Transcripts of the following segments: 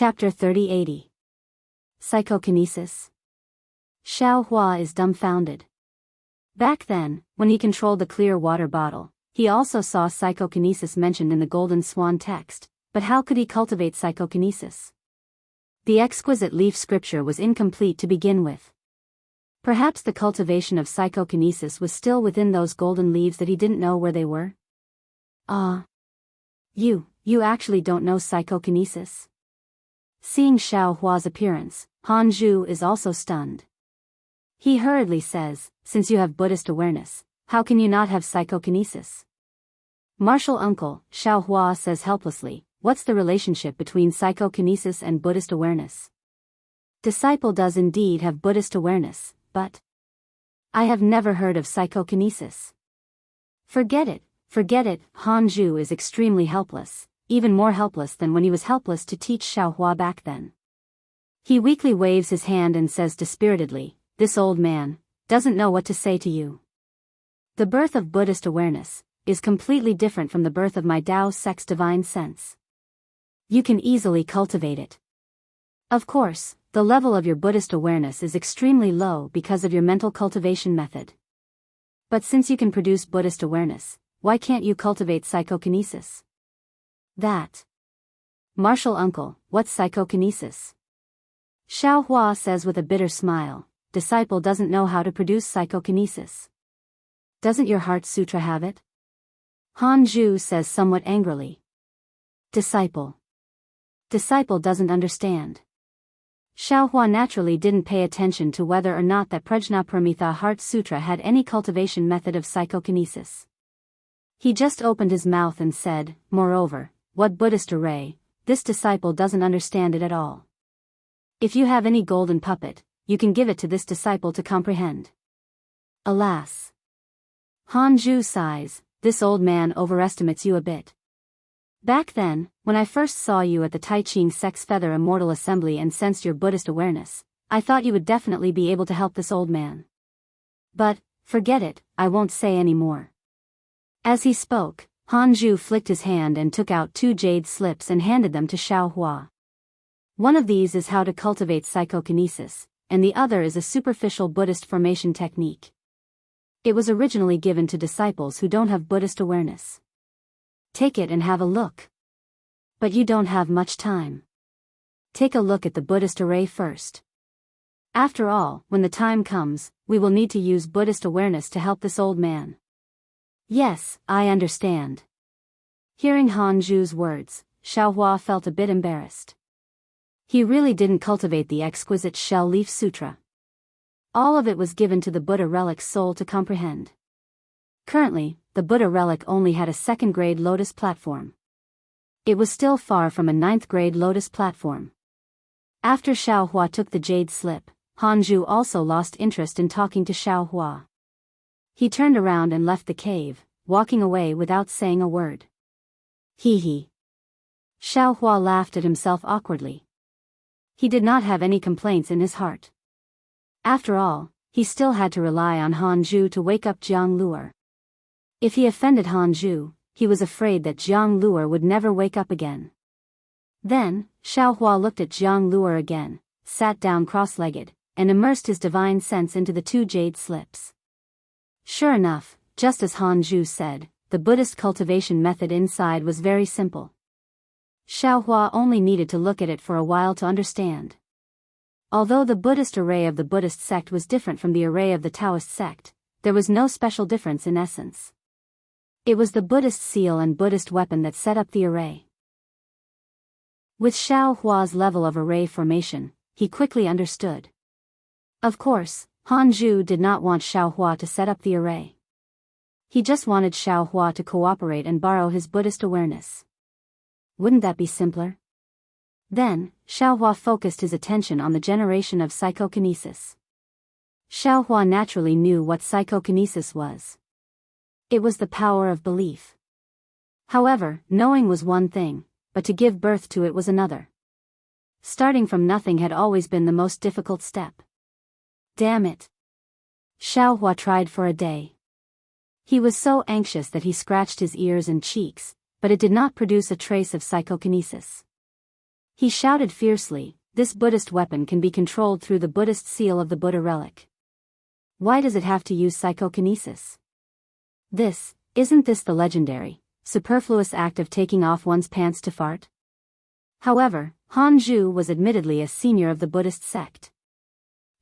Chapter 3080. Psychokinesis. Xiao Hua is dumbfounded. Back then, when he controlled the clear water bottle, he also saw psychokinesis mentioned in the Golden Swan text, but how could he cultivate psychokinesis? The exquisite leaf scripture was incomplete to begin with. Perhaps the cultivation of psychokinesis was still within those golden leaves that he didn't know where they were? You actually don't know psychokinesis? Seeing Xiao Hua's appearance, Han Zhu is also stunned. He hurriedly says, since you have Buddhist awareness, how can you not have psychokinesis? Martial uncle, Xiao Hua says helplessly, what's the relationship between psychokinesis and Buddhist awareness? Disciple does indeed have Buddhist awareness, but I have never heard of psychokinesis. Forget it, Han Zhu is extremely helpless, even more helpless than when he was helpless to teach Xiao Hua back then. He weakly waves his hand and says dispiritedly, this old man doesn't know what to say to you. The birth of Buddhist awareness is completely different from the birth of my Dao sect's divine sense. You can easily cultivate it. Of course, the level of your Buddhist awareness is extremely low because of your mental cultivation method. But since you can produce Buddhist awareness, why can't you cultivate psychokinesis? That. Martial uncle, what's psychokinesis? Xiao Hua says with a bitter smile, disciple doesn't know how to produce psychokinesis. Doesn't your heart sutra have it? Han Zhu says somewhat angrily. Disciple doesn't understand. Xiao Hua naturally didn't pay attention to whether or not that Prajnaparamita Heart Sutra had any cultivation method of psychokinesis. He just opened his mouth and said, moreover, what Buddhist array, this disciple doesn't understand it at all. If you have any golden puppet, you can give it to this disciple to comprehend. Alas. Han Zhu sighs, this old man overestimates you a bit. Back then, when I first saw you at the Taiching Sex Feather Immortal Assembly and sensed your Buddhist awareness, I thought you would definitely be able to help this old man. But, forget it, I won't say any more. As he spoke, Han Zhu flicked his hand and took out 2 jade slips and handed them to Xiao Hua. One of these is how to cultivate psychokinesis, and the other is a superficial Buddhist formation technique. It was originally given to disciples who don't have Buddhist awareness. Take it and have a look. But you don't have much time. Take a look at the Buddhist array first. After all, when the time comes, we will need to use Buddhist awareness to help this old man. Yes, I understand. Hearing Han Zhu's words, Xiao Hua felt a bit embarrassed. He really didn't cultivate the exquisite Shell Leaf Sutra. All of it was given to the Buddha relic's soul to comprehend. Currently, the Buddha relic only had a 2nd grade lotus platform. It was still far from a 9th grade lotus platform. After Xiao Hua took the jade slip, Han Zhu also lost interest in talking to Xiao Hua. He turned around and left the cave, walking away without saying a word. Hee. Xiao Hua laughed at himself awkwardly. He did not have any complaints in his heart. After all, he still had to rely on Han Zhu to wake up Jianghu. If he offended Han Zhu, he was afraid that Jianghu would never wake up again. Then, Xiao Hua looked at Jianghu again, sat down cross-legged, and immersed his divine sense into the 2 jade slips. Sure enough, just as Han Zhu said, the Buddhist cultivation method inside was very simple. Xiao Hua only needed to look at it for a while to understand. Although the Buddhist array of the Buddhist sect was different from the array of the Taoist sect, there was no special difference in essence. It was the Buddhist seal and Buddhist weapon that set up the array. With Xiao Hua's level of array formation, he quickly understood. Of course, Han Zhu did not want Xiao Hua to set up the array. He just wanted Xiao Hua to cooperate and borrow his Buddhist awareness. Wouldn't that be simpler? Then, Xiao Hua focused his attention on the generation of psychokinesis. Xiao Hua naturally knew what psychokinesis was. It was the power of belief. However, knowing was one thing, but to give birth to it was another. Starting from nothing had always been the most difficult step. Damn it. Xiao Hua tried for a day. He was so anxious that he scratched his ears and cheeks, but it did not produce a trace of psychokinesis. He shouted fiercely, "This Buddhist weapon can be controlled through the Buddhist seal of the Buddha relic. Why does it have to use psychokinesis? Isn't this the legendary, superfluous act of taking off one's pants to fart?" However, Han Zhu was admittedly a senior of the Buddhist sect.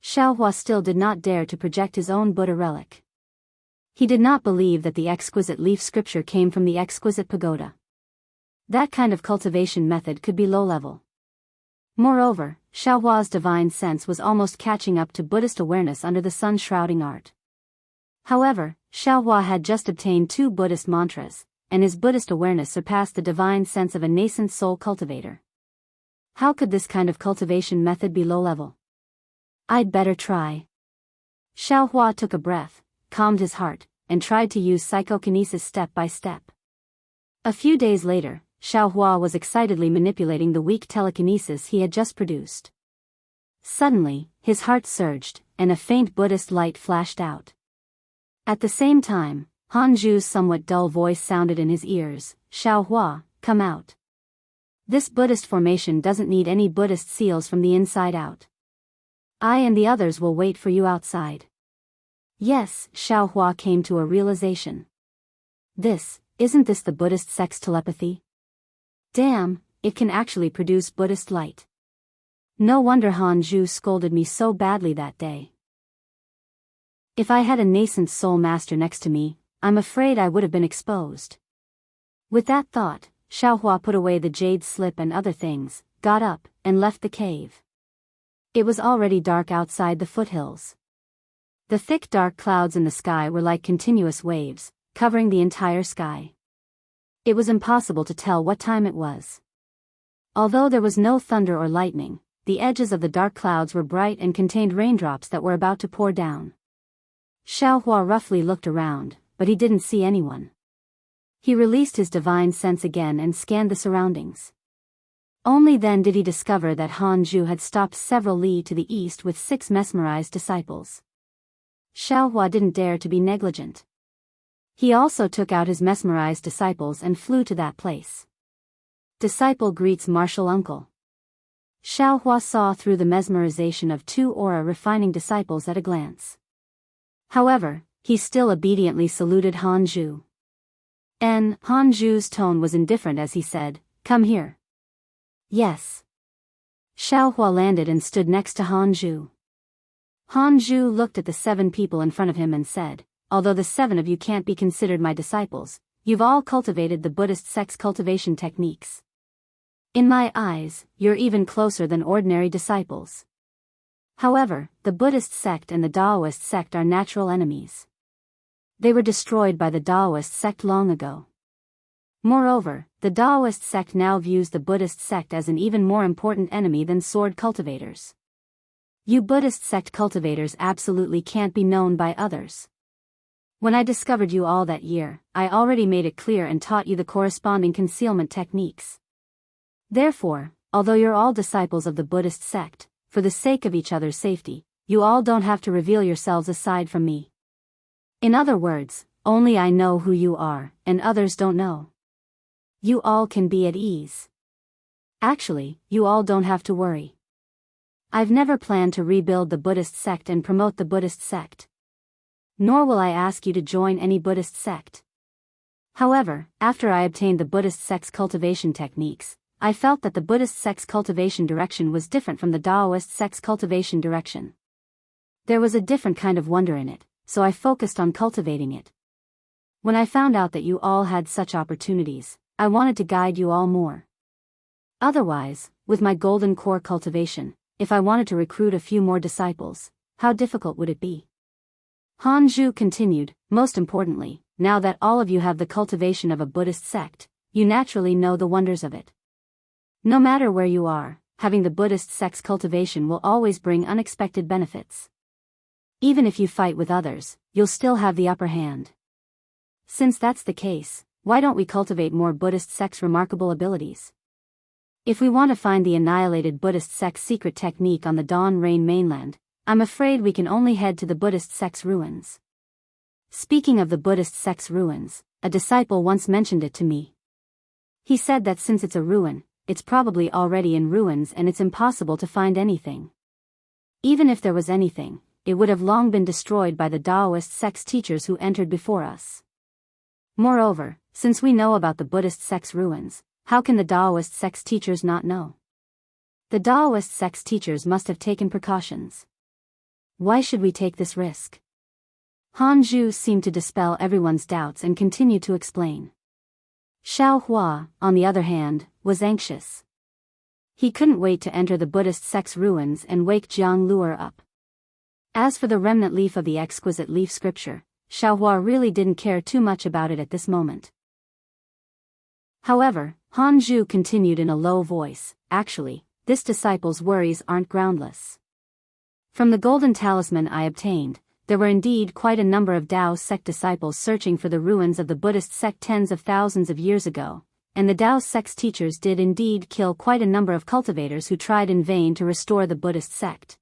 Xiaohua still did not dare to project his own Buddha relic. He did not believe that the exquisite leaf scripture came from the exquisite pagoda. That kind of cultivation method could be low-level. Moreover, Xiaohua's divine sense was almost catching up to Buddhist awareness under the sun-shrouding art. However, Xiaohua had just obtained 2 Buddhist mantras, and his Buddhist awareness surpassed the divine sense of a nascent soul cultivator. How could this kind of cultivation method be low-level? I'd better try. Xiaohua took a breath, calmed his heart, and tried to use psychokinesis step by step. A few days later, Xiaohua was excitedly manipulating the weak telekinesis he had just produced. Suddenly, his heart surged, and a faint Buddhist light flashed out. At the same time, Han Zhu's somewhat dull voice sounded in his ears, "Xiaohua, come out. This Buddhist formation doesn't need any Buddhist seals from the inside out. I and the others will wait for you outside." Yes, Xiaohua came to a realization. Isn't this the Buddhist sect's telepathy? Damn, it can actually produce Buddhist light. No wonder Han Zhu scolded me so badly that day. If I had a nascent soul master next to me, I'm afraid I would have been exposed. With that thought, Xiaohua put away the jade slip and other things, got up, and left the cave. It was already dark outside the foothills. The thick dark clouds in the sky were like continuous waves, covering the entire sky. It was impossible to tell what time it was. Although there was no thunder or lightning, the edges of the dark clouds were bright and contained raindrops that were about to pour down. Xiaohua roughly looked around, but he didn't see anyone. He released his divine sense again and scanned the surroundings. Only then did he discover that Han Zhu had stopped several li to the east with 6 mesmerized disciples. Xiaohua didn't dare to be negligent. He also took out his mesmerized disciples and flew to that place. Disciple greets martial uncle. Xiaohua saw through the mesmerization of 2 aura-refining disciples at a glance. However, he still obediently saluted Han Zhu. Han Zhu's tone was indifferent as he said, "Come here." "Yes." Xiaohua landed and stood next to Han Zhu. Han Zhu looked at the 7 people in front of him and said, "Although the 7 of you can't be considered my disciples, you've all cultivated the Buddhist sect's cultivation techniques. In my eyes, you're even closer than ordinary disciples. However, the Buddhist sect and the Daoist sect are natural enemies. They were destroyed by the Daoist sect long ago. Moreover, the Daoist sect now views the Buddhist sect as an even more important enemy than sword cultivators. You Buddhist sect cultivators absolutely can't be known by others. When I discovered you all that year, I already made it clear and taught you the corresponding concealment techniques. Therefore, although you're all disciples of the Buddhist sect, for the sake of each other's safety, you all don't have to reveal yourselves aside from me. In other words, only I know who you are, and others don't know. You all can be at ease. Actually, you all don't have to worry. I've never planned to rebuild the Buddhist sect and promote the Buddhist sect. Nor will I ask you to join any Buddhist sect. However, after I obtained the Buddhist sect's cultivation techniques, I felt that the Buddhist sect's cultivation direction was different from the Daoist sect's cultivation direction. There was a different kind of wonder in it, so I focused on cultivating it. When I found out that you all had such opportunities, I wanted to guide you all more. Otherwise, with my golden core cultivation, if I wanted to recruit a few more disciples, how difficult would it be? Han Zhu continued, most importantly, now that all of you have the cultivation of a Buddhist sect, you naturally know the wonders of it. No matter where you are, having the Buddhist sect's cultivation will always bring unexpected benefits. Even if you fight with others, you'll still have the upper hand. Since that's the case, why don't we cultivate more Buddhist sect's remarkable abilities? If we want to find the annihilated Buddhist sect's secret technique on the Dawn Rain mainland, I'm afraid we can only head to the Buddhist sect's ruins. Speaking of the Buddhist sect's ruins, a disciple once mentioned it to me. He said that since it's a ruin, it's probably already in ruins and it's impossible to find anything. Even if there was anything, it would have long been destroyed by the Daoist sect's teachers who entered before us. Moreover, since we know about the Buddhist sect's ruins, how can the Daoist sect's teachers not know? The Daoist sect's teachers must have taken precautions. Why should we take this risk? Han Zhu seemed to dispel everyone's doubts and continued to explain. Xiao Hua, on the other hand, was anxious. He couldn't wait to enter the Buddhist sect's ruins and wake Jianghu up. As for the remnant leaf of the exquisite leaf scripture, Xiao Hua really didn't care too much about it at this moment. However, Han Zhu continued in a low voice, actually, this disciple's worries aren't groundless. From the golden talisman I obtained, there were indeed quite a number of Dao sect disciples searching for the ruins of the Buddhist sect tens of thousands of years ago, and the Dao sect's teachers did indeed kill quite a number of cultivators who tried in vain to restore the Buddhist sect.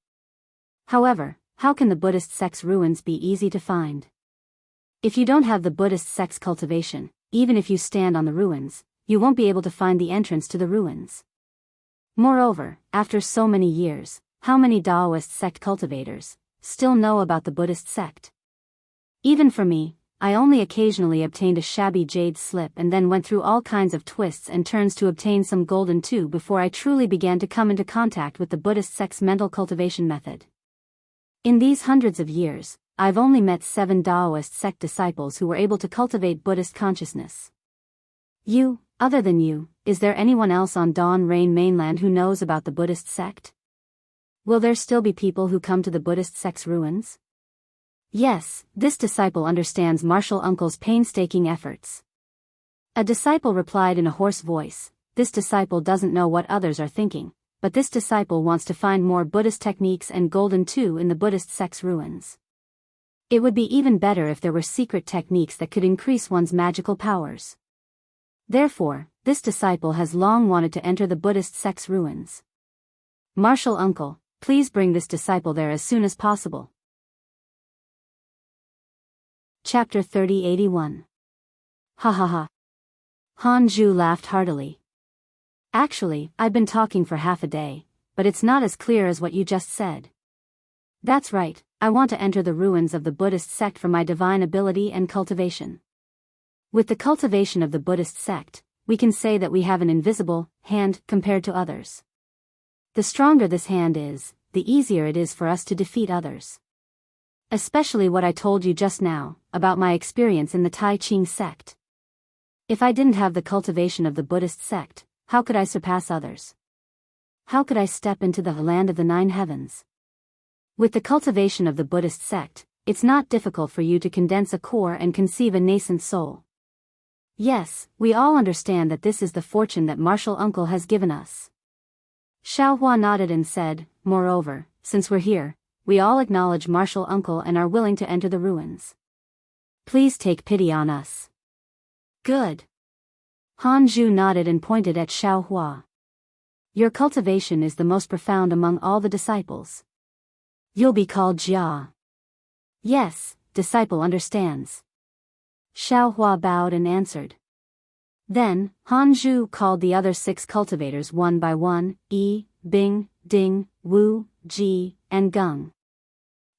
However, how can the Buddhist sect's ruins be easy to find? If you don't have the Buddhist sect's cultivation, even if you stand on the ruins, you won't be able to find the entrance to the ruins. Moreover, after so many years, how many Daoist sect cultivators still know about the Buddhist sect? Even for me, I only occasionally obtained a shabby jade slip and then went through all kinds of twists and turns to obtain some golden too before I truly began to come into contact with the Buddhist sect's mental cultivation method. In these hundreds of years, I've only met 7 Daoist sect disciples who were able to cultivate Buddhist consciousness. Other than you, is there anyone else on Dawn Rain mainland who knows about the Buddhist sect? Will there still be people who come to the Buddhist sect's ruins? Yes, this disciple understands Martial Uncle's painstaking efforts. A disciple replied in a hoarse voice, this disciple doesn't know what others are thinking, but this disciple wants to find more Buddhist techniques and golden too in the Buddhist sect's ruins. It would be even better if there were secret techniques that could increase one's magical powers. Therefore, this disciple has long wanted to enter the Buddhist sect's ruins. Martial Uncle, please bring this disciple there as soon as possible. Chapter 3081. Ha ha ha. Han Zhu laughed heartily. Actually, I've been talking for half a day, but it's not as clear as what you just said. That's right, I want to enter the ruins of the Buddhist sect for my divine ability and cultivation. With the cultivation of the Buddhist sect, we can say that we have an invisible hand compared to others. The stronger this hand is, the easier it is for us to defeat others. Especially what I told you just now, about my experience in the Tai Ching sect. If I didn't have the cultivation of the Buddhist sect, how could I surpass others? How could I step into the land of the 9 heavens? With the cultivation of the Buddhist sect, it's not difficult for you to condense a core and conceive a nascent soul. Yes, we all understand that this is the fortune that Martial Uncle has given us. Xiao Hua nodded and said, moreover, since we're here, we all acknowledge Martial Uncle and are willing to enter the ruins. Please take pity on us. Good. Han Zhu nodded and pointed at Xiao Hua. Your cultivation is the most profound among all the disciples. You'll be called Jia. Yes, disciple understands. Xiao Hua bowed and answered. Then, Han Zhu called the other 6 cultivators one by one, Yi, Bing, Ding, Wu, Ji, and Geng.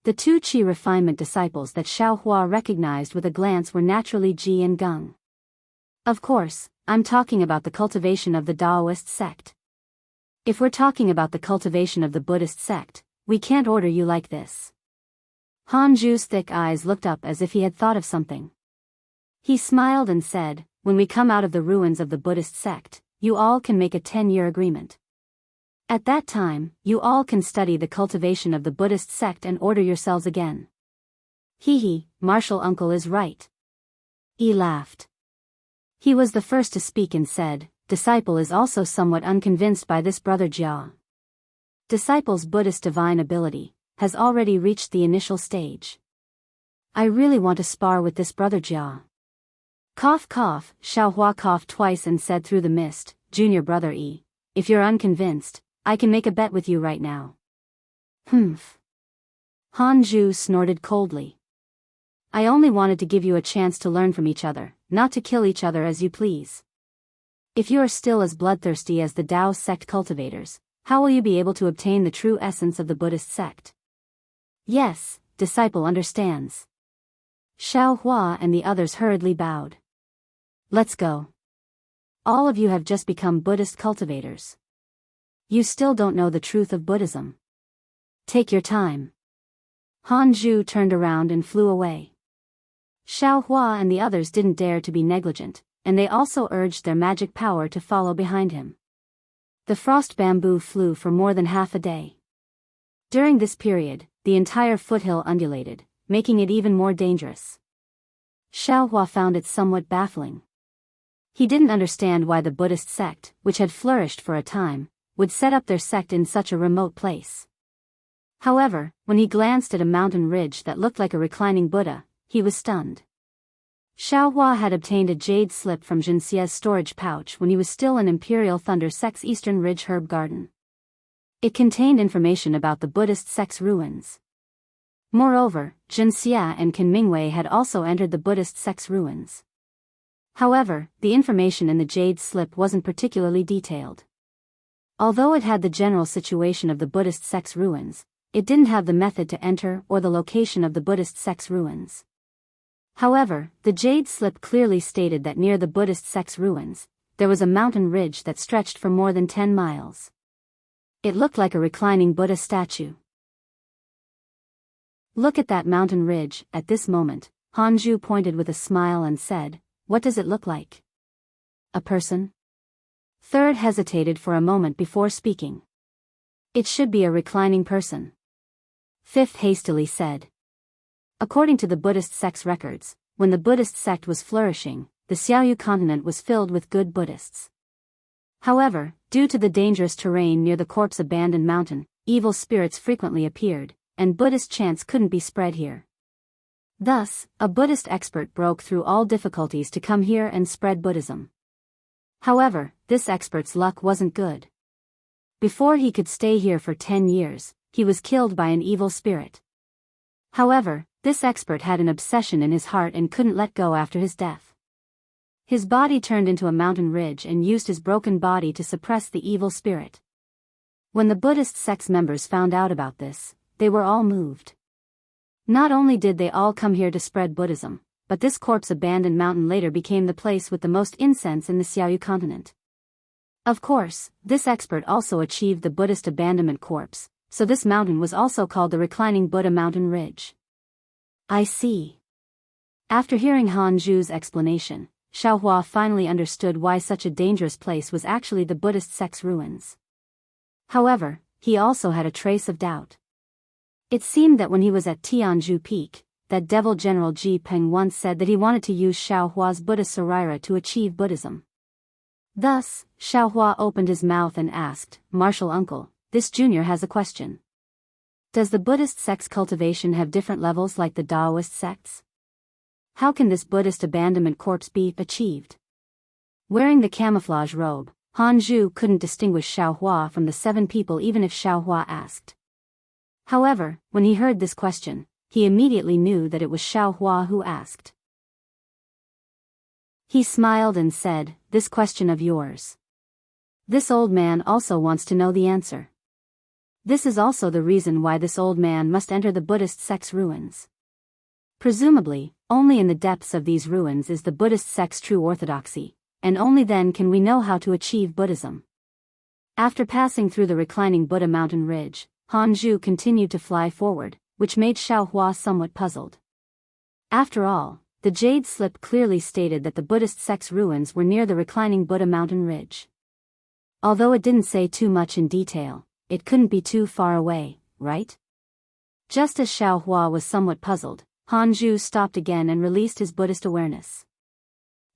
The 2 Qi refinement disciples that Xiao Hua recognized with a glance were naturally Ji and Geng. Of course, I'm talking about the cultivation of the Daoist sect. If we're talking about the cultivation of the Buddhist sect, we can't order you like this. Han Zhu's thick eyes looked up as if he had thought of something. He smiled and said, when we come out of the ruins of the Buddhist sect, you all can make a 10-year agreement. At that time, you all can study the cultivation of the Buddhist sect and order yourselves again. Hee, Martial Uncle is right. Yi laughed. He was the first to speak and said, disciple is also somewhat unconvinced by this brother Jia. Disciple's Buddhist divine ability has already reached the initial stage. I really want to spar with this brother Jia. Cough cough, Xiao Hua coughed twice and said through the mist, Junior brother Yi, if you're unconvinced, I can make a bet with you right now. Humph. Han Zhu snorted coldly. I only wanted to give you a chance to learn from each other, not to kill each other as you please. If you are still as bloodthirsty as the Dao sect cultivators, how will you be able to obtain the true essence of the Buddhist sect? Yes, disciple understands. Xiao Hua and the others hurriedly bowed. Let's go. All of you have just become Buddhist cultivators. You still don't know the truth of Buddhism. Take your time. Han Zhu turned around and flew away. Xiao Hua and the others didn't dare to be negligent, and they also urged their magic power to follow behind him. The frost bamboo flew for more than half a day. During this period, the entire foothill undulated, making it even more dangerous. Xiao Hua found it somewhat baffling. He didn't understand why the Buddhist sect, which had flourished for a time, would set up their sect in such a remote place. However, when he glanced at a mountain ridge that looked like a reclining Buddha, he was stunned. Xiao Hua had obtained a jade slip from Xianxia's storage pouch when he was still in Imperial Thunder Sect's Eastern Ridge Herb Garden. It contained information about the Buddhist sect's ruins. Moreover, Xianxia and Qin Mingwei had also entered the Buddhist sect's ruins. However, the information in the jade slip wasn't particularly detailed. Although it had the general situation of the Buddhist sect's ruins, it didn't have the method to enter or the location of the Buddhist sect's ruins. However, the jade slip clearly stated that near the Buddhist sect's ruins, there was a mountain ridge that stretched for more than 10 miles. It looked like a reclining Buddha statue. Look at that mountain ridge. At this moment, Han Zhu pointed with a smile and said, "What does it look like? A person?" Third hesitated for a moment before speaking. "It should be a reclining person." Fifth hastily said. According to the Buddhist sect's records, when the Buddhist sect was flourishing, the Xiaoyu continent was filled with good Buddhists. However, due to the dangerous terrain near the corpse-abandoned mountain, evil spirits frequently appeared, and Buddhist chants couldn't be spread here. Thus, a Buddhist expert broke through all difficulties to come here and spread Buddhism. However, this expert's luck wasn't good. Before he could stay here for 10 years, he was killed by an evil spirit. However, this expert had an obsession in his heart and couldn't let go after his death. His body turned into a mountain ridge and used his broken body to suppress the evil spirit. When the Buddhist sect's members found out about this, they were all moved. Not only did they all come here to spread Buddhism, but this corpse-abandoned mountain later became the place with the most incense in the Xiaoyu continent. Of course, this expert also achieved the Buddhist abandonment corpse, so this mountain was also called the Reclining Buddha Mountain Ridge. I see. After hearing Han Zhu's explanation, Xiao Hua finally understood why such a dangerous place was actually the Buddhist sect's ruins. However, he also had a trace of doubt. It seemed that when he was at Tianzhu Peak, that devil General Ji Peng once said that he wanted to use Xiao Hua's Buddha Sarira to achieve Buddhism. Thus, Xiao Hua opened his mouth and asked, "Martial uncle, this junior has a question. Does the Buddhist sect's cultivation have different levels like the Daoist sects? How can this Buddhist abandonment corpse be achieved?" Wearing the camouflage robe, Han Zhu couldn't distinguish Xiao Hua from the 7 people even if Xiao Hua asked. However, when he heard this question, he immediately knew that it was Xiao Hua who asked. He smiled and said, "This question of yours. This old man also wants to know the answer. This is also the reason why this old man must enter the Buddhist sect's ruins. Presumably, only in the depths of these ruins is the Buddhist sect's true orthodoxy, and only then can we know how to achieve Buddhism." After passing through the reclining Buddha mountain ridge, Han Zhu continued to fly forward, which made Xiao Hua somewhat puzzled. After all, the jade slip clearly stated that the Buddhist sect's ruins were near the reclining Buddha mountain ridge. Although it didn't say too much in detail, it couldn't be too far away, right? Just as Xiao Hua was somewhat puzzled, Han Zhu stopped again and released his Buddhist awareness.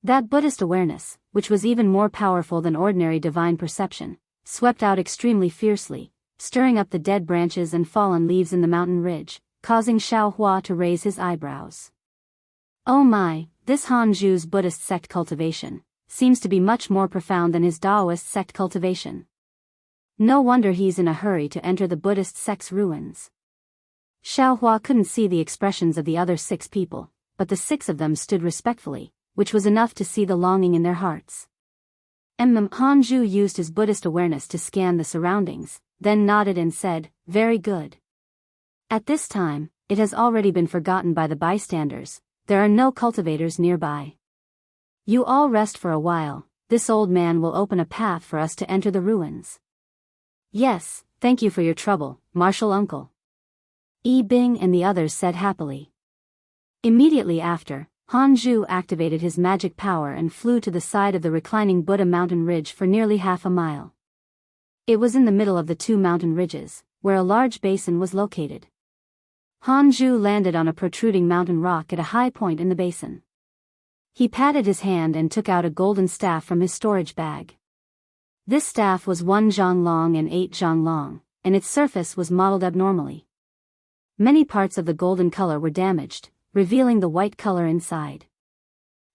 That Buddhist awareness, which was even more powerful than ordinary divine perception, swept out extremely fiercely, stirring up the dead branches and fallen leaves in the mountain ridge, causing Xiao Hua to raise his eyebrows. Oh my, this Han Zhu's Buddhist sect cultivation seems to be much more profound than his Daoist sect cultivation. No wonder he's in a hurry to enter the Buddhist sect's ruins. Xiao Hua couldn't see the expressions of the other 6 people, but the 6 of them stood respectfully, which was enough to see the longing in their hearts. Hanju used his Buddhist awareness to scan the surroundings, then nodded and said, "Very good." At this time, it has already been forgotten by the bystanders. There are no cultivators nearby. You all rest for a while. This old man will open a path for us to enter the ruins. Yes, thank you for your trouble, martial uncle. Yi Bing and the others said happily. Immediately after, Hanju activated his magic power and flew to the side of the reclining Buddha mountain ridge for nearly half a mile. It was in the middle of the two mountain ridges, where a large basin was located. Hanju landed on a protruding mountain rock at a high point in the basin. He patted his hand and took out a golden staff from his storage bag. This staff was 1 zhang long and 8 zhang long, and its surface was modeled abnormally. Many parts of the golden color were damaged, revealing the white color inside.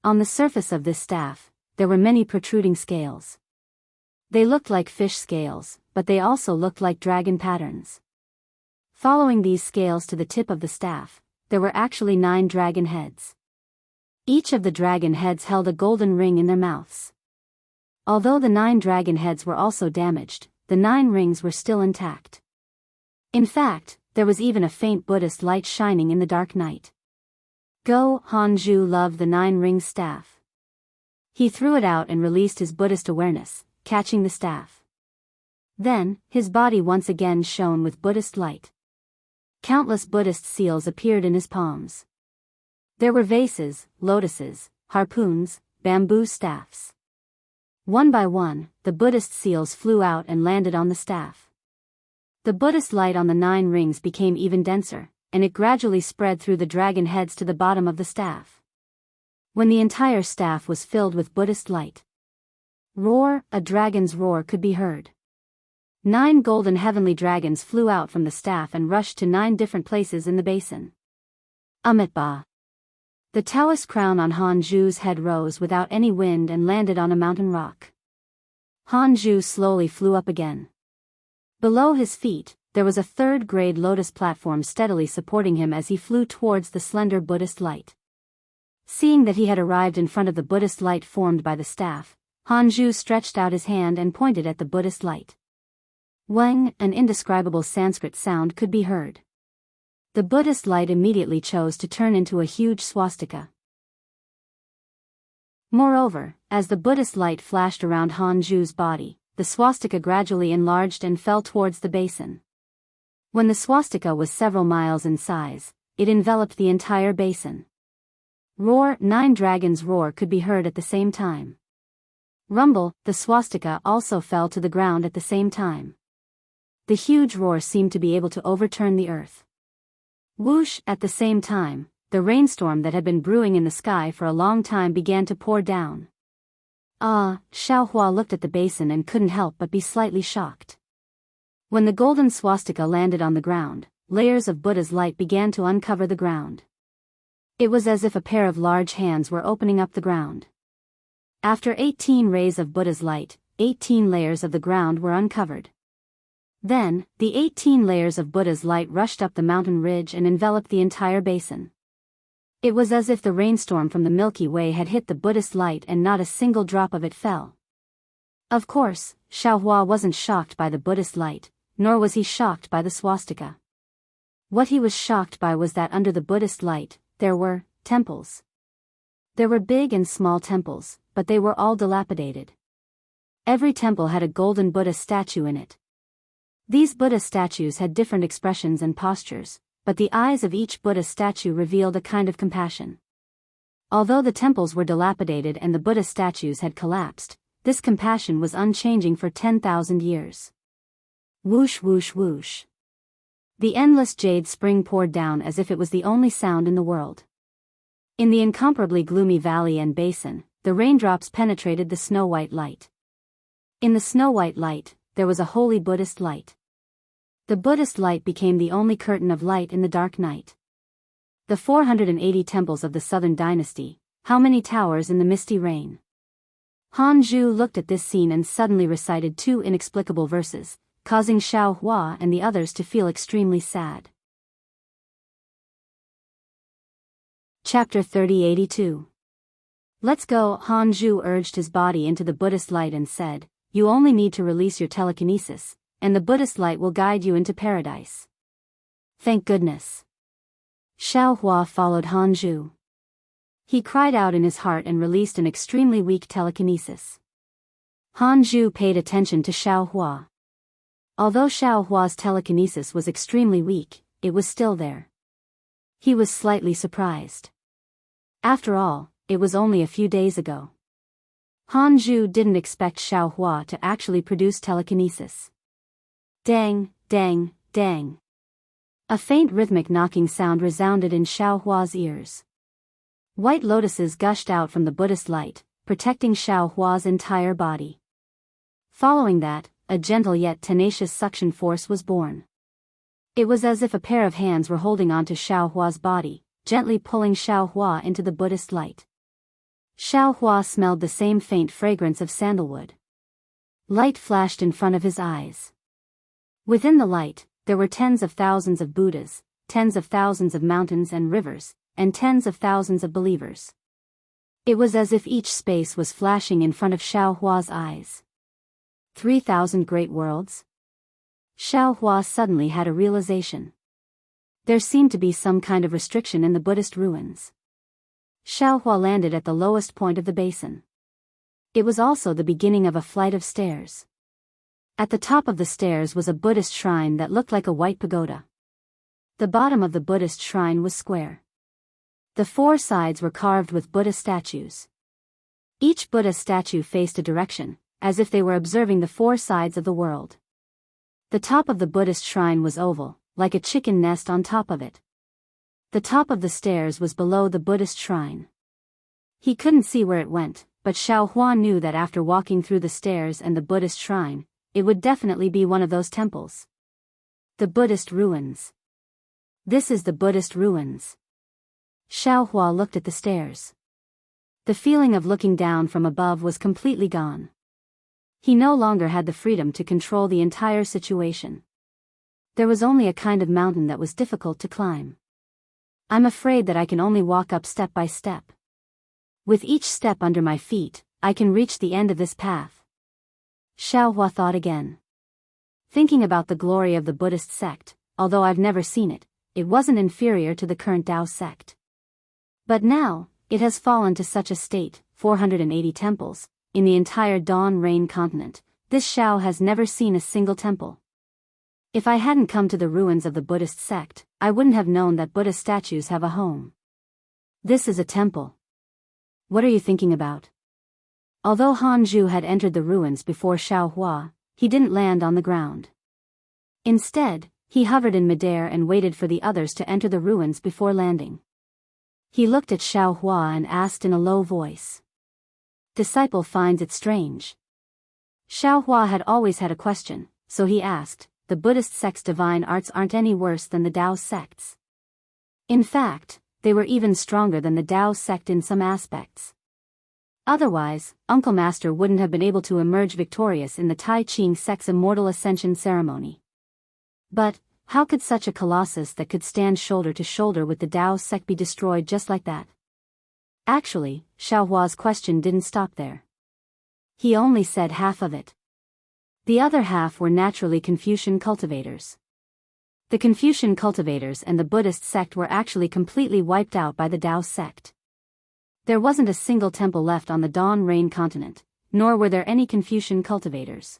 On the surface of this staff, there were many protruding scales. They looked like fish scales, but they also looked like dragon patterns. Following these scales to the tip of the staff, there were actually 9 dragon heads. Each of the dragon heads held a golden ring in their mouths. Although the 9 dragon heads were also damaged, the 9 rings were still intact. In fact, there was even a faint Buddhist light shining in the dark night. Hanju loved the 9-ring staff. He threw it out and released his Buddhist awareness, catching the staff. Then, his body once again shone with Buddhist light. Countless Buddhist seals appeared in his palms. There were vases, lotuses, harpoons, bamboo staffs. One by one, the Buddhist seals flew out and landed on the staff. The Buddhist light on the 9 rings became even denser, and it gradually spread through the dragon heads to the bottom of the staff. When the entire staff was filled with Buddhist light, a dragon's roar could be heard. 9 golden heavenly dragons flew out from the staff and rushed to 9 different places in the basin. Amitba. The Taoist crown on Hanju's head rose without any wind and landed on a mountain rock. Hanju slowly flew up again. Below his feet, there was a 3rd-grade lotus platform steadily supporting him as he flew towards the slender Buddhist light. Seeing that he had arrived in front of the Buddhist light formed by the staff, Hanju stretched out his hand and pointed at the Buddhist light. Weng, an indescribable Sanskrit sound could be heard. The Buddhist light immediately chose to turn into a huge swastika. Moreover, as the Buddhist light flashed around Hanju's body, the swastika gradually enlarged and fell towards the basin. When the swastika was several miles in size, it enveloped the entire basin. 9 dragons' roar could be heard at the same time. Rumble, the swastika also fell to the ground at the same time. The huge roar seemed to be able to overturn the earth. Whoosh! At the same time, the rainstorm that had been brewing in the sky for a long time began to pour down. Xiaohua looked at the basin and couldn't help but be slightly shocked. When the golden swastika landed on the ground, layers of Buddha's light began to uncover the ground. It was as if a pair of large hands were opening up the ground. After 18 rays of Buddha's light, 18 layers of the ground were uncovered. Then, the 18 layers of Buddha's light rushed up the mountain ridge and enveloped the entire basin. It was as if the rainstorm from the Milky Way had hit the Buddhist light and not a single drop of it fell. Of course, Xiaohua wasn't shocked by the Buddhist light, nor was he shocked by the swastika. What he was shocked by was that under the Buddhist light, there were temples. There were big and small temples, but they were all dilapidated. Every temple had a golden Buddha statue in it. These Buddha statues had different expressions and postures, but the eyes of each Buddha statue revealed a kind of compassion. Although the temples were dilapidated and the Buddha statues had collapsed, this compassion was unchanging for 10,000 years. Whoosh whoosh whoosh. The endless jade spring poured down as if it was the only sound in the world. In the incomparably gloomy valley and basin, the raindrops penetrated the snow-white light. In the snow-white light, there was a holy Buddhist light. The Buddhist light became the only curtain of light in the dark night. The 480 temples of the Southern Dynasty, how many towers in the misty rain? Hanju looked at this scene and suddenly recited 2 inexplicable verses, causing Xiaohua and the others to feel extremely sad. Chapter 3082. Let's go, Han Zhu urged his body into the Buddhist light and said, you only need to release your telekinesis, and the Buddhist light will guide you into paradise. Thank goodness. Xiao Hua followed Han Zhu. He cried out in his heart and released an extremely weak telekinesis. Han Zhu paid attention to Xiao Hua. Although Xiao Hua's telekinesis was extremely weak, it was still there. He was slightly surprised. After all, it was only a few days ago. Han Zhu didn't expect Xiao Hua to actually produce telekinesis. Dang, dang, dang. A faint rhythmic knocking sound resounded in Xiao Hua's ears. White lotuses gushed out from the Buddhist light, protecting Xiao Hua's entire body. Following that, a gentle yet tenacious suction force was born. It was as if a pair of hands were holding onto Xiao Hua's body, gently pulling Xiao Hua into the Buddhist light. Xiao Hua smelled the same faint fragrance of sandalwood. Light flashed in front of his eyes. Within the light, there were tens of thousands of Buddhas, tens of thousands of mountains and rivers, and tens of thousands of believers. It was as if each space was flashing in front of Xiao Hua's eyes. 3,000 great worlds? Xiao Hua suddenly had a realization. There seemed to be some kind of restriction in the Buddhist ruins. Xiao Hua landed at the lowest point of the basin. It was also the beginning of a flight of stairs. At the top of the stairs was a Buddhist shrine that looked like a white pagoda. The bottom of the Buddhist shrine was square. The four sides were carved with Buddha statues. Each Buddha statue faced a direction, as if they were observing the four sides of the world. The top of the Buddhist shrine was oval, like a chicken nest on top of it. The top of the stairs was below the Buddhist shrine. He couldn't see where it went, but Xiao Hua knew that after walking through the stairs and the Buddhist shrine, it would definitely be one of those temples. The Buddhist ruins. This is the Buddhist ruins. Xiao Hua looked at the stairs. The feeling of looking down from above was completely gone. He no longer had the freedom to control the entire situation. There was only a kind of mountain that was difficult to climb. I'm afraid that I can only walk up step by step. With each step under my feet, I can reach the end of this path. Xiao Hua thought again. Thinking about the glory of the Buddhist sect, although I've never seen it, it wasn't inferior to the current Dao sect. But now, it has fallen to such a state, 480 temples, in the entire Dawn Rain continent. This Xiao has never seen a single temple. If I hadn't come to the ruins of the Buddhist sect, I wouldn't have known that Buddha statues have a home. This is a temple. What are you thinking about? Although Han Zhu had entered the ruins before Xiao Hua, he didn't land on the ground. Instead, he hovered in midair and waited for the others to enter the ruins before landing. He looked at Xiao Hua and asked in a low voice. Disciple finds it strange. Xiao Hua had always had a question, so he asked, the Buddhist sect's divine arts aren't any worse than the Dao sects. In fact, they were even stronger than the Dao sect in some aspects. Otherwise, Uncle Master wouldn't have been able to emerge victorious in the Tai Ching sect's immortal ascension ceremony. But, how could such a colossus that could stand shoulder to shoulder with the Dao sect be destroyed just like that? Actually, Xiao Hua's question didn't stop there. He only said half of it. The other half were naturally Confucian cultivators. The Confucian cultivators and the Buddhist sect were actually completely wiped out by the Dao sect. There wasn't a single temple left on the Dawn Rain continent, nor were there any Confucian cultivators.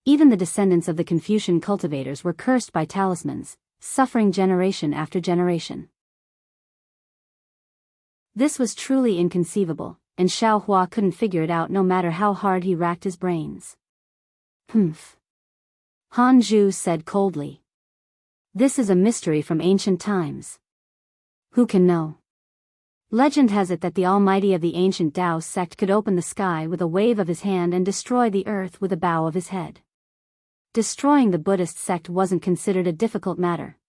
Even the descendants of the Confucian cultivators were cursed by talismans, suffering generation after generation. This was truly inconceivable, and Xiao Hua couldn't figure it out no matter how hard he racked his brains. Humph. Han Zhu said coldly. This is a mystery from ancient times. Who can know? Legend has it that the Almighty of the ancient Dao sect could open the sky with a wave of his hand and destroy the earth with a bow of his head. Destroying the Buddhist sect wasn't considered a difficult matter.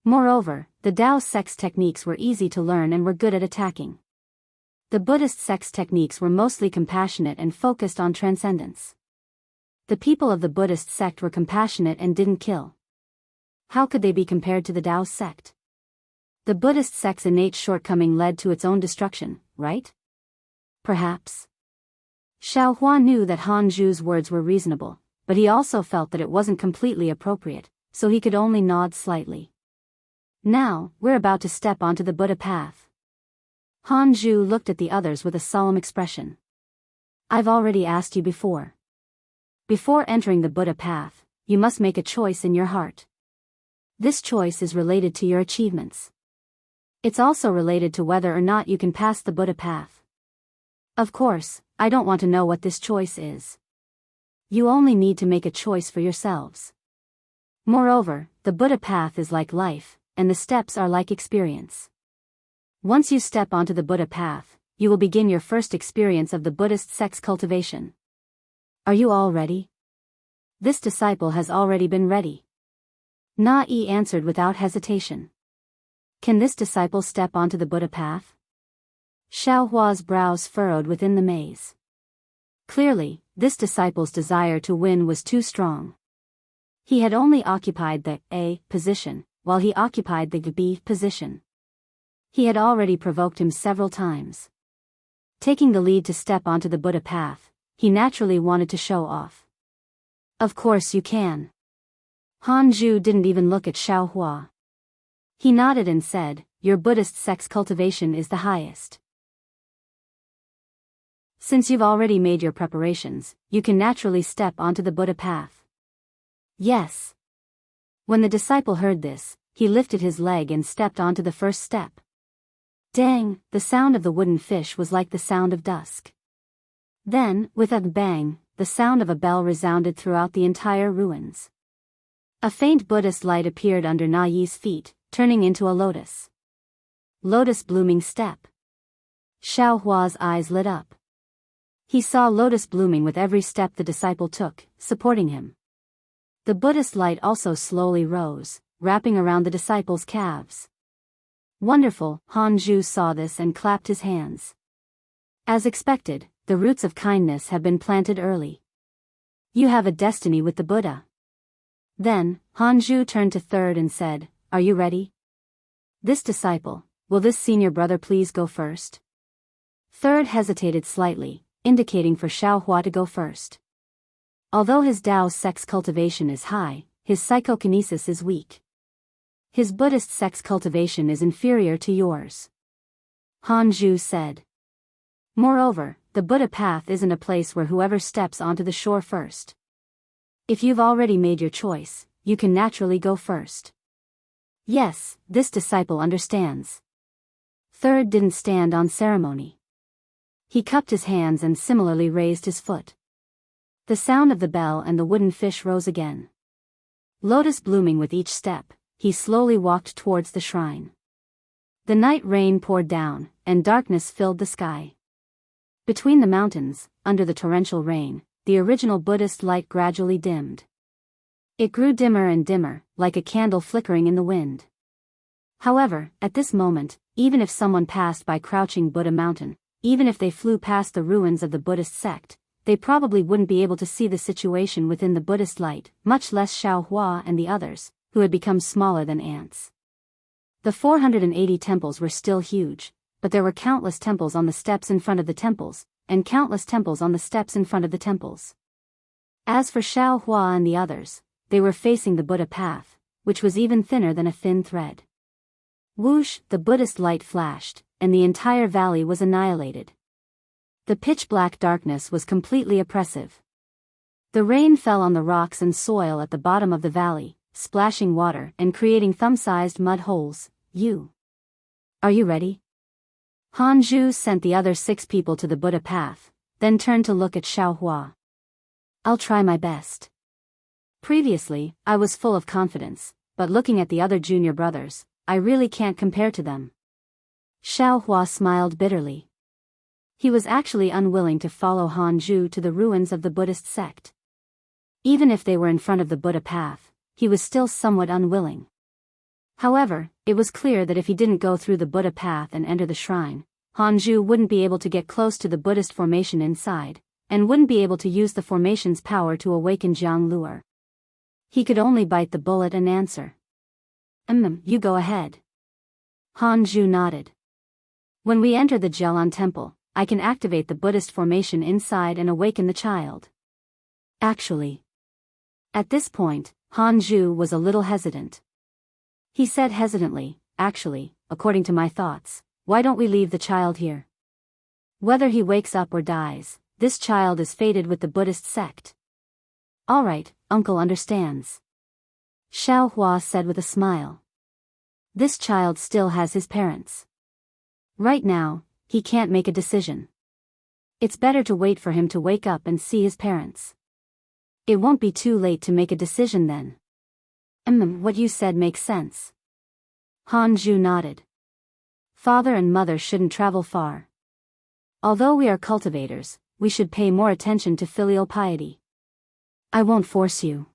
Moreover, the Dao sect's techniques were easy to learn and were good at attacking. The Buddhist sect's techniques were mostly compassionate and focused on transcendence. The people of the Buddhist sect were compassionate and didn't kill. How could they be compared to the Dao sect? The Buddhist sect's innate shortcoming led to its own destruction, right? perhaps? Xiao Hua knew that Han Zhu's words were reasonable, but he also felt that it wasn't completely appropriate, so he could only nod slightly. Now, we're about to step onto the Buddha path. Han Zhu looked at the others with a solemn expression. I've already asked you before. Before entering the Buddha path, you must make a choice in your heart. This choice is related to your achievements. It's also related to whether or not you can pass the Buddha path. Of course, I don't want to know what this choice is. You only need to make a choice for yourselves. Moreover, the Buddha path is like life, and the steps are like experience. Once you step onto the Buddha path, you will begin your first experience of the Buddhist sect's cultivation. Are you all ready? This disciple has already been ready. Na-Yi answered without hesitation. Can this disciple step onto the Buddha path? Xiao Hua's brows furrowed within the maze. Clearly, this disciple's desire to win was too strong. He had only occupied the A position, while he occupied the B position. He had already provoked him several times. Taking the lead to step onto the Buddha path, he naturally wanted to show off. Of course you can. Han Zhu didn't even look at Xiao Hua. He nodded and said, your Buddhist sect's cultivation is the highest. Since you've already made your preparations, you can naturally step onto the Buddha path. Yes. When the disciple heard this, he lifted his leg and stepped onto the first step. Dang, the sound of the wooden fish was like the sound of dusk. Then, with a bang, the sound of a bell resounded throughout the entire ruins. A faint Buddhist light appeared under Na-Yi's feet, turning into a lotus. Lotus blooming step. Xiao Hua's eyes lit up. He saw lotus blooming with every step the disciple took, supporting him. The Buddhist light also slowly rose, wrapping around the disciple's calves. Wonderful, Han Zhu saw this and clapped his hands. As expected, the roots of kindness have been planted early. You have a destiny with the Buddha. Then, Han Zhu turned to Third and said, are you ready? This disciple, will this senior brother please go first? Third hesitated slightly, indicating for Xiao Hua to go first. Although his Dao sect's cultivation is high, his psychokinesis is weak. His Buddhist sect's cultivation is inferior to yours. Han Zhu said. Moreover, the Buddha path isn't a place where whoever steps onto the shore first. If you've already made your choice, you can naturally go first. Yes, this disciple understands. Third didn't stand on ceremony. He cupped his hands and similarly raised his foot. The sound of the bell and the wooden fish rose again. Lotus blooming with each step, he slowly walked towards the shrine. The night rain poured down, and darkness filled the sky. Between the mountains, under the torrential rain, the original Buddhist light gradually dimmed. It grew dimmer and dimmer, like a candle flickering in the wind. However, at this moment, even if someone passed by crouching Buddha Mountain, even if they flew past the ruins of the Buddhist sect, they probably wouldn't be able to see the situation within the Buddhist light, much less Xiao Hua and the others, who had become smaller than ants. The 480 temples were still huge, but there were countless temples on the steps in front of the temples, and countless temples on the steps in front of the temples. As for Xiao Hua and the others, they were facing the Buddha path, which was even thinner than a thin thread. Whoosh, the Buddhist light flashed, and the entire valley was annihilated. The pitch-black darkness was completely oppressive. The rain fell on the rocks and soil at the bottom of the valley, splashing water and creating thumb-sized mud holes. Are you ready? Han Zhu sent the other 6 people to the Buddha path, then turned to look at Xiao Hua. I'll try my best. Previously, I was full of confidence, but looking at the other junior brothers, I really can't compare to them. Xiao Hua smiled bitterly. He was actually unwilling to follow Han Zhu to the ruins of the Buddhist sect. Even if they were in front of the Buddha path, he was still somewhat unwilling. However, it was clear that if he didn't go through the Buddha path and enter the shrine, Han Zhu wouldn't be able to get close to the Buddhist formation inside, and wouldn't be able to use the formation's power to awaken Jianghu. He could only bite the bullet and answer. You go ahead. Han Zhu nodded. When we enter the Jialan temple, I can activate the Buddhist formation inside and awaken the child. Actually. At this point, Han Zhu was a little hesitant. He said hesitantly, actually, according to my thoughts, why don't we leave the child here? Whether he wakes up or dies, this child is fated with the Buddhist sect. All right, uncle understands. Xiao Hua said with a smile. This child still has his parents. Right now, he can't make a decision. It's better to wait for him to wake up and see his parents. It won't be too late to make a decision then. What you said makes sense. Han Zhu nodded. Father and mother shouldn't travel far. Although we are cultivators, we should pay more attention to filial piety. I won't force you.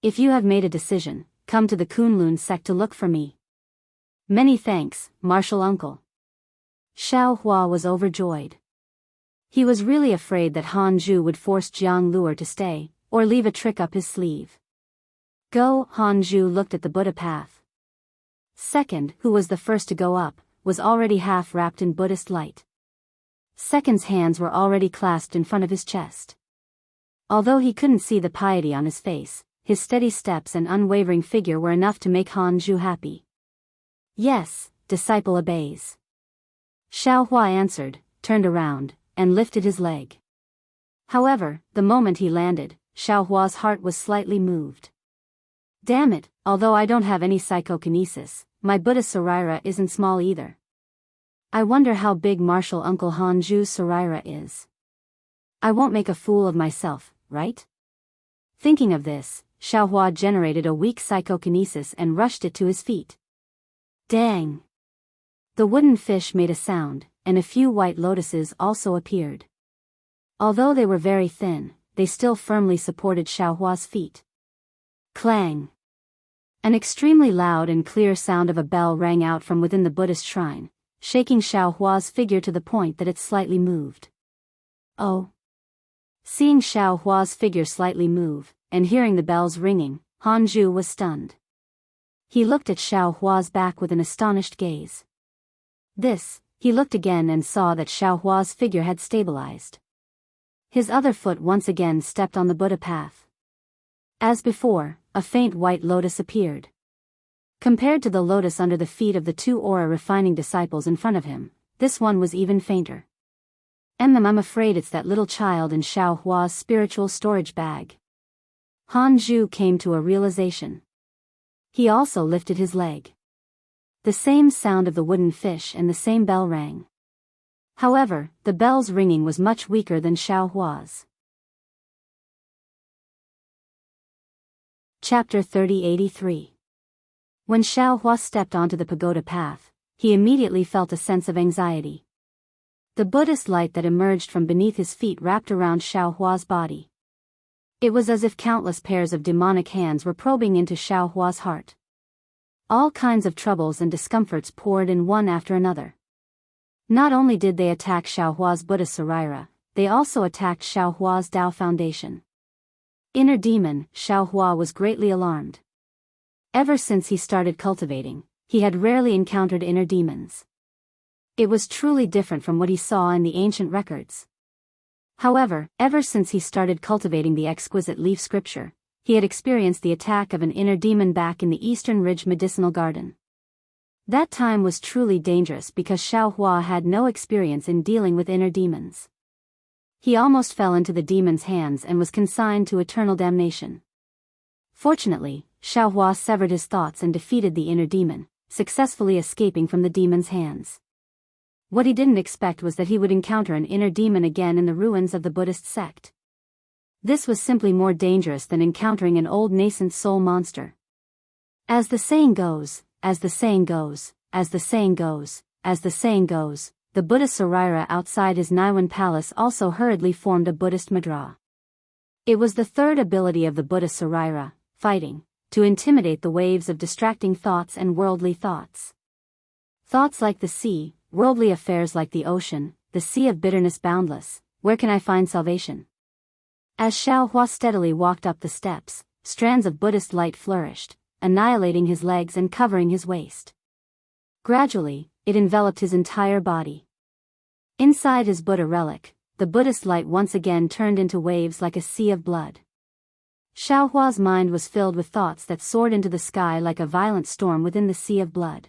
If you have made a decision, come to the Kunlun sect to look for me. Many thanks, martial uncle. Xiao Hua was overjoyed. He was really afraid that Han Zhu would force Jianghu to stay, or leave a trick up his sleeve. Go, Han Zhu looked at the Buddha path. Second, who was the first to go up, was already half wrapped in Buddhist light. Second's hands were already clasped in front of his chest. Although he couldn't see the piety on his face, his steady steps and unwavering figure were enough to make Han Zhu happy. Yes, disciple obeys. Xiao Hua answered, turned around, and lifted his leg. However, the moment he landed, Xiao Hua's heart was slightly moved. Damn it, although I don't have any psychokinesis, my Buddha Sarira isn't small either. I wonder how big martial uncle Han Zhu's Sarira is. I won't make a fool of myself, right? Thinking of this, Xiao Hua generated a weak psychokinesis and rushed it to his feet. Dang! The wooden fish made a sound, and a few white lotuses also appeared. Although they were very thin, they still firmly supported Xiao Hua's feet. Clang! An extremely loud and clear sound of a bell rang out from within the Buddhist shrine, shaking Xiao Hua's figure to the point that it slightly moved. Oh! Seeing Xiao Hua's figure slightly move, and hearing the bells ringing, Han Zhu was stunned. He looked at Xiao Hua's back with an astonished gaze. He looked again and saw that Xiao Hua's figure had stabilized. His other foot once again stepped on the Buddha path. As before, a faint white lotus appeared. Compared to the lotus under the feet of the two aura-refining disciples in front of him, this one was even fainter. I'm afraid it's that little child in Xiao Hua's spiritual storage bag. Han Zhu came to a realization. He also lifted his leg. The same sound of the wooden fish and the same bell rang. However, the bell's ringing was much weaker than Xiao Hua's. Chapter 3083. When Xiao Hua stepped onto the pagoda path, he immediately felt a sense of anxiety. The Buddhist light that emerged from beneath his feet wrapped around Xiao Hua's body. It was as if countless pairs of demonic hands were probing into Xiao Hua's heart. All kinds of troubles and discomforts poured in one after another. Not only did they attack Xiao Hua's Buddha Sarira, they also attacked Xiao Hua's Tao foundation. Inner demon, Xiao Hua was greatly alarmed. Ever since he started cultivating, he had rarely encountered inner demons. It was truly different from what he saw in the ancient records. However, ever since he started cultivating the exquisite leaf scripture, he had experienced the attack of an inner demon back in the Eastern Ridge Medicinal Garden. That time was truly dangerous because Xiao Hua had no experience in dealing with inner demons. He almost fell into the demon's hands and was consigned to eternal damnation. Fortunately, Xiao Hua severed his thoughts and defeated the inner demon, successfully escaping from the demon's hands. What he didn't expect was that he would encounter an inner demon again in the ruins of the Buddhist sect. This was simply more dangerous than encountering an old nascent soul monster. As the saying goes, as the saying goes, as the saying goes, as the saying goes, the Buddha Sarira outside his Naiwan palace also hurriedly formed a Buddhist madra. It was the third ability of the Buddha Sarira, fighting, to intimidate the waves of distracting thoughts and worldly thoughts. Thoughts like the sea, worldly affairs like the ocean, the sea of bitterness boundless, where can I find salvation? As Xiao Hua steadily walked up the steps, strands of Buddhist light flourished, annihilating his legs and covering his waist. Gradually, it enveloped his entire body. Inside his Buddha relic, the Buddhist light once again turned into waves like a sea of blood. Xiaohua's mind was filled with thoughts that soared into the sky like a violent storm within the sea of blood.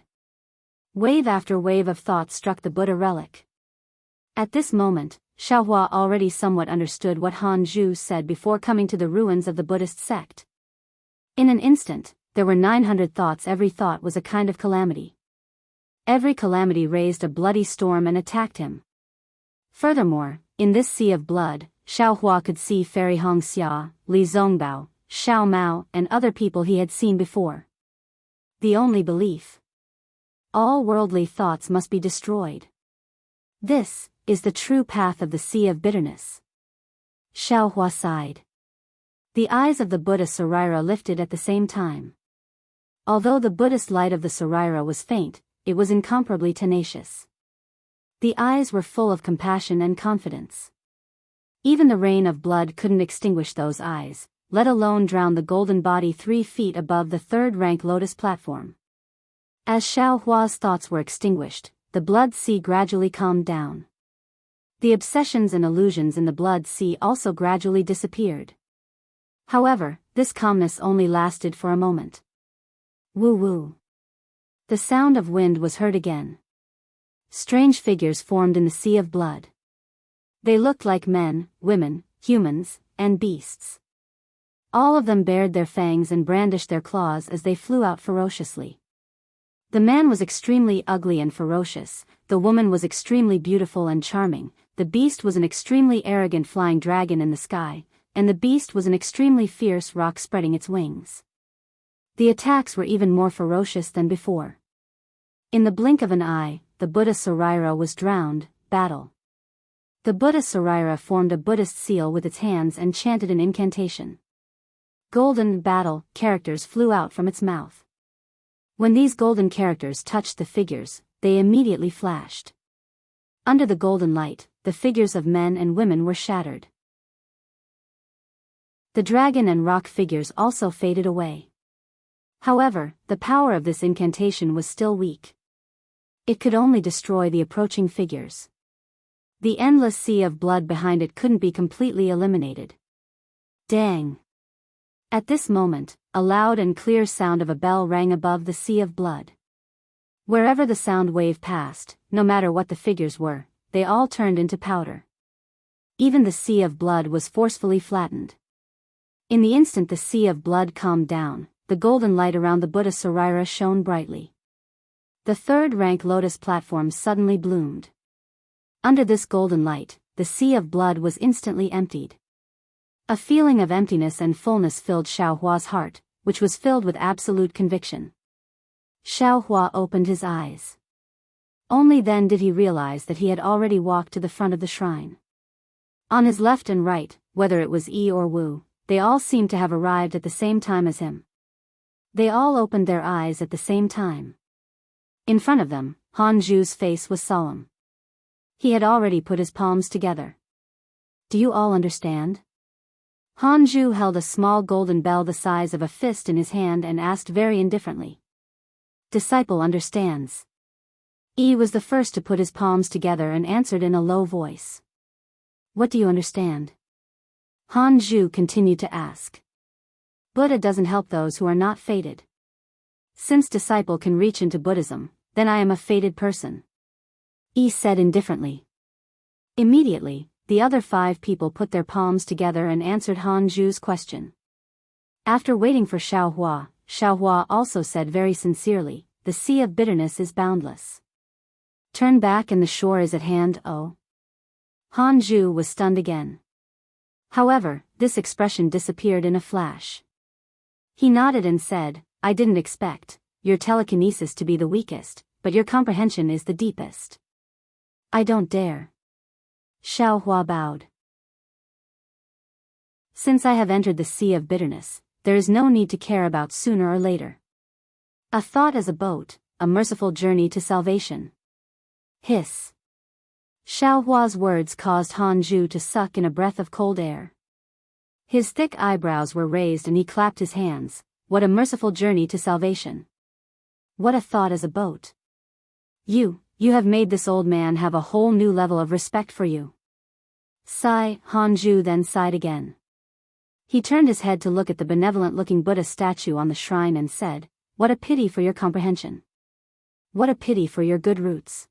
Wave after wave of thoughts struck the Buddha relic. At this moment, Xiaohua already somewhat understood what Han Zhu said before coming to the ruins of the Buddhist sect. In an instant, there were 900 thoughts. Every thought was a kind of calamity. Every calamity raised a bloody storm and attacked him. Furthermore, in this sea of blood, Xiaohua could see Fairy Hongxia, Li Zongbao, Xiao Mao, and other people he had seen before. The only belief. All worldly thoughts must be destroyed. This is the true path of the sea of bitterness. Xiaohua sighed. The eyes of the Buddha Sarira lifted at the same time. Although the Buddhist light of the Sarira was faint, it was incomparably tenacious. The eyes were full of compassion and confidence. Even the rain of blood couldn't extinguish those eyes, let alone drown the golden body 3 feet above the third-rank lotus platform. As Xiaohua's thoughts were extinguished, the blood sea gradually calmed down. The obsessions and illusions in the blood sea also gradually disappeared. However, this calmness only lasted for a moment. Woo-woo. The sound of wind was heard again. Strange figures formed in the sea of blood. They looked like men, women, humans, and beasts. All of them bared their fangs and brandished their claws as they flew out ferociously. The man was extremely ugly and ferocious, the woman was extremely beautiful and charming, the beast was an extremely arrogant flying dragon in the sky, and the beast was an extremely fierce rock spreading its wings. The attacks were even more ferocious than before. In the blink of an eye, the Buddha Sarira was drowned. Battle. The Buddha Sarira formed a Buddhist seal with its hands and chanted an incantation. Golden battle characters flew out from its mouth. When these golden characters touched the figures, they immediately flashed. Under the golden light, the figures of men and women were shattered. The dragon and rock figures also faded away. However, the power of this incantation was still weak. It could only destroy the approaching figures. The endless sea of blood behind it couldn't be completely eliminated. Dang! At this moment, a loud and clear sound of a bell rang above the sea of blood. Wherever the sound wave passed, no matter what the figures were, they all turned into powder. Even the sea of blood was forcefully flattened. In the instant the sea of blood calmed down, the golden light around the Buddha Sarira shone brightly. The third-rank lotus platform suddenly bloomed. Under this golden light, the sea of blood was instantly emptied. A feeling of emptiness and fullness filled Xiaohua's heart, which was filled with absolute conviction. Xiaohua opened his eyes. Only then did he realize that he had already walked to the front of the shrine. On his left and right, whether it was Yi or Wu, they all seemed to have arrived at the same time as him. They all opened their eyes at the same time. In front of them, Han Zhu's face was solemn. He had already put his palms together. Do you all understand? Han Zhu held a small golden bell the size of a fist in his hand and asked very indifferently. Disciple understands. Yi was the first to put his palms together and answered in a low voice. What do you understand? Han Zhu continued to ask. Buddha doesn't help those who are not fated. Since disciple can reach into Buddhism, then I am a fated person. Yi said indifferently. Immediately, the other 5 people put their palms together and answered Han Zhu's question. After waiting for Xiaohua, Xiaohua also said very sincerely, the sea of bitterness is boundless. Turn back and the shore is at hand. Oh. Han Zhu was stunned again. However, this expression disappeared in a flash. He nodded and said, I didn't expect your telekinesis to be the weakest, but your comprehension is the deepest. I don't dare. Xiaohua bowed. Since I have entered the sea of bitterness, there is no need to care about sooner or later. A thought as a boat, a merciful journey to salvation. Hiss. Xiaohua's words caused Han Zhu to suck in a breath of cold air. His thick eyebrows were raised and he clapped his hands. What a merciful journey to salvation. What a thought as a boat. You you have made this old man have a whole new level of respect for you. Sigh, Hanju then sighed again. He turned his head to look at the benevolent-looking Buddha statue on the shrine and said, "What a pity for your comprehension. What a pity for your good roots.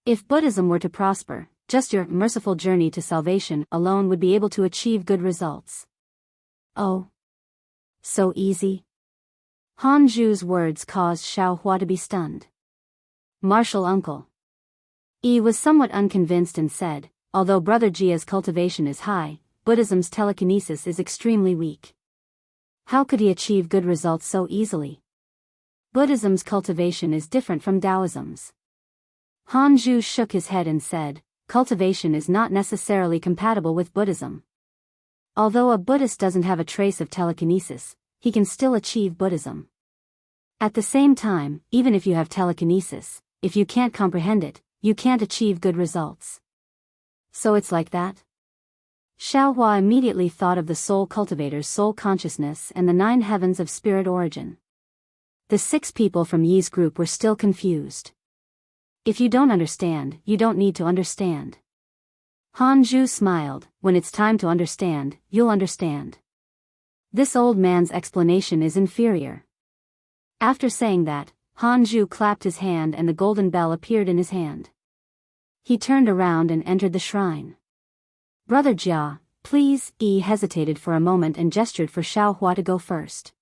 If Buddhism were to prosper, just your merciful journey to salvation alone would be able to achieve good results." Oh. So easy? Hanju's words caused Xiaohua to be stunned. Martial uncle. Yi was somewhat unconvinced and said, although Brother Jia's cultivation is high, Buddhism's telekinesis is extremely weak. How could he achieve good results so easily? Buddhism's cultivation is different from Taoism's. Hanju shook his head and said, cultivation is not necessarily compatible with Buddhism. Although a Buddhist doesn't have a trace of telekinesis, he can still achieve Buddhism. At the same time, even if you have telekinesis, if you can't comprehend it, you can't achieve good results. So it's like that? Xiaohua immediately thought of the soul cultivator's soul consciousness and the 9 heavens of spirit origin. The 6 people from Yi's group were still confused. If you don't understand, you don't need to understand. Hanju smiled, when it's time to understand, you'll understand. This old man's explanation is inferior. After saying that, Hanju clapped his hand and the golden bell appeared in his hand. He turned around and entered the shrine. Brother Jia, please. Yi hesitated for a moment and gestured for Xiaohua to go first.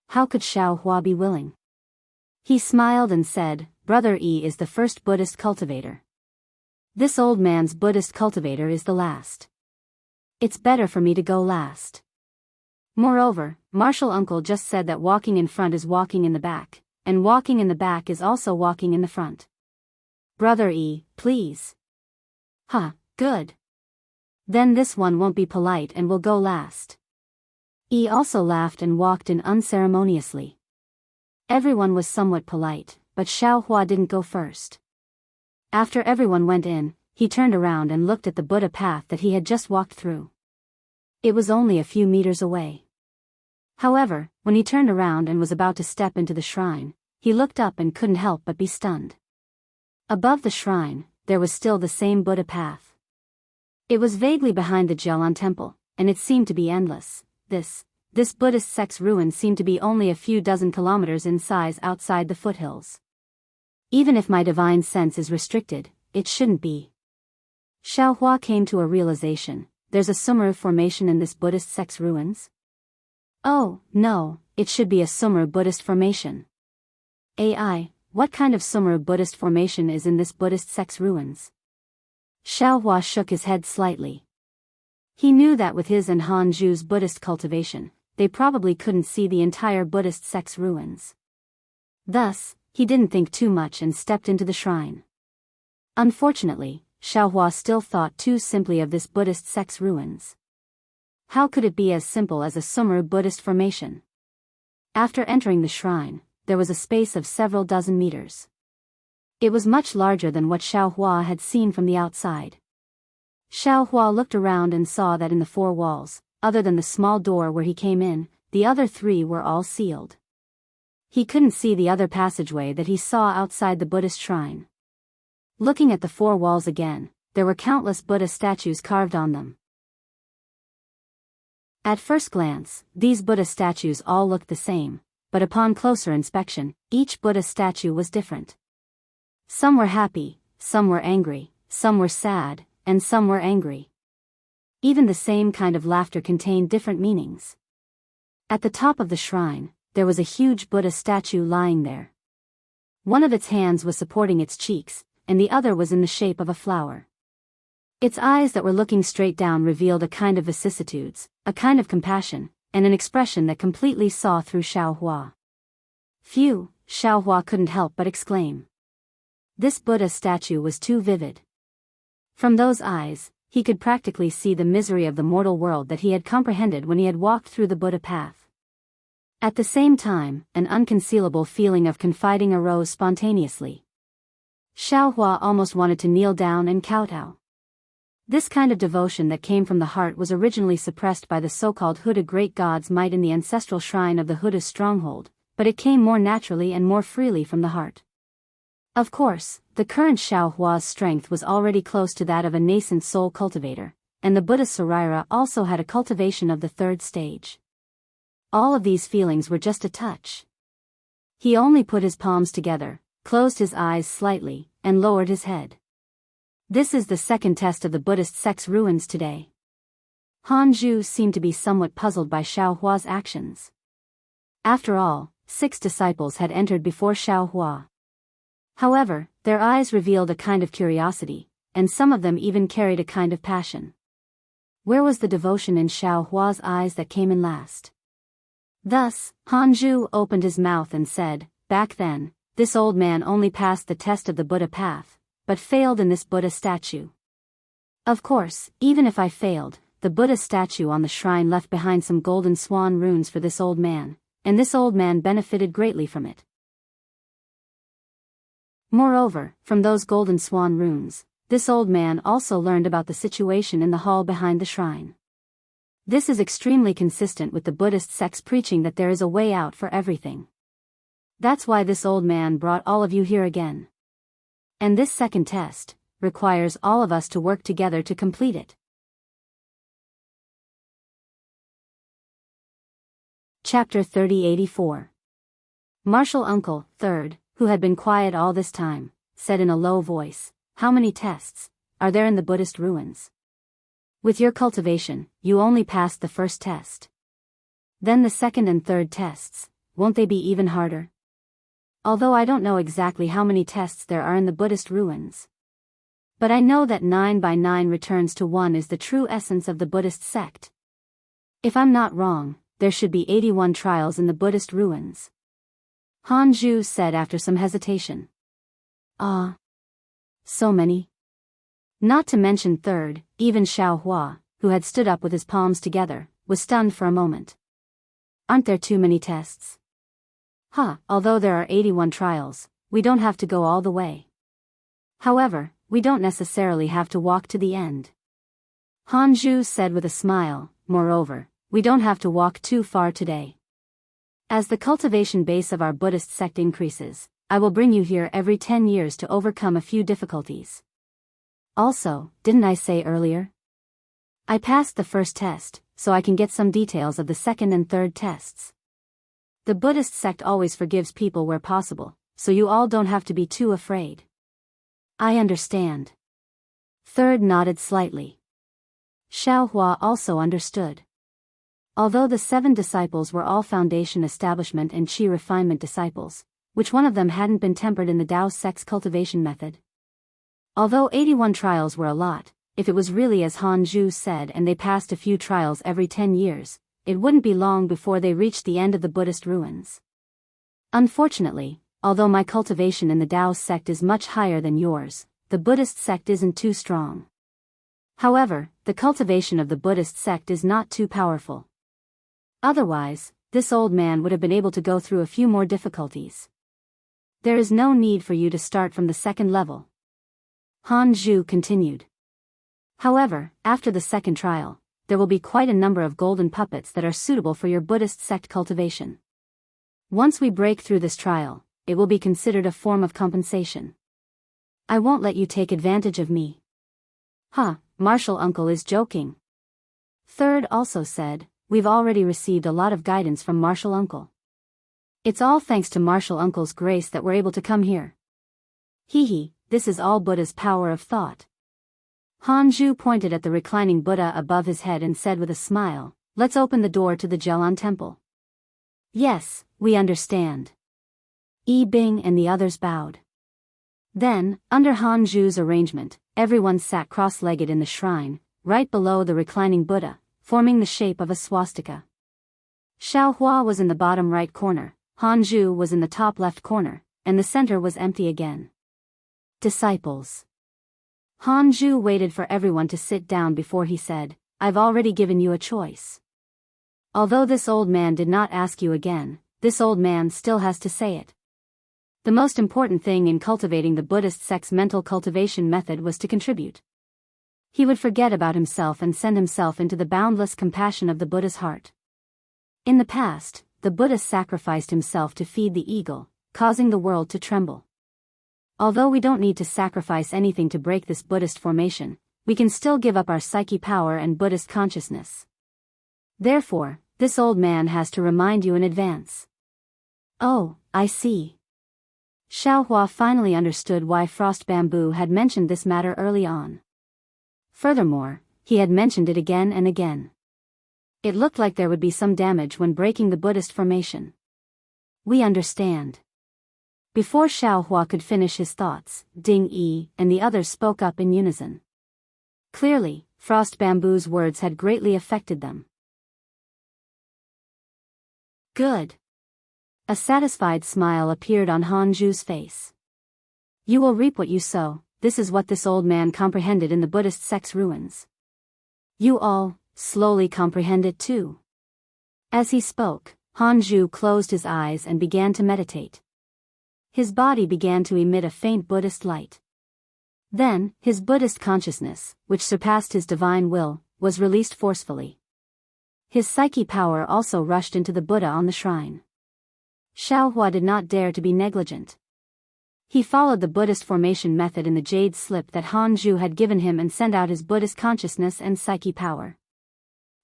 How could Xiaohua be willing? He smiled and said, Brother Yi is the first Buddhist cultivator. This old man's Buddhist cultivator is the last. It's better for me to go last. Moreover, martial uncle just said that walking in front is walking in the back, and walking in the back is also walking in the front. Brother Yi, please. Huh, good. Then this one won't be polite and will go last. Yi also laughed and walked in unceremoniously. Everyone was somewhat polite, but Xiaohua didn't go first. After everyone went in, he turned around and looked at the Buddha path that he had just walked through. It was only a few meters away. However, when he turned around and was about to step into the shrine, he looked up and couldn't help but be stunned. Above the shrine, there was still the same Buddha path. It was vaguely behind the Jialan temple, and it seemed to be endless. This Buddhist sect's ruin seemed to be only a few dozen kilometers in size outside the foothills. Even if my divine sense is restricted, it shouldn't be. Xiaohua came to a realization, there's a Sumeru formation in this Buddhist sect's ruins? Oh, no, it should be a Sumeru Buddhist formation. AI, what kind of Sumeru Buddhist formation is in this Buddhist sect's ruins? Xiaohua shook his head slightly. He knew that with his and Hanju's Buddhist cultivation, they probably couldn't see the entire Buddhist sect's ruins. Thus, he didn't think too much and stepped into the shrine. Unfortunately, Xiaohua still thought too simply of this Buddhist sect's ruins. How could it be as simple as a Sumeru Buddhist formation? After entering the shrine, there was a space of several dozen meters. It was much larger than what Xiaohua had seen from the outside. Xiaohua looked around and saw that in the 4 walls, other than the small door where he came in, the other 3 were all sealed. He couldn't see the other passageway that he saw outside the Buddhist shrine. Looking at the 4 walls again, there were countless Buddha statues carved on them. At first glance, these Buddha statues all looked the same, but upon closer inspection, each Buddha statue was different. Some were happy, some were angry, some were sad, and some were angry. Even the same kind of laughter contained different meanings. At the top of the shrine, there was a huge Buddha statue lying there. One of its hands was supporting its cheeks, and the other was in the shape of a flower. Its eyes that were looking straight down revealed a kind of vicissitudes, a kind of compassion, and an expression that completely saw through Xiaohua. Phew, Xiaohua couldn't help but exclaim. This Buddha statue was too vivid. From those eyes, he could practically see the misery of the mortal world that he had comprehended when he had walked through the Buddha path. At the same time, an unconcealable feeling of confiding arose spontaneously. Xiaohua almost wanted to kneel down and kowtow. This kind of devotion that came from the heart was originally suppressed by the so-called Huda great god's might in the ancestral shrine of the Huda's stronghold, but it came more naturally and more freely from the heart. Of course, the current Xiaohua's strength was already close to that of a nascent soul cultivator, and the Buddha Sarira also had a cultivation of the third stage. All of these feelings were just a touch. He only put his palms together, closed his eyes slightly, and lowered his head. This is the second test of the Buddhist sect's ruins today. Han Zhu seemed to be somewhat puzzled by Xiaohua's actions. After all, 6 disciples had entered before Xiaohua. However, their eyes revealed a kind of curiosity, and some of them even carried a kind of passion. Where was the devotion in Xiaohua's eyes that came in last? Thus, Han Zhu opened his mouth and said, "Back then, this old man only passed the test of the Buddha path, but failed in this Buddha statue. Of course, even if I failed, the Buddha statue on the shrine left behind some golden swan runes for this old man, and this old man benefited greatly from it. Moreover, from those golden swan runes, this old man also learned about the situation in the hall behind the shrine. This is extremely consistent with the Buddhist sect's preaching that there is a way out for everything. That's why this old man brought all of you here again. And this second test requires all of us to work together to complete it." Chapter 3084. Martial Uncle, third, who had been quiet all this time, said in a low voice, "How many tests are there in the Buddhist ruins? With your cultivation, you only passed the first test. Then the second and third tests, won't they be even harder? Although I don't know exactly how many tests there are in the Buddhist ruins. But I know that 9 by 9 returns to 1 is the true essence of the Buddhist sect. If I'm not wrong, there should be 81 trials in the Buddhist ruins." Han Zhu said after some hesitation. "Ah. So many?" Not to mention third, even Xiaohua, who had stood up with his palms together, was stunned for a moment. "Aren't there too many tests?" Although there are 81 trials, we don't have to go all the way. However, we don't necessarily have to walk to the end. Han Zhu said with a smile, "Moreover, we don't have to walk too far today. As the cultivation base of our Buddhist sect increases, I will bring you here every 10 years to overcome a few difficulties. Also, didn't I say earlier? I passed the first test, so I can get some details of the second and third tests. The Buddhist sect always forgives people where possible, so you all don't have to be too afraid." "I understand." Third nodded slightly. Xiaohua also understood. Although the 7 disciples were all foundation establishment and chi refinement disciples, which one of them hadn't been tempered in the Daoist sect's cultivation method? Although 81 trials were a lot, if it was really as Han Zhu said and they passed a few trials every 10 years, it wouldn't be long before they reached the end of the Buddhist ruins. Unfortunately, although my cultivation in the Daoist sect is much higher than yours, the Buddhist sect isn't too strong. However, the cultivation of the Buddhist sect is not too powerful. Otherwise, this old man would have been able to go through a few more difficulties. There is no need for you to start from the second level." Han Zhu continued. "However, after the second trial, there will be quite a number of golden puppets that are suitable for your Buddhist sect cultivation. Once we break through this trial, it will be considered a form of compensation. I won't let you take advantage of me." Martial Uncle is joking." Third also said, "We've already received a lot of guidance from Martial Uncle. It's all thanks to Martial Uncle's grace that we're able to come here. This is all Buddha's power of thought." Han Zhu pointed at the reclining Buddha above his head and said with a smile, "Let's open the door to the Zhelan temple." "Yes, we understand." Yi Bing and the others bowed. Then, under Han Zhu's arrangement, everyone sat cross-legged in the shrine, right below the reclining Buddha, forming the shape of a swastika. Xiaohua was in the bottom right corner, Han Zhu was in the top left corner, and the center was empty again. Disciples. Han Zhu waited for everyone to sit down before he said, "I've already given you a choice. Although this old man did not ask you again, this old man still has to say it. The most important thing in cultivating the Buddhist sect's mental cultivation method was to contribute. He would forget about himself and send himself into the boundless compassion of the Buddha's heart. In the past, the Buddha sacrificed himself to feed the eagle, causing the world to tremble. Although we don't need to sacrifice anything to break this Buddhist formation, we can still give up our psyche power and Buddhist consciousness. Therefore, this old man has to remind you in advance. Oh, I see. Xiaohua finally understood why Frost Bamboo had mentioned this matter early on. Furthermore, he had mentioned it again and again. It looked like there would be some damage when breaking the Buddhist formation. We understand. Before Xiaohua could finish his thoughts, Ding Yi and the others spoke up in unison. Clearly, Frost Bamboo's words had greatly affected them. Good. A satisfied smile appeared on Han Zhu's face. You will reap what you sow. This is what this old man comprehended in the Buddhist sect's ruins. You all, slowly comprehend it too. As he spoke, Han Zhu closed his eyes and began to meditate. His body began to emit a faint Buddhist light. Then, his Buddhist consciousness, which surpassed his divine will, was released forcefully. His psyche power also rushed into the Buddha on the shrine. Xiaohua did not dare to be negligent. He followed the Buddhist formation method in the jade slip that Han Zhu had given him and sent out his Buddhist consciousness and psyche power.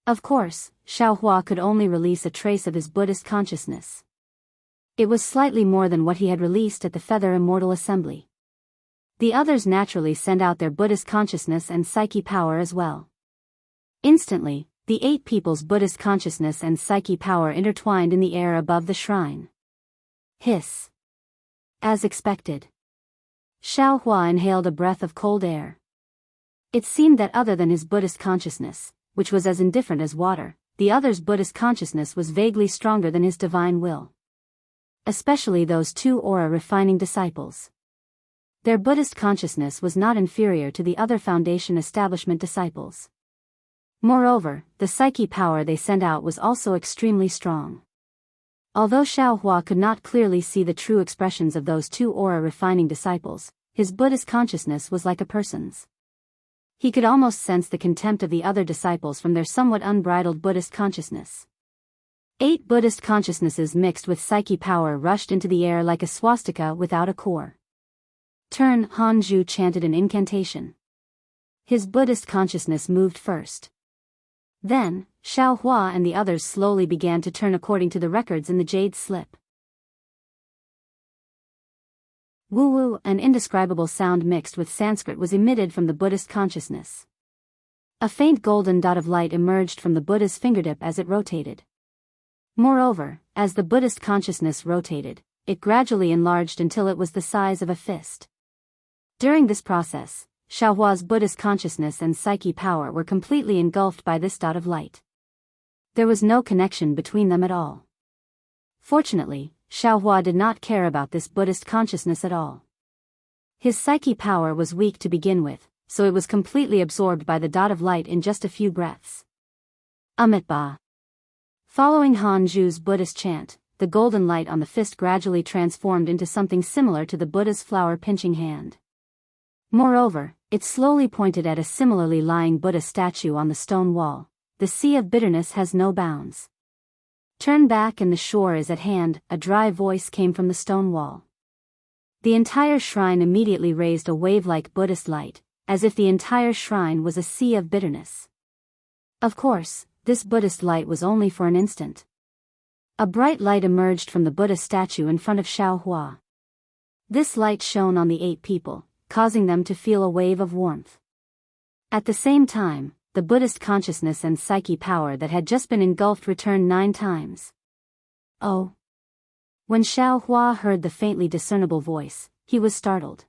Of course, Xiaohua could only release a trace of his Buddhist consciousness. It was slightly more than what he had released at the Feather Immortal Assembly. The others naturally sent out their Buddhist consciousness and psyche power as well. Instantly, the 8 people's Buddhist consciousness and psyche power intertwined in the air above the shrine. Hiss. As expected. Xiaohua inhaled a breath of cold air. It seemed that other than his Buddhist consciousness, which was as indifferent as water, the other's Buddhist consciousness was vaguely stronger than his divine will. Especially those 2 aura-refining disciples. Their Buddhist consciousness was not inferior to the other Foundation establishment disciples. Moreover, the psyche power they sent out was also extremely strong. Although Xiaohua could not clearly see the true expressions of those 2 aura-refining disciples, his Buddhist consciousness was like a person's. He could almost sense the contempt of the other disciples from their somewhat unbridled Buddhist consciousness. 8 Buddhist consciousnesses mixed with psyche power rushed into the air like a swastika without a core. Turn, Han Zhu chanted an incantation. His Buddhist consciousness moved first. Then, Xiaohua and the others slowly began to turn according to the records in the jade slip. Woo-woo, an indescribable sound mixed with Sanskrit was emitted from the Buddhist consciousness. A faint golden dot of light emerged from the Buddha's fingertip as it rotated. Moreover, as the Buddhist consciousness rotated, it gradually enlarged until it was the size of a fist. During this process, Xiaohua's Buddhist consciousness and psyche power were completely engulfed by this dot of light. There was no connection between them at all. Fortunately, Xiaohua did not care about this Buddhist consciousness at all. His psyche power was weak to begin with, so it was completely absorbed by the dot of light in just a few breaths. Amitabha. Following Han Zhu's Buddhist chant, the golden light on the fist gradually transformed into something similar to the Buddha's flower-pinching hand. Moreover, it slowly pointed at a similarly lying Buddha statue on the stone wall. The sea of bitterness has no bounds. Turn back and the shore is at hand, a dry voice came from the stone wall. The entire shrine immediately raised a wave-like Buddhist light, as if the entire shrine was a sea of bitterness. Of course, this Buddhist light was only for an instant. A bright light emerged from the Buddha statue in front of Xiaohua. This light shone on the 8 people, causing them to feel a wave of warmth. At the same time, the Buddhist consciousness and psyche power that had just been engulfed returned 9 times. Oh! When Xiaohua heard the faintly discernible voice, he was startled.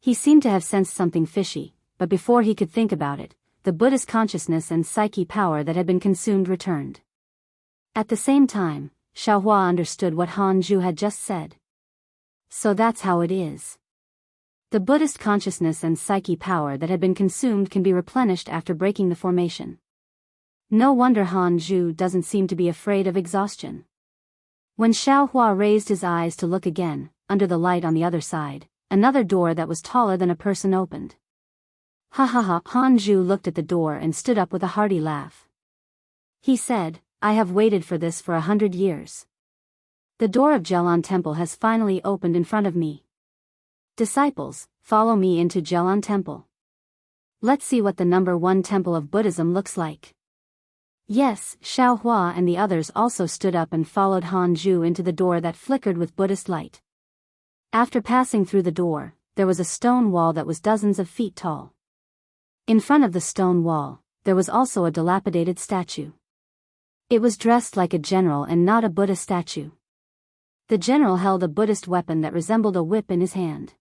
He seemed to have sensed something fishy, but before he could think about it, the Buddhist consciousness and psyche power that had been consumed returned. At the same time, Xiaohua understood what Han Zhu had just said. So that's how it is. The Buddhist consciousness and psyche power that had been consumed can be replenished after breaking the formation. No wonder Han Zhu doesn't seem to be afraid of exhaustion. When Xiaohua raised his eyes to look again, under the light on the other side, another door that was taller than a person opened. Ha ha ha! Han Zhu looked at the door and stood up with a hearty laugh. He said, I have waited for this for 100 years. The door of Jianghu Temple has finally opened in front of me. Disciples, follow me into Jianghu Temple. Let's see what the number 1 temple of Buddhism looks like. Yes, Xiaohua and the others also stood up and followed Han Zhu into the door that flickered with Buddhist light. After passing through the door, there was a stone wall that was dozens of feet tall. In front of the stone wall, there was also a dilapidated statue. It was dressed like a general and not a Buddha statue. The general held a Buddhist weapon that resembled a whip in his hand.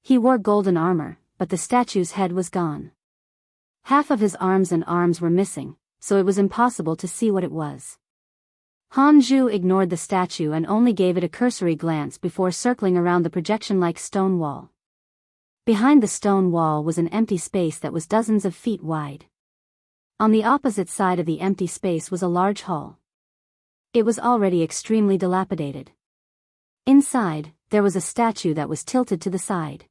He wore golden armor, but the statue's head was gone. Half of his arms were missing, so it was impossible to see what it was. Han Zhu ignored the statue and only gave it a cursory glance before circling around the projection-like stone wall. Behind the stone wall was an empty space that was dozens of feet wide. On the opposite side of the empty space was a large hall. It was already extremely dilapidated. Inside, there was a statue that was tilted to the side.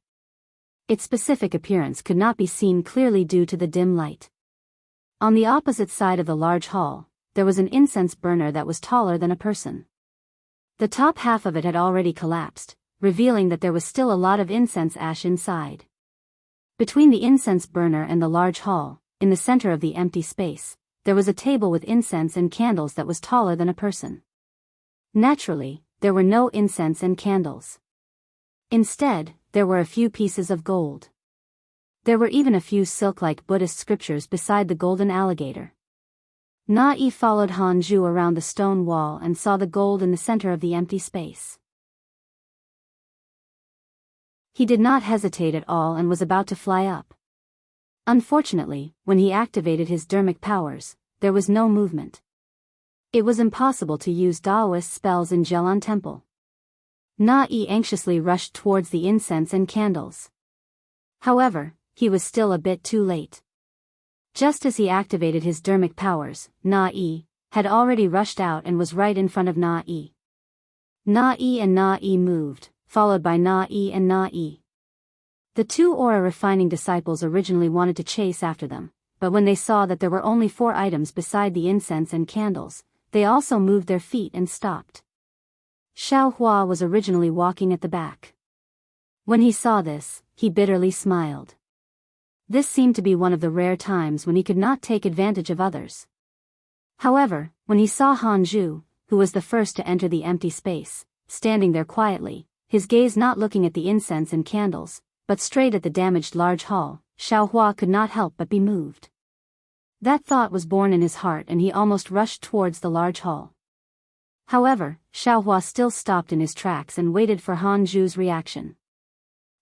Its specific appearance could not be seen clearly due to the dim light. On the opposite side of the large hall, there was an incense burner that was taller than a person. The top half of it had already collapsed, revealing that there was still a lot of incense ash inside. Between the incense burner and the large hall, in the center of the empty space, there was a table with incense and candles that was taller than a person. Naturally, there were no incense and candles. Instead, there were a few pieces of gold. There were even a few silk-like Buddhist scriptures beside the golden alligator. Na-I followed Han Zhu around the stone wall and saw the gold in the center of the empty space. He did not hesitate at all and was about to fly up. Unfortunately, when he activated his dermic powers, there was no movement. It was impossible to use Daoist spells in Jianghu Temple. Na-I anxiously rushed towards the incense and candles. However, he was still a bit too late. Just as he activated his dermic powers, Na-I had already rushed out and was right in front of Na-I. Na-I and Na-I moved, followed by Na-I and Na-I. The two aura-refining disciples originally wanted to chase after them, but when they saw that there were only 4 items beside the incense and candles, they also moved their feet and stopped. Xiaohua was originally walking at the back. When he saw this, he bitterly smiled. This seemed to be one of the rare times when he could not take advantage of others. However, when he saw Han Zhu, who was the first to enter the empty space, standing there quietly, his gaze not looking at the incense and candles, but straight at the damaged large hall, Xiaohua could not help but be moved. That thought was born in his heart and he almost rushed towards the large hall. However, Xiaohua still stopped in his tracks and waited for Han Zhu's reaction.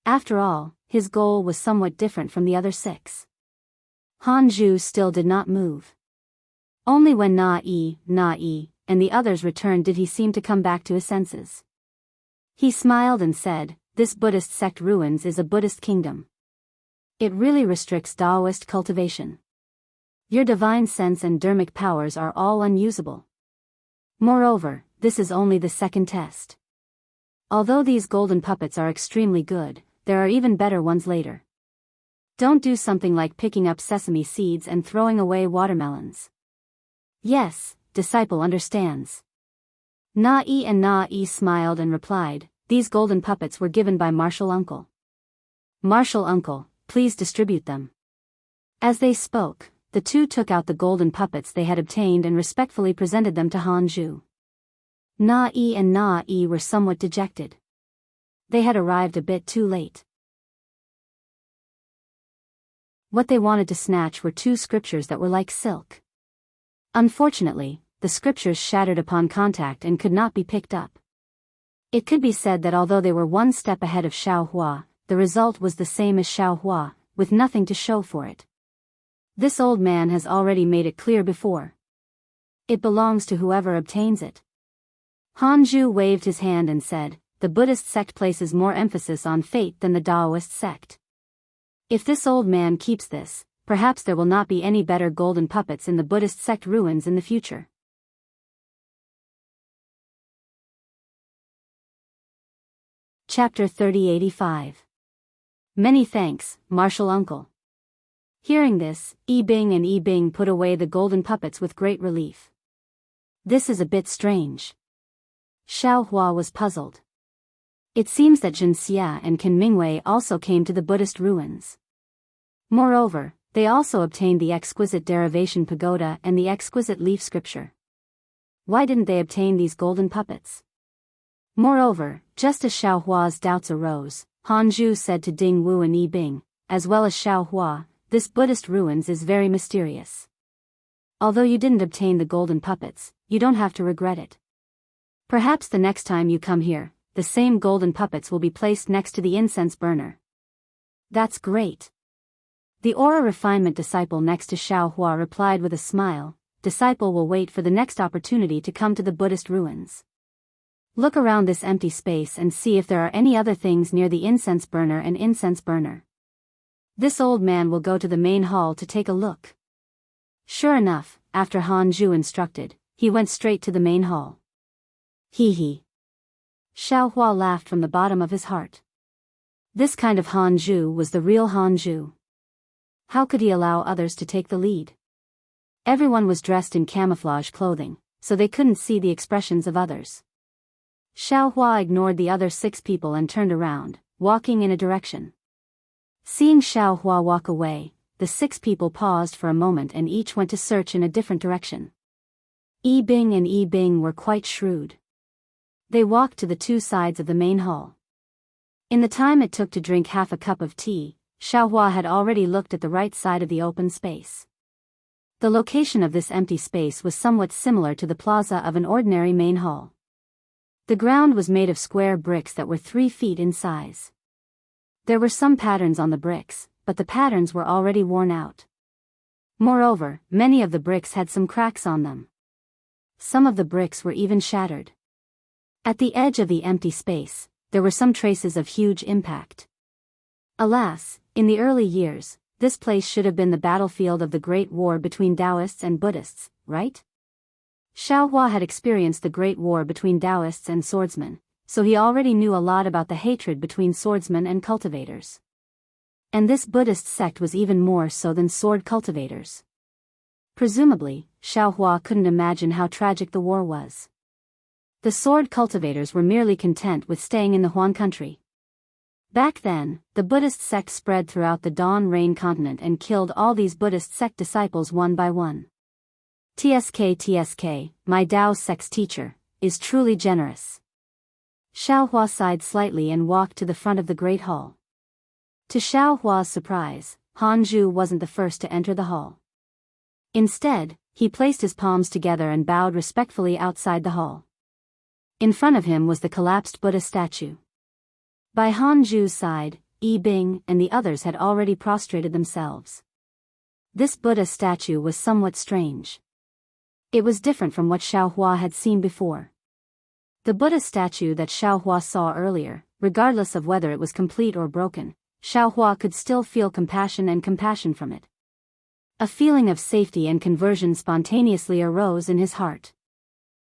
After all, his goal was somewhat different from the other 6. Han Zhu still did not move. Only when Na-I, and the others returned did he seem to come back to his senses. He smiled and said, "This Buddhist sect ruins is a Buddhist kingdom. It really restricts Daoist cultivation. Your divine sense and dermic powers are all unusable. Moreover, this is only the second test. Although these golden puppets are extremely good, there are even better ones later. Don't do something like picking up sesame seeds and throwing away watermelons." "Yes, disciple understands." Na-I and Na-I smiled and replied, "These golden puppets were given by Martial Uncle. Martial Uncle, please distribute them." As they spoke, the two took out the golden puppets they had obtained and respectfully presented them to Han Zhu. Na-I and Na-I were somewhat dejected. They had arrived a bit too late. What they wanted to snatch were 2 scriptures that were like silk. Unfortunately, the scriptures shattered upon contact and could not be picked up. It could be said that although they were 1 step ahead of Xiaohua, the result was the same as Xiaohua, with nothing to show for it. This old man has already made it clear before. It belongs to whoever obtains it. Han Zhu waved his hand and said, "The Buddhist sect places more emphasis on fate than the Daoist sect. If this old man keeps this, perhaps there will not be any better golden puppets in the Buddhist sect ruins in the future." Chapter 3085. Many thanks, Martial Uncle. Hearing this, Yi Bing and Yi Bing put away the golden puppets with great relief. This is a bit strange. Xiaohua was puzzled. It seems that Jianxia and Qin Mingwei also came to the Buddhist ruins. Moreover, they also obtained the exquisite derivation pagoda and the exquisite leaf scripture. Why didn't they obtain these golden puppets? Moreover, just as Xiao Hua's doubts arose, Han Zhu said to Ding Wu and Yi Bing, as well as Xiao Hua, this Buddhist ruins is very mysterious. Although you didn't obtain the golden puppets, you don't have to regret it. Perhaps the next time you come here, the same golden puppets will be placed next to the incense burner. That's great. The aura refinement disciple next to Xiao Hua replied with a smile, disciple will wait for the next opportunity to come to the Buddhist ruins. Look around this empty space and see if there are any other things near the incense burner and incense burner. This old man will go to the main hall to take a look. Sure enough, after Han Zhu instructed, he went straight to the main hall. Hee hee. Xiao Hua laughed from the bottom of his heart. This kind of Han Zhu was the real Han Zhu. How could he allow others to take the lead? Everyone was dressed in camouflage clothing, so they couldn't see the expressions of others. Xiao Hua ignored the other 6 people and turned around, walking in a direction. Seeing Xiao Hua walk away, the 6 people paused for a moment and each went to search in a different direction. Yi Bing and Yi Bing were quite shrewd. They walked to the 2 sides of the main hall. In the time it took to drink half a cup of tea, Xiao Hua had already looked at the right side of the open space. The location of this empty space was somewhat similar to the plaza of an ordinary main hall. The ground was made of square bricks that were 3 feet in size. There were some patterns on the bricks, but the patterns were already worn out. Moreover, many of the bricks had some cracks on them. Some of the bricks were even shattered. At the edge of the empty space, there were some traces of huge impact. Alas, in the early years, this place should have been the battlefield of the Great War between Daoists and Buddhists, right? Xiao Hua had experienced the Great War between Daoists and swordsmen, so he already knew a lot about the hatred between swordsmen and cultivators. And this Buddhist sect was even more so than sword cultivators. Presumably, Xiao Hua couldn't imagine how tragic the war was. The sword cultivators were merely content with staying in the Huan country. Back then, the Buddhist sect spread throughout the Dawn Rain continent and killed all these Buddhist sect disciples one by one. TSK, my Dao sect's teacher, is truly generous. Xiao Hua sighed slightly and walked to the front of the Great Hall. To Xiao Hua's surprise, Han Zhu wasn't the first to enter the hall. Instead, he placed his palms together and bowed respectfully outside the hall. In front of him was the collapsed Buddha statue. By Han Zhu's side, Yi Bing and the others had already prostrated themselves. This Buddha statue was somewhat strange. It was different from what Xiao Hua had seen before. The Buddha statue that Xiao Hua saw earlier, regardless of whether it was complete or broken, Xiao Hua could still feel compassion from it. A feeling of safety and conversion spontaneously arose in his heart.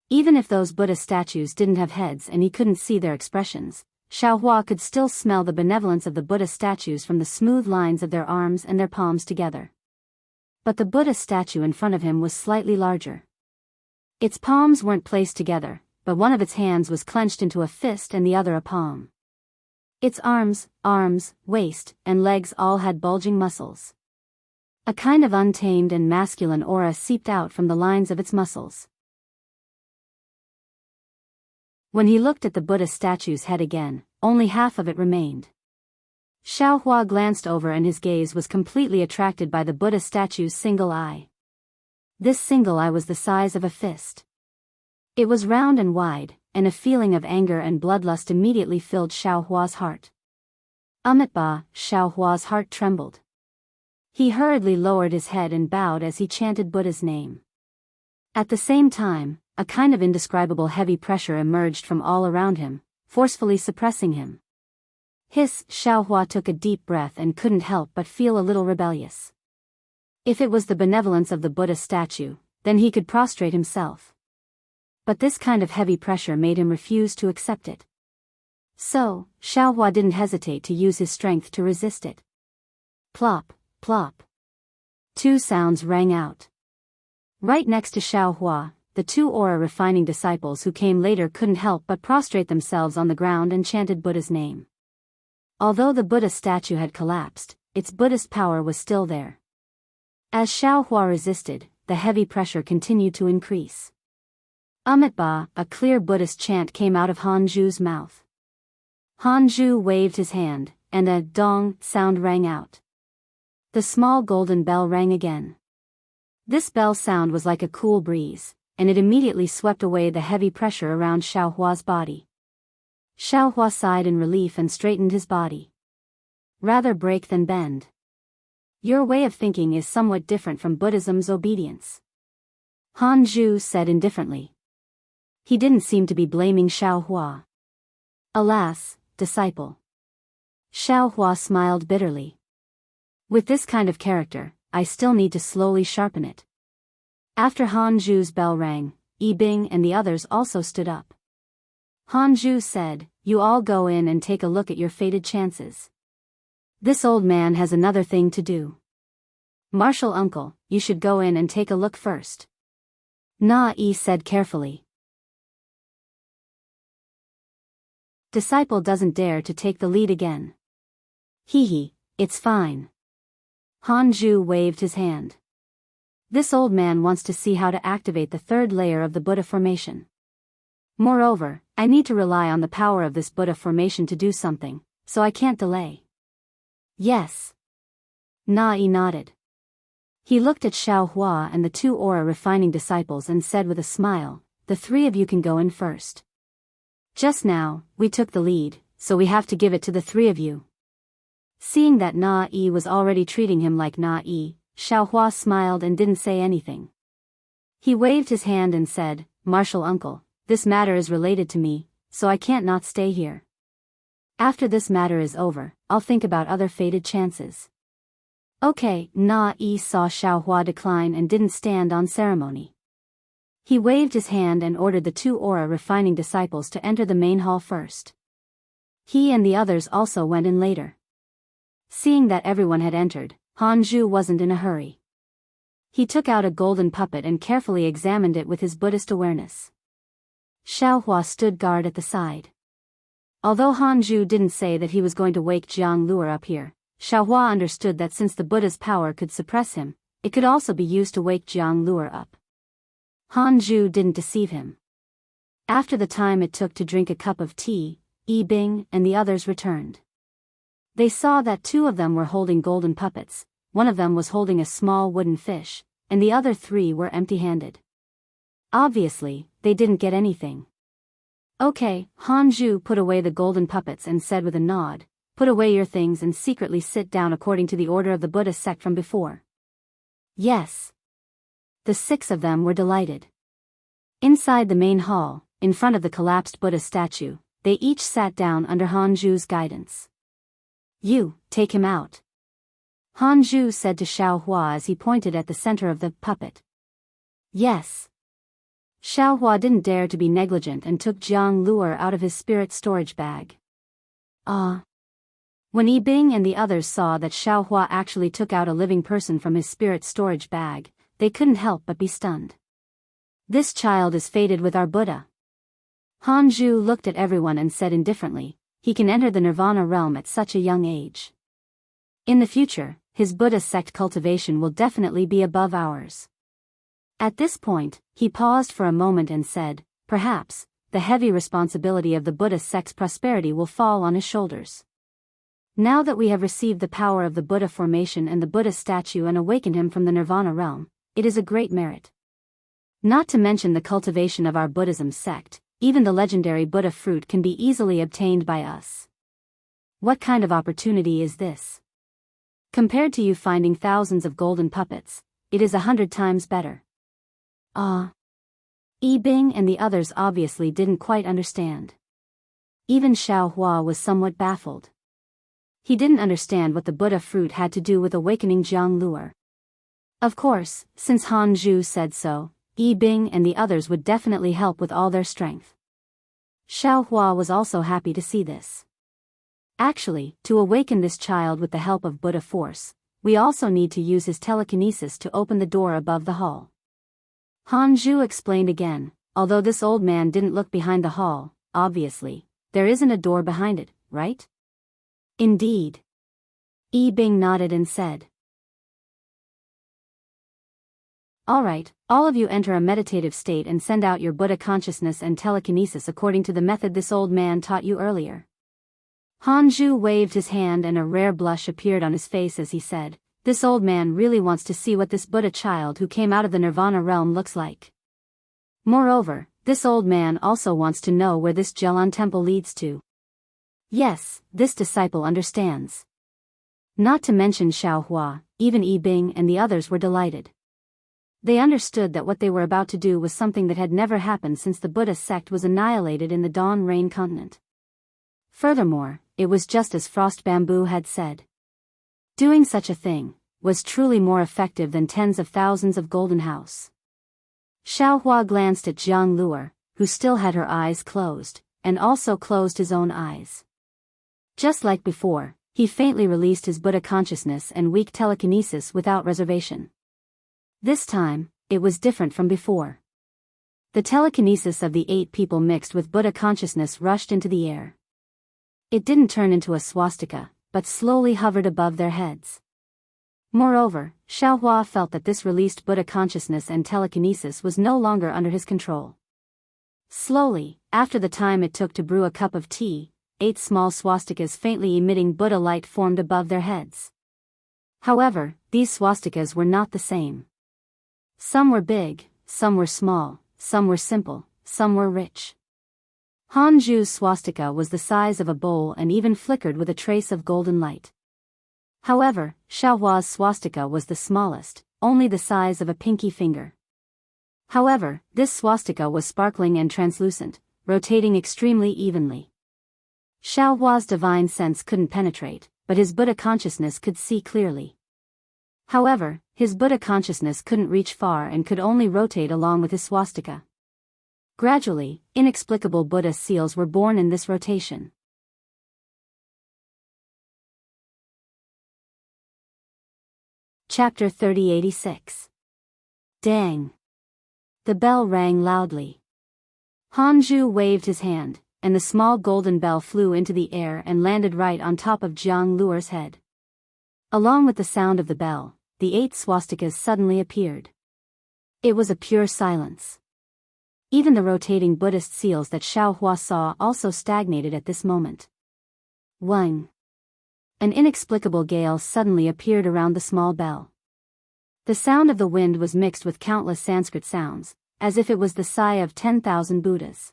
Even if those Buddha statues didn't have heads and he couldn't see their expressions, Xiao Hua could still smell the benevolence of the Buddha statues from the smooth lines of their arms and their palms together. But the Buddha statue in front of him was slightly larger. Its palms weren't placed together, but one of its hands was clenched into a fist and the other a palm. Its arms, waist, and legs all had bulging muscles. A kind of untamed and masculine aura seeped out from the lines of its muscles. When he looked at the Buddha statue's head again, only half of it remained. Xiao Hua glanced over and his gaze was completely attracted by the Buddha statue's single eye. This single eye was the size of a fist. It was round and wide, and a feeling of anger and bloodlust immediately filled Xiao Hua's heart. Amitabha, Xiao Hua's heart trembled. He hurriedly lowered his head and bowed as he chanted Buddha's name. At the same time, a kind of indescribable heavy pressure emerged from all around him, forcefully suppressing him. Xiao Hua took a deep breath and couldn't help but feel a little rebellious. If it was the benevolence of the Buddha statue, then he could prostrate himself. But this kind of heavy pressure made him refuse to accept it. So, Xiao Hua didn't hesitate to use his strength to resist it. Plop, plop. 2 sounds rang out. Right next to Xiao Hua, the two aura refining disciples who came later couldn't help but prostrate themselves on the ground and chanted Buddha's name. Although the Buddha statue had collapsed, its Buddhist power was still there. As Xiaohua resisted, the heavy pressure continued to increase. Amitba, a clear Buddhist chant came out of Han Zhu's mouth. Han Zhu waved his hand, and a dong sound rang out. The small golden bell rang again. This bell sound was like a cool breeze, and it immediately swept away the heavy pressure around Xiaohua's body. Xiaohua sighed in relief and straightened his body. Rather break than bend. Your way of thinking is somewhat different from Buddhism's obedience. Han Zhu said indifferently. He didn't seem to be blaming Xiaohua. Alas, disciple. Xiaohua smiled bitterly. With this kind of character, I still need to slowly sharpen it. After Han Zhu's bell rang, Yi Bing and the others also stood up. Han Zhu said, "You all go in and take a look at your fated chances. This old man has another thing to do. Martial uncle, you should go in and take a look first." Na-Yi said carefully. Disciple doesn't dare to take the lead again. Hee, it's fine. Han Zhu waved his hand. This old man wants to see how to activate the third layer of the Buddha formation. Moreover, I need to rely on the power of this Buddha formation to do something, so I can't delay. Yes. Na-Yi nodded. He looked at Xiaohua and the two aura refining disciples and said with a smile, "The three of you can go in first. Just now, we took the lead, so we have to give it to the three of you." Seeing that Na-Yi was already treating him like Na-Yi, Xiaohua smiled and didn't say anything. He waved his hand and said, "Martial uncle, this matter is related to me, so I can't not stay here. After this matter is over, I'll think about other fated chances." Okay, Na-Yi saw Xiaohua decline and didn't stand on ceremony. He waved his hand and ordered the two aura refining disciples to enter the main hall first. He and the others also went in later. Seeing that everyone had entered, Han Zhu wasn't in a hurry. He took out a golden puppet and carefully examined it with his Buddhist awareness. Xiaohua stood guard at the side. Although Han Zhu didn't say that he was going to wake Jianghu up here, Xiaohua understood that since the Buddha's power could suppress him, it could also be used to wake Jianghu up. Han Zhu didn't deceive him. After the time it took to drink a cup of tea, Yi Bing and the others returned. They saw that two of them were holding golden puppets, one of them was holding a small wooden fish, and the other three were empty-handed. Obviously, they didn't get anything. Okay, Han Zhu put away the golden puppets and said with a nod, "Put away your things and secretly sit down according to the order of the Buddha sect from before." Yes. The six of them were delighted. Inside the main hall, in front of the collapsed Buddha statue, they each sat down under Han Zhu's guidance. "You, take him out," Han Zhu said to Xiaohua as he pointed at the center of the puppet. Yes. Xiaohua didn't dare to be negligent and took Jianghu out of his spirit storage bag. When Yi Bing and the others saw that Xiaohua actually took out a living person from his spirit storage bag, they couldn't help but be stunned. This child is fated with our Buddha. Han Zhu looked at everyone and said indifferently, he can enter the Nirvana realm at such a young age. In the future, his Buddha sect cultivation will definitely be above ours. At this point, he paused for a moment and said, perhaps, the heavy responsibility of the Buddha sect's prosperity will fall on his shoulders. Now that we have received the power of the Buddha formation and the Buddha statue and awakened him from the Nirvana realm, it is a great merit. Not to mention the cultivation of our Buddhism sect, even the legendary Buddha fruit can be easily obtained by us. What kind of opportunity is this? Compared to you finding thousands of golden puppets, it is 100 times better. Yi Bing and the others obviously didn't quite understand. Even Xiaohua was somewhat baffled. He didn't understand what the Buddha fruit had to do with awakening Jianghu. Of course, since Han Zhu said so, Yi Bing and the others would definitely help with all their strength. Xiaohua was also happy to see this. Actually, to awaken this child with the help of Buddha force, we also need to use his telekinesis to open the door above the hall. Han Zhu explained again, although this old man didn't look behind the hall, obviously, there isn't a door behind it, right? Indeed. Yi Bing nodded and said. Alright, all of you enter a meditative state and send out your Buddha consciousness and telekinesis according to the method this old man taught you earlier. Han Zhu waved his hand and a rare blush appeared on his face as he said, this old man really wants to see what this Buddha child who came out of the Nirvana realm looks like. Moreover, this old man also wants to know where this Jianghu temple leads to. Yes, this disciple understands. Not to mention Xiaohua, even Yi Bing and the others were delighted. They understood that what they were about to do was something that had never happened since the Buddha sect was annihilated in the Dawn Rain continent. Furthermore, it was just as Frost Bamboo had said. Doing such a thing was truly more effective than tens of thousands of golden house. Xiaohua glanced at Zhang Luer, who still had her eyes closed, and also closed his own eyes. Just like before, he faintly released his Buddha consciousness and weak telekinesis without reservation. This time, it was different from before. The telekinesis of the 8 people mixed with Buddha consciousness rushed into the air. It didn't turn into a swastika, but slowly hovered above their heads. Moreover, Xiaohua felt that this released Buddha consciousness and telekinesis was no longer under his control. Slowly, after the time it took to brew a cup of tea, 8 small swastikas faintly emitting Buddha light formed above their heads. However, these swastikas were not the same. Some were big, some were small, some were simple, some were rich. Han Zhu's swastika was the size of a bowl and even flickered with a trace of golden light. However, Xiaohua's swastika was the smallest, only the size of a pinky finger. However, this swastika was sparkling and translucent, rotating extremely evenly. Xiaohua's divine sense couldn't penetrate, but his Buddha consciousness could see clearly. However, his Buddha consciousness couldn't reach far and could only rotate along with his swastika. Gradually, inexplicable Buddha seals were born in this rotation. Chapter 3086. Dang! The bell rang loudly. Han Zhu waved his hand, and the small golden bell flew into the air and landed right on top of Zhang Luer's head. Along with the sound of the bell, the 8 swastikas suddenly appeared. It was a pure silence. Even the rotating Buddhist seals that Xiaohua saw also stagnated at this moment. Wang! An inexplicable gale suddenly appeared around the small bell. The sound of the wind was mixed with countless Sanskrit sounds, as if it was the sigh of 10,000 Buddhas.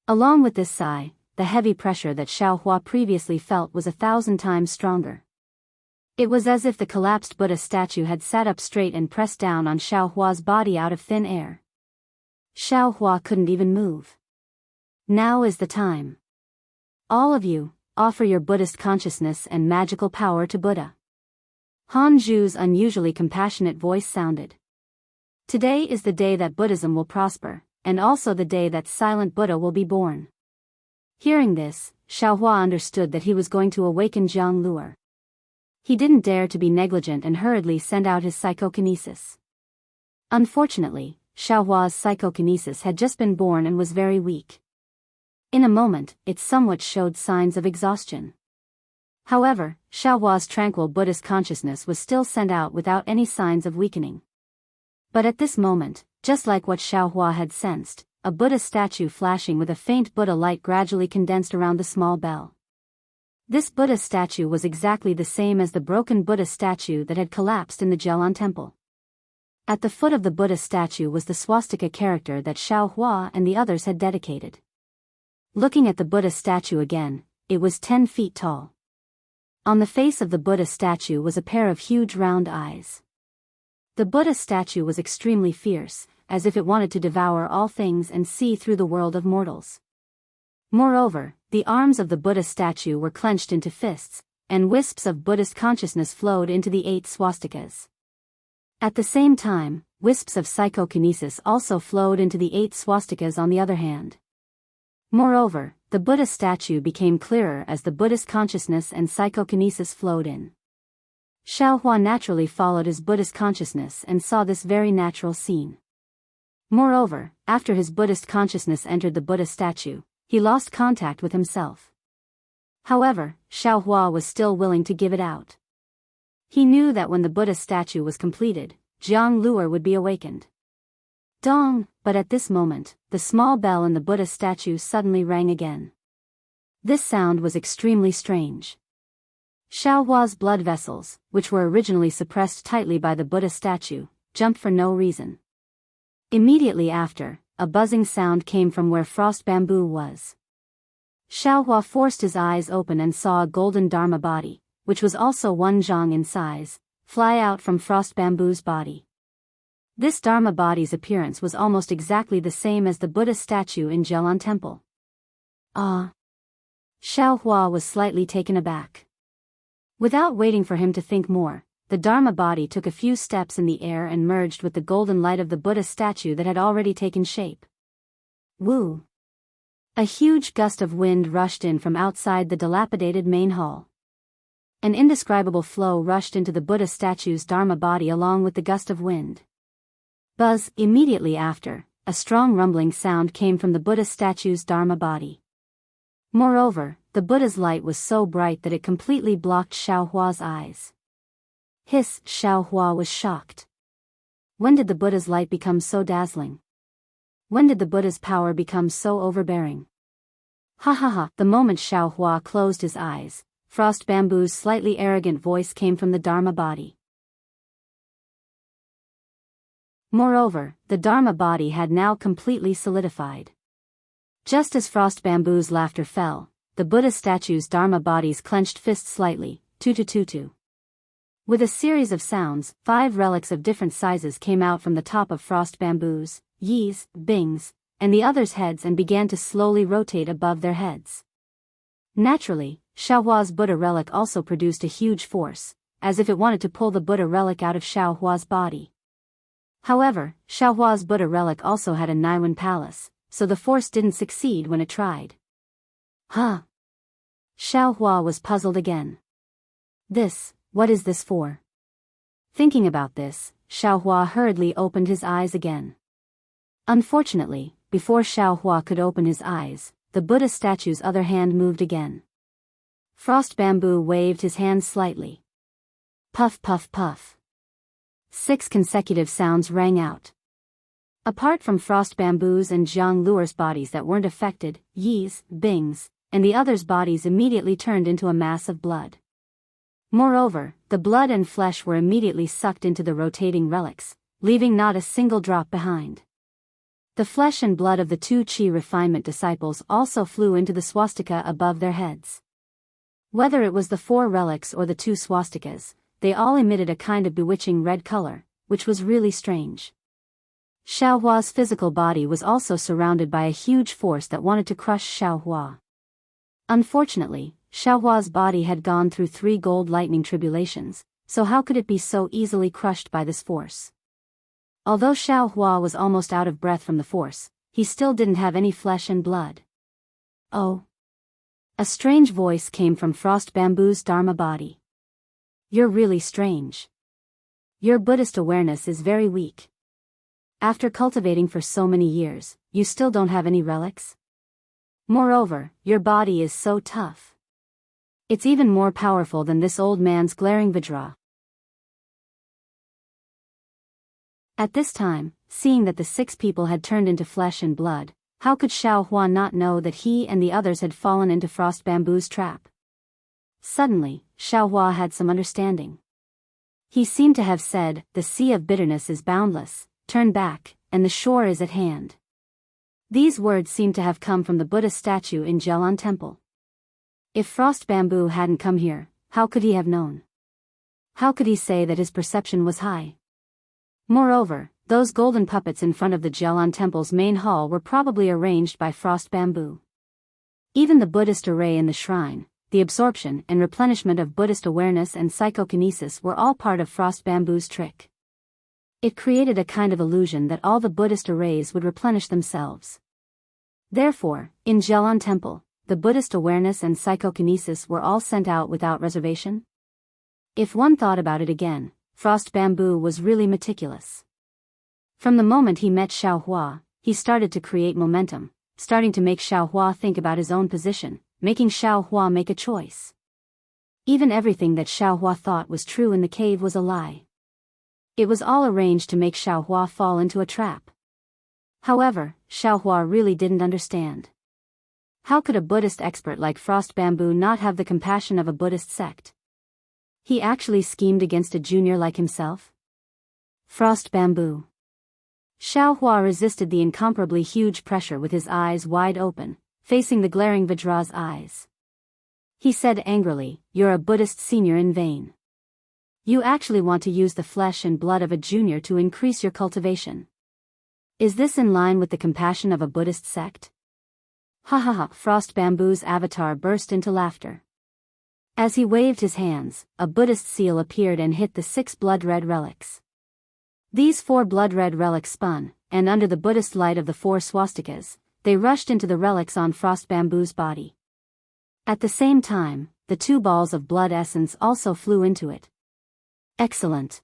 Along with this sigh, the heavy pressure that Xiaohua previously felt was 1,000 times stronger. It was as if the collapsed Buddha statue had sat up straight and pressed down on Xiaohua's body out of thin air. Xiaohua couldn't even move. Now is the time. All of you, offer your Buddhist consciousness and magical power to Buddha. Han Zhu's unusually compassionate voice sounded. Today is the day that Buddhism will prosper, and also the day that silent Buddha will be born. Hearing this, Xiaohua understood that he was going to awaken Zhang Luer. He didn't dare to be negligent and hurriedly sent out his psychokinesis. Unfortunately, Xiaohua's psychokinesis had just been born and was very weak. In a moment, it somewhat showed signs of exhaustion. However, Xiaohua's tranquil Buddhist consciousness was still sent out without any signs of weakening. But at this moment, just like what Xiaohua had sensed, a Buddha statue flashing with a faint Buddha light gradually condensed around the small bell. This Buddha statue was exactly the same as the broken Buddha statue that had collapsed in the Jianghu temple. At the foot of the Buddha statue was the swastika character that Xiaohua and the others had dedicated. Looking at the Buddha statue again, it was 10 feet tall. On the face of the Buddha statue was a pair of huge round eyes. The Buddha statue was extremely fierce, as if it wanted to devour all things and see through the world of mortals. Moreover, the arms of the Buddha statue were clenched into fists, and wisps of Buddhist consciousness flowed into the 8 swastikas. At the same time, wisps of psychokinesis also flowed into the 8 swastikas on the other hand. Moreover, the Buddha statue became clearer as the Buddhist consciousness and psychokinesis flowed in. Xiaohua naturally followed his Buddhist consciousness and saw this very natural scene. Moreover, after his Buddhist consciousness entered the Buddha statue, he lost contact with himself. However, Xiaohua was still willing to give it out. He knew that when the Buddha statue was completed, Jianghu would be awakened. Dong, but at this moment, the small bell in the Buddha statue suddenly rang again. This sound was extremely strange. Xiaohua's blood vessels, which were originally suppressed tightly by the Buddha statue, jumped for no reason. Immediately after, a buzzing sound came from where frost bamboo was. Xiaohua forced his eyes open and saw a golden Dharma body, which was also 1 zhang in size, fly out from frost bamboo's body. This Dharma body's appearance was almost exactly the same as the Buddha statue in Jianghu temple. Ah! Xiaohua was slightly taken aback. Without waiting for him to think more, the Dharma body took a few steps in the air and merged with the golden light of the Buddha statue that had already taken shape. Woo! A huge gust of wind rushed in from outside the dilapidated main hall. An indescribable flow rushed into the Buddha statue's Dharma body along with the gust of wind. Buzz, immediately after, a strong rumbling sound came from the Buddha statue's Dharma body. Moreover, the Buddha's light was so bright that it completely blocked Xiaohua's eyes. Hiss! Xiaohua was shocked. When did the Buddha's light become so dazzling? When did the Buddha's power become so overbearing? Ha ha ha! The moment Xiaohua closed his eyes, frost bamboo's slightly arrogant voice came from the Dharma body. Moreover, the Dharma body had now completely solidified. Just as frost bamboo's laughter fell, the Buddha statue's Dharma body's clenched fist slightly, tutu. With a series of sounds, 5 relics of different sizes came out from the top of frost bamboo's, Yi's, Bing's, and the others' heads and began to slowly rotate above their heads. Naturally, Xiaohua's Buddha relic also produced a huge force, as if it wanted to pull the Buddha relic out of Xiaohua's body. However, Xiaohua's Buddha relic also had a Naiwan palace, so the force didn't succeed when it tried. Huh? Xiaohua was puzzled again. What is this for? Thinking about this, Xiaohua hurriedly opened his eyes again. Unfortunately, before Xiaohua could open his eyes, the Buddha statue's other hand moved again. Frost bamboo waved his hand slightly. Puff puff puff. 6 consecutive sounds rang out. Apart from frost bamboo's and Jianghu's bodies that weren't affected, Yi's, Bing's, and the others' bodies immediately turned into a mass of blood. Moreover, the blood and flesh were immediately sucked into the rotating relics, leaving not a single drop behind. The flesh and blood of the 2 Qi refinement disciples also flew into the swastika above their heads. Whether it was the 4 relics or the 2 swastikas, they all emitted a kind of bewitching red color, which was really strange. Xiaohua's physical body was also surrounded by a huge force that wanted to crush Xiaohua. Unfortunately, Xiaohua's body had gone through 3 gold lightning tribulations, so how could it be so easily crushed by this force? Although Xiaohua was almost out of breath from the force, he still didn't have any flesh and blood. Oh! A strange voice came from frost bamboo's Dharma body. You're really strange. Your Buddhist awareness is very weak. After cultivating for so many years, you still don't have any relics? Moreover, your body is so tough. It's even more powerful than this old man's glaring Vajra. At this time, seeing that the 6 people had turned into flesh and blood, how could Xiaohua not know that he and the others had fallen into frost bamboo's trap? Suddenly, Xiaohua had some understanding. He seemed to have said, "The sea of bitterness is boundless, turn back, and the shore is at hand." These words seemed to have come from the Buddha statue in Jianghu temple. If frost bamboo hadn't come here, how could he have known? How could he say that his perception was high? Moreover, those golden puppets in front of the Jianghu temple's main hall were probably arranged by frost bamboo. Even the Buddhist array in the shrine, the absorption and replenishment of Buddhist awareness and psychokinesis were all part of frost bamboo's trick. It created a kind of illusion that all the Buddhist arrays would replenish themselves. Therefore, in Jianghu temple, the Buddhist awareness and psychokinesis were all sent out without reservation? If one thought about it again, frost bamboo was really meticulous. From the moment he met Xiaohua, he started to create momentum, starting to make Xiaohua think about his own position, making Xiaohua make a choice. Even everything that Xiaohua thought was true in the cave was a lie. It was all arranged to make Xiaohua fall into a trap. However, Xiaohua really didn't understand. How could a Buddhist expert like Frost Bamboo not have the compassion of a Buddhist sect? He actually schemed against a junior like himself? Frost Bamboo. Xiaohua resisted the incomparably huge pressure with his eyes wide open, facing the glaring Vajra's eyes. He said angrily, "You're a Buddhist senior in vain. You actually want to use the flesh and blood of a junior to increase your cultivation. Is this in line with the compassion of a Buddhist sect?" Ha ha ha! Frost Bamboo's avatar burst into laughter. As he waved his hands, a Buddhist seal appeared and hit the 6 blood-red relics. These 4 blood-red relics spun, and under the Buddhist light of the 4 swastikas, they rushed into the relics on Frost Bamboo's body. At the same time, the 2 balls of blood essence also flew into it. Excellent.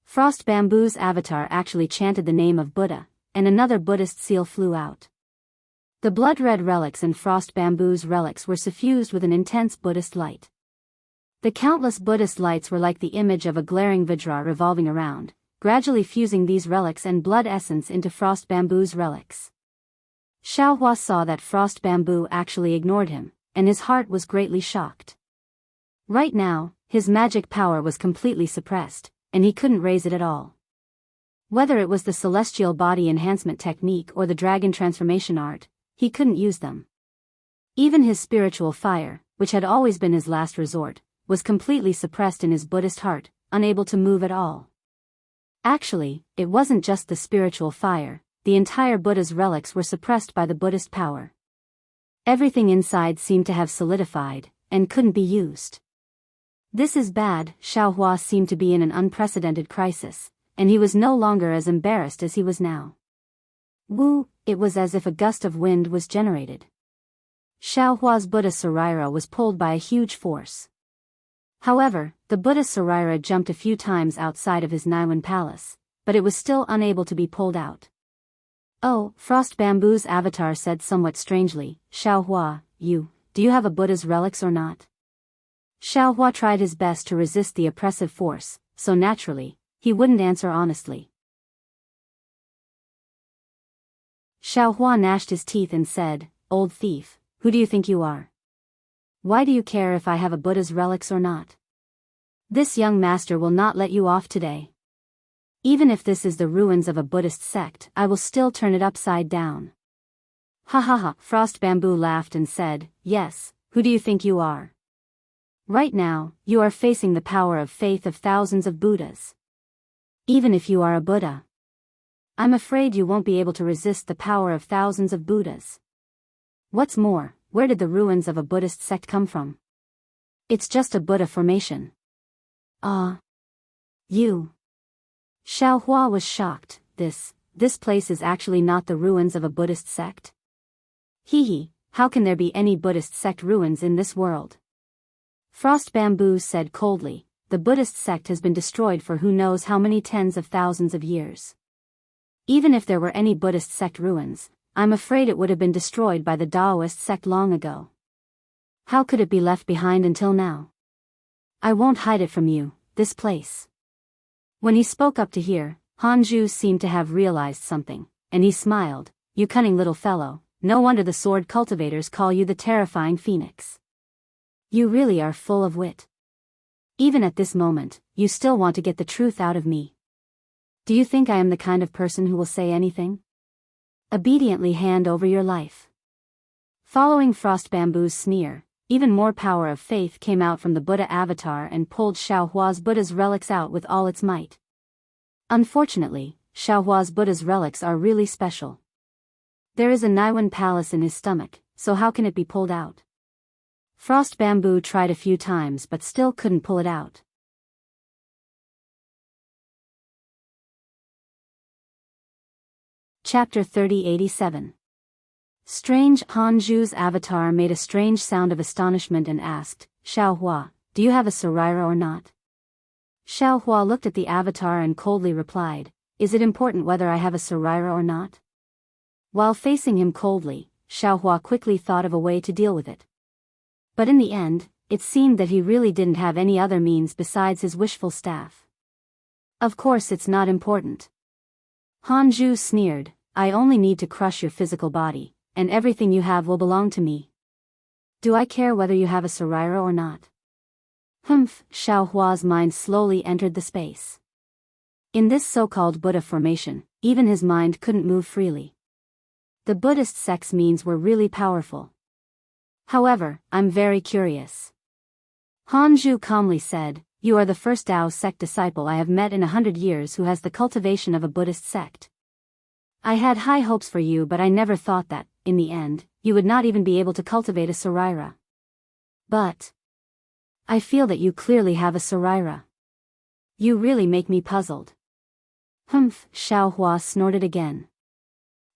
Frost Bamboo's avatar actually chanted the name of Buddha, and another Buddhist seal flew out. The blood-red relics and Frost Bamboo's relics were suffused with an intense Buddhist light. The countless Buddhist lights were like the image of a glaring Vajra revolving around, gradually fusing these relics and blood essence into Frost Bamboo's relics. Xiaohua saw that Frost Bamboo actually ignored him, and his heart was greatly shocked. Right now, his magic power was completely suppressed, and he couldn't raise it at all. Whether it was the celestial body enhancement technique or the dragon transformation art, he couldn't use them. Even his spiritual fire, which had always been his last resort, was completely suppressed in his Buddhist heart, unable to move at all. Actually, it wasn't just the spiritual fire, the entire Buddha's relics were suppressed by the Buddhist power. Everything inside seemed to have solidified, and couldn't be used. This is bad. Xiaohua seemed to be in an unprecedented crisis, and he was no longer as embarrassed as he was now. Woo! It was as if a gust of wind was generated. Xiaohua's Buddha Saraira was pulled by a huge force. However, the Buddha Saraira jumped a few times outside of his Naiwan palace, but it was still unable to be pulled out. "Oh," Frost Bamboo's avatar said somewhat strangely, "Xiaohua, do you have a Buddha's relics or not?" Xiaohua tried his best to resist the oppressive force, so naturally, he wouldn't answer honestly. Xiaohua gnashed his teeth and said, "Old thief, who do you think you are? Why do you care if I have a Buddha's relics or not? This young master will not let you off today. Even if this is the ruins of a Buddhist sect, I will still turn it upside down." Ha ha ha! Frost Bamboo laughed and said, "Yes, who do you think you are? Right now, you are facing the power of faith of thousands of Buddhas. Even if you are a Buddha, I'm afraid you won't be able to resist the power of thousands of Buddhas. What's more, where did the ruins of a Buddhist sect come from? It's just a Buddha formation." You. Xiaohua was shocked. This place is actually not the ruins of a Buddhist sect? Hee, how can there be any Buddhist sect ruins in this world? Frost Bamboo said coldly, "The Buddhist sect has been destroyed for who knows how many tens of thousands of years. Even if there were any Buddhist sect ruins, I'm afraid it would have been destroyed by the Daoist sect long ago. How could it be left behind until now? I won't hide it from you, this place." When he spoke up to hear, Hanju seemed to have realized something, and he smiled, "You cunning little fellow, no wonder the sword cultivators call you the terrifying phoenix. You really are full of wit. Even at this moment, you still want to get the truth out of me. Do you think I am the kind of person who will say anything? Obediently hand over your life." Following Frost Bamboo's sneer, even more power of faith came out from the Buddha avatar and pulled Xiaohua's Buddha's relics out with all its might. Unfortunately, Xiaohua's Buddha's relics are really special. There is a Naiwan palace in his stomach, so how can it be pulled out? Frost Bamboo tried a few times but still couldn't pull it out. Chapter 3087. Strange. Hanju's avatar made a strange sound of astonishment and asked, "Xiaohua, do you have a Saraira or not?" Xiaohua looked at the avatar and coldly replied, is it important whether I have a Saraira or not? While facing him coldly, Xiaohua quickly thought of a way to deal with it. But in the end, it seemed that he really didn't have any other means besides his wishful staff. Of course it's not important. Han Zhu sneered, I only need to crush your physical body, and everything you have will belong to me. Do I care whether you have a Saraira or not? Humph, Xiaohua's mind slowly entered the space. In this so-called Buddha formation, even his mind couldn't move freely. The Buddhist sect's means were really powerful. However, I'm very curious. Han Zhu calmly said, you are the first Dao sect disciple I have met in 100 years who has the cultivation of a Buddhist sect. I had high hopes for you, but I never thought that, in the end, you would not even be able to cultivate a Saraira. But I feel that you clearly have a Saraira. You really make me puzzled. Humph, Xiaohua snorted again.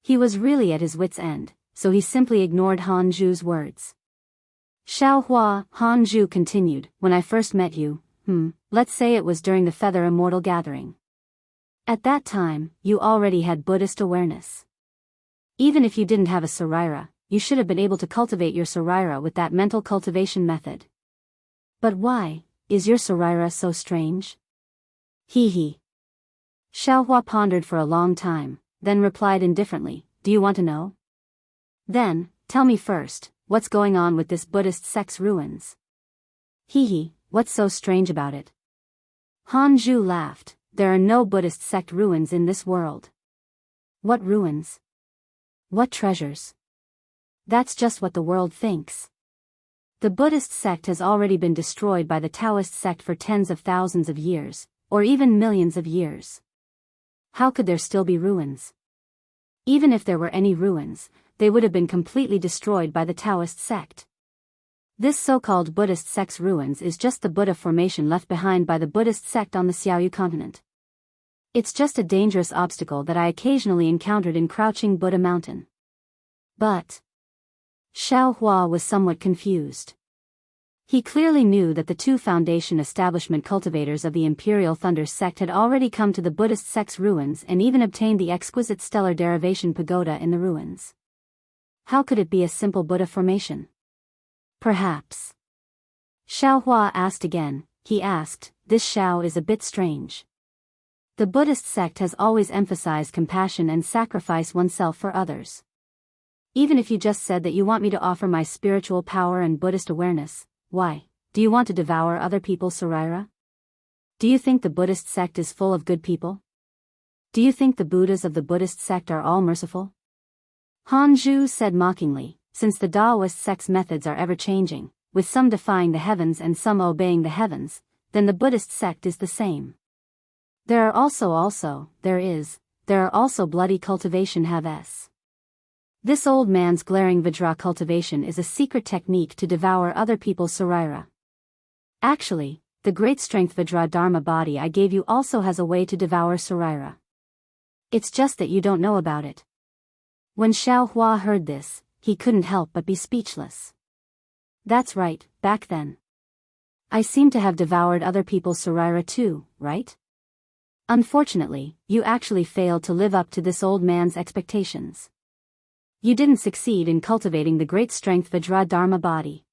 He was really at his wit's end, so he simply ignored Han Zhu's words. Xiaohua, Han Zhu continued, when I first met you, let's say it was during the Feather Immortal Gathering. At that time, you already had Buddhist awareness. Even if you didn't have a Saraira, you should have been able to cultivate your Saraira with that mental cultivation method. But why is your Saraira so strange? Hee. Xiaohua pondered for a long time, then replied indifferently, do you want to know? Then, tell me first, what's going on with this Buddhist sect's ruins? Hee, what's so strange about it? Han Zhu laughed, there are no Buddhist sect ruins in this world. What ruins? What treasures? That's just what the world thinks. The Buddhist sect has already been destroyed by the Daoist sect for tens of thousands of years, or even millions of years. How could there still be ruins? Even if there were any ruins, they would have been completely destroyed by the Daoist sect. This so-called Buddhist sect's ruins is just the Buddha formation left behind by the Buddhist sect on the Xiaoyu continent. It's just a dangerous obstacle that I occasionally encountered in Crouching Buddha Mountain. But Xiaohua was somewhat confused. He clearly knew that the two foundation establishment cultivators of the Imperial Thunder sect had already come to the Buddhist sect's ruins and even obtained the exquisite stellar derivation pagoda in the ruins. How could it be a simple Buddha formation? Perhaps. Xiaohua asked again, he asked, this Xiao is a bit strange. The Buddhist sect has always emphasized compassion and sacrifice oneself for others. Even if you just said that you want me to offer my spiritual power and Buddhist awareness, why, do you want to devour other people's Saraira? Do you think the Buddhist sect is full of good people? Do you think the Buddhas of the Buddhist sect are all merciful? Han Zhu said mockingly, since the Daoist sect's methods are ever-changing, with some defying the heavens and some obeying the heavens, then the Buddhist sect is the same. There are also bloody cultivation haves. This old man's glaring Vajra cultivation is a secret technique to devour other people's Saraira. Actually, the great strength Vajra Dharma body I gave you also has a way to devour Saraira. It's just that you don't know about it. When Xiaohua heard this, he couldn't help but be speechless. That's right, back then. I seem to have devoured other people's Saraira too, right? Unfortunately, you actually failed to live up to this old man's expectations. You didn't succeed in cultivating the great strength Vajra Dharma body.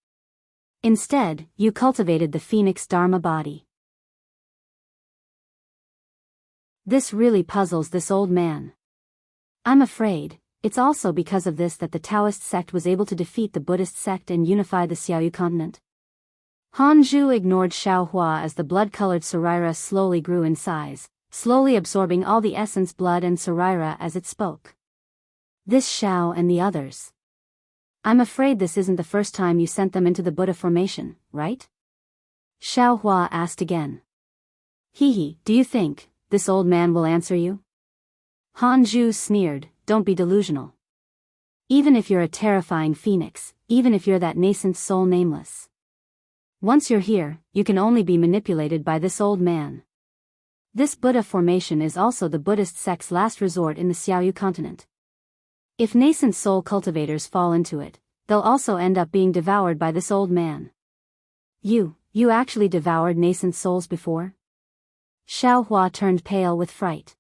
Instead, you cultivated the Phoenix Dharma body. This really puzzles this old man. I'm afraid, it's also because of this that the Taoist sect was able to defeat the Buddhist sect and unify the Xiaoyu continent. Han Zhu ignored Xiaohua as the blood-colored Saraira slowly grew in size, slowly absorbing all the essence blood and Saraira as it spoke. This Xiao and the others. I'm afraid this isn't the first time you sent them into the Buddha formation, right? Xiaohua asked again. Hee, do you think this old man will answer you? Han Zhu sneered, don't be delusional. Even if you're a terrifying phoenix, even if you're that nascent soul nameless. Once you're here, you can only be manipulated by this old man. This Buddha formation is also the Buddhist sect's last resort in the Xiaoyu continent. If nascent soul cultivators fall into it, they'll also end up being devoured by this old man. You actually devoured nascent souls before? Xiaohua turned pale with fright.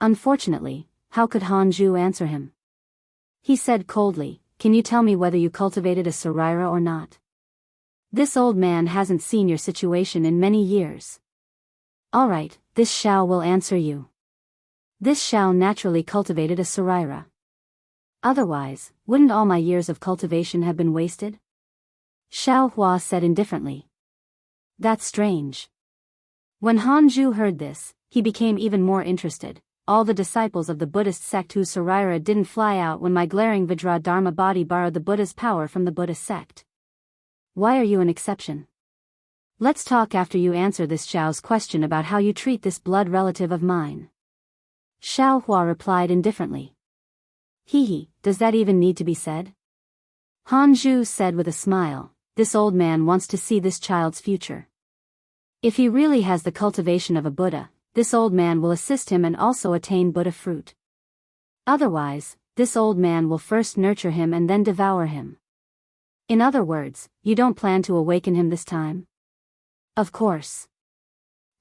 Unfortunately, how could Han Zhu answer him? He said coldly, "Can you tell me whether you cultivated a srira or not? This old man hasn't seen your situation in many years." "Alright, this Xiao will answer you. This Xiao naturally cultivated a srira. Otherwise, wouldn't all my years of cultivation have been wasted?" Xiao Hua said indifferently. "That's strange." When Han Zhu heard this, he became even more interested. "All the disciples of the Buddhist sect whose srira didn't fly out when my glaring Vajra Dharma body borrowed the Buddha's power from the Buddhist sect. Why are you an exception? Let's talk after you answer this Xiao's question about how you treat this blood relative of mine." Xiao Hua replied indifferently. "Hee, does that even need to be said?" Han Zhu said with a smile, "This old man wants to see this child's future. If he really has the cultivation of a Buddha, this old man will assist him and also attain Buddha fruit. Otherwise, this old man will first nurture him and then devour him. In other words, you don't plan to awaken him this time?" "Of course."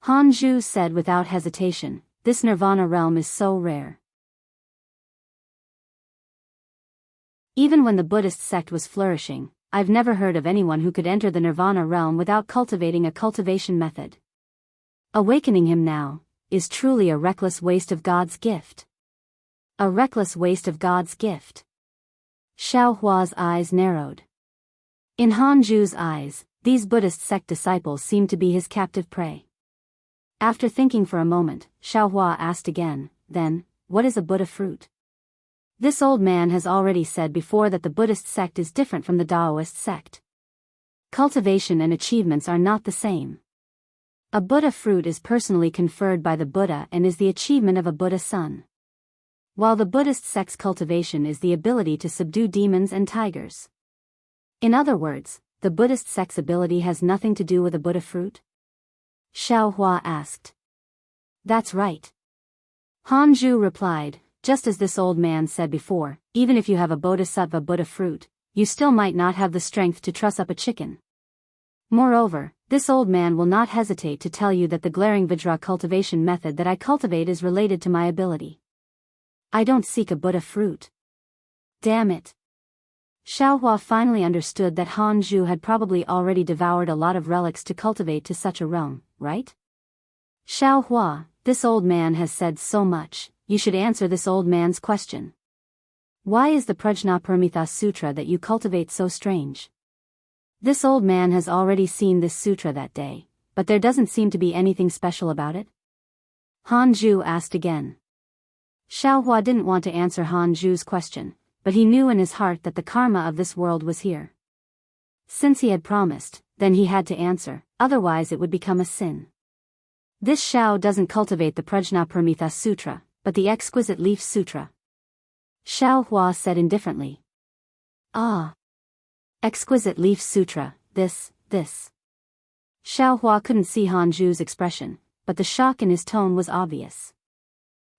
Han Zhu said without hesitation, "This nirvana realm is so rare. Even when the Buddhist sect was flourishing, I've never heard of anyone who could enter the nirvana realm without cultivating a cultivation method. Awakening him now is truly a reckless waste of God's gift." "A reckless waste of God's gift." Xiao Hua's eyes narrowed. In Han Zhu's eyes, these Buddhist sect disciples seemed to be his captive prey. After thinking for a moment, Xiao Hua asked again, "Then, what is a Buddha fruit?" This old man has already said before that the Buddhist sect is different from the Daoist sect. Cultivation and achievements are not the same. A Buddha fruit is personally conferred by the Buddha and is the achievement of a Buddha son. While the Buddhist sect's cultivation is the ability to subdue demons and tigers. In other words, the Buddhist sect's ability has nothing to do with a Buddha fruit? Xiao Hua asked. "That's right." Han Zhu replied, "Just as this old man said before, even if you have a bodhisattva Buddha fruit, you still might not have the strength to truss up a chicken. Moreover, this old man will not hesitate to tell you that the glaring Vajra cultivation method that I cultivate is related to my ability. I don't seek a Buddha fruit." Damn it. Xiao Hua finally understood that Han Zhu had probably already devoured a lot of relics to cultivate to such a realm, right? "Xiao Hua, this old man has said so much, you should answer this old man's question. Why is the Prajnaparamita Sutra that you cultivate so strange? This old man has already seen this sutra that day, but there doesn't seem to be anything special about it?" Han Zhu asked again. Xiao Hua didn't want to answer Han Zhu's question, but he knew in his heart that the karma of this world was here. Since he had promised, then he had to answer, otherwise it would become a sin. "This Xiao doesn't cultivate the Prajnaparamita Sutra, but the Exquisite Leaf Sutra," Xiao Hua said indifferently. "Ah. Exquisite Leaf Sutra, this. Xiao Hua couldn't see Han Zhu's expression, but the shock in his tone was obvious.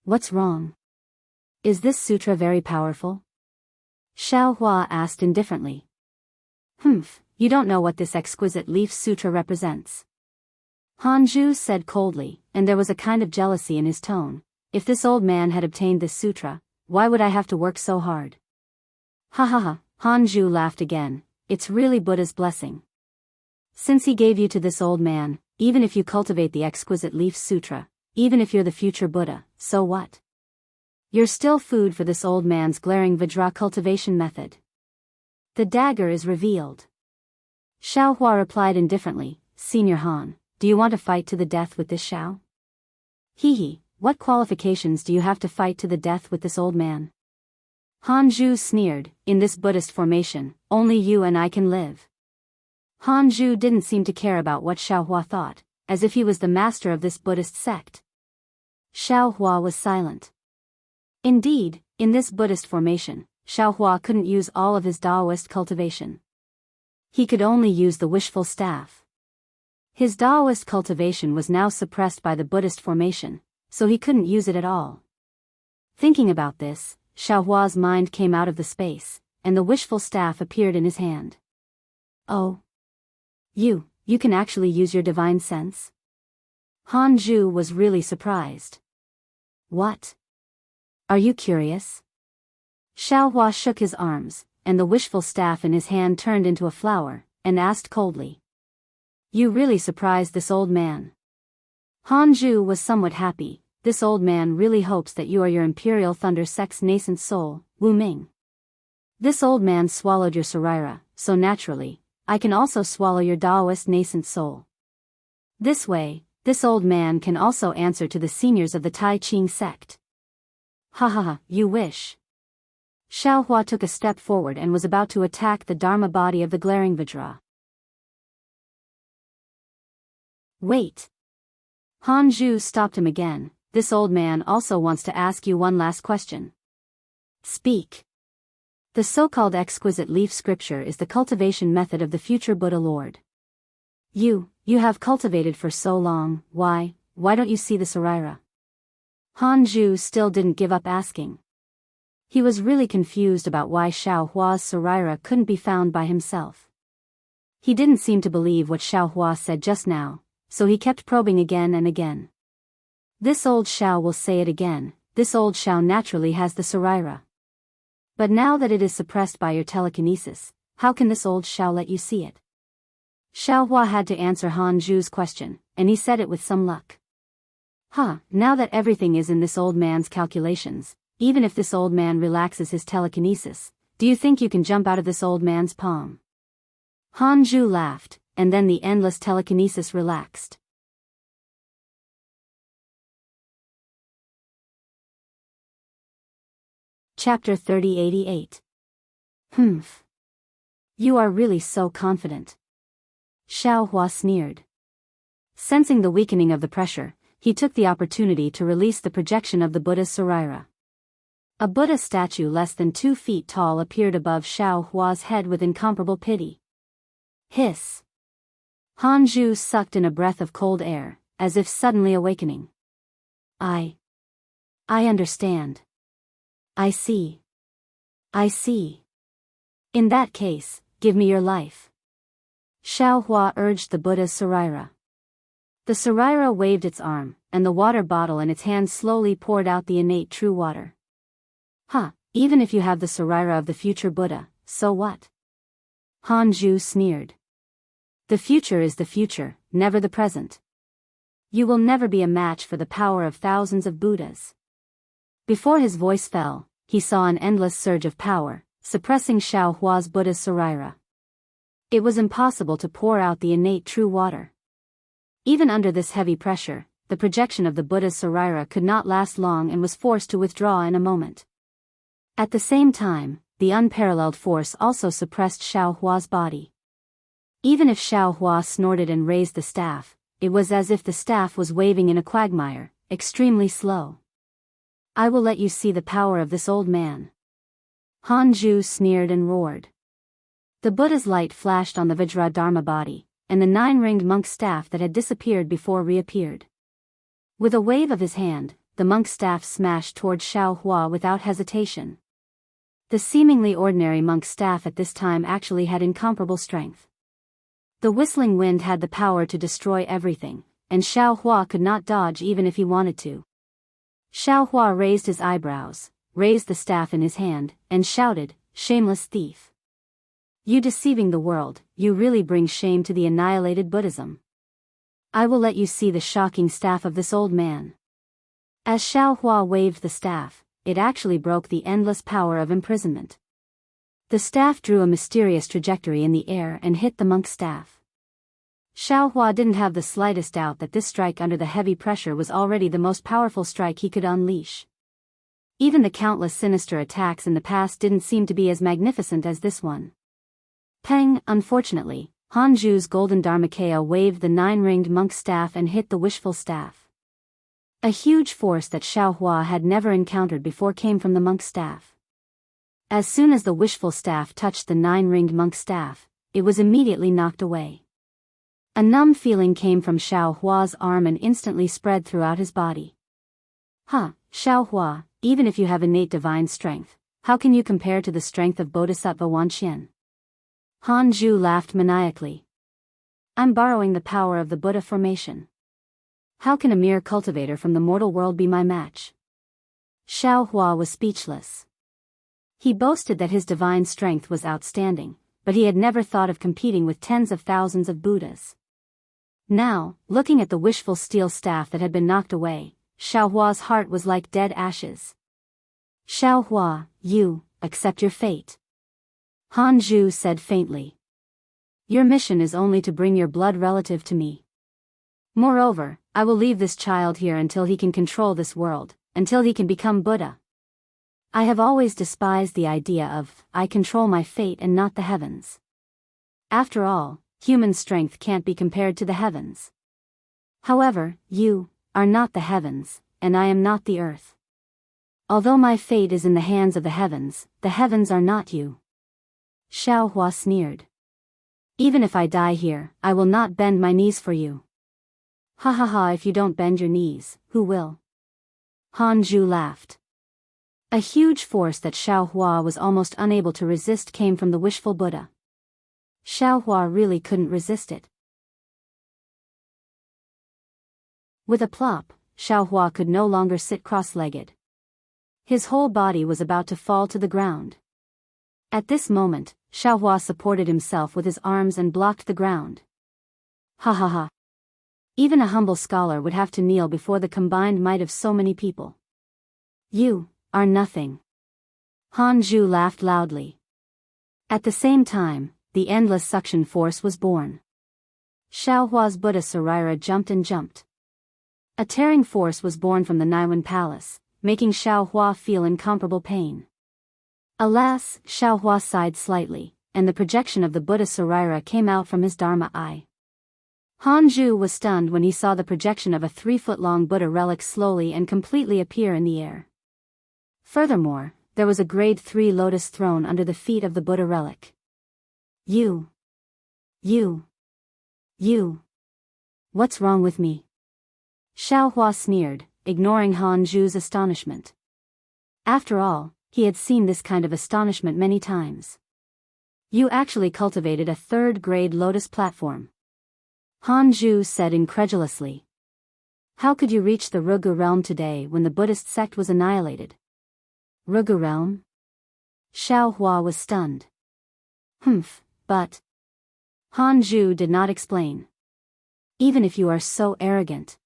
"What's wrong? Is this sutra very powerful?" Xiao Hua asked indifferently. You don't know what this Exquisite Leaf Sutra represents." Han Zhu said coldly, and there was a kind of jealousy in his tone. "If this old man had obtained this sutra, why would I have to work so hard?" "Ha ha ha," Han Zhu laughed again, "it's really Buddha's blessing. Since he gave you to this old man, even if you cultivate the Exquisite Leaf Sutra, even if you're the future Buddha, so what? You're still food for this old man's glaring Vajra cultivation method." The dagger is revealed. Xiao Hua replied indifferently, "Senior Han, do you want to fight to the death with this Xiao? Hee, what qualifications do you have to fight to the death with this old man?" Han Zhu sneered, "In this Buddhist formation, only you and I can live." Han Zhu didn't seem to care about what Xiao Hua thought, as if he was the master of this Buddhist sect. Xiao Hua was silent. Indeed, in this Buddhist formation, Xiao Hua couldn't use all of his Daoist cultivation. He could only use the wishful staff. His Daoist cultivation was now suppressed by the Buddhist formation, so he couldn't use it at all. Thinking about this, Xiao Hua's mind came out of the space, and the wishful staff appeared in his hand. "Oh. You can actually use your divine sense?" Han Zhu was really surprised. "What? Are you curious? Xiaohua shook his arms, and the wishful staff in his hand turned into a flower, and asked coldly. You really surprised this old man. Han Zhu was somewhat happy. This old man really hopes that you are your Imperial Thunder Sect's nascent soul, Wu Ming. This old man swallowed your Saraira, so naturally, I can also swallow your Daoist nascent soul. This way, this old man can also answer to the seniors of the Tai Ching sect. Ha ha ha, you wish. Xiaohua took a step forward and was about to attack the Dharma body of the glaring Vajra. Wait. Han Zhu stopped him again. This old man also wants to ask you one last question. Speak. The so-called exquisite leaf scripture is the cultivation method of the future Buddha Lord. You have cultivated for so long, why don't you see the Saraira? Han Zhu still didn't give up asking. He was really confused about why Xiaohua's Saraira couldn't be found by himself. He didn't seem to believe what Xiaohua said just now, so he kept probing again and again. This old Xiao will say it again, this old Xiao naturally has the Saraira. But now that it is suppressed by your telekinesis, how can this old Xiao let you see it? Xiaohua had to answer Han Zhu's question, and he said it with some luck. Now that everything is in this old man's calculations, even if this old man relaxes his telekinesis, do you think you can jump out of this old man's palm? Han Zhu laughed, and then the endless telekinesis relaxed. Chapter 3088. Humph. You are really so confident. Xiaohua sneered. Sensing the weakening of the pressure, he took the opportunity to release the projection of the Buddha's Saraira. A Buddha statue less than 2 feet tall appeared above Xiaohua's head with incomparable pity. Hiss. Han Zhu sucked in a breath of cold air, as if suddenly awakening. I understand. I see. In that case, give me your life. Xiaohua urged the Buddha's Saraira. The Saraira waved its arm, and the water bottle in its hand slowly poured out the innate true water. Even if you have the Saraira of the future Buddha, so what? Han Zhu sneered. The future is the future, never the present. You will never be a match for the power of thousands of Buddhas. Before his voice fell, he saw an endless surge of power, suppressing Xiaohua's Buddha's Saraira. It was impossible to pour out the innate true water. Even under this heavy pressure, the projection of the Buddha's Saraira could not last long and was forced to withdraw in a moment. At the same time, the unparalleled force also suppressed Xiaohua's body. Even if Xiaohua snorted and raised the staff, it was as if the staff was waving in a quagmire, extremely slow. I will let you see the power of this old man. Han Zhu sneered and roared. The Buddha's light flashed on the Vajra Dharma body, and the 9-ringed monk's staff that had disappeared before reappeared. With a wave of his hand, the monk's staff smashed toward Xiaohua without hesitation. The seemingly ordinary monk's staff at this time actually had incomparable strength. The whistling wind had the power to destroy everything, and Xiaohua could not dodge even if he wanted to. Xiaohua raised his eyebrows, raised the staff in his hand, and shouted, "Shameless thief! You deceiving the world, you really bring shame to the annihilated Buddhism. I will let you see the shocking staff of this old man." As Xiaohua waved the staff, it actually broke the endless power of imprisonment. The staff drew a mysterious trajectory in the air and hit the monk's staff. Xiaohua didn't have the slightest doubt that this strike under the heavy pressure was already the most powerful strike he could unleash. Even the countless sinister attacks in the past didn't seem to be as magnificent as this one. Peng, unfortunately, Han Zhu's golden Dharmakaya waved the 9-ringed monk's staff and hit the wishful staff. A huge force that Xiaohua had never encountered before came from the monk's staff. As soon as the wishful staff touched the 9-ringed monk's staff, it was immediately knocked away. A numb feeling came from Xiaohua's arm and instantly spread throughout his body. Xiaohua, even if you have innate divine strength, how can you compare to the strength of Bodhisattva Wanqian? Han Zhu laughed maniacally. I'm borrowing the power of the Buddha formation. How can a mere cultivator from the mortal world be my match? Xiaohua was speechless. He boasted that his divine strength was outstanding, but he had never thought of competing with tens of thousands of Buddhas. Now, looking at the wishful steel staff that had been knocked away, Xiaohua's heart was like dead ashes. Xiaohua, you, accept your fate. Han Zhu said faintly. Your mission is only to bring your blood relative to me. Moreover, I will leave this child here until he can control this world, until he can become Buddha. I have always despised the idea of, I control my fate and not the heavens. After all, human strength can't be compared to the heavens. However, you are not the heavens, and I am not the earth. Although my fate is in the hands of the heavens are not you. Xiaohua sneered. Even if I die here, I will not bend my knees for you. Ha ha ha, if you don't bend your knees, who will? Han Zhu laughed. A huge force that Xiaohua was almost unable to resist came from the wishful Buddha. Xiaohua really couldn't resist it. With a plop, Xiaohua could no longer sit cross-legged. His whole body was about to fall to the ground. At this moment, Xiaohua supported himself with his arms and blocked the ground. Ha ha ha. Even a humble scholar would have to kneel before the combined might of so many people. You are nothing. Han Zhu laughed loudly. At the same time, the endless suction force was born. Xiaohua's Buddha Sarira jumped and jumped. A tearing force was born from the Naiwan Palace, making Xiaohua feel incomparable pain. Alas, Xiaohua sighed slightly, and the projection of the Buddha Sarira came out from his Dharma eye. Han Zhu was stunned when he saw the projection of a 3-foot-long Buddha relic slowly and completely appear in the air. Furthermore, there was a grade 3 lotus throne under the feet of the Buddha relic. You. What's wrong with me? Xiaohua sneered, ignoring Han Zhu's astonishment. After all, he had seen this kind of astonishment many times. You actually cultivated a 3rd-grade lotus platform. Han Zhu said incredulously. How could you reach the Rugu realm today when the Buddhist sect was annihilated? Rugu realm? Xiaohua was stunned. But... Han Zhu did not explain. Even if you are so arrogant.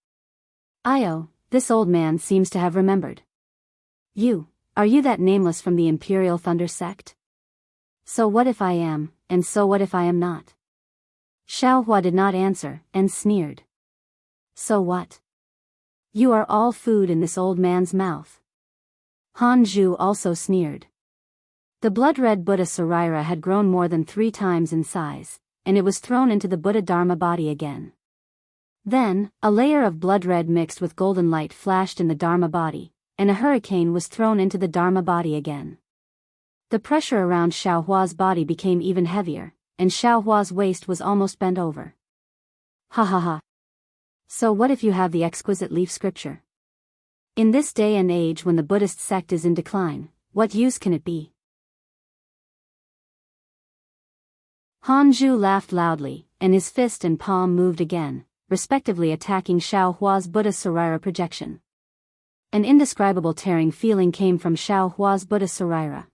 This old man seems to have remembered. Are you that nameless from the Imperial Thunder sect? So what if I am, and so what if I am not? Xiaohua did not answer, and sneered. So what? You are all food in this old man's mouth. Han Zhu also sneered. The blood-red Buddha Sarira had grown more than 3 times in size, and it was thrown into the Buddha Dharma body again. Then, a layer of blood-red mixed with golden light flashed in the Dharma body, and a hurricane was thrown into the Dharma body again. The pressure around Xiaohua's body became even heavier, and Xiaohua's waist was almost bent over. Ha ha ha. So what if you have the exquisite leaf scripture? In this day and age when the Buddhist sect is in decline, what use can it be? Han Zhu laughed loudly, and his fist and palm moved again, respectively attacking Xiaohua's Buddha Sarira projection. An indescribable tearing feeling came from Xiaohua's Buddha Sarira.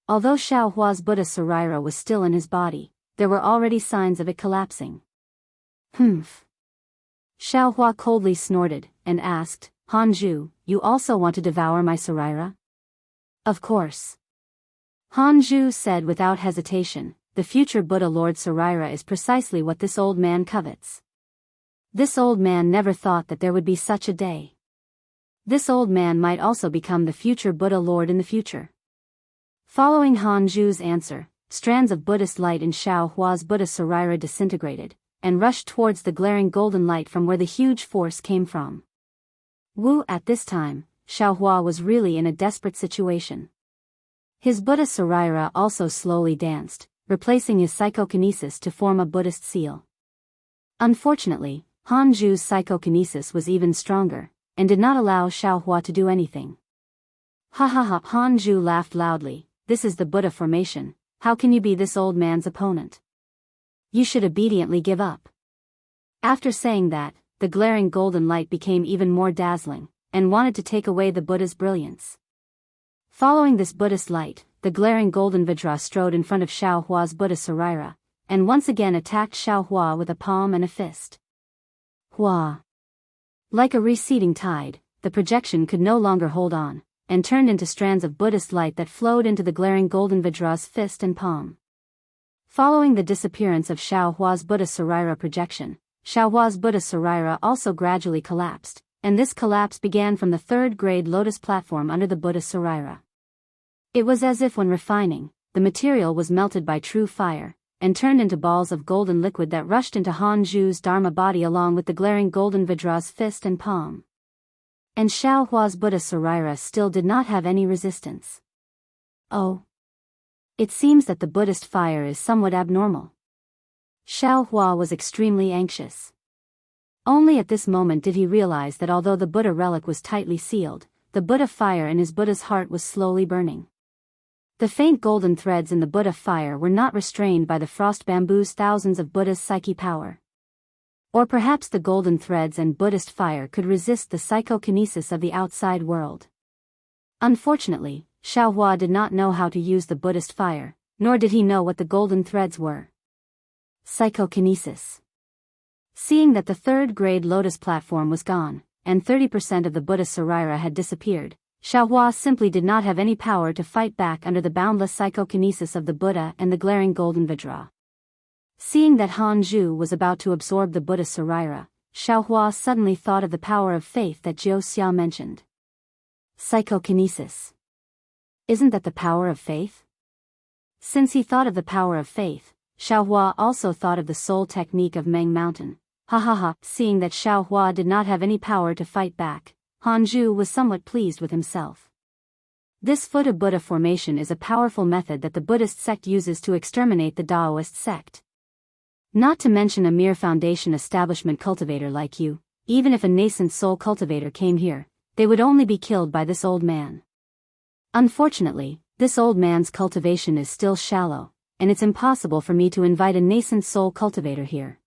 Although Xiaohua's Buddha Sarira was still in his body, there were already signs of it collapsing. Xiaohua coldly snorted, and asked, Han Zhu, you also want to devour my Sarira? Of course. Han Zhu said without hesitation, the future Buddha Lord Sarira is precisely what this old man covets. This old man never thought that there would be such a day. This old man might also become the future Buddha Lord in the future. Following Han Zhu's answer, strands of Buddhist light in Xiaohua's Buddha Sarira disintegrated, and rushed towards the glaring golden light from where the huge force came from. At this time, Xiaohua was really in a desperate situation. His Buddha Sarira also slowly danced, replacing his psychokinesis to form a Buddhist seal. Unfortunately, Han Zhu's psychokinesis was even stronger, and did not allow Xiaohua to do anything. Ha ha ha, Han Zhu laughed loudly. This is the Buddha formation, how can you be this old man's opponent? You should obediently give up. After saying that, the glaring golden light became even more dazzling, and wanted to take away the Buddha's brilliance. Following this Buddhist light, the glaring golden Vajra strode in front of Xiao Hua's Buddha Sarira, and once again attacked Xiao Hua with a palm and a fist. Hua. Like a receding tide, the projection could no longer hold on, and turned into strands of Buddhist light that flowed into the glaring golden Vajra's fist and palm. Following the disappearance of Xiao Hua's Buddha Sarira projection, Xiao Hua's Buddha Sarira also gradually collapsed, and this collapse began from the third-grade lotus platform under the Buddha Sarira. It was as if when refining, the material was melted by true fire, and turned into balls of golden liquid that rushed into Han Zhu's Dharma body along with the glaring golden Vajra's fist and palm. And Xiao Hua's Buddha Sarira still did not have any resistance. Oh. It seems that the Buddhist fire is somewhat abnormal. Xiao Hua was extremely anxious. Only at this moment did he realize that although the Buddha relic was tightly sealed, the Buddha fire in his Buddha's heart was slowly burning. The faint golden threads in the Buddha fire were not restrained by the frost bamboos thousands of Buddha's psyche power. Or perhaps the golden threads and Buddhist fire could resist the psychokinesis of the outside world. Unfortunately, Xiao Hua did not know how to use the Buddhist fire, nor did he know what the golden threads were. Psychokinesis. Seeing that the third-grade lotus platform was gone, and 30% of the Buddha Sarira had disappeared, Xiao Hua simply did not have any power to fight back under the boundless psychokinesis of the Buddha and the glaring golden Vajra. Seeing that Han Zhu was about to absorb the Buddha Sarira, Xiao Hua suddenly thought of the power of faith that Jiu Xia mentioned. Psychokinesis. Isn't that the power of faith? Since he thought of the power of faith, Xiao Hua also thought of the soul technique of Meng Mountain. Seeing that Xiao Hua did not have any power to fight back, Han Zhu was somewhat pleased with himself. This Foot Buddha formation is a powerful method that the Buddhist sect uses to exterminate the Daoist sect. Not to mention a mere foundation establishment cultivator like you, even if a nascent soul cultivator came here, they would only be killed by this old man. Unfortunately, this old man's cultivation is still shallow, and it's impossible for me to invite a nascent soul cultivator here.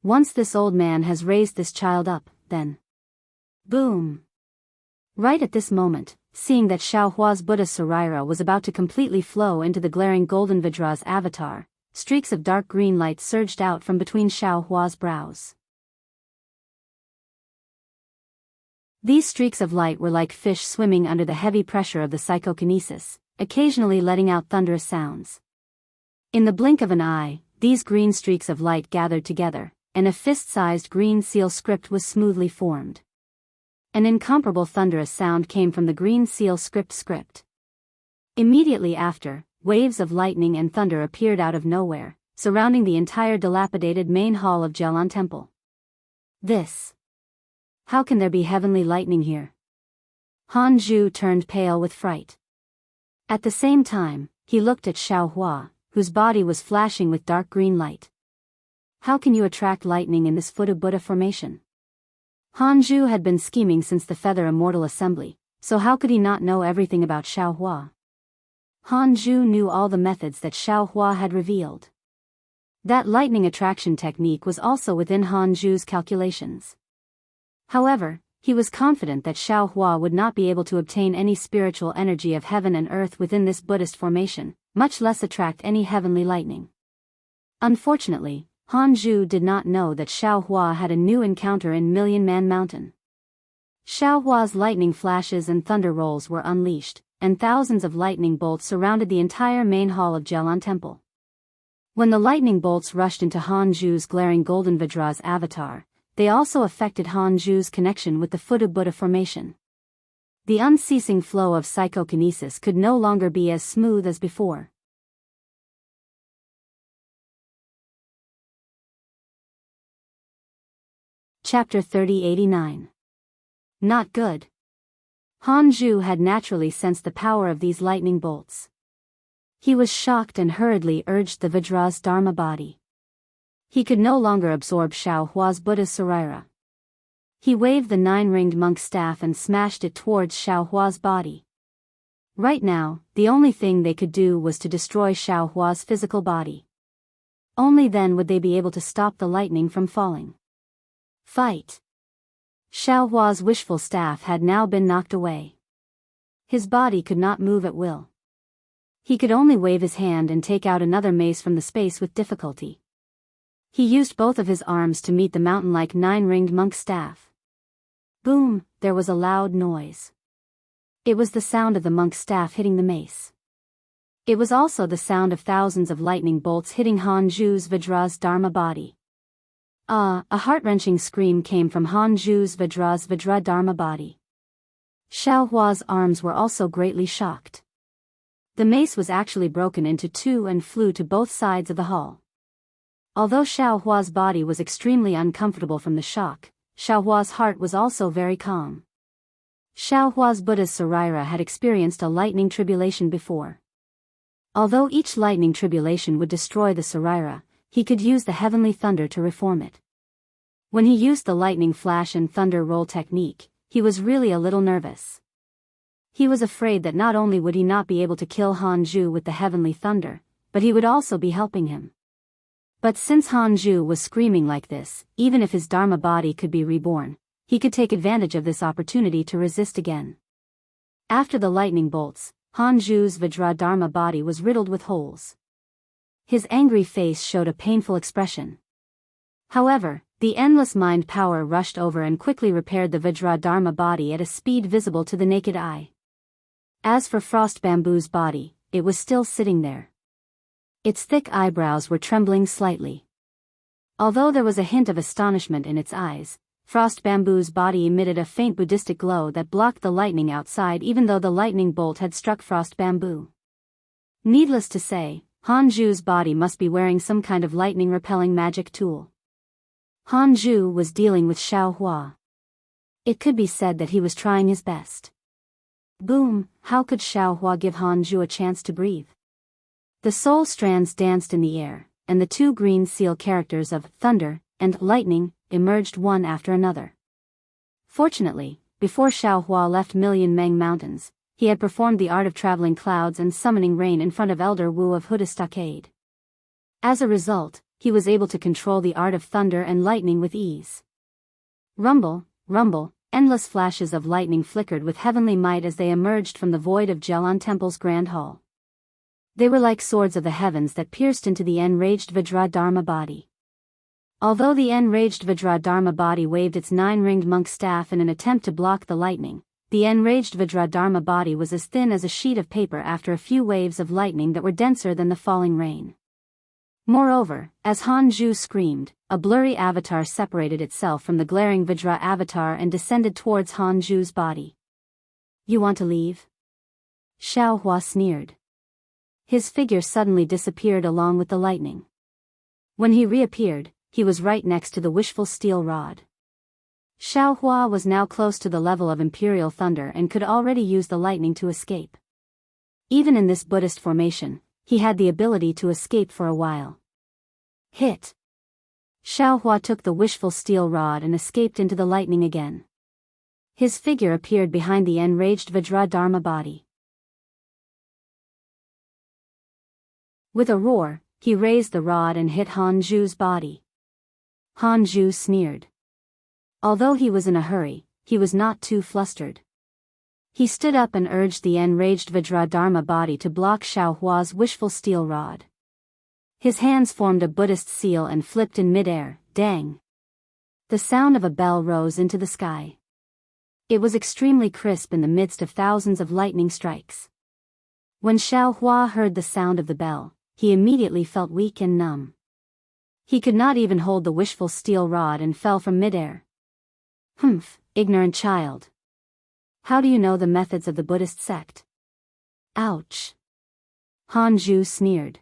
Once this old man has raised this child up, then... Boom! Right at this moment, seeing that Xiao Hua's Buddha Sarira was about to completely flow into the glaring golden Vajra's avatar, streaks of dark green light surged out from between Xiao Hua's brows. These streaks of light were like fish swimming under the heavy pressure of the psychokinesis, occasionally letting out thunderous sounds. In the blink of an eye, these green streaks of light gathered together, and a fist-sized green seal script was smoothly formed. An incomparable thunderous sound came from the green seal script. Immediately after, waves of lightning and thunder appeared out of nowhere, surrounding the entire dilapidated main hall of Jianghu Temple. This. How can there be heavenly lightning here? Han Zhu turned pale with fright. At the same time, he looked at Xiao Hua, whose body was flashing with dark green light. How can you attract lightning in this Foot Buddha formation? Han Zhu had been scheming since the Feather Immortal Assembly, so how could he not know everything about Xiao Hua? Han Zhu knew all the methods that Xiao Hua had revealed. That lightning attraction technique was also within Han Zhu's calculations. However, he was confident that Xiao Hua would not be able to obtain any spiritual energy of heaven and earth within this Buddhist formation, much less attract any heavenly lightning. Unfortunately, Han Zhu did not know that Xiao Hua had a new encounter in Million Man Mountain. Xiao Hua's lightning flashes and thunder rolls were unleashed, and thousands of lightning bolts surrounded the entire main hall of Jianghu Temple. When the lightning bolts rushed into Han Zhu's glaring golden Vajra's avatar, they also affected Han Zhu's connection with the Foot Buddha formation. The unceasing flow of psychokinesis could no longer be as smooth as before. Chapter 3089. Not good. Han Zhu had naturally sensed the power of these lightning bolts. He was shocked and hurriedly urged the Vajra's Dharma body. He could no longer absorb Xiao Hua's Buddha Sarira. He waved the 9-ringed monk staff and smashed it towards Xiao Hua's body. Right now, the only thing they could do was to destroy Xiao Hua's physical body. Only then would they be able to stop the lightning from falling. Fight! Xiaohua's wishful staff had now been knocked away. His body could not move at will. He could only wave his hand and take out another mace from the space with difficulty. He used both of his arms to meet the mountain-like 9-ringed monk's staff. Boom, there was a loud noise. It was the sound of the monk's staff hitting the mace. It was also the sound of thousands of lightning bolts hitting Han Zhu's Vajra's Dharma body. A heart-wrenching scream came from Han Zhu's Vajra's Vajra Dharma body. Xiaohua's arms were also greatly shocked. The mace was actually broken into two and flew to both sides of the hall. Although Xiaohua's body was extremely uncomfortable from the shock, Xiaohua's heart was also very calm. Xiaohua's Buddha's Sarira had experienced a lightning tribulation before. Although each lightning tribulation would destroy the Sarira, he could use the heavenly thunder to reform it. When he used the lightning flash and thunder roll technique, he was really a little nervous. He was afraid that not only would he not be able to kill Han Zhu with the heavenly thunder, but he would also be helping him. But since Han Zhu was screaming like this, even if his Dharma body could be reborn, he could take advantage of this opportunity to resist again. After the lightning bolts, Han Zhu's Vajra Dharma body was riddled with holes. His angry face showed a painful expression. However, the endless mind power rushed over and quickly repaired the Vajra Dharma body at a speed visible to the naked eye. As for Frost Bamboo's body, it was still sitting there. Its thick eyebrows were trembling slightly. Although there was a hint of astonishment in its eyes, Frost Bamboo's body emitted a faint Buddhistic glow that blocked the lightning outside even though the lightning bolt had struck Frost Bamboo. Needless to say, Han Zhu's body must be wearing some kind of lightning-repelling magic tool. Han Zhu was dealing with Xiaohua. It could be said that he was trying his best. Boom, how could Xiaohua give Han Zhu a chance to breathe? The soul strands danced in the air, and the two green seal characters of thunder and lightning emerged one after another. Fortunately, before Xiaohua left Million Meng Mountains, he had performed the art of traveling clouds and summoning rain in front of Elder Wu of Huda Stockade. As a result, he was able to control the art of thunder and lightning with ease. Rumble, rumble, endless flashes of lightning flickered with heavenly might as they emerged from the void of Jianghu Temple's grand hall. They were like swords of the heavens that pierced into the enraged Vajra Dharma body. Although the enraged Vajra Dharma body waved its 9-ringed monk staff in an attempt to block the lightning, the enraged Vajra Dharma body was as thin as a sheet of paper after a few waves of lightning that were denser than the falling rain. Moreover, as Han Zhu screamed, a blurry avatar separated itself from the glaring Vajra avatar and descended towards Han Zhu's body. "You want to leave?" Xiaohua sneered. His figure suddenly disappeared along with the lightning. When he reappeared, he was right next to the wishful steel rod. Xiaohua was now close to the level of imperial thunder and could already use the lightning to escape. Even in this Buddhist formation, he had the ability to escape for a while. Hit! Xiaohua took the wishful steel rod and escaped into the lightning again. His figure appeared behind the enraged Vajra Dharma body. With a roar, he raised the rod and hit Han Zhu's body. Han Zhu sneered. Although he was in a hurry, he was not too flustered. He stood up and urged the enraged Vajra Dharma body to block Xiaohua's wishful steel rod. His hands formed a Buddhist seal and flipped in midair, dang! The sound of a bell rose into the sky. It was extremely crisp in the midst of thousands of lightning strikes. When Xiaohua heard the sound of the bell, he immediately felt weak and numb. He could not even hold the wishful steel rod and fell from midair. Humph, ignorant child. How do you know the methods of the Buddhist sect? Ouch. Han Zhu sneered.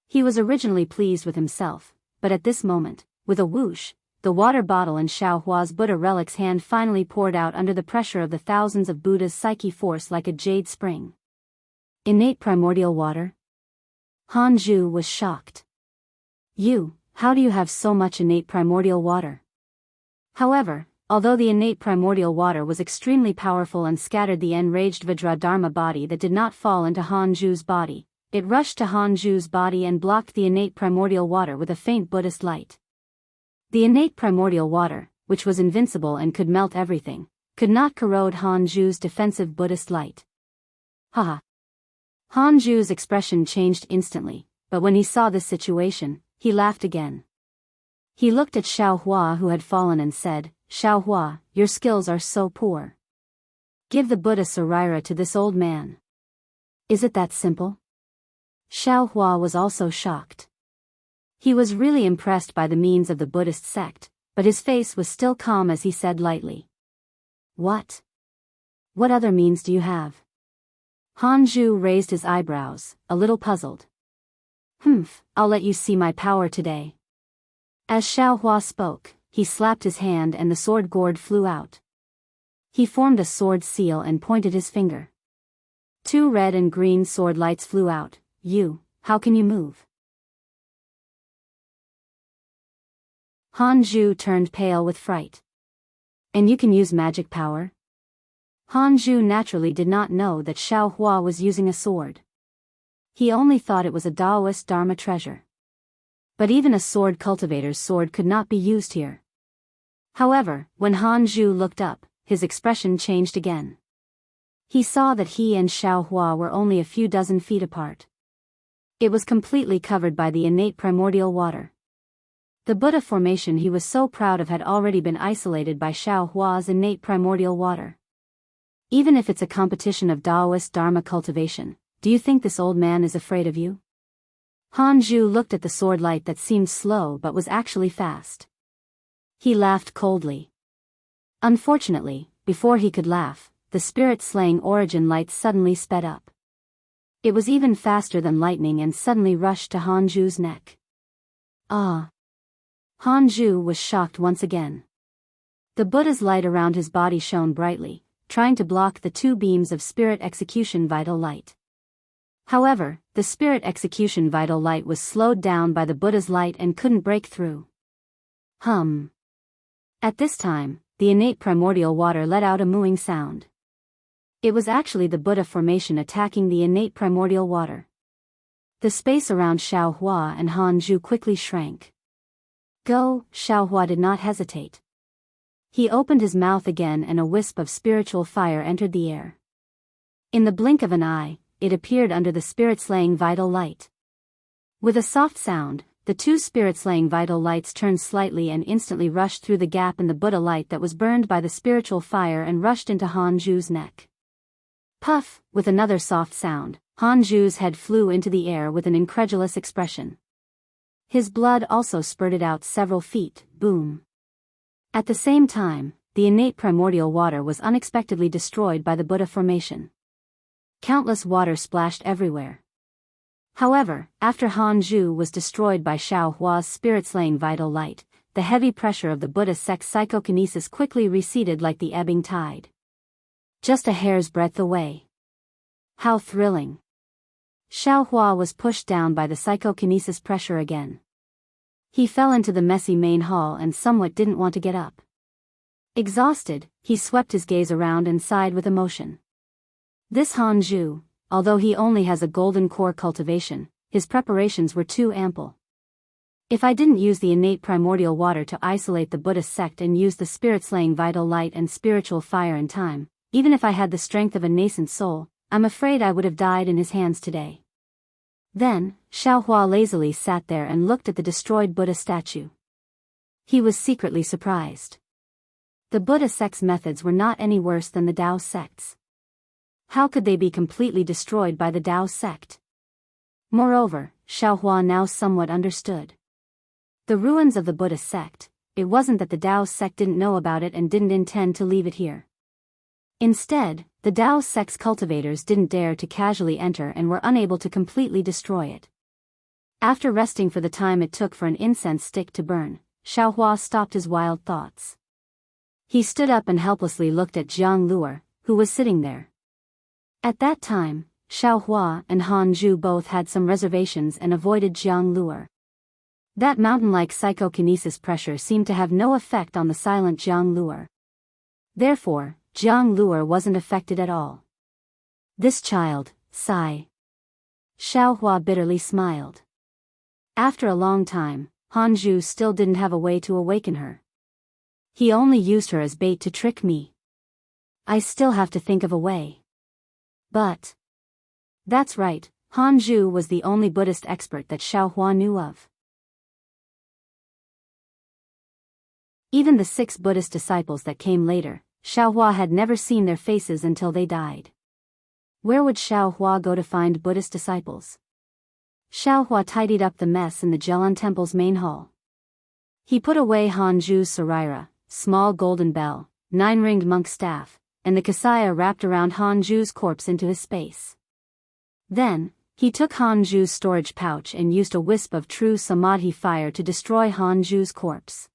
He was originally pleased with himself, but at this moment, with a whoosh, the water bottle in Xiaohua's Buddha relic's hand finally poured out under the pressure of the thousands of Buddha's psyche force like a jade spring. Innate primordial water? Han Zhu was shocked. How do you have so much innate primordial water? However, although the innate primordial water was extremely powerful and scattered the enraged Vajra Dharma body that did not fall into Han Zhu's body, it rushed to Han Zhu's body and blocked the innate primordial water with a faint Buddhist light. The innate primordial water, which was invincible and could melt everything, could not corrode Han Zhu's defensive Buddhist light. Haha. Han Zhu's expression changed instantly, but when he saw this situation, he laughed again. He looked at Xiao Hua who had fallen and said, "Xiao Hua, your skills are so poor. Give the Buddha Sarira to this old man." Is it that simple? Xiao Hua was also shocked. He was really impressed by the means of the Buddhist sect, but his face was still calm as he said lightly. What? What other means do you have? Han Zhu raised his eyebrows, a little puzzled. I'll let you see my power today. As Xiao Hua spoke, he slapped his hand and the sword gourd flew out. He formed a sword seal and pointed his finger. 2 red and green sword lights flew out. How can you move? Han Zhu turned pale with fright. And you can use magic power? Han Zhu naturally did not know that Xiao Hua was using a sword. He only thought it was a Daoist Dharma treasure. But even a sword cultivator's sword could not be used here. However, when Han Zhu looked up, his expression changed again. He saw that he and Xiao Hua were only a few dozen feet apart. It was completely covered by the innate primordial water. The Buddha formation he was so proud of had already been isolated by Xiao Hua's innate primordial water. Even if it's a competition of Daoist Dharma cultivation, do you think this old man is afraid of you? Han Zhu looked at the sword light that seemed slow but was actually fast. He laughed coldly. Unfortunately, before he could laugh, the spirit-slaying origin light suddenly sped up. It was even faster than lightning and suddenly rushed to Han Zhu's neck. Ah! Han Zhu was shocked once again. The Buddha's light around his body shone brightly, trying to block the 2 beams of spirit execution vital light. However, the spirit execution vital light was slowed down by the Buddha's light and couldn't break through. At this time, the innate primordial water let out a mooing sound. It was actually the Buddha formation attacking the innate primordial water. The space around Xiao Hua and Han Zhu quickly shrank. Go, Xiao Hua did not hesitate. He opened his mouth again and a wisp of spiritual fire entered the air. In the blink of an eye, it appeared under the spirit-slaying vital light. With a soft sound, the 2 spirit-slaying vital lights turned slightly and instantly rushed through the gap in the Buddha light that was burned by the spiritual fire and rushed into Han Zhu's neck. Puff! With another soft sound, Han Zhu's head flew into the air with an incredulous expression. His blood also spurted out several feet, boom. At the same time, the innate primordial water was unexpectedly destroyed by the Buddha formation. Countless water splashed everywhere. However, after Han Zhu was destroyed by Xiao Hua's spirit-slaying vital light, the heavy pressure of the Buddha sect's psychokinesis quickly receded like the ebbing tide. Just a hair's breadth away. How thrilling! Xiao Hua was pushed down by the psychokinesis pressure again. He fell into the messy main hall and somewhat didn't want to get up. Exhausted, he swept his gaze around and sighed with emotion. This Han Zhu, although he only has a golden core cultivation, his preparations were too ample. If I didn't use the innate primordial water to isolate the Buddhist sect and use the spirit-slaying vital light and spiritual fire in time, even if I had the strength of a nascent soul, I'm afraid I would have died in his hands today. Then, Xiao Hua lazily sat there and looked at the destroyed Buddha statue. He was secretly surprised. The Buddha sect's methods were not any worse than the Dao sect's. How could they be completely destroyed by the Dao sect? Moreover, Xiao Hua now somewhat understood. The ruins of the Buddha sect, it wasn't that the Dao sect didn't know about it and didn't intend to leave it here. Instead, the Dao sect's cultivators didn't dare to casually enter and were unable to completely destroy it. After resting for the time it took for an incense stick to burn, Xiao Hua stopped his wild thoughts. He stood up and helplessly looked at Jianghu, who was sitting there. At that time, Xiao Hua and Han Zhu both had some reservations and avoided Jianghu. That mountain-like psychokinesis pressure seemed to have no effect on the silent Jianghu. Therefore, Jianghu wasn't affected at all. This child, sigh. Xiao Hua bitterly smiled. After a long time, Han Zhu still didn't have a way to awaken her. He only used her as bait to trick me. I still have to think of a way. But... That's right, Han Zhu was the only Buddhist expert that Xiaohua knew of. Even the 6 Buddhist disciples that came later, Xiaohua had never seen their faces until they died. Where would Xiaohua go to find Buddhist disciples? Xiaohua tidied up the mess in the Jianghu temple's main hall. He put away Han Zhu's saraira, small golden bell, 9-ringed monk staff, and the kasaya wrapped around Han Zhu's corpse into his space. Then, he took Han Zhu's storage pouch and used a wisp of true samadhi fire to destroy Han Zhu's corpse.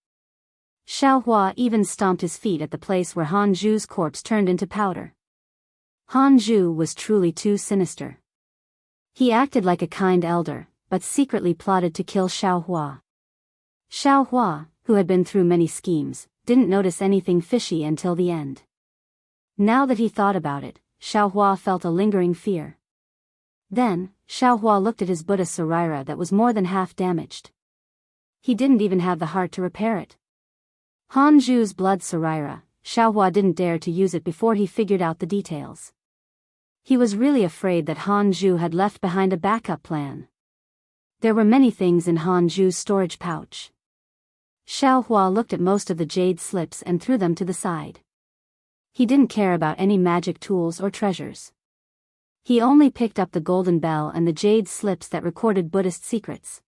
Xiaohua even stomped his feet at the place where Han Zhu's corpse turned into powder. Han Zhu was truly too sinister. He acted like a kind elder, but secretly plotted to kill Xiaohua. Xiaohua, who had been through many schemes, didn't notice anything fishy until the end. Now that he thought about it, Xiaohua felt a lingering fear. Then, Xiaohua looked at his Buddha saraira that was more than half damaged. He didn't even have the heart to repair it. Han Zhu's blood saraira, Xiaohua didn't dare to use it before he figured out the details. He was really afraid that Han Zhu had left behind a backup plan. There were many things in Han Zhu's storage pouch. Xiaohua looked at most of the jade slips and threw them to the side. He didn't care about any magic tools or treasures. He only picked up the golden bell and the jade slips that recorded Buddhist secrets.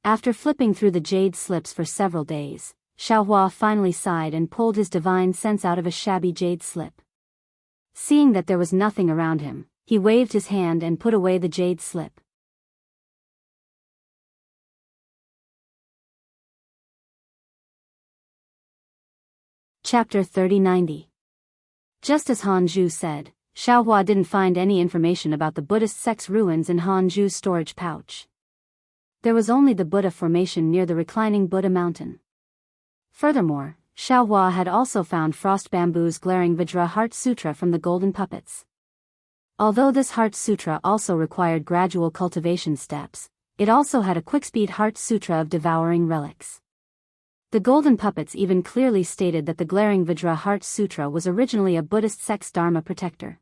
After flipping through the jade slips for several days, Xiaohua finally sighed and pulled his divine sense out of a shabby jade slip. Seeing that there was nothing around him, he waved his hand and put away the jade slip. Chapter 3090. Just as Han Zhu said, Xiaohua didn't find any information about the Buddhist sect's ruins in Han Zhu's storage pouch. There was only the Buddha formation near the reclining Buddha mountain. Furthermore, Xiaohua had also found Frost Bamboo's glaring Vajra Heart Sutra from the golden puppets. Although this Heart Sutra also required gradual cultivation steps, it also had a quick-speed Heart Sutra of devouring relics. The golden puppets even clearly stated that the glaring Vajra Heart Sutra was originally a Buddhist sect's Dharma protector.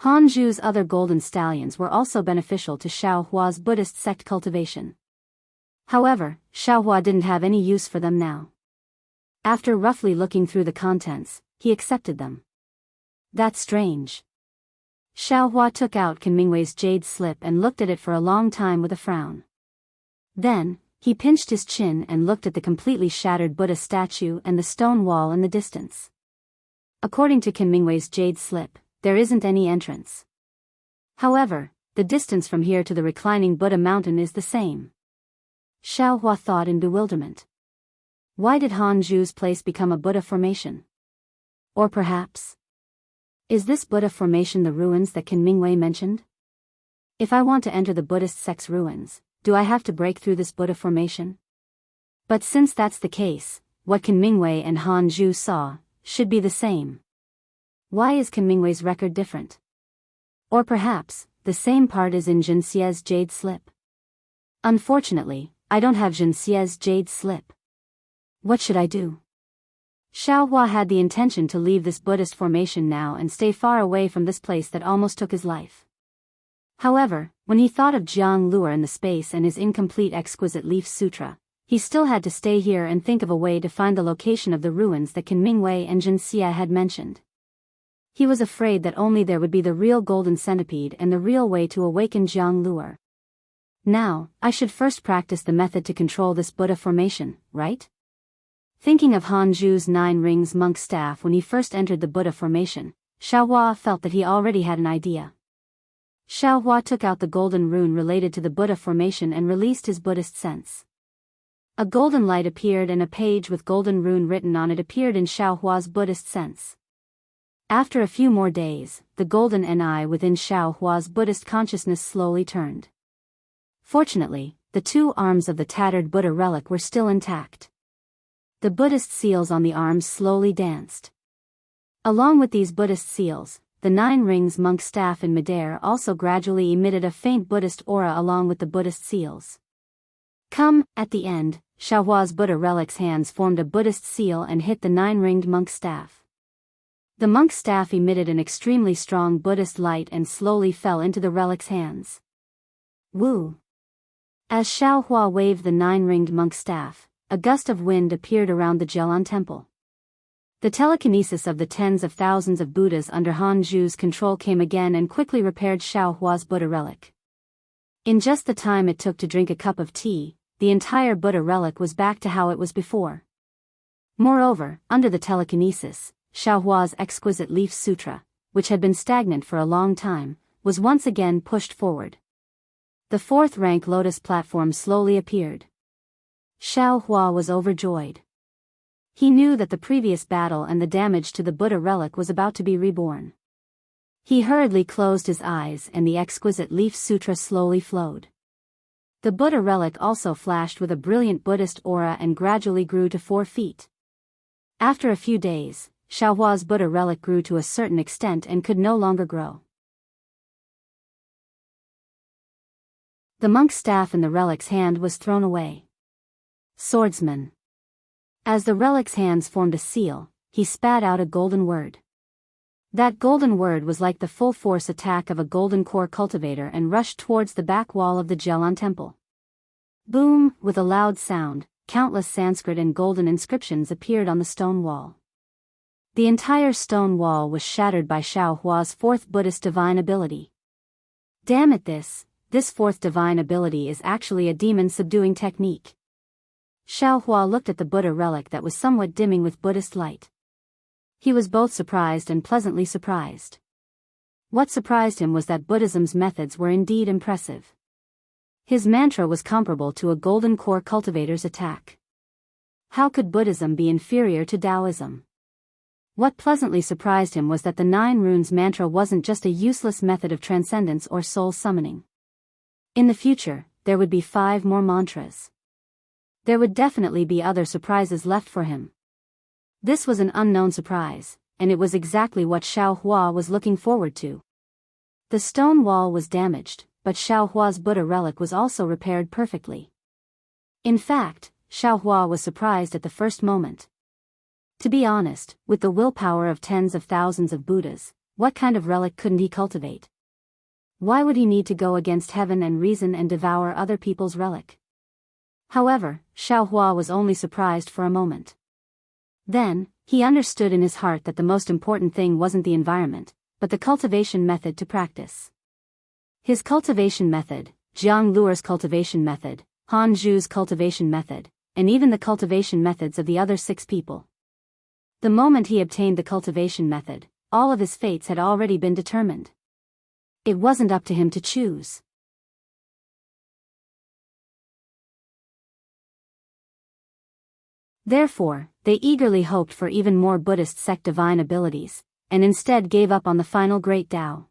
Han Zhu's other golden stallions were also beneficial to Xiaohua's Buddhist sect cultivation. However, Xiaohua didn't have any use for them now. After roughly looking through the contents, he accepted them. That's strange. Xiaohua took out Kunmingwei's jade slip and looked at it for a long time with a frown. Then, he pinched his chin and looked at the completely shattered Buddha statue and the stone wall in the distance. According to Kunmingwei's jade slip, there isn't any entrance. However, the distance from here to the reclining Buddha mountain is the same. Xiaohua thought in bewilderment. Why did Han Zhu's place become a Buddha formation? Or perhaps, is this Buddha formation the ruins that Kunmingwei mentioned? If I want to enter the Buddhist sect's ruins, do I have to break through this Buddha formation? But since that's the case, what Kunmingwei and Han Zhu saw should be the same. Why is Kunmingwei's record different? Or perhaps, the same part is in Jianxia's jade slip? Unfortunately, I don't have Jianxia's jade slip. What should I do? Xiaohua had the intention to leave this Buddhist formation now and stay far away from this place that almost took his life. However, when he thought of Jianghu and the space and his incomplete exquisite leaf sutra, he still had to stay here and think of a way to find the location of the ruins that Kunmingwei and Jianxia had mentioned. He was afraid that only there would be the real golden centipede and the real way to awaken Jianghu. Now, I should first practice the method to control this Buddha formation, right? Thinking of Han Zhu's 9 rings monk staff when he first entered the Buddha formation, Xiaohua felt that he already had an idea. Xiaohua took out the golden rune related to the Buddha formation and released his Buddhist sense. A golden light appeared and a page with golden rune written on it appeared in Xiaohua's Buddhist sense. After a few more days, the golden NI within Xiaohua's Buddhist consciousness slowly turned. Fortunately, the 2 arms of the tattered Buddha relic were still intact. The Buddhist seals on the arms slowly danced. Along with these Buddhist seals, the 9 rings monk staff in midair also gradually emitted a faint Buddhist aura along with the Buddhist seals. Come, at the end, Xiaohua's Buddha relic's hands formed a Buddhist seal and hit the 9-ringed monk's staff. The monk's staff emitted an extremely strong Buddhist light and slowly fell into the relic's hands. Woo! As Xiaohua waved the 9-ringed monk's staff, a gust of wind appeared around the Jianghu temple. The telekinesis of the tens of thousands of Buddhas under Han Zhu's control came again and quickly repaired Xiaohua's Buddha relic. In just the time it took to drink a cup of tea, the entire Buddha relic was back to how it was before. Moreover, under the telekinesis, Xiaohua's exquisite leaf sutra, which had been stagnant for a long time, was once again pushed forward. The 4th rank lotus platform slowly appeared. Xiaohua was overjoyed. He knew that the previous battle and the damage to the Buddha relic was about to be reborn. He hurriedly closed his eyes and the exquisite leaf sutra slowly flowed. The Buddha relic also flashed with a brilliant Buddhist aura and gradually grew to 4 feet. After a few days, Xiaohua's Buddha relic grew to a certain extent and could no longer grow. The monk's staff in the relic's hand was thrown away. Swordsman. As the relic's hands formed a seal, he spat out a golden word. That golden word was like the full-force attack of a golden core cultivator and rushed towards the back wall of the Jianghu temple. Boom! With a loud sound, countless Sanskrit and golden inscriptions appeared on the stone wall. The entire stone wall was shattered by Xiaohua's 4th Buddhist divine ability. Damn it, this 4th divine ability is actually a demon-subduing technique. Xiaohua looked at the Buddha relic that was somewhat dimming with Buddhist light. He was both surprised and pleasantly surprised. What surprised him was that Buddhism's methods were indeed impressive. His mantra was comparable to a golden core cultivator's attack. How could Buddhism be inferior to Taoism? What pleasantly surprised him was that the 9 runes mantra wasn't just a useless method of transcendence or soul summoning. In the future, there would be 5 more mantras. There would definitely be other surprises left for him. This was an unknown surprise, and it was exactly what Xiaohua was looking forward to. The stone wall was damaged, but Xiaohua's Buddha relic was also repaired perfectly. In fact, Xiaohua was surprised at the first moment. To be honest, with the willpower of tens of thousands of Buddhas, what kind of relic couldn't he cultivate? Why would he need to go against heaven and reason and devour other people's relic? However, Xiaohua was only surprised for a moment. Then, he understood in his heart that the most important thing wasn't the environment, but the cultivation method to practice. His cultivation method, Jianghu's cultivation method, Han Zhu's cultivation method, and even the cultivation methods of the other 6 people. The moment he obtained the cultivation method, all of his fates had already been determined. It wasn't up to him to choose. Therefore, they eagerly hoped for even more Buddhist sect divine abilities, and instead gave up on the final great Tao.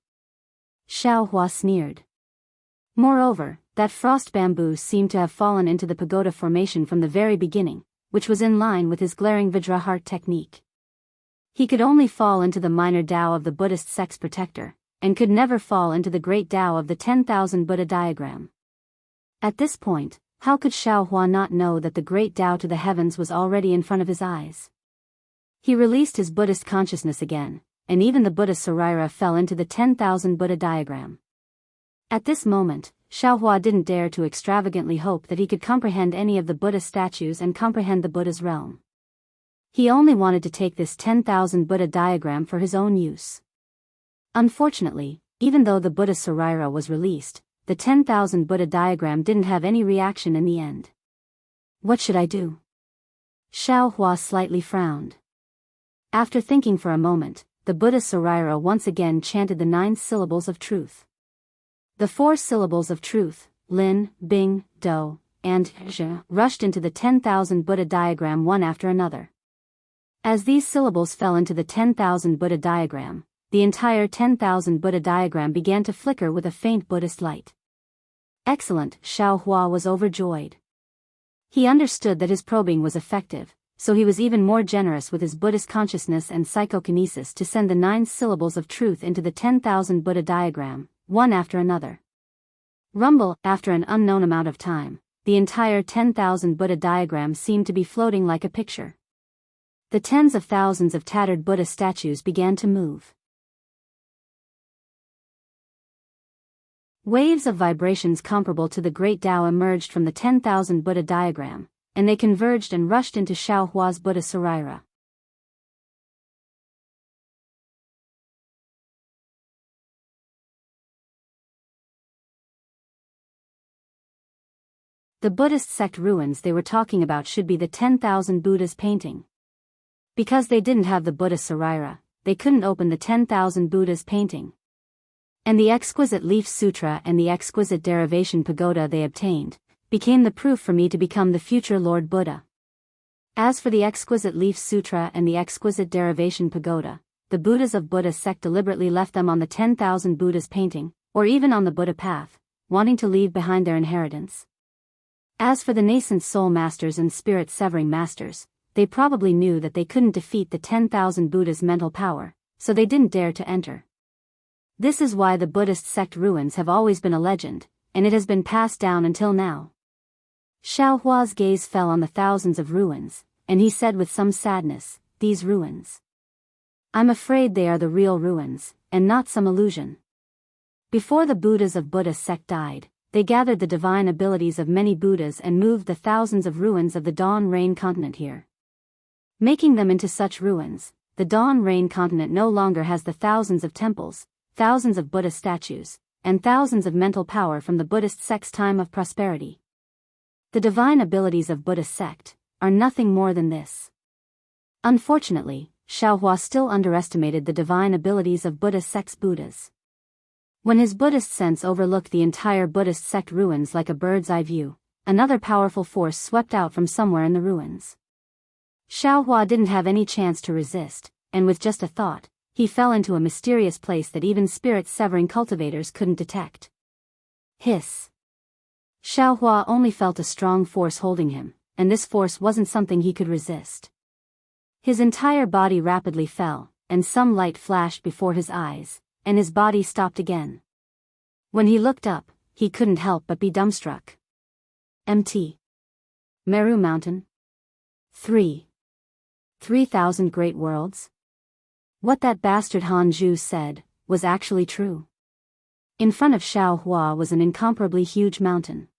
Xiaohua sneered. Moreover, that frost bamboo seemed to have fallen into the pagoda formation from the very beginning, which was in line with his glaring Vajraheart technique. He could only fall into the minor Tao of the Buddhist sect's protector, and could never fall into the great Tao of the 10,000 Buddha diagram. At this point, how could Xiaohua not know that the great Tao to the heavens was already in front of his eyes? He released his Buddhist consciousness again, and even the Buddha Sarira fell into the 10,000 Buddha diagram. At this moment, Xiaohua didn't dare to extravagantly hope that he could comprehend any of the Buddha statues and comprehend the Buddha's realm. He only wanted to take this 10,000 Buddha diagram for his own use. Unfortunately, even though the Buddha Sarira was released, the 10,000 Buddha diagram didn't have any reaction in the end. What should I do? Xiaohua slightly frowned. After thinking for a moment, the Buddha Sarira once again chanted the 9 syllables of truth. The 4 syllables of truth, Lin, Bing, Do, and Zhe, rushed into the 10,000 Buddha diagram one after another. As these syllables fell into the 10,000 Buddha diagram, the entire 10,000 Buddha diagram began to flicker with a faint Buddhist light. Excellent, Xiaohua was overjoyed. He understood that his probing was effective, so he was even more generous with his Buddhist consciousness and psychokinesis to send the 9 syllables of truth into the 10,000 Buddha diagram, one after another. Rumble, after an unknown amount of time, the entire 10,000 Buddha diagram seemed to be floating like a picture. The tens of thousands of tattered Buddha statues began to move. Waves of vibrations comparable to the Great Tao emerged from the 10,000 Buddha diagram, and they converged and rushed into Xiaohua's Buddha Sarira. The Buddhist sect ruins they were talking about should be the 10,000 Buddhas painting. Because they didn't have the Buddha Sarira, they couldn't open the 10,000 Buddhas painting. And the exquisite Leaf Sutra and the exquisite Derivation Pagoda they obtained became the proof for me to become the future Lord Buddha. As for the exquisite Leaf Sutra and the exquisite Derivation Pagoda, the Buddhas of Buddha sect deliberately left them on the 10,000 Buddhas painting, or even on the Buddha path, wanting to leave behind their inheritance. As for the nascent soul masters and spirit severing masters, they probably knew that they couldn't defeat the 10,000 Buddhas' mental power, so they didn't dare to enter. This is why the Buddhist sect ruins have always been a legend, and it has been passed down until now. Xiaohua's gaze fell on the thousands of ruins, and he said with some sadness, "These ruins. I'm afraid they are the real ruins, and not some illusion." Before the Buddhas of Buddha sect died, they gathered the divine abilities of many Buddhas and moved the thousands of ruins of the Dawn Rain continent here. Making them into such ruins, the Dawn Rain continent no longer has the thousands of temples, thousands of Buddha statues, and thousands of mental power from the Buddhist sect's time of prosperity. The divine abilities of Buddha sect are nothing more than this. Unfortunately, Xiaohua still underestimated the divine abilities of Buddha sect's Buddhas. When his Buddhist sense overlooked the entire Buddhist sect ruins like a bird's eye view, another powerful force swept out from somewhere in the ruins. Xiaohua didn't have any chance to resist, and with just a thought, he fell into a mysterious place that even spirit-severing cultivators couldn't detect. Hiss. Xiaohua only felt a strong force holding him, and this force wasn't something he could resist. His entire body rapidly fell, and some light flashed before his eyes, and his body stopped again. When he looked up, he couldn't help but be dumbstruck. Mt. Meru Mountain. 3,000 great worlds? What that bastard Han Zhu said was actually true. In front of Xiaohua was an incomparably huge mountain.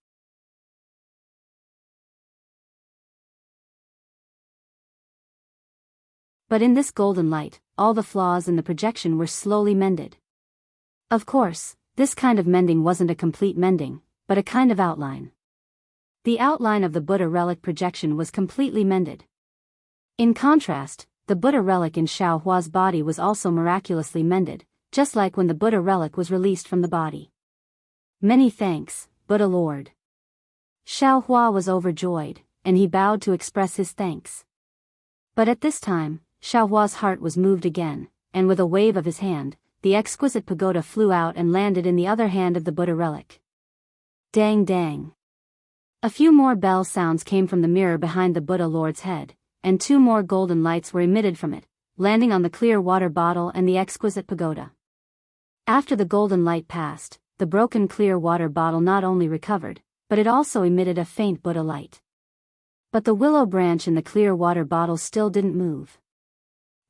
But in this golden light, all the flaws in the projection were slowly mended. Of course, this kind of mending wasn't a complete mending, but a kind of outline. The outline of the Buddha relic projection was completely mended. In contrast, the Buddha relic in Xiaohua's body was also miraculously mended, just like when the Buddha relic was released from the body. Many thanks, Buddha Lord. Xiaohua was overjoyed, and he bowed to express his thanks. But at this time, Xiaohua's heart was moved again, and with a wave of his hand, the exquisite pagoda flew out and landed in the other hand of the Buddha relic. Dang dang. A few more bell sounds came from the mirror behind the Buddha Lord's head, and 2 more golden lights were emitted from it, landing on the clear water bottle and the exquisite pagoda. After the golden light passed, the broken clear water bottle not only recovered, but it also emitted a faint Buddha light. But the willow branch in the clear water bottle still didn't move.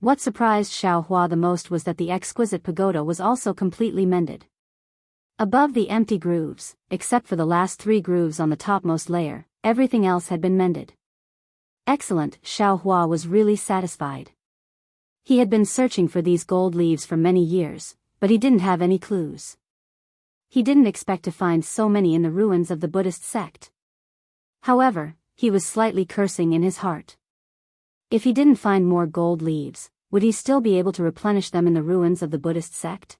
What surprised Xiaohua the most was that the exquisite pagoda was also completely mended. Above the empty grooves, except for the last 3 grooves on the topmost layer, everything else had been mended. Excellent, Xiaohua was really satisfied. He had been searching for these gold leaves for many years, but he didn't have any clues. He didn't expect to find so many in the ruins of the Buddhist sect. However, he was slightly cursing in his heart. If he didn't find more gold leaves, would he still be able to replenish them in the ruins of the Buddhist sect?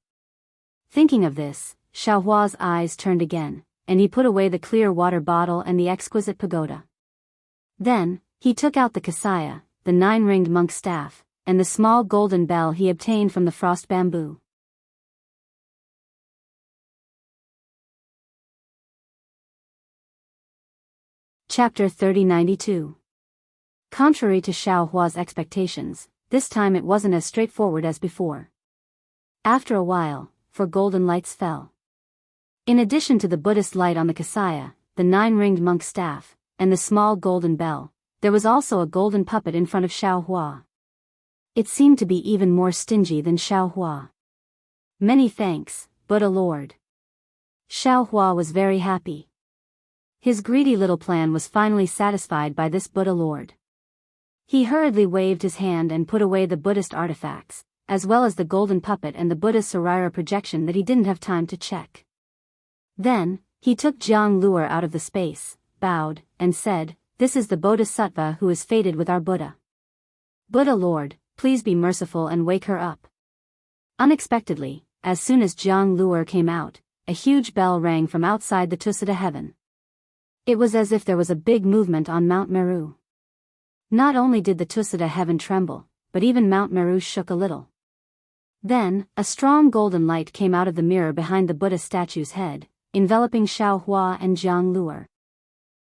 Thinking of this, Xiaohua's eyes turned again, and he put away the clear water bottle and the exquisite pagoda. Then, he took out the kasaya, the 9-ringed monk staff, and the small golden bell he obtained from the frost bamboo. Chapter 3092. Contrary to Xiaohua's expectations, this time it wasn't as straightforward as before. After a while, 4 golden lights fell. In addition to the Buddhist light on the kasaya, the 9-ringed monk's staff, and the small golden bell, there was also a golden puppet in front of Xiaohua. It seemed to be even more stingy than Xiaohua. "Many thanks, Buddha Lord." Xiaohua was very happy. His greedy little plan was finally satisfied by this Buddha Lord. He hurriedly waved his hand and put away the Buddhist artifacts, as well as the golden puppet and the Buddha's Sarira projection that he didn't have time to check. Then, he took Jianghu out of the space, bowed, and said, "This is the Bodhisattva who is fated with our Buddha. Buddha Lord, please be merciful and wake her up." Unexpectedly, as soon as Jianghu came out, a huge bell rang from outside the Tusada heaven. It was as if there was a big movement on Mount Meru. Not only did the Tusada heaven tremble, but even Mount Meru shook a little. Then, a strong golden light came out of the mirror behind the Buddha statue's head, enveloping Xiaohua and Jianghu.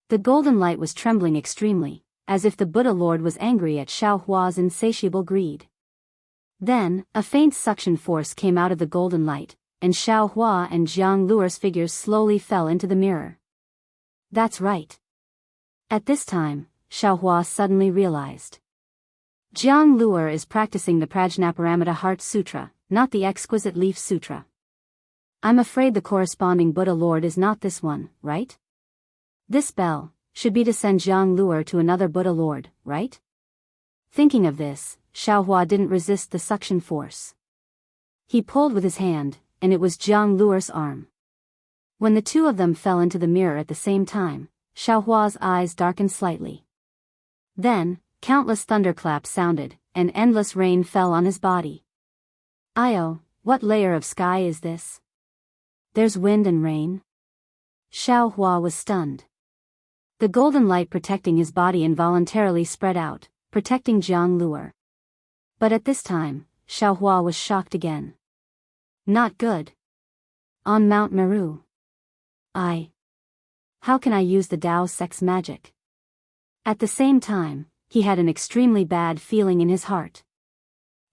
The golden light was trembling extremely, as if the Buddha Lord was angry at Xiaohua's insatiable greed. Then, a faint suction force came out of the golden light, and Xiaohua and Jianghu's figures slowly fell into the mirror. That's right. At this time, Xiaohua suddenly realized. Jianghu is practicing the Prajnaparamita Heart Sutra, not the Exquisite Leaf Sutra. I'm afraid the corresponding Buddha Lord is not this one, right? This bell should be to send Jianghu to another Buddha Lord, right? Thinking of this, Xiaohua didn't resist the suction force. He pulled with his hand, and it was Jianghu's arm. When the two of them fell into the mirror at the same time, Xiaohua's eyes darkened slightly. Then, countless thunderclaps sounded, and endless rain fell on his body. "Io, what layer of sky is this? There's wind and rain?" Xiaohua was stunned. The golden light protecting his body involuntarily spread out, protecting Jianghu. But at this time, Xiaohua was shocked again. Not good. On Mount Meru. How can I use the Dao sex magic? At the same time, he had an extremely bad feeling in his heart.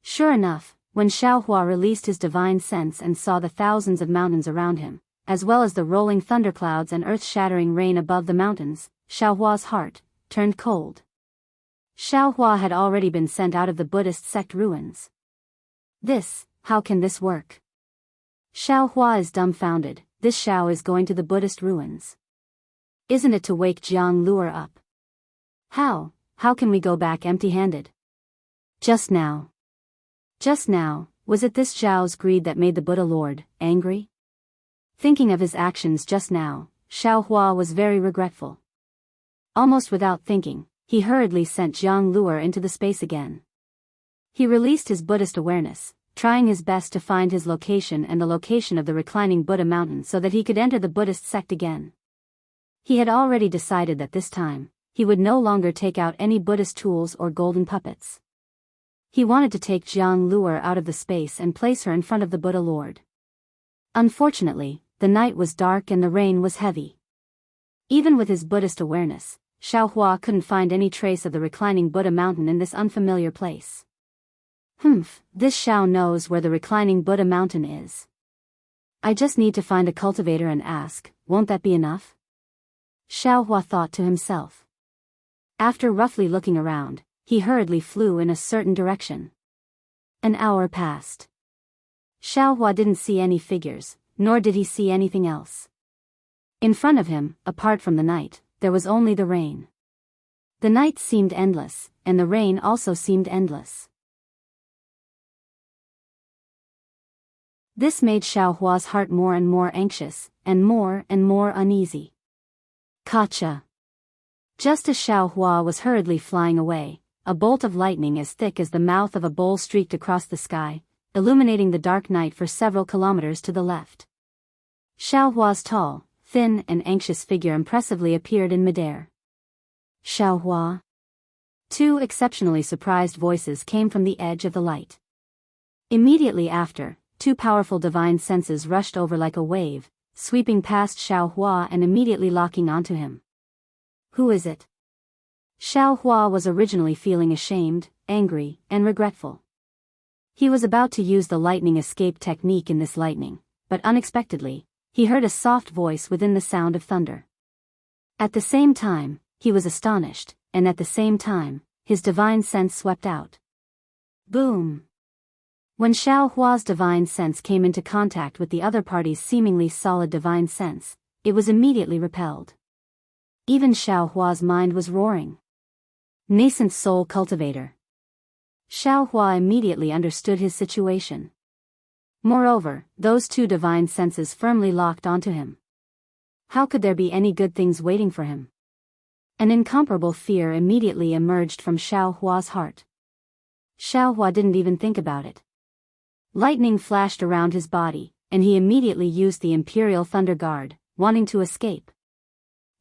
Sure enough, when Xiaohua released his divine sense and saw the thousands of mountains around him, as well as the rolling thunderclouds and earth-shattering rain above the mountains, Xiaohua's heart turned cold. Xiaohua had already been sent out of the Buddhist sect ruins. How can this work? Xiaohua is dumbfounded. This Xiao is going to the Buddhist ruins. Isn't it to wake Jianghu up? How can we go back empty-handed? Just now, was it this Xiao's greed that made the Buddha Lord angry? Thinking of his actions just now, Xiaohua was very regretful. Almost without thinking, he hurriedly sent Jianghu into the space again. He released his Buddhist awareness, trying his best to find his location and the location of the reclining Buddha mountain so that he could enter the Buddhist sect again. He had already decided that this time, he would no longer take out any Buddhist tools or golden puppets. He wanted to take Jianghu out of the space and place her in front of the Buddha Lord. Unfortunately, the night was dark and the rain was heavy. Even with his Buddhist awareness, Xiaohua couldn't find any trace of the reclining Buddha mountain in this unfamiliar place. This Xiao knows where the reclining Buddha mountain is. I just need to find a cultivator and ask, won't that be enough? Xiaohua thought to himself. After roughly looking around, he hurriedly flew in a certain direction. An hour passed. Xiaohua didn't see any figures, nor did he see anything else. In front of him, apart from the night, there was only the rain. The night seemed endless, and the rain also seemed endless. This made Xiaohua's heart more and more anxious, and more uneasy. Gotcha! Just as Xiaohua was hurriedly flying away, a bolt of lightning as thick as the mouth of a bowl streaked across the sky, illuminating the dark night for several kilometers to the left. Xiaohua's tall, thin and anxious figure impressively appeared in midair. Xiaohua? Two exceptionally surprised voices came from the edge of the light. Immediately after, two powerful divine senses rushed over like a wave, sweeping past Xiaohua and immediately locking onto him. Who is it? Xiaohua was originally feeling ashamed, angry, and regretful. He was about to use the lightning escape technique in this lightning, but unexpectedly, he heard a soft voice within the sound of thunder. At the same time, he was astonished, and at the same time, his divine sense swept out. Boom! When Xiao Hua's divine sense came into contact with the other party's seemingly solid divine sense, it was immediately repelled. Even Xiao Hua's mind was roaring. Nascent soul cultivator. Xiao Hua immediately understood his situation. Moreover, those two divine senses firmly locked onto him. How could there be any good things waiting for him? An incomparable fear immediately emerged from Xiao Hua's heart. Xiao Hua didn't even think about it. Lightning flashed around his body, and he immediately used the Imperial Thunder Guard, wanting to escape.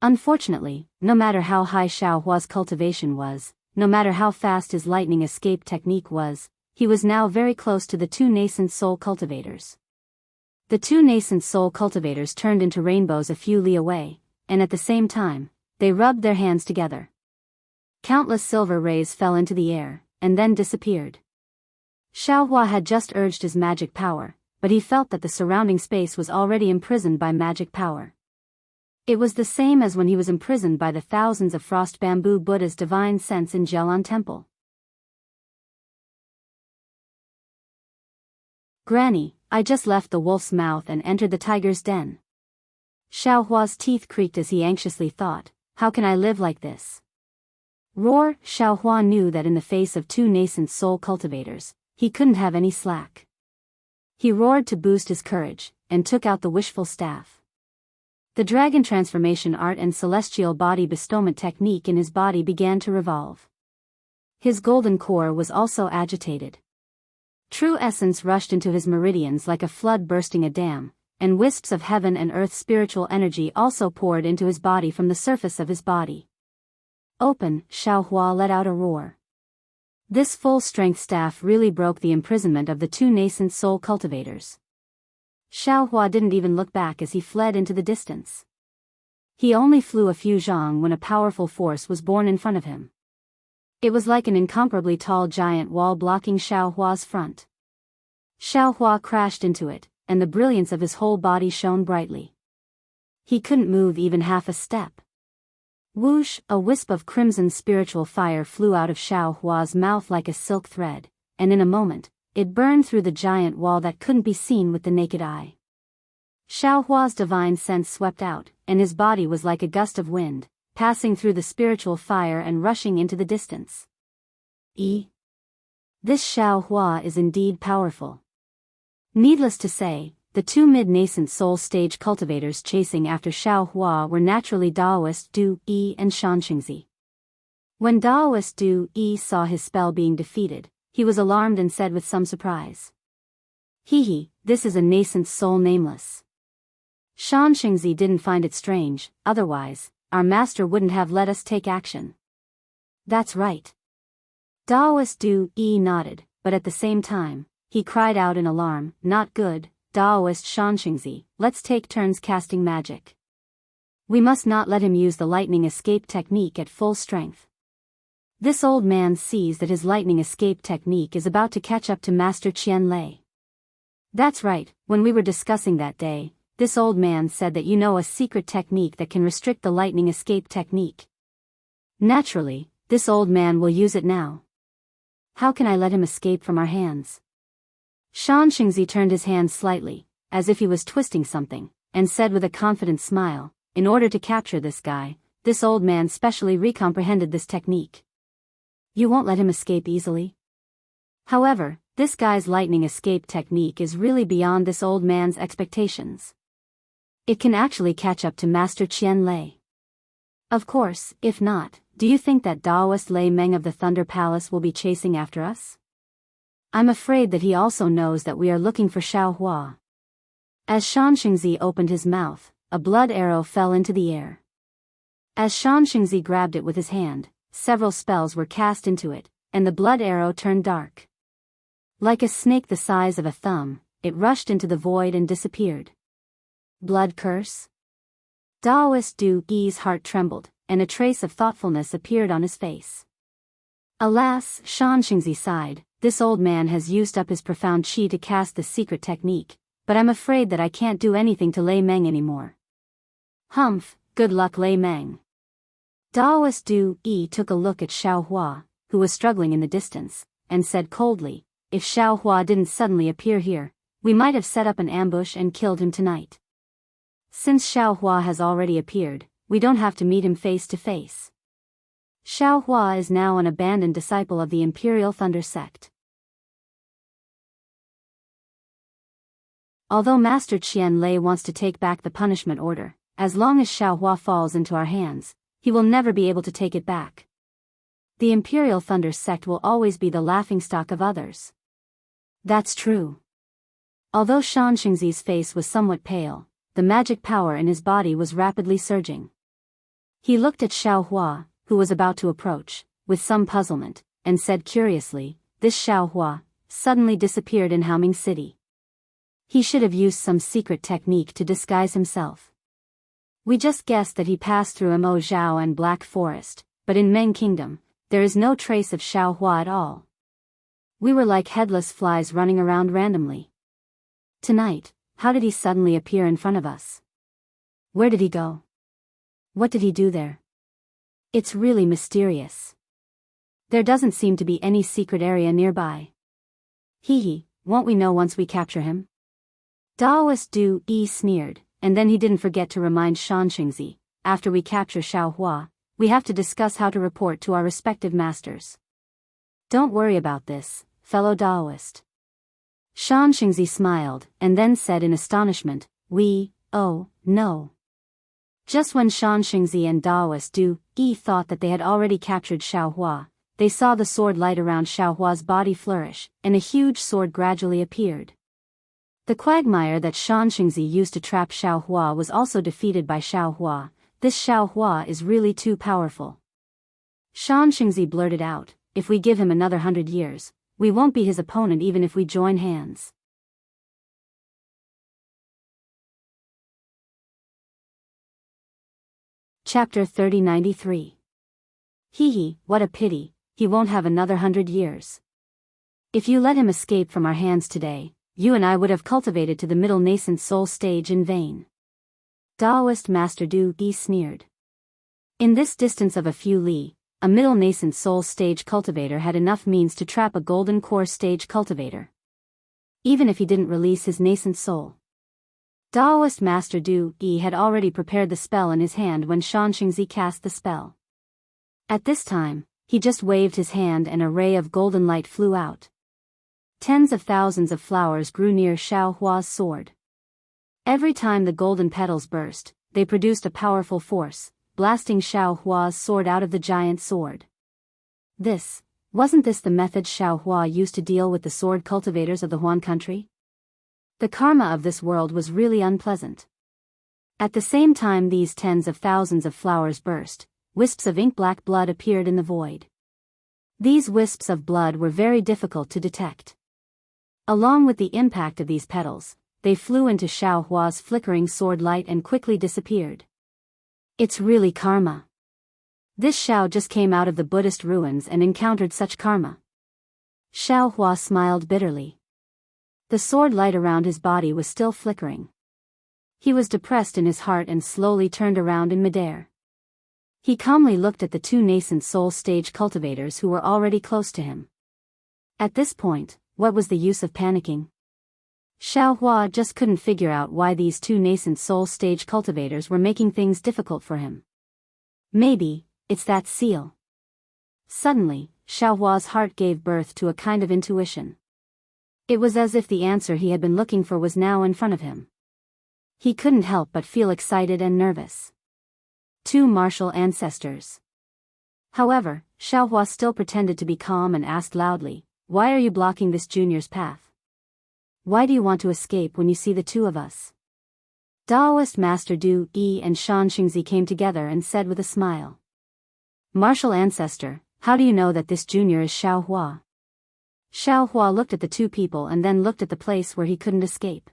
Unfortunately, no matter how high Xiao Hua's cultivation was, no matter how fast his lightning escape technique was, he was now very close to the two nascent soul cultivators. The two nascent soul cultivators turned into rainbows a few li away, and at the same time, they rubbed their hands together. Countless silver rays fell into the air, and then disappeared. Xiao Hua had just urged his magic power, but he felt that the surrounding space was already imprisoned by magic power. It was the same as when he was imprisoned by the thousands of frost bamboo Buddha's divine sense in Jianghu Temple. Granny, I just left the wolf's mouth and entered the tiger's den. Xiao Hua's teeth creaked as he anxiously thought, how can I live like this? Roar! Xiao Hua knew that in the face of two nascent soul cultivators, he couldn't have any slack. He roared to boost his courage, and took out the wishful staff. The dragon transformation art and celestial body bestowment technique in his body began to revolve. His golden core was also agitated. True essence rushed into his meridians like a flood bursting a dam, and wisps of heaven and earth spiritual energy also poured into his body from the surface of his body. Open! Xiao Hua let out a roar. This full-strength staff really broke the imprisonment of the two nascent soul cultivators. Xiao Hua didn't even look back as he fled into the distance. He only flew a few zhang when a powerful force was born in front of him. It was like an incomparably tall giant wall blocking Xiao Hua's front. Xiao Hua crashed into it, and the brilliance of his whole body shone brightly. He couldn't move even half a step. Whoosh! A wisp of crimson spiritual fire flew out of Xiao Hua's mouth like a silk thread, and in a moment, it burned through the giant wall that couldn't be seen with the naked eye. Xiao Hua's divine sense swept out, and his body was like a gust of wind, passing through the spiritual fire and rushing into the distance. This Xiao Hua is indeed powerful. Needless to say, the two mid-nascent soul stage cultivators chasing after Xiao Hua were naturally Daoist Du Yi and Xianxia. When Daoist Du Yi saw his spell being defeated, he was alarmed and said with some surprise, "Hee, this is a nascent soul nameless." Xianxia didn't find it strange, otherwise, our master wouldn't have let us take action. That's right. Daoist Du Yi nodded, but at the same time, he cried out in alarm, not good, Daoist Xianxia, let's take turns casting magic. We must not let him use the lightning escape technique at full strength. This old man sees that his lightning escape technique is about to catch up to Master Qian Lei. That's right, when we were discussing that day, this old man said that you know a secret technique that can restrict the lightning escape technique. Naturally, this old man will use it now. How can I let him escape from our hands? Xianxia turned his hand slightly, as if he was twisting something, and said with a confident smile, in order to capture this guy, this old man specially recomprehended this technique. You won't let him escape easily? However, this guy's lightning escape technique is really beyond this old man's expectations. It can actually catch up to Master Qian Lei. Of course, if not, do you think that Daoist Lei Meng of the Thunder Palace will be chasing after us? I'm afraid that he also knows that we are looking for Xiao Hua. As Xianxia opened his mouth, a blood arrow fell into the air. As Xianxia grabbed it with his hand, several spells were cast into it, and the blood arrow turned dark. Like a snake the size of a thumb, it rushed into the void and disappeared. Blood curse? Daoist Du Yi's heart trembled, and a trace of thoughtfulness appeared on his face. Alas, Xianxia sighed, this old man has used up his profound qi to cast the secret technique, but I'm afraid that I can't do anything to Lei Meng anymore. Humph, good luck Lei Meng. Daoist Du Yi took a look at Xiao Hua, who was struggling in the distance, and said coldly, "If Xiao Hua didn't suddenly appear here, we might have set up an ambush and killed him tonight. Since Xiao Hua has already appeared, we don't have to meet him face to face." Xiao Hua is now an abandoned disciple of the Imperial Thunder sect. Although Master Qian Lei wants to take back the punishment order, as long as Xiao Hua falls into our hands, he will never be able to take it back. The Imperial Thunder sect will always be the laughingstock of others. That's true. Although Xianxia's face was somewhat pale, the magic power in his body was rapidly surging. He looked at Xiao Hua, who was about to approach, with some puzzlement, and said curiously, "This Xiao Hua suddenly disappeared in Haoming City. He should have used some secret technique to disguise himself. We just guessed that he passed through Mo Zhao and Black Forest, but in Meng Kingdom, there is no trace of Xiao Hua at all. We were like headless flies running around randomly. Tonight, how did he suddenly appear in front of us? Where did he go? What did he do there? It's really mysterious. There doesn't seem to be any secret area nearby. Hee, won't we know once we capture him?" Daoist Du Yi sneered, and then he didn't forget to remind Xianxia, "After we capture Xiao Hua, we have to discuss how to report to our respective masters. Don't worry about this, fellow Daoist." Xianxia smiled, and then said in astonishment, "Oh, no." Just when Xianxia and Daoist Du Yi thought that they had already captured Xiao Hua, they saw the sword light around Xiao Hua's body flourish, and a huge sword gradually appeared. The quagmire that Xianxia used to trap Xiao Hua was also defeated by Xiao Hua. "This Xiao Hua is really too powerful." Xianxia blurted out, "If we give him another 100 years, we won't be his opponent even if we join hands." Chapter 3093. Hee, what a pity, he won't have another 100 years. If you let him escape from our hands today, you and I would have cultivated to the middle nascent soul stage in vain. Daoist Master Du Yi sneered. In this distance of a few li, a middle nascent soul stage cultivator had enough means to trap a golden core stage cultivator, even if he didn't release his nascent soul. Daoist Master Du Yi had already prepared the spell in his hand when Xianxia cast the spell. At this time, he just waved his hand and a ray of golden light flew out. Tens of thousands of flowers grew near Xiao Hua's sword. Every time the golden petals burst, they produced a powerful force, blasting Xiao Hua's sword out of the giant sword. Wasn't this the method Xiao Hua used to deal with the sword cultivators of the Huan country? The karma of this world was really unpleasant. At the same time these tens of thousands of flowers burst, wisps of ink-black blood appeared in the void. These wisps of blood were very difficult to detect. Along with the impact of these petals, they flew into Xiao Hua's flickering sword light and quickly disappeared. It's really karma. This Xiao just came out of the Buddhist ruins and encountered such karma. Xiao Hua smiled bitterly. The sword light around his body was still flickering. He was depressed in his heart and slowly turned around in midair. He calmly looked at the two nascent soul stage cultivators who were already close to him. At this point, what was the use of panicking? Xiao Hua just couldn't figure out why these two nascent soul stage cultivators were making things difficult for him. Maybe, it's that seal. Suddenly, Xiao Hua's heart gave birth to a kind of intuition. It was as if the answer he had been looking for was now in front of him. He couldn't help but feel excited and nervous. Two martial ancestors. However, Xiao Hua still pretended to be calm and asked loudly, "Why are you blocking this junior's path? Why do you want to escape when you see the two of us?" Daoist Master Du Yi and Xianxia came together and said with a smile, "Martial ancestor, how do you know that this junior is Xiao Hua?" Xiao Hua looked at the two people and then looked at the place where he couldn't escape.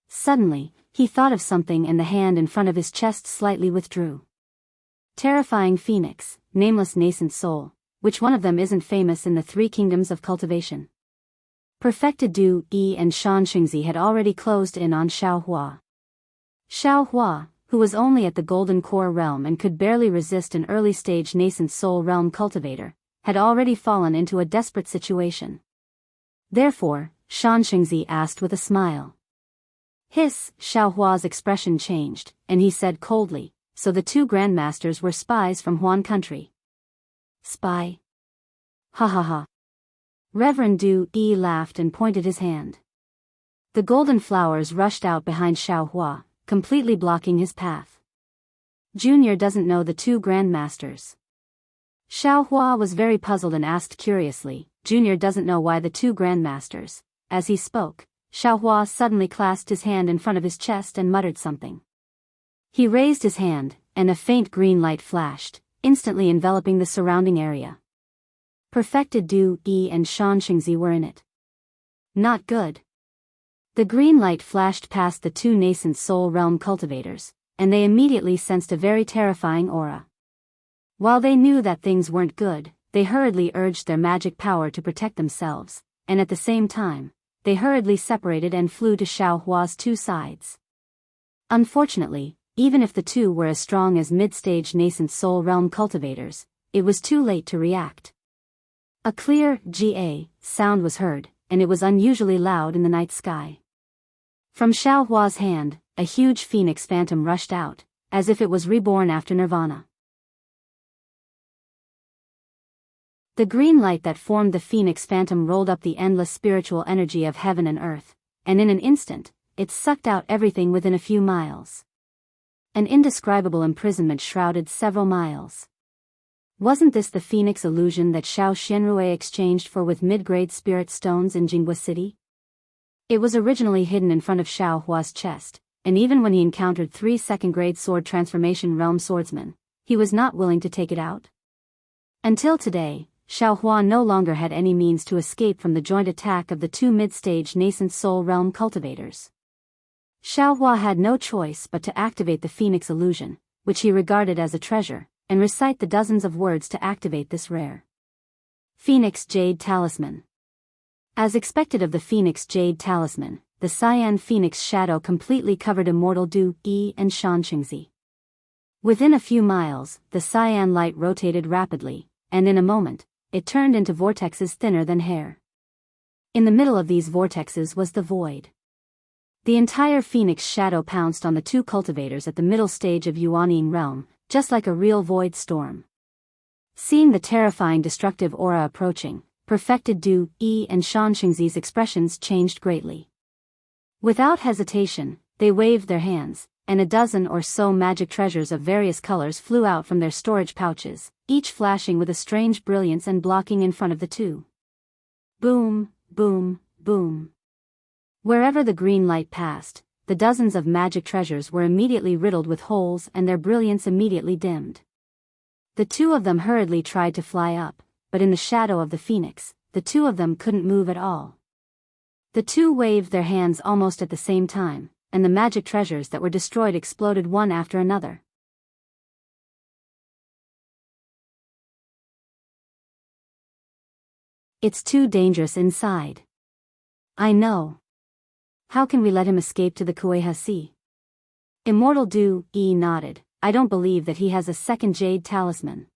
Suddenly, he thought of something and the hand in front of his chest slightly withdrew. Terrifying Phoenix, nameless nascent soul, which one of them isn't famous in the three kingdoms of cultivation? Perfected Du Yi and Xianxia had already closed in on Xiao Hua. Xiao Hua, who was only at the Golden Core realm and could barely resist an early-stage nascent soul realm cultivator, had already fallen into a desperate situation. Therefore, Xianxia asked with a smile. Xiaohua's expression changed, and he said coldly, "So the two grandmasters were spies from Huan country." "Spy? Ha ha ha." Reverend Du Yi laughed and pointed his hand. The golden flowers rushed out behind Xiaohua, completely blocking his path. "Junior doesn't know the two grandmasters." Xiaohua was very puzzled and asked curiously, "Junior doesn't know why the two grandmasters?" As he spoke, Xiaohua suddenly clasped his hand in front of his chest and muttered something. He raised his hand, and a faint green light flashed, instantly enveloping the surrounding area. Perfected Du Yi and Xianxia were in it. Not good. The green light flashed past the two nascent soul realm cultivators, and they immediately sensed a very terrifying aura. While they knew that things weren't good, they hurriedly urged their magic power to protect themselves, and at the same time, they hurriedly separated and flew to Xiaohua's two sides. Unfortunately, even if the two were as strong as mid-stage nascent soul realm cultivators, it was too late to react. A clear "ga" sound was heard, and it was unusually loud in the night sky. From Xiaohua's hand, a huge phoenix phantom rushed out, as if it was reborn after nirvana. The green light that formed the phoenix phantom rolled up the endless spiritual energy of heaven and earth, and in an instant, it sucked out everything within a few miles. An indescribable imprisonment shrouded several miles. Wasn't this the phoenix illusion that Xiao Xianrui exchanged for with mid-grade spirit stones in Jianghu City? It was originally hidden in front of Xiaohua's chest, and even when he encountered 3 second-grade sword transformation realm swordsmen, he was not willing to take it out. Until today, Xiaohua no longer had any means to escape from the joint attack of the two mid-stage nascent soul realm cultivators. Xiaohua had no choice but to activate the phoenix illusion, which he regarded as a treasure, and recite the dozens of words to activate this rare Phoenix Jade Talisman. As expected of the Phoenix Jade Talisman, the cyan phoenix shadow completely covered immortal Du Yi and Xianxia. Within a few miles, the cyan light rotated rapidly, and in a moment, it turned into vortexes thinner than hair. In the middle of these vortexes was the void. The entire phoenix shadow pounced on the two cultivators at the middle stage of Yuanying realm, just like a real void storm. Seeing the terrifying destructive aura approaching, perfected Du Yi and Xianxia's expressions changed greatly. Without hesitation, they waved their hands, and a dozen or so magic treasures of various colors flew out from their storage pouches, each flashing with a strange brilliance and blocking in front of the two. Boom, boom, boom. Wherever the green light passed, the dozens of magic treasures were immediately riddled with holes and their brilliance immediately dimmed. The two of them hurriedly tried to fly up, but in the shadow of the phoenix, the two of them couldn't move at all. The two waved their hands almost at the same time, and the magic treasures that were destroyed exploded one after another. It's too dangerous inside. I know. How can we let him escape to the Kueha Sea? Immortal Du Yi nodded. I don't believe that he has a second jade talisman.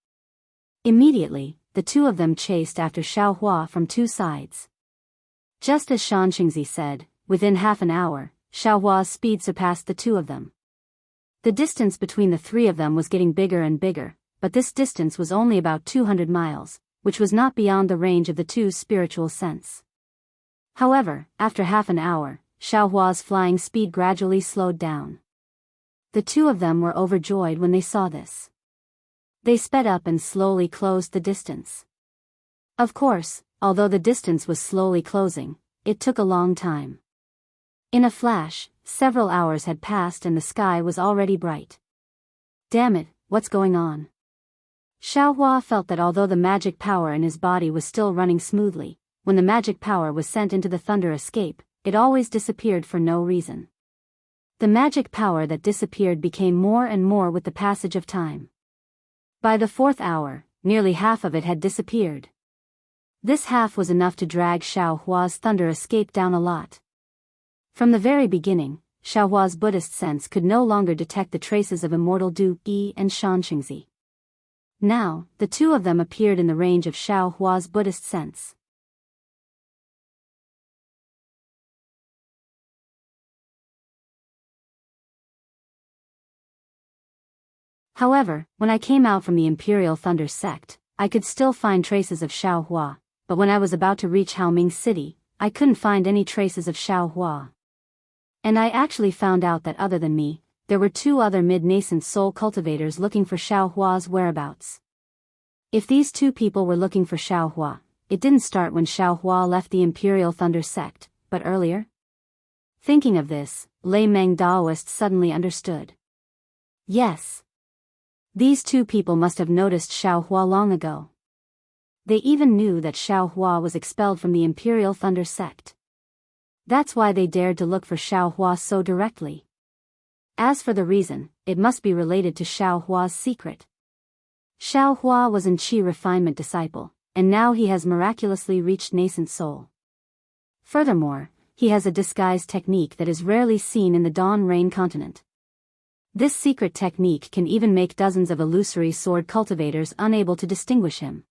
Immediately, the two of them chased after Xiaohua from two sides. Just as Xianxia said, within half an hour, Xiaohua's speed surpassed the two of them. The distance between the three of them was getting bigger and bigger, but this distance was only about 200 miles, which was not beyond the range of the two's spiritual sense. However, after half an hour, Xiaohua's flying speed gradually slowed down. The two of them were overjoyed when they saw this. They sped up and slowly closed the distance. Of course, although the distance was slowly closing, it took a long time. In a flash, several hours had passed and the sky was already bright. Damn it, what's going on? Xiaohua felt that although the magic power in his body was still running smoothly, when the magic power was sent into the thunder escape, it always disappeared for no reason. The magic power that disappeared became more and more with the passage of time. By the 4th hour, nearly half of it had disappeared. This half was enough to drag Xiaohua's thunder escape down a lot. From the very beginning, Xiaohua's Buddhist sense could no longer detect the traces of immortal Du Yi and Xianxia. Now, the two of them appeared in the range of Xiaohua's Buddhist sense. However, when I came out from the Imperial Thunder sect, I could still find traces of Xiaohua, but when I was about to reach Haoming City, I couldn't find any traces of Xiaohua. And I actually found out that other than me, there were two other mid-nascent soul cultivators looking for Xiaohua's whereabouts. If these two people were looking for Xiaohua, it didn't start when Xiaohua left the Imperial Thunder sect, but earlier? Thinking of this, Lei Meng Daoist suddenly understood. Yes. These two people must have noticed Xiaohua long ago. They even knew that Xiaohua was expelled from the Imperial Thunder sect. That's why they dared to look for Xiaohua so directly. As for the reason, it must be related to Xiaohua's secret. Xiaohua was an Qi refinement disciple, and now he has miraculously reached nascent soul. Furthermore, he has a disguise technique that is rarely seen in the Dawn Rain continent. This secret technique can even make dozens of illusory sword cultivators unable to distinguish him.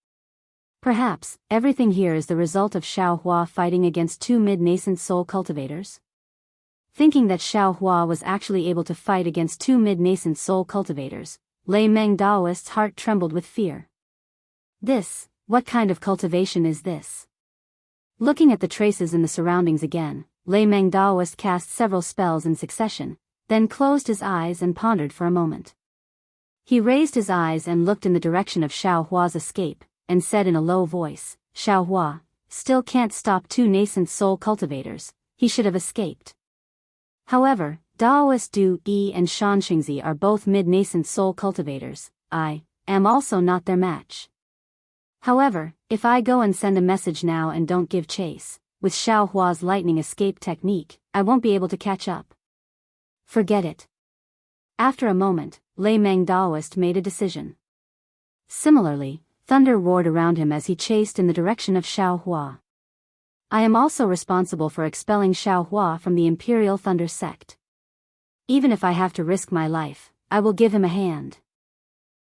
Perhaps, everything here is the result of Xiaohua fighting against two mid-nascent soul cultivators? Thinking that Xiaohua was actually able to fight against two mid-nascent soul cultivators, Lei Meng Daoist's heart trembled with fear. What kind of cultivation is this? Looking at the traces in the surroundings again, Lei Meng Daoist cast several spells in succession, then closed his eyes and pondered for a moment. He raised his eyes and looked in the direction of Xiaohua's escape, and said in a low voice, Xiaohua still can't stop two nascent soul cultivators, he should have escaped. However, Daoist Du Yi and Xianxia are both mid-nascent soul cultivators, I am also not their match. However, if I go and send a message now and don't give chase, with Xiaohua's lightning escape technique, I won't be able to catch up. Forget it. After a moment, Lei Meng Daoist made a decision. Similarly, thunder roared around him as he chased in the direction of Xiaohua. I am also responsible for expelling Xiaohua from the Imperial Thunder sect. Even if I have to risk my life, I will give him a hand.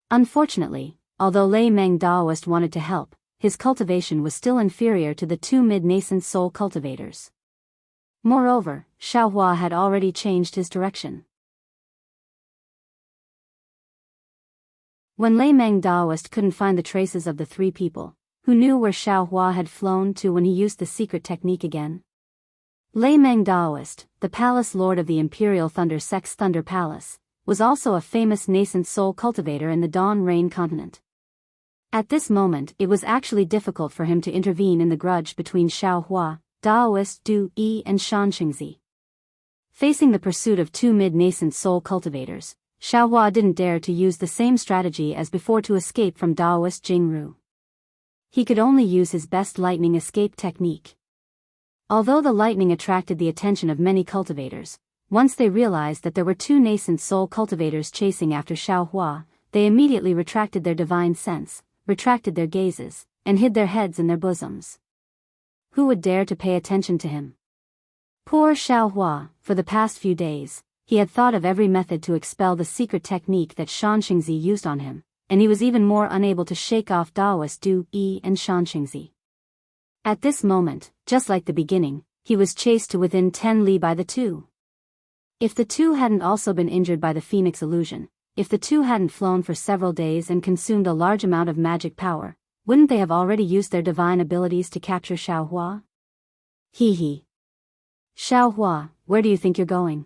Unfortunately, although Lei Meng Daoist wanted to help, his cultivation was still inferior to the two mid-nascent soul cultivators. Moreover, Xiaohua had already changed his direction. When Lei Meng Daoist couldn't find the traces of the three people, who knew where Xiaohua had flown to when he used the secret technique again? Lei Meng Daoist, the palace lord of the Imperial Thunder sect's Thunder Palace, was also a famous nascent soul cultivator in the Dawn Rain continent. At this moment it was actually difficult for him to intervene in the grudge between Xiaohua, Daoist Du Yi and Xianxia. Facing the pursuit of two mid-nascent soul cultivators, Xiaohua didn't dare to use the same strategy as before to escape from Daoist Jianghu. He could only use his best lightning escape technique. Although the lightning attracted the attention of many cultivators, once they realized that there were two nascent soul cultivators chasing after Xiaohua, they immediately retracted their divine sense, retracted their gazes, and hid their heads in their bosoms. Who would dare to pay attention to him? Poor Xiaohua, for the past few days, he had thought of every method to expel the secret technique that Xianxia used on him, and he was even more unable to shake off Daoist Du Yi and Xianxia. At this moment, just like the beginning, he was chased to within 10 li by the two. If the two hadn't also been injured by the Phoenix illusion, if the two hadn't flown for several days and consumed a large amount of magic power, wouldn't they have already used their divine abilities to capture Xiaohua? Hee hee. Xiaohua, where do you think you're going?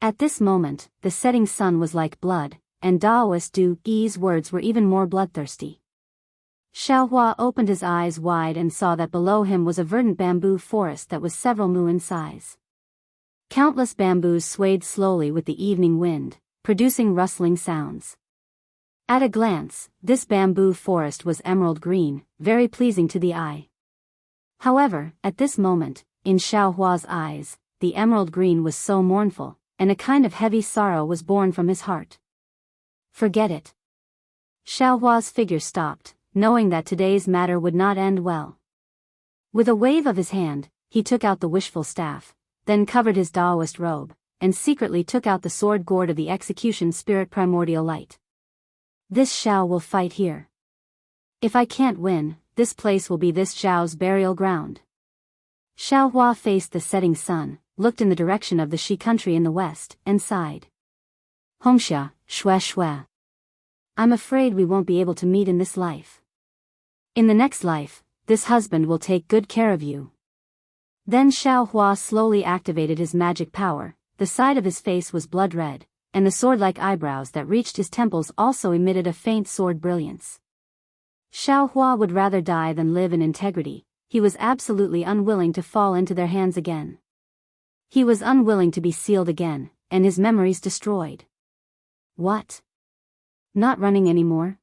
At this moment, the setting sun was like blood, and Daoist Du Yi's words were even more bloodthirsty. Xiaohua opened his eyes wide and saw that below him was a verdant bamboo forest that was several mu in size. Countless bamboos swayed slowly with the evening wind, producing rustling sounds. At a glance, this bamboo forest was emerald green, very pleasing to the eye. However, at this moment, in Xiaohua's eyes, the emerald green was so mournful, and a kind of heavy sorrow was born from his heart. Forget it. Xiaohua's figure stopped, knowing that today's matter would not end well. With a wave of his hand, he took out the wishful staff, then covered his Daoist robe, and secretly took out the sword gourd of the execution spirit primordial light. This Xiao will fight here. If I can't win, this place will be this Xiao's burial ground. Xiao Hua faced the setting sun, looked in the direction of the Shi country in the west, and sighed. Hongxia, Xue Xue. I'm afraid we won't be able to meet in this life. In the next life, this husband will take good care of you. Then Xiao Hua slowly activated his magic power, the side of his face was blood red, and the sword-like eyebrows that reached his temples also emitted a faint sword brilliance. Xiao Hua would rather die than live in integrity. He was absolutely unwilling to fall into their hands again. He was unwilling to be sealed again, and his memories destroyed. What? Not running anymore?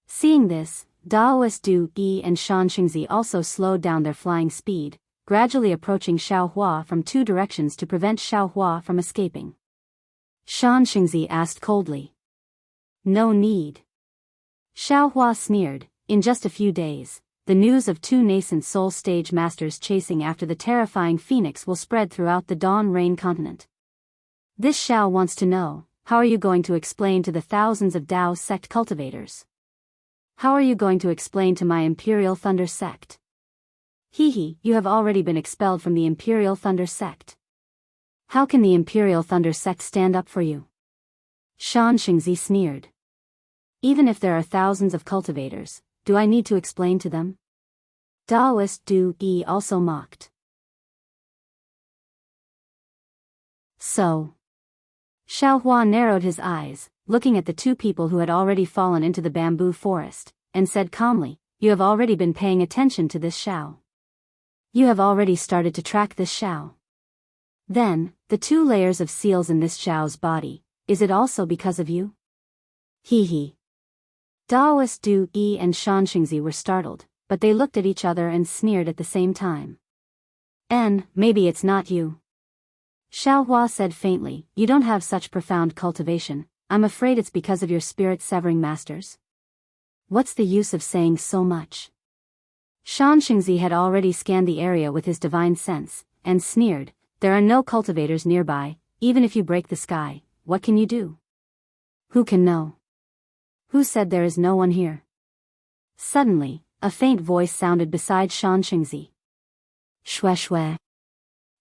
Seeing this, Daoist Du Yi and Shan Xingzi also slowed down their flying speed, gradually approaching Xiao Hua from two directions to prevent Xiao Hua from escaping. Shan Xingzi asked coldly. No need. Xiao Hua sneered. In just a few days, the news of two nascent soul stage masters chasing after the terrifying phoenix will spread throughout the Dawn Rain continent. This Xiao wants to know, how are you going to explain to the thousands of Dao sect cultivators? How are you going to explain to my Imperial Thunder sect? Hehe, you have already been expelled from the Imperial Thunder sect. How can the Imperial Thunder sect stand up for you? Shan Xingzi sneered. Even if there are thousands of cultivators, do I need to explain to them? Daoist Du Yi also mocked. So. Xiao Hua narrowed his eyes, looking at the two people who had already fallen into the bamboo forest, and said calmly, you have already been paying attention to this Xiao. You have already started to track this Xiao. Then, the 2 layers of seals in this Xiao's body, is it also because of you? Hehe. Daoist Du Yi and Shan Xingzi were startled, but they looked at each other and sneered at the same time. Maybe it's not you. Xiao Hua said faintly, you don't have such profound cultivation, I'm afraid it's because of your spirit-severing masters. What's the use of saying so much? Shan Xingzi had already scanned the area with his divine sense, and sneered, there are no cultivators nearby, even if you break the sky, what can you do? Who can know? Who said there is no one here? Suddenly, a faint voice sounded beside Shan Xingzi. Xue Xue.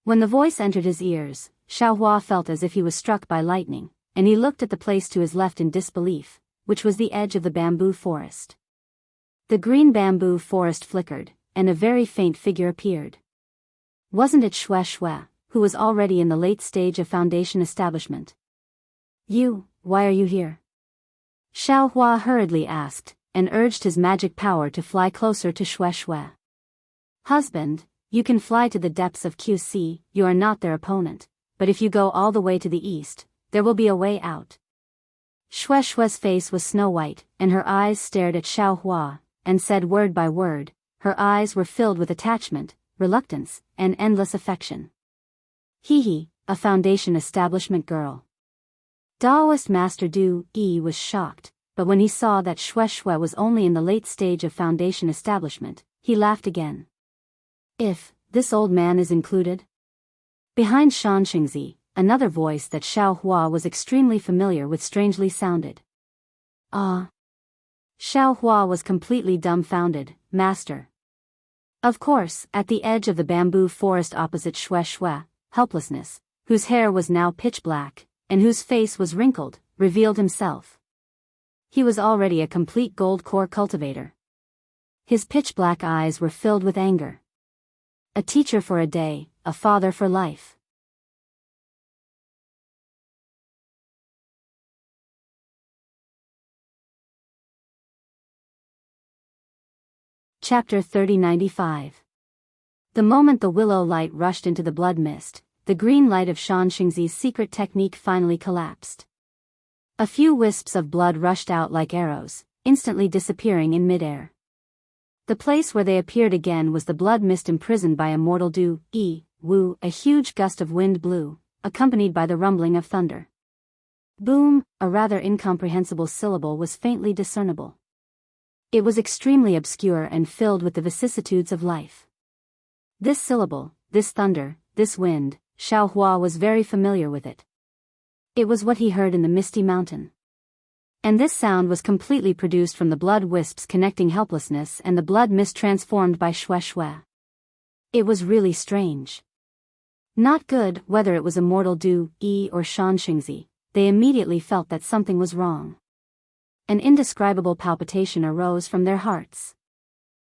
When the voice entered his ears, Xiao Hua felt as if he was struck by lightning, and he looked at the place to his left in disbelief, which was the edge of the bamboo forest. The green bamboo forest flickered, and a very faint figure appeared. Wasn't it Xue Xue, who was already in the late stage of foundation establishment? You, why are you here? Xiao Hua hurriedly asked, and urged his magic power to fly closer to Xue Xue. Husband, you can fly to the depths of QC, you are not their opponent, but if you go all the way to the east, there will be a way out. Xue Xue's face was snow-white, and her eyes stared at Xiao Hua, and said word by word, her eyes were filled with attachment, reluctance, and endless affection. Hehe, a foundation establishment girl. Daoist Master Du Yi was shocked, but when he saw that Xue Xue was only in the late stage of foundation establishment, he laughed again. If this old man is included? Behind Shan Xingzi, another voice that Xiao Hua was extremely familiar with strangely sounded. Ah. Xiao Hua was completely dumbfounded, Master. Of course, at the edge of the bamboo forest opposite Xue Xue, helplessness, whose hair was now pitch black, and whose face was wrinkled, revealed himself. He was already a complete gold core cultivator. His pitch black eyes were filled with anger. A teacher for a day, a father for life. Chapter 3095. The moment the willow light rushed into the blood mist, the green light of Shan Xingzi's secret technique finally collapsed. A few wisps of blood rushed out like arrows, instantly disappearing in midair. The place where they appeared again was the blood mist imprisoned by immortal Du Yi Wu. A huge gust of wind blew, accompanied by the rumbling of thunder. Boom, a rather incomprehensible syllable was faintly discernible. It was extremely obscure and filled with the vicissitudes of life. This syllable, this thunder, this wind, Xiaohua was very familiar with it. It was what he heard in the Misty Mountain. And this sound was completely produced from the blood wisps connecting helplessness and the blood mist transformed by Xue Xue. It was really strange. Not good. Whether it was immortal Du Yi or Xianxia, they immediately felt that something was wrong. An indescribable palpitation arose from their hearts.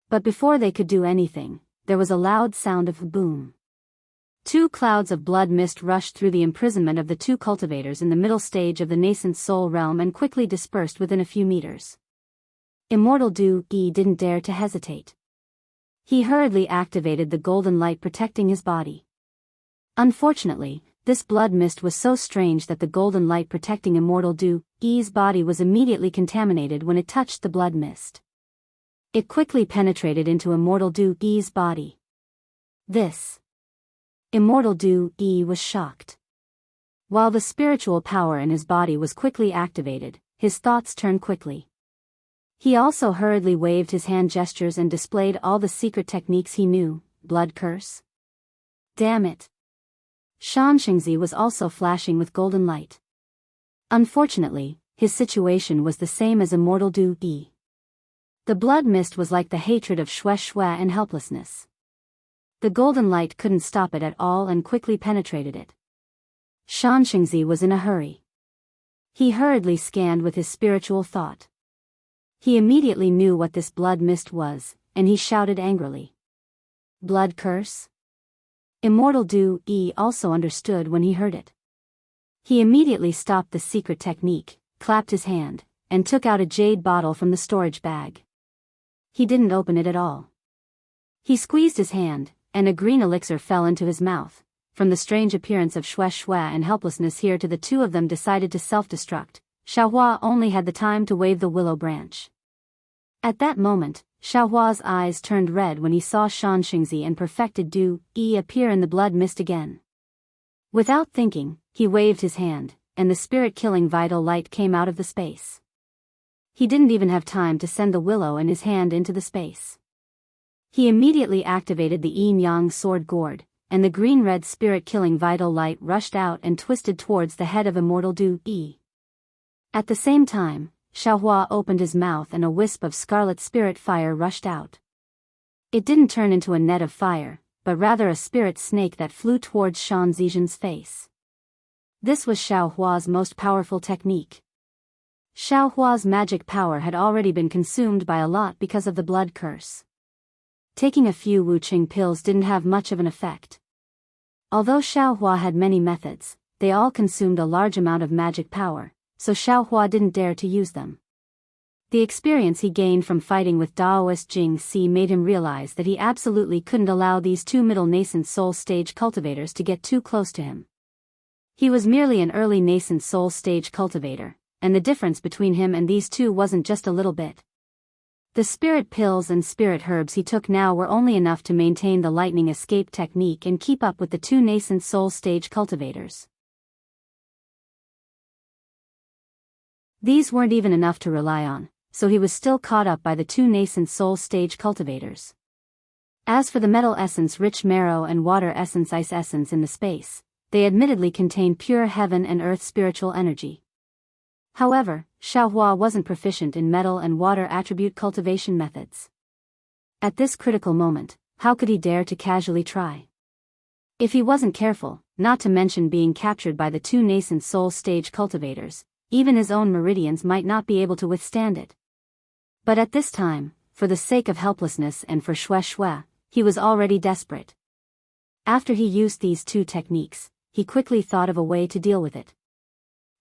But before they could do anything, there was a loud sound of boom. 2 clouds of blood mist rushed through the imprisonment of the 2 cultivators in the middle stage of the nascent soul realm and quickly dispersed within a few meters. Immortal Du Yi didn't dare to hesitate. He hurriedly activated the golden light protecting his body. Unfortunately, this blood mist was so strange that the golden light protecting Immortal Du Yi's body was immediately contaminated when it touched the blood mist. It quickly penetrated into Immortal Du Yi's body. Immortal Du Yi was shocked. While the spiritual power in his body was quickly activated, his thoughts turned quickly. He also hurriedly waved his hand gestures and displayed all the secret techniques he knew. Blood curse? Damn it! Xianxia was also flashing with golden light. Unfortunately, his situation was the same as Immortal Du Yi. The blood mist was like the hatred of Xue Xue and helplessness. The golden light couldn't stop it at all and quickly penetrated it. Xianxia was in a hurry. He hurriedly scanned with his spiritual thought. He immediately knew what this blood mist was, and he shouted angrily. Blood curse? Immortal Du Yi also understood when he heard it. He immediately stopped the secret technique, clapped his hand, and took out a jade bottle from the storage bag. He didn't open it at all. He squeezed his hand, and a green elixir fell into his mouth. From the strange appearance of Xue Xue and helplessness here to the 2 of them decided to self-destruct, Xiaohua only had the time to wave the willow branch. At that moment, Xiaohua's eyes turned red when he saw Xianxia and perfected Du Yi appear in the blood mist again. Without thinking, he waved his hand, and the spirit-killing vital light came out of the space. He didn't even have time to send the willow in his hand into the space. He immediately activated the yin-yang sword gourd, and the green-red spirit-killing vital light rushed out and twisted towards the head of Immortal Du Yi. At the same time, Xiaohua opened his mouth and a wisp of scarlet spirit fire rushed out. It didn't turn into a net of fire, but rather a spirit snake that flew towards Xianxia's face. This was Xiaohua's most powerful technique. Xiaohua's magic power had already been consumed by a lot because of the blood curse. Taking a few Wuqing pills didn't have much of an effect. Although Xiaohua had many methods, they all consumed a large amount of magic power, so Xiaohua didn't dare to use them. The experience he gained from fighting with Daoist Jing made him realize that he absolutely couldn't allow these 2 middle nascent soul stage cultivators to get too close to him. He was merely an early nascent soul stage cultivator, and the difference between him and these 2 wasn't just a little bit. The spirit pills and spirit herbs he took now were only enough to maintain the lightning escape technique and keep up with the 2 nascent soul stage cultivators. These weren't even enough to rely on, so he was still caught up by the 2 nascent soul stage cultivators. As for the metal essence rich marrow and water essence ice essence in the space, they admittedly contained pure heaven and earth spiritual energy. However, Xiaohua wasn't proficient in metal and water attribute cultivation methods. At this critical moment, how could he dare to casually try? If he wasn't careful, not to mention being captured by the 2 nascent soul stage cultivators, even his own meridians might not be able to withstand it. But at this time, for the sake of helplessness and for Xue Xue, he was already desperate. After he used these 2 techniques, he quickly thought of a way to deal with it.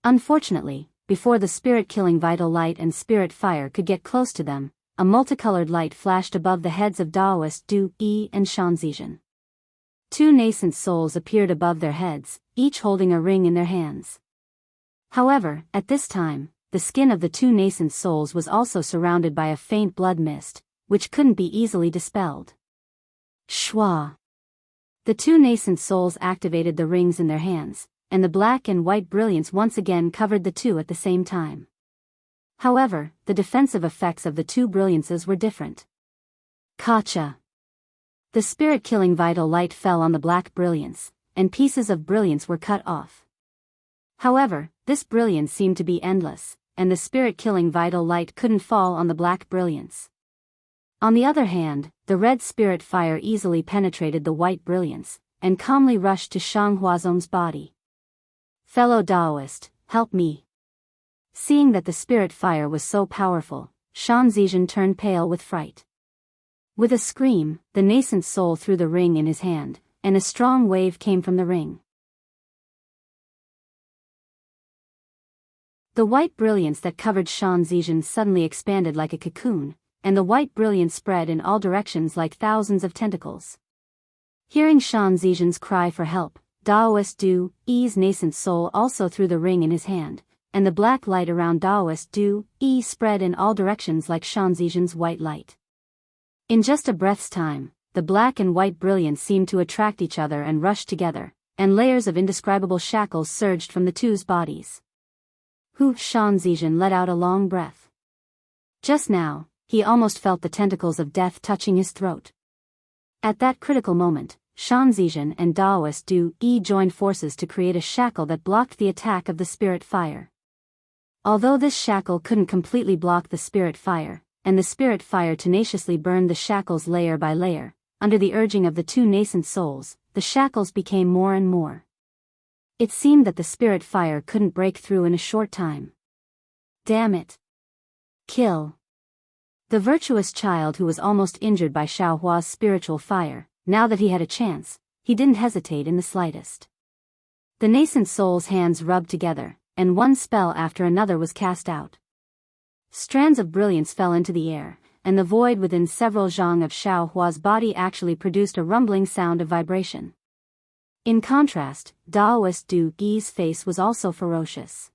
Unfortunately, before the spirit-killing vital light and spirit fire could get close to them, a multicolored light flashed above the heads of Daoist Du Yi and Xianxia. 2 nascent souls appeared above their heads, each holding a ring in their hands. However, at this time, the skin of the 2 nascent souls was also surrounded by a faint blood mist, which couldn't be easily dispelled. Shwa! The 2 nascent souls activated the rings in their hands, and the black and white brilliance once again covered the 2 at the same time. However, the defensive effects of the 2 brilliances were different. Kacha! The spirit-killing vital light fell on the black brilliance, and pieces of brilliance were cut off. However, this brilliance seemed to be endless, and the spirit-killing vital light couldn't fall on the black brilliance. On the other hand, the red spirit fire easily penetrated the white brilliance, and calmly rushed to Shang Huazong's body. "Fellow Daoist, help me." Seeing that the spirit fire was so powerful, Shan Zizhen turned pale with fright. With a scream, the nascent soul threw the ring in his hand, and a strong wave came from the ring. The white brilliance that covered Shan Zizhen suddenly expanded like a cocoon, and the white brilliance spread in all directions like thousands of tentacles. Hearing Shan Zizhen's cry for help, Daoist Du Yi's nascent soul also threw the ring in his hand, and the black light around Daoist Du Yi spread in all directions like Shan Zizhen's white light. In just a breath's time, the black and white brilliance seemed to attract each other and rush together, and layers of indescribable shackles surged from the two's bodies. Shan Zizhen let out a long breath. Just now, he almost felt the tentacles of death touching his throat. At that critical moment, Shan Zizhen and Daoist Du Yi joined forces to create a shackle that blocked the attack of the spirit fire. Although this shackle couldn't completely block the spirit fire, and the spirit fire tenaciously burned the shackles layer by layer, under the urging of the two nascent souls, the shackles became more and more. It seemed that the spirit fire couldn't break through in a short time. Damn it! Kill! The virtuous child who was almost injured by Xiaohua's spiritual fire, now that he had a chance, he didn't hesitate in the slightest. The nascent soul's hands rubbed together, and one spell after another was cast out. Strands of brilliance fell into the air, and the void within several zhang of Xiaohua's body actually produced a rumbling sound of vibration. In contrast, Daoist Du Yi's face was also ferocious.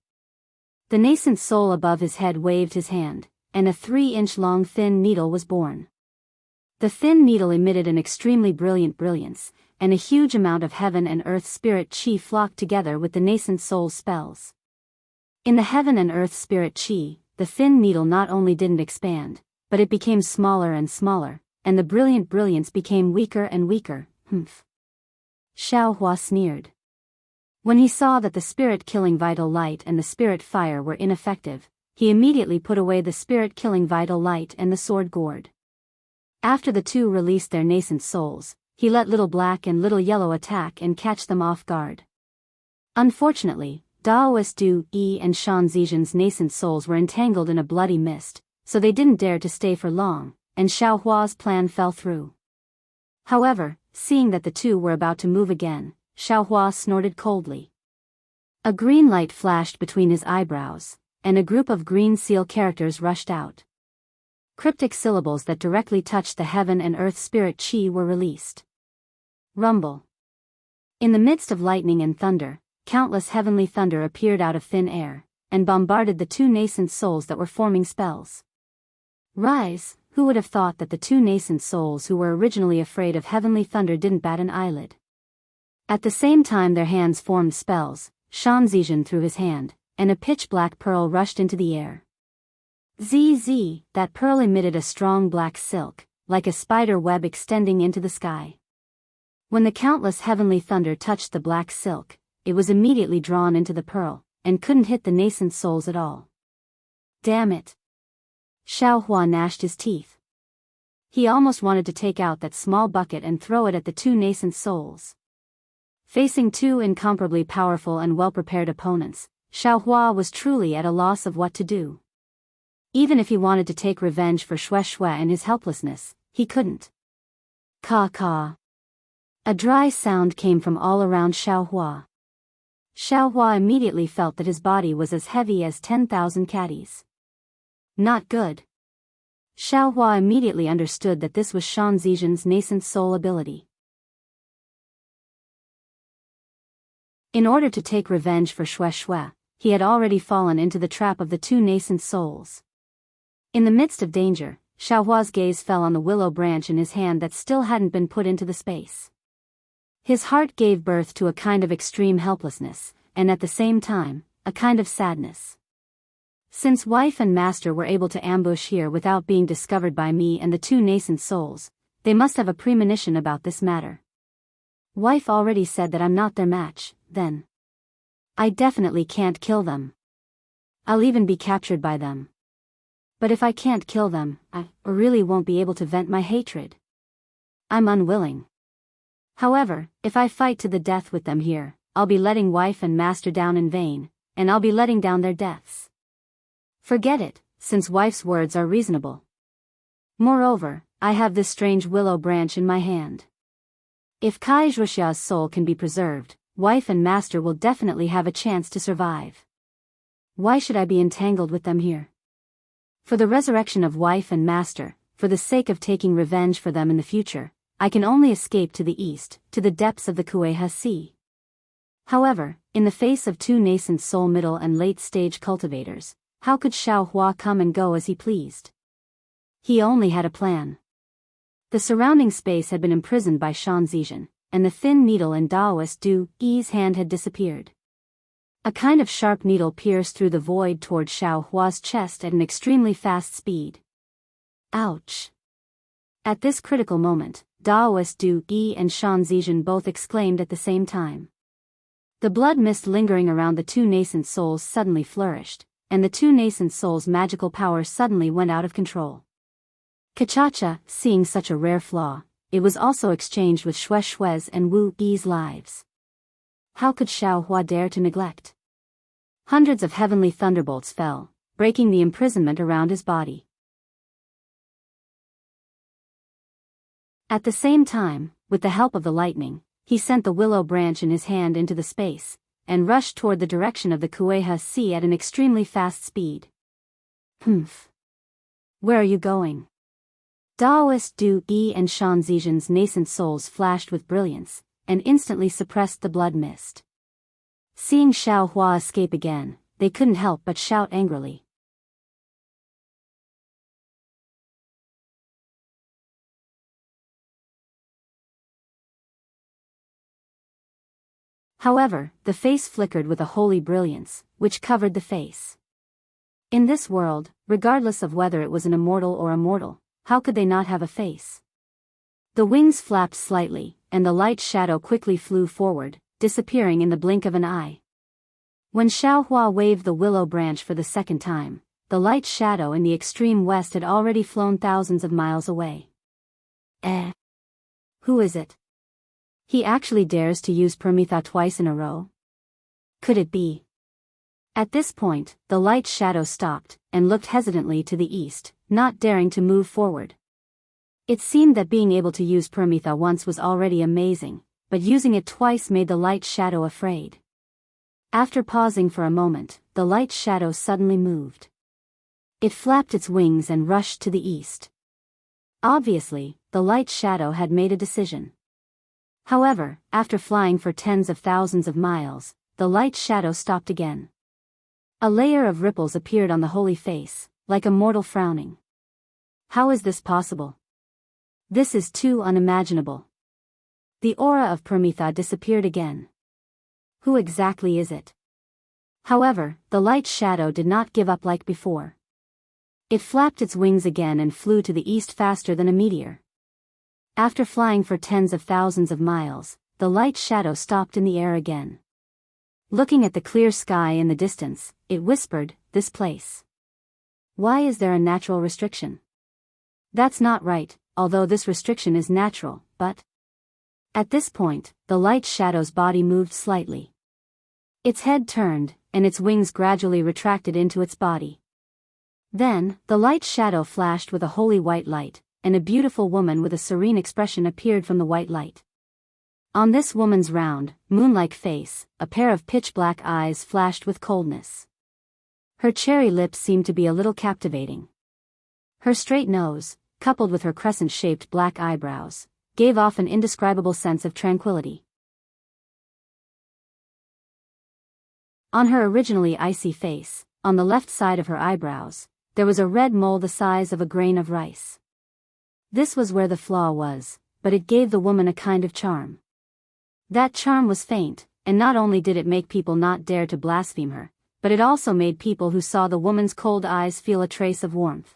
The nascent soul above his head waved his hand, and a 3-inch-long thin needle was born. The thin needle emitted an extremely brilliant brilliance, and a huge amount of heaven and earth spirit chi flocked together with the nascent soul's spells. In the heaven and earth spirit chi, the thin needle not only didn't expand, but it became smaller and smaller, and the brilliant brilliance became weaker and weaker. Xiaohua sneered. When he saw that the spirit-killing vital light and the spirit fire were ineffective, he immediately put away the spirit-killing vital light and the sword gourd. After the two released their nascent souls, he let Little Black and Little Yellow attack and catch them off guard. Unfortunately, Daoist Du Yi and Shan Zizhen's nascent souls were entangled in a bloody mist, so they didn't dare to stay for long, and Xiaohua's plan fell through. However, seeing that the two were about to move again, Xiaohua snorted coldly. A green light flashed between his eyebrows, and a group of green seal characters rushed out. Cryptic syllables that directly touched the heaven and earth spirit chi were released. Rumble. In the midst of lightning and thunder, countless heavenly thunder appeared out of thin air, and bombarded the two nascent souls that were forming spells. Rise! Who would have thought that the two nascent souls who were originally afraid of heavenly thunder didn't bat an eyelid? At the same time their hands formed spells, Shan Zizhen threw his hand, and a pitch-black pearl rushed into the air. Zzz, that pearl emitted a strong black silk, like a spider web extending into the sky. When the countless heavenly thunder touched the black silk, it was immediately drawn into the pearl, and couldn't hit the nascent souls at all. Damn it! Xiaohua gnashed his teeth. He almost wanted to take out that small bucket and throw it at the two nascent souls. Facing two incomparably powerful and well-prepared opponents, Xiaohua was truly at a loss of what to do. Even if he wanted to take revenge for Shui and his helplessness, he couldn't. Caw. A dry sound came from all around Xiaohua. Xiaohua immediately felt that his body was as heavy as 10,000 caddies. Not good. Xiaohua immediately understood that this was Shan Zizhen's nascent soul ability. In order to take revenge for Shui, he had already fallen into the trap of the two nascent souls. In the midst of danger, Xiaohua's gaze fell on the willow branch in his hand that still hadn't been put into the space. His heart gave birth to a kind of extreme helplessness, and at the same time, a kind of sadness. Since wife and master were able to ambush here without being discovered by me and the two nascent souls, they must have a premonition about this matter. Wife already said that I'm not their match, then. I definitely can't kill them. I'll even be captured by them. But if I can't kill them, I really won't be able to vent my hatred. I'm unwilling. However, if I fight to the death with them here, I'll be letting wife and master down in vain, and I'll be letting down their deaths. Forget it, since wife's words are reasonable. Moreover, I have this strange willow branch in my hand. If Kai Zhuxia's soul can be preserved, wife and master will definitely have a chance to survive. Why should I be entangled with them here? For the resurrection of wife and master, for the sake of taking revenge for them in the future, I can only escape to the east, to the depths of the Kueha Sea. However, in the face of two nascent soul middle and late stage cultivators, how could Xiao Hua come and go as he pleased? He only had a plan. The surrounding space had been imprisoned by Shan Zizhen, and the thin needle in Daoist Du Yi's hand had disappeared. A kind of sharp needle pierced through the void toward Xiao Hua's chest at an extremely fast speed. Ouch! At this critical moment, Daoist Du Yi and Shan Zizhen both exclaimed at the same time. The blood mist lingering around the two nascent souls suddenly flourished, and the two nascent souls' magical power suddenly went out of control. Kachacha, seeing such a rare flaw, it was also exchanged with Xue Xue's and Wu Yi's lives. How could Xiao Hua dare to neglect? Hundreds of heavenly thunderbolts fell, breaking the imprisonment around his body. At the same time, with the help of the lightning, he sent the willow branch in his hand into the space, and rushed toward the direction of the Kueha Sea at an extremely fast speed. Humph! Where are you going? Daoist Du Yi and Shan Zizhen's nascent souls flashed with brilliance, and instantly suppressed the blood mist. Seeing Xiao Hua escape again, they couldn't help but shout angrily. However, the face flickered with a holy brilliance, which covered the face. In this world, regardless of whether it was an immortal or a mortal, how could they not have a face? The wings flapped slightly, and the light shadow quickly flew forward, disappearing in the blink of an eye. When Xiao Hua waved the willow branch for the second time, the light shadow in the extreme west had already flown thousands of miles away. Who is it? He actually dares to use Permitha twice in a row? Could it be? At this point, the light shadow stopped, and looked hesitantly to the east, not daring to move forward. It seemed that being able to use Permitha once was already amazing, but using it twice made the light shadow afraid. After pausing for a moment, the light shadow suddenly moved. It flapped its wings and rushed to the east. Obviously, the light shadow had made a decision. However, after flying for tens of thousands of miles, the light shadow stopped again. A layer of ripples appeared on the holy face, like a mortal frowning. How is this possible? This is too unimaginable. The aura of Permitha disappeared again. Who exactly is it? However, the light shadow did not give up like before. It flapped its wings again and flew to the east faster than a meteor. After flying for tens of thousands of miles, the light shadow stopped in the air again. Looking at the clear sky in the distance, it whispered, "This place. Why is there a natural restriction? That's not right, although this restriction is natural, but..." At this point, the light shadow's body moved slightly. Its head turned, and its wings gradually retracted into its body. Then, the light shadow flashed with a holy white light, and a beautiful woman with a serene expression appeared from the white light. On this woman's round, moon-like face, a pair of pitch-black eyes flashed with coldness. Her cherry lips seemed to be a little captivating. Her straight nose, coupled with her crescent-shaped black eyebrows, gave off an indescribable sense of tranquility. On her originally icy face, on the left side of her eyebrows, there was a red mole the size of a grain of rice. This was where the flaw was, but it gave the woman a kind of charm. That charm was faint, and not only did it make people not dare to blaspheme her, but it also made people who saw the woman's cold eyes feel a trace of warmth.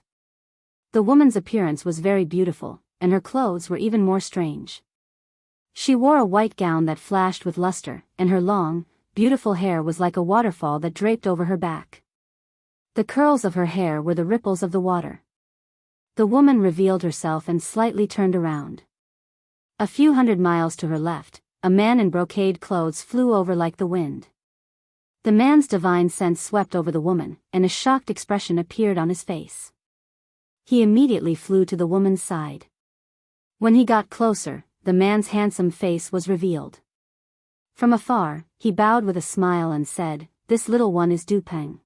The woman's appearance was very beautiful, and her clothes were even more strange. She wore a white gown that flashed with luster, and her long, beautiful hair was like a waterfall that draped over her back. The curls of her hair were the ripples of the water. The woman revealed herself and slightly turned around. A few hundred miles to her left, a man in brocade clothes flew over like the wind. The man's divine sense swept over the woman, and a shocked expression appeared on his face. He immediately flew to the woman's side. When he got closer, the man's handsome face was revealed. From afar, he bowed with a smile and said, "This little one is Du Peng.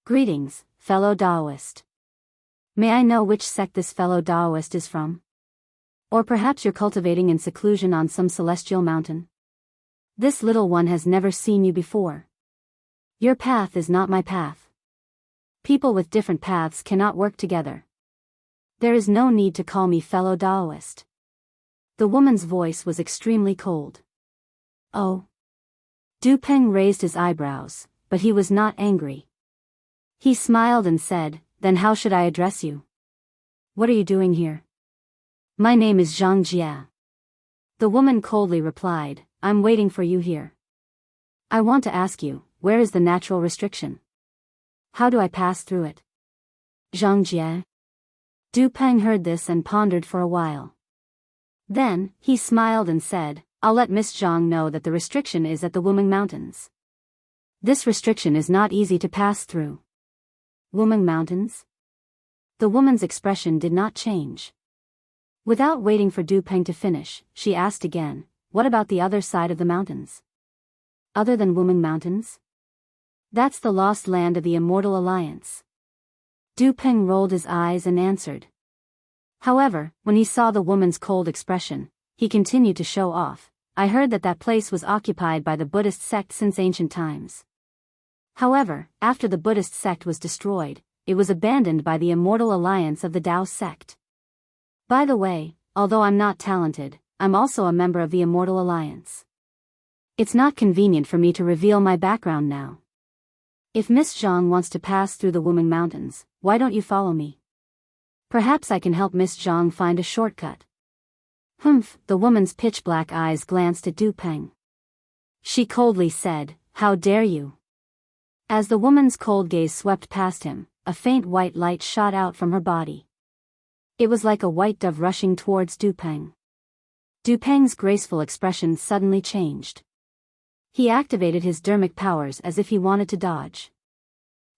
Greetings, fellow Daoist. May I know which sect this fellow Daoist is from? Or perhaps you're cultivating in seclusion on some celestial mountain? This little one has never seen you before. Your path is not my path. People with different paths cannot work together. There is no need to call me fellow Daoist." The woman's voice was extremely cold. "Oh." Du Peng raised his eyebrows, but he was not angry. He smiled and said, "Then how should I address you? What are you doing here?" "My name is Xianxia." The woman coldly replied, "I'm waiting for you here. I want to ask you, where is the natural restriction? How do I pass through it?" "Xianxia." Du Peng heard this and pondered for a while. Then, he smiled and said, "I'll let Miss Zhang know that the restriction is at the Wuming Mountains. This restriction is not easy to pass through." "Wuming Mountains?" The woman's expression did not change. Without waiting for Du Peng to finish, she asked again, "What about the other side of the mountains? Other than Wuming Mountains?" "That's the lost land of the Immortal Alliance." Du Peng rolled his eyes and answered. However, when he saw the woman's cold expression, he continued to show off, "I heard that that place was occupied by the Buddhist sect since ancient times. However, after the Buddhist sect was destroyed, it was abandoned by the Immortal Alliance of the Dao sect. By the way, although I'm not talented, I'm also a member of the Immortal Alliance. It's not convenient for me to reveal my background now. If Miss Zhang wants to pass through the Wuming Mountains, why don't you follow me? Perhaps I can help Miss Zhang find a shortcut." "Humph," the woman's pitch-black eyes glanced at Du Peng. She coldly said, "How dare you?" As the woman's cold gaze swept past him, a faint white light shot out from her body. It was like a white dove rushing towards Du Peng. Du Peng's graceful expression suddenly changed. He activated his dermic powers as if he wanted to dodge.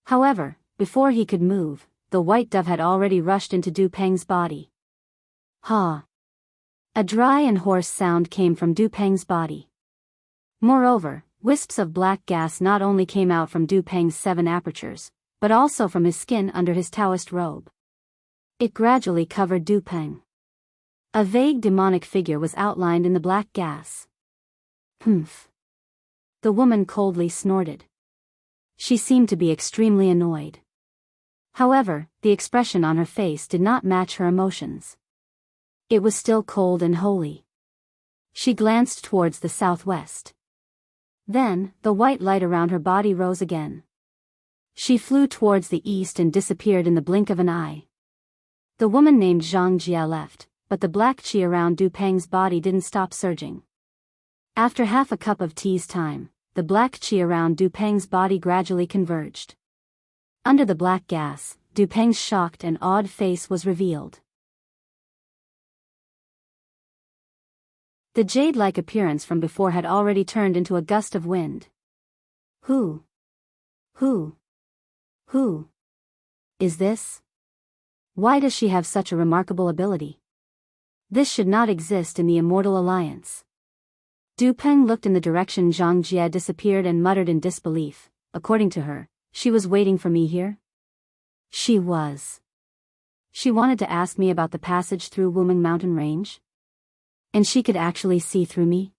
However, before he could move, the white dove had already rushed into Du Peng's body. "Ha!" A dry and hoarse sound came from Du Peng's body. Moreover, wisps of black gas not only came out from Du Peng's 7 apertures, but also from his skin under his Taoist robe. It gradually covered Du Peng. A vague demonic figure was outlined in the black gas. "Humph." The woman coldly snorted. She seemed to be extremely annoyed. However, the expression on her face did not match her emotions. It was still cold and holy. She glanced towards the southwest. Then, the white light around her body rose again. She flew towards the east and disappeared in the blink of an eye. The woman named Zhang Jia left, but the black qi around Du Peng's body didn't stop surging. After half a cup of tea's time, the black qi around Du Peng's body gradually converged. Under the black gas, Du Peng's shocked and awed face was revealed. The jade-like appearance from before had already turned into a gust of wind. Who is this? Why does she have such a remarkable ability? This should not exist in the Immortal Alliance. Du Peng looked in the direction Zhang Jie disappeared and muttered in disbelief. According to her, she was waiting for me here? She was. She wanted to ask me about the passage through Wuming Mountain Range? And she could actually see through me?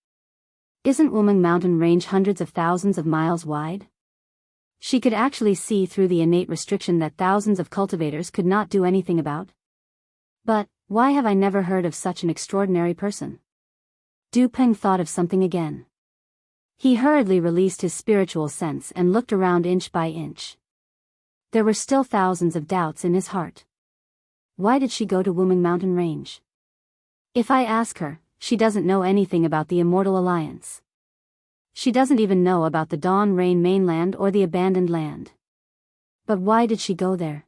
Isn't Wuming Mountain Range hundreds of thousands of miles wide? She could actually see through the innate restriction that thousands of cultivators could not do anything about. But, why have I never heard of such an extraordinary person? Du Peng thought of something again. He hurriedly released his spiritual sense and looked around inch by inch. There were still thousands of doubts in his heart. Why did she go to Wuming Mountain Range? If I ask her, she doesn't know anything about the Immortal Alliance. She doesn't even know about the Dawn Rain mainland or the abandoned land. But why did she go there?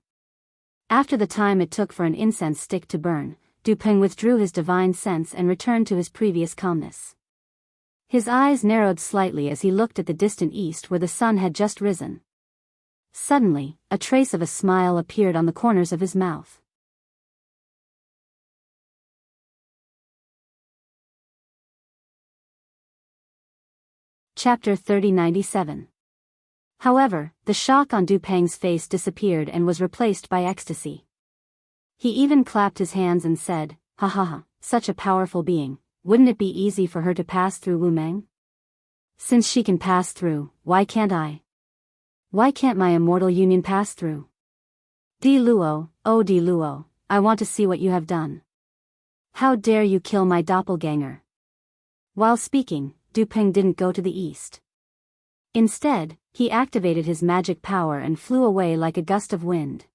After the time it took for an incense stick to burn, Du Peng withdrew his divine sense and returned to his previous calmness. His eyes narrowed slightly as he looked at the distant east where the sun had just risen. Suddenly, a trace of a smile appeared on the corners of his mouth. Chapter 3097. However, the shock on Du Peng's face disappeared and was replaced by ecstasy. He even clapped his hands and said, "Ha ha ha, such a powerful being, wouldn't it be easy for her to pass through Wu Meng? Since she can pass through, why can't I? Why can't my immortal union pass through? Di Luo, oh Di Luo, I want to see what you have done. How dare you kill my doppelganger?" While speaking, Du Peng didn't go to the east. Instead, he activated his magic power and flew away like a gust of wind.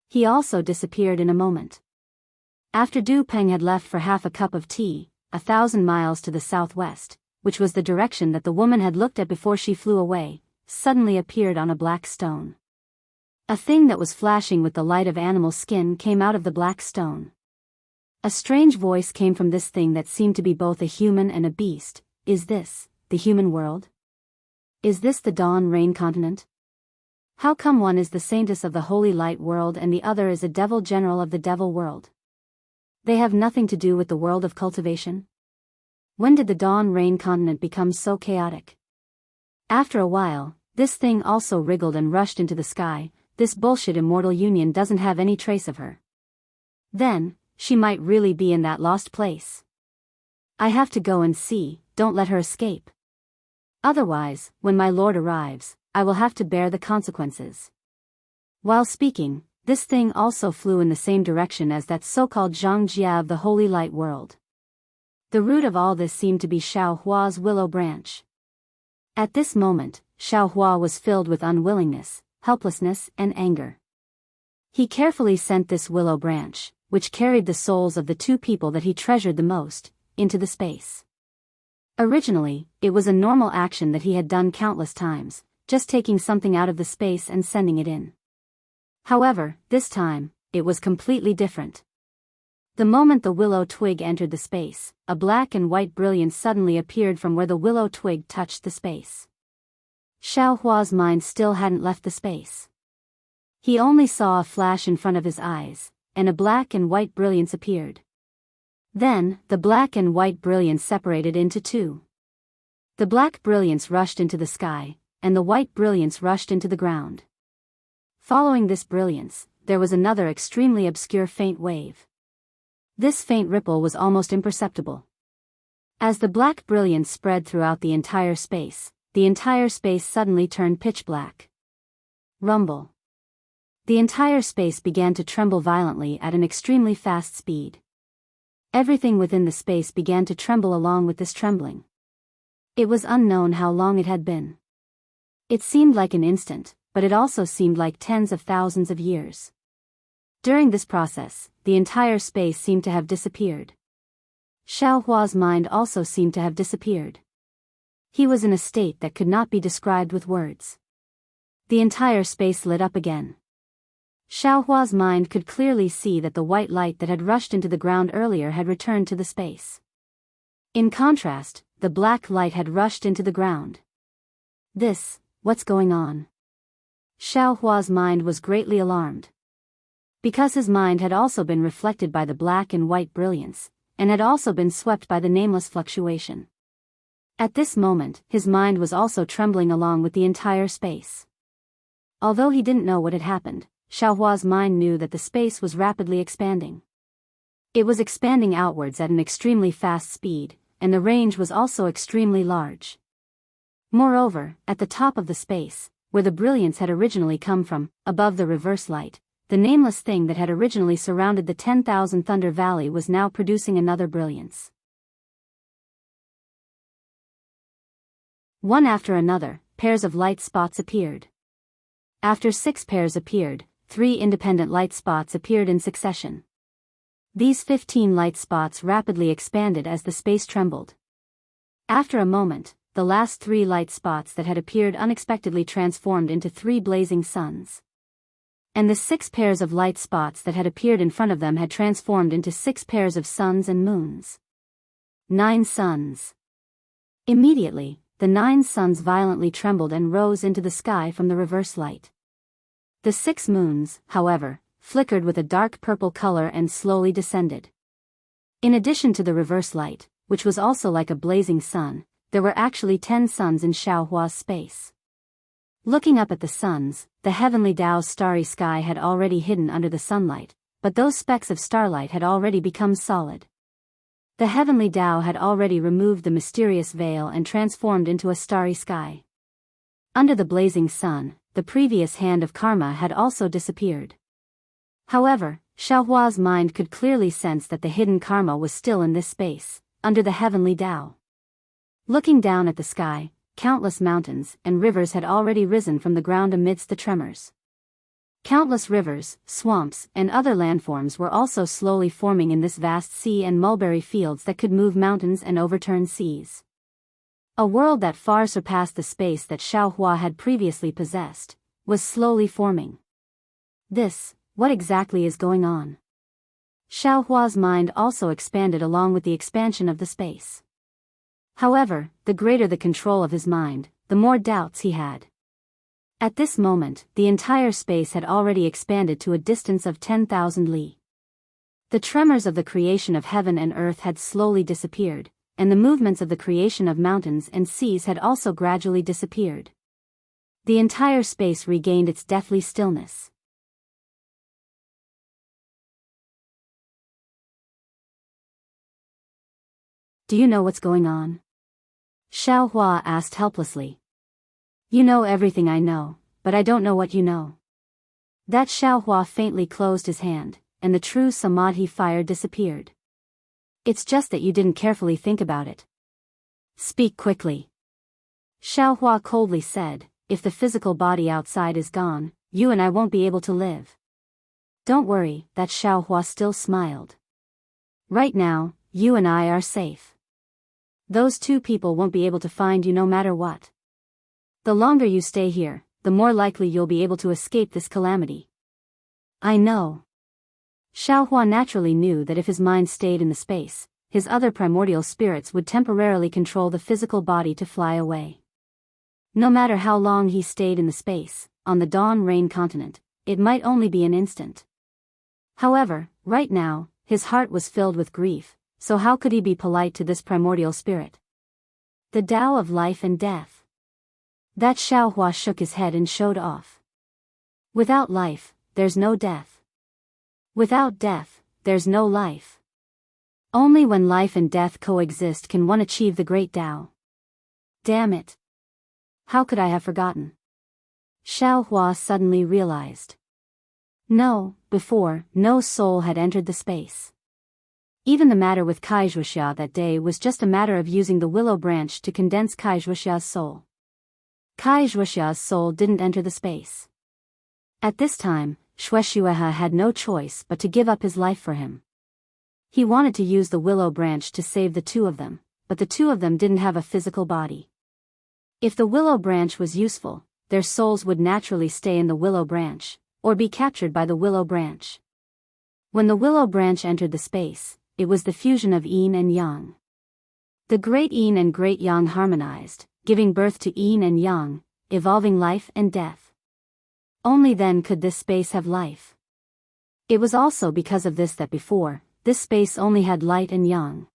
He also disappeared in a moment. After Du Peng had left for half a cup of tea, 1,000 miles to the southwest, which was the direction that the woman had looked at before she flew away, suddenly appeared on a black stone. A thing that was flashing with the light of animal skin came out of the black stone. A strange voice came from this thing that seemed to be both a human and a beast. Is this the human world? Is this the Dawn Rain continent? How come one is the saintess of the holy light world and the other is a devil general of the devil world? They have nothing to do with the world of cultivation? When did the Dawn Rain continent become so chaotic? After a while, this thing also wriggled and rushed into the sky. This bullshit immortal union doesn't have any trace of her. Then, she might really be in that lost place. I have to go and see, don't let her escape. Otherwise, when my lord arrives, I will have to bear the consequences. While speaking, this thing also flew in the same direction as that so-called Xianxia of the holy light world. The root of all this seemed to be Xiao Hua's willow branch. At this moment, Xiao Hua was filled with unwillingness, helplessness, and anger. He carefully sent this willow branch, which carried the souls of the two people that he treasured the most, into the space. Originally, it was a normal action that he had done countless times, just taking something out of the space and sending it in. However, this time, it was completely different. The moment the willow twig entered the space, a black and white brilliance suddenly appeared from where the willow twig touched the space. Xiao Hua's mind still hadn't left the space. He only saw a flash in front of his eyes, and a black and white brilliance appeared. Then, the black and white brilliance separated into two. The black brilliance rushed into the sky, and the white brilliance rushed into the ground. Following this brilliance, there was another extremely obscure faint wave. This faint ripple was almost imperceptible. As the black brilliance spread throughout the entire space suddenly turned pitch black. Rumble. The entire space began to tremble violently at an extremely fast speed. Everything within the space began to tremble along with this trembling. It was unknown how long it had been. It seemed like an instant, but it also seemed like tens of thousands of years. During this process, the entire space seemed to have disappeared. Xiao Hua's mind also seemed to have disappeared. He was in a state that could not be described with words. The entire space lit up again. Xiao Hua's mind could clearly see that the white light that had rushed into the ground earlier had returned to the space. In contrast, the black light had rushed into the ground. What's going on? Xiao Hua's mind was greatly alarmed. Because his mind had also been reflected by the black and white brilliance, and had also been swept by the nameless fluctuation. At this moment, his mind was also trembling along with the entire space. Although he didn't know what had happened, Xiao Hua's mind knew that the space was rapidly expanding. It was expanding outwards at an extremely fast speed, and the range was also extremely large. Moreover, at the top of the space, where the brilliance had originally come from, above the reverse light, the nameless thing that had originally surrounded the 10,000 Thunder Valley was now producing another brilliance. One after another, pairs of light spots appeared. After 6 pairs appeared, 3 independent light spots appeared in succession. These 15 light spots rapidly expanded as the space trembled. After a moment, the last 3 light spots that had appeared unexpectedly transformed into 3 blazing suns. And the 6 pairs of light spots that had appeared in front of them had transformed into 6 pairs of suns and moons. 9 suns. Immediately, the 9 suns violently trembled and rose into the sky from the reverse light. The 6 moons, however, flickered with a dark purple color and slowly descended. In addition to the reverse light, which was also like a blazing sun, there were actually 10 suns in Xiaohua's space. Looking up at the suns, the heavenly Dao's starry sky had already hidden under the sunlight, but those specks of starlight had already become solid. The heavenly Dao had already removed the mysterious veil and transformed into a starry sky. Under the blazing sun, the previous hand of karma had also disappeared. However, Xiaohua's mind could clearly sense that the hidden karma was still in this space, under the heavenly Dao. Looking down at the sky, countless mountains and rivers had already risen from the ground amidst the tremors. Countless rivers, swamps, and other landforms were also slowly forming in this vast sea and mulberry fields that could move mountains and overturn seas. A world that far surpassed the space that Xiaohua had previously possessed, was slowly forming. What exactly is going on? Xiaohua's mind also expanded along with the expansion of the space. However, the greater the control of his mind, the more doubts he had. At this moment, the entire space had already expanded to a distance of 10,000 li. The tremors of the creation of heaven and earth had slowly disappeared, and the movements of the creation of mountains and seas had also gradually disappeared. The entire space regained its deathly stillness. Do you know what's going on? Xiaohua asked helplessly. You know everything I know, but I don't know what you know. That Xiaohua faintly closed his hand, and the true samadhi fire disappeared. It's just that you didn't carefully think about it. Speak quickly. Xiaohua coldly said, if the physical body outside is gone, you and I won't be able to live. Don't worry, that Xiaohua still smiled. Right now, you and I are safe. Those 2 people won't be able to find you no matter what. The longer you stay here, the more likely you'll be able to escape this calamity. I know. Xiaohua naturally knew that if his mind stayed in the space, his other primordial spirits would temporarily control the physical body to fly away. No matter how long he stayed in the space, on the Dawn Rain continent, it might only be an instant. However, right now, his heart was filled with grief, so how could he be polite to this primordial spirit? The Tao of life and death. That Xiaohua shook his head and showed off. Without life, there's no death. Without death, there's no life. Only when life and death coexist can one achieve the great Tao. Damn it. How could I have forgotten? Xiaohua suddenly realized. No, before, no soul had entered the space. Even the matter with Kaizhuxia that day was just a matter of using the willow branch to condense Kaizhuxia's soul. Kaizhuxia's soul didn't enter the space. At this time, Shueishuehe had no choice but to give up his life for him. He wanted to use the willow branch to save the 2 of them, but the 2 of them didn't have a physical body. If the willow branch was useful, their souls would naturally stay in the willow branch, or be captured by the willow branch. When the willow branch entered the space, it was the fusion of yin and yang. The great yin and great yang harmonized, giving birth to yin and yang, evolving life and death. Only then could this space have life. It was also because of this that before, this space only had light and yang.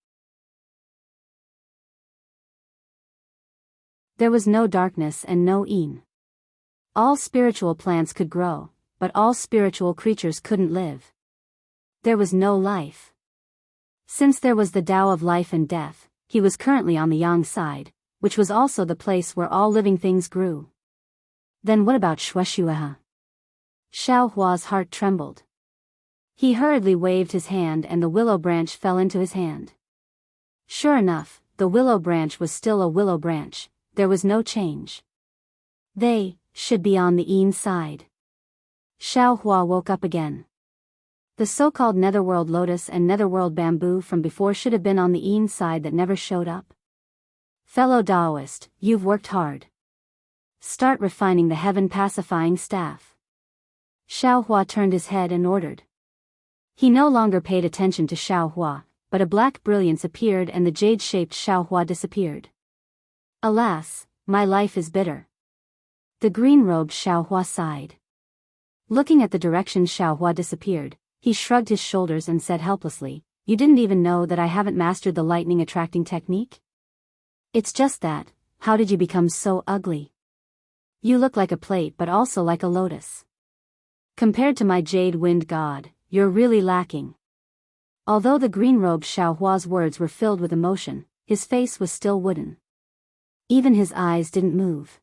There was no darkness and no yin. All spiritual plants could grow, but all spiritual creatures couldn't live. There was no life. Since there was the Tao of life and death, he was currently on the yang side, which was also the place where all living things grew. Then what about Shueishuehe? Xiaohua's heart trembled. He hurriedly waved his hand and the willow branch fell into his hand. Sure enough, the willow branch was still a willow branch, there was no change. They should be on the yin side. Xiaohua woke up again. The so-called netherworld lotus and netherworld bamboo from before should have been on the Yin side that never showed up. Fellow Daoist, you've worked hard. Start refining the heaven-pacifying staff. Xiao Hua turned his head and ordered. He no longer paid attention to Xiao Hua, but a black brilliance appeared and the jade-shaped Xiao Hua disappeared. Alas, my life is bitter. The green-robed Xiao Hua sighed. Looking at the direction Xiao Hua disappeared, he shrugged his shoulders and said helplessly, "You didn't even know that I haven't mastered the lightning-attracting technique? It's just that, how did you become so ugly? You look like a plate but also like a lotus. Compared to my jade wind god, you're really lacking." Although the green-robed Xiao Hua's words were filled with emotion, his face was still wooden. Even his eyes didn't move.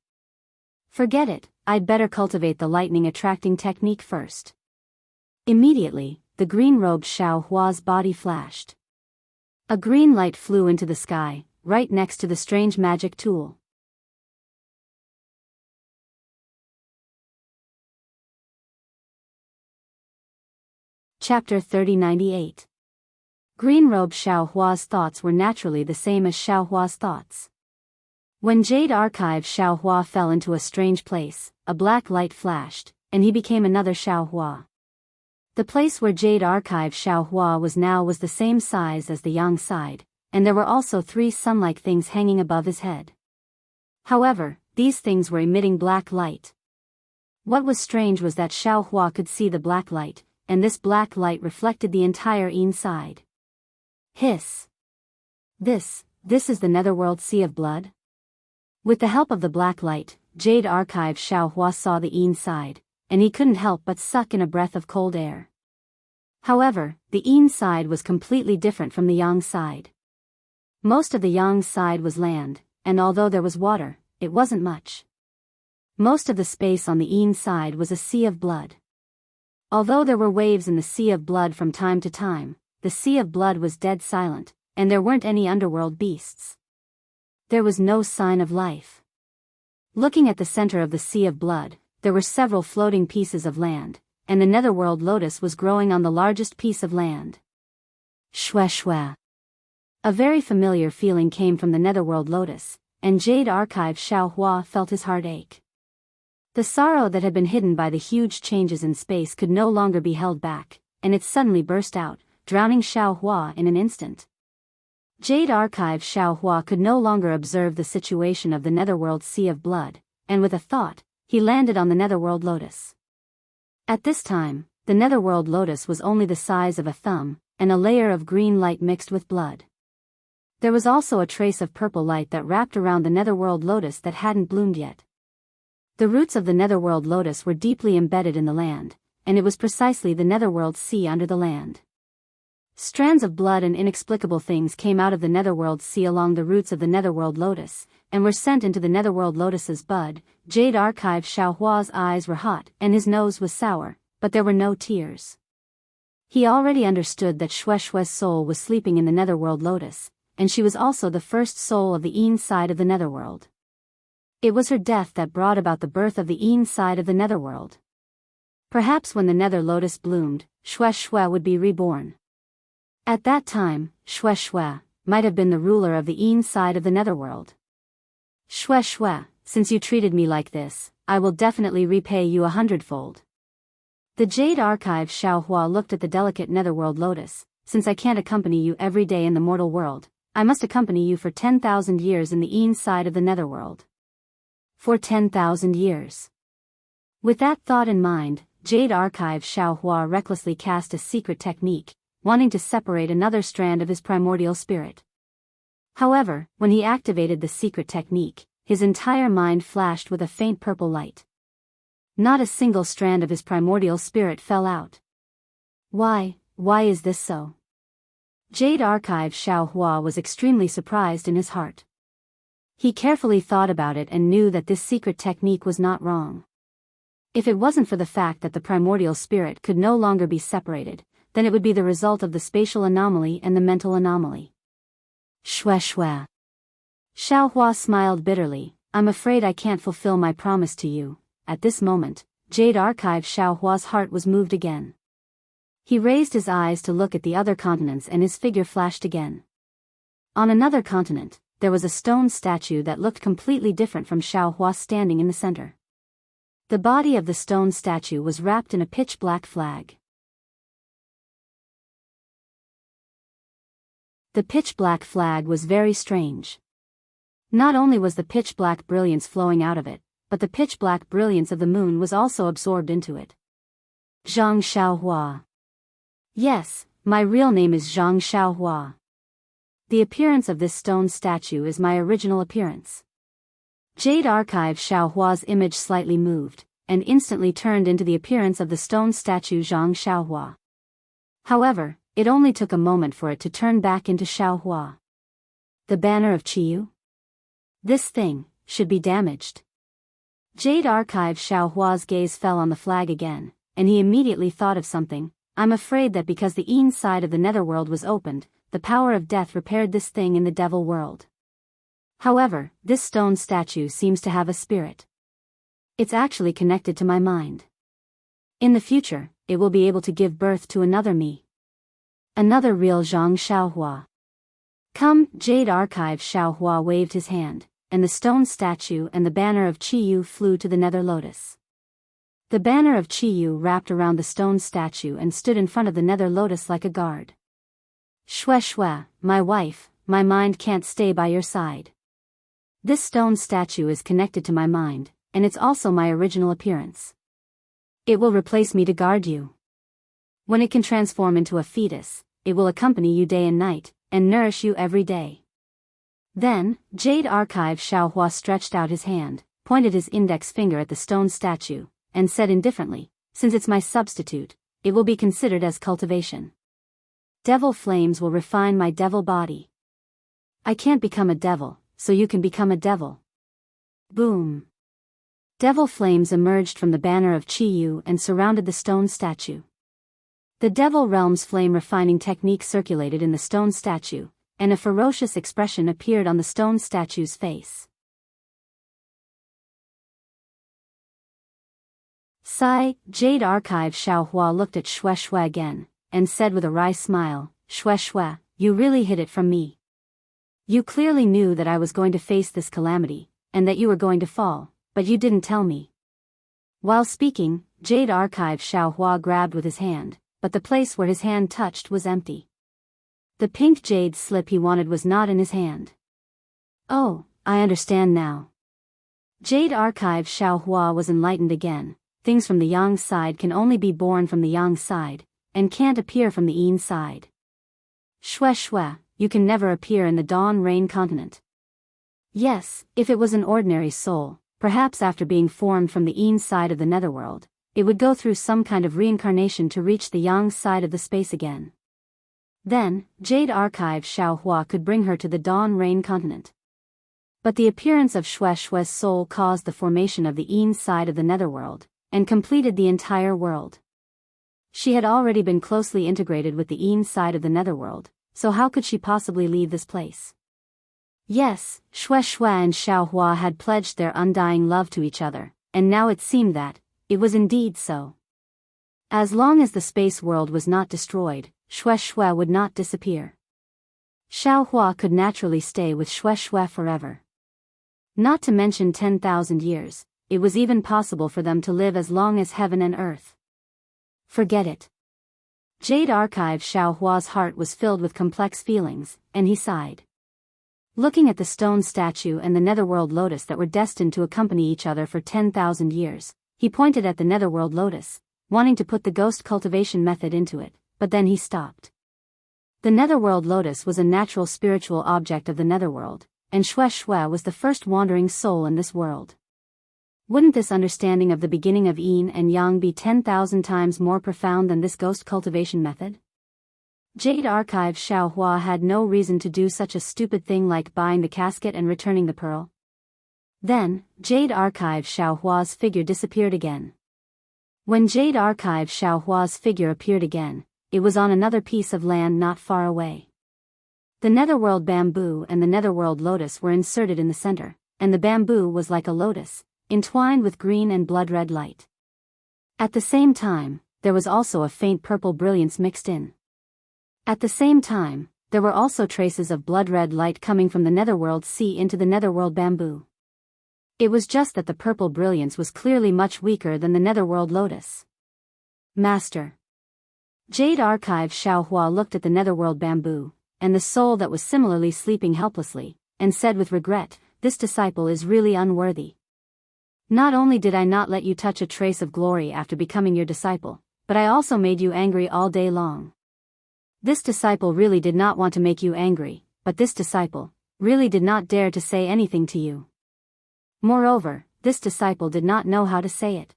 "Forget it, I'd better cultivate the lightning-attracting technique first." Immediately, the green-robed Xiao Hua's body flashed. A green light flew into the sky, right next to the strange magic tool. Chapter 3098. Green-robed Xiao Hua's thoughts were naturally the same as Xiao Hua's thoughts. When Jade Archive Xiao Hua fell into a strange place, a black light flashed, and he became another Xiao Hua. The place where Jade Archive Xiao Hua was now was the same size as the yang side, and there were also 3 sun-like things hanging above his head. However, these things were emitting black light. What was strange was that Xiao Hua could see the black light, and this black light reflected the entire Yin side. Hiss! This is the netherworld sea of blood? With the help of the black light, Jade Archive Xiao Hua saw the Yin side, and he couldn't help but suck in a breath of cold air. However, the Yin side was completely different from the Yang side. Most of the Yang side was land, and although there was water, it wasn't much. Most of the space on the Yin side was a sea of blood. Although there were waves in the sea of blood from time to time, the sea of blood was dead silent, and there weren't any underworld beasts. There was no sign of life. Looking at the center of the sea of blood, there were several floating pieces of land, and the netherworld lotus was growing on the largest piece of land. Shwe shwe. A very familiar feeling came from the netherworld lotus, and Jade Archive Xiao Hua felt his heart ache. The sorrow that had been hidden by the huge changes in space could no longer be held back, and it suddenly burst out, drowning Xiao Hua in an instant. Jade Archive Xiao Hua could no longer observe the situation of the netherworld sea of blood, and with a thought, he landed on the netherworld lotus. At this time, the netherworld lotus was only the size of a thumb, and a layer of green light mixed with blood. There was also a trace of purple light that wrapped around the netherworld lotus that hadn't bloomed yet. The roots of the netherworld lotus were deeply embedded in the land, and it was precisely the netherworld sea under the land. Strands of blood and inexplicable things came out of the netherworld sea along the roots of the netherworld lotus, and were sent into the netherworld lotus's bud. Jade Archive Xiao Hua's eyes were hot and his nose was sour, but there were no tears. He already understood that Shwe Shwe's soul was sleeping in the netherworld lotus, and she was also the first soul of the Yin side of the netherworld. It was her death that brought about the birth of the Yin side of the netherworld. Perhaps when the nether lotus bloomed, Shwe Shwe would be reborn. At that time, Shwe Shwe might have been the ruler of the Yin side of the netherworld. Shwe Shwe, since you treated me like this, I will definitely repay you 100-fold. The Jade Archive Xiao Hua looked at the delicate netherworld lotus. Since I can't accompany you every day in the mortal world, I must accompany you for 10,000 years in the Yin side of the netherworld. For 10,000 years. With that thought in mind, Jade Archive Xiao Hua recklessly cast a secret technique, wanting to separate another strand of his primordial spirit. However, when he activated the secret technique, his entire mind flashed with a faint purple light. Not a single strand of his primordial spirit fell out. Why is this so? Jade Archive Xiao Hua was extremely surprised in his heart. He carefully thought about it and knew that this secret technique was not wrong. If it wasn't for the fact that the primordial spirit could no longer be separated, then it would be the result of the spatial anomaly and the mental anomaly. Shwe shwe. Xiao Hua smiled bitterly. I'm afraid I can't fulfill my promise to you. At this moment, Jade Archive Xiao Hua's heart was moved again. He raised his eyes to look at the other continents and his figure flashed again. On another continent, there was a stone statue that looked completely different from Xiaohua standing in the center. The body of the stone statue was wrapped in a pitch-black flag. The pitch-black flag was very strange. Not only was the pitch-black brilliance flowing out of it, but the pitch-black brilliance of the moon was also absorbed into it. Zhang Xiaohua. Yes, my real name is Zhang Xiaohua. The appearance of this stone statue is my original appearance. Jade Archive Xiaohua's image slightly moved, and instantly turned into the appearance of the stone statue Zhang Xiaohua. However, it only took a moment for it to turn back into Xiaohua. The banner of Qiyu? This thing should be damaged. Jade Archive Xiaohua's gaze fell on the flag again, and he immediately thought of something. I'm afraid that because the Yin side of the netherworld was opened, the power of death repaired this thing in the devil world. However, this stone statue seems to have a spirit. It's actually connected to my mind. In the future, it will be able to give birth to another me. Another real Zhang Xiaohua. Come, Jade Archive Xiaohua waved his hand, and the stone statue and the banner of Qiyu flew to the nether lotus. The banner of Qiyu wrapped around the stone statue and stood in front of the nether lotus like a guard. Shue, my wife, my mind can't stay by your side. This stone statue is connected to my mind, and it's also my original appearance. It will replace me to guard you. When it can transform into a fetus, it will accompany you day and night, and nourish you every day. Then, Jade Archive Xiaohua stretched out his hand, pointed his index finger at the stone statue, and said indifferently, since it's my substitute, it will be considered as cultivation. Devil flames will refine my devil body. I can't become a devil, so you can become a devil. Boom. Devil flames emerged from the banner of Qiyu and surrounded the stone statue. The Devil Realm's flame refining technique circulated in the stone statue, and a ferocious expression appeared on the stone statue's face. Sigh, Jade Archive Xiaohua looked at Shue again, and said with a wry smile, Shue, you really hid it from me. You clearly knew that I was going to face this calamity, and that you were going to fall, but you didn't tell me. While speaking, Jade Archive Xiaohua grabbed with his hand, but the place where his hand touched was empty. The pink jade slip he wanted was not in his hand. Oh, I understand now. Jade Archive Xiaohua was enlightened again. Things from the yang side can only be born from the yang side, and can't appear from the yin side. Shue, you can never appear in the Dawn Rain continent. Yes, if it was an ordinary soul, perhaps after being formed from the yin side of the netherworld, it would go through some kind of reincarnation to reach the yang side of the space again. Then, Jade Archive Xiaohua could bring her to the Dawn Rain continent. But the appearance of Shue's soul caused the formation of the yin side of the netherworld, and completed the entire world. She had already been closely integrated with the yin side of the netherworld, so how could she possibly leave this place? Yes, Shue and Xiaohua had pledged their undying love to each other, and now it seemed that it was indeed so. As long as the space world was not destroyed, Shue would not disappear. Xiaohua could naturally stay with Shue forever. Not to mention 10,000 years, it was even possible for them to live as long as heaven and earth. Forget it. Jade Archive Xiaohua's heart was filled with complex feelings, and he sighed. Looking at the stone statue and the netherworld lotus that were destined to accompany each other for 10,000 years, he pointed at the netherworld lotus, wanting to put the ghost cultivation method into it, but then he stopped. The netherworld lotus was a natural spiritual object of the netherworld, and Shue was the first wandering soul in this world. Wouldn't this understanding of the beginning of yin and yang be 10,000 times more profound than this ghost cultivation method? Jade Archive Xiaohua had no reason to do such a stupid thing like buying the casket and returning the pearl. Then, Jade Archive Xiaohua's figure disappeared again. When Jade Archive Xiaohua's figure appeared again, it was on another piece of land not far away. The netherworld bamboo and the netherworld lotus were inserted in the center, and the bamboo was like a lotus, entwined with green and blood-red light. At the same time, there was also a faint purple brilliance mixed in. At the same time, there were also traces of blood-red light coming from the netherworld sea into the netherworld bamboo. It was just that the purple brilliance was clearly much weaker than the netherworld lotus. Master. Jade Archive Xiaohua looked at the netherworld bamboo, and the soul that was similarly sleeping helplessly, and said with regret, "This disciple is really unworthy. Not only did I not let you touch a trace of glory after becoming your disciple, but I also made you angry all day long. This disciple really did not want to make you angry, but this disciple really did not dare to say anything to you. Moreover, this disciple did not know how to say it.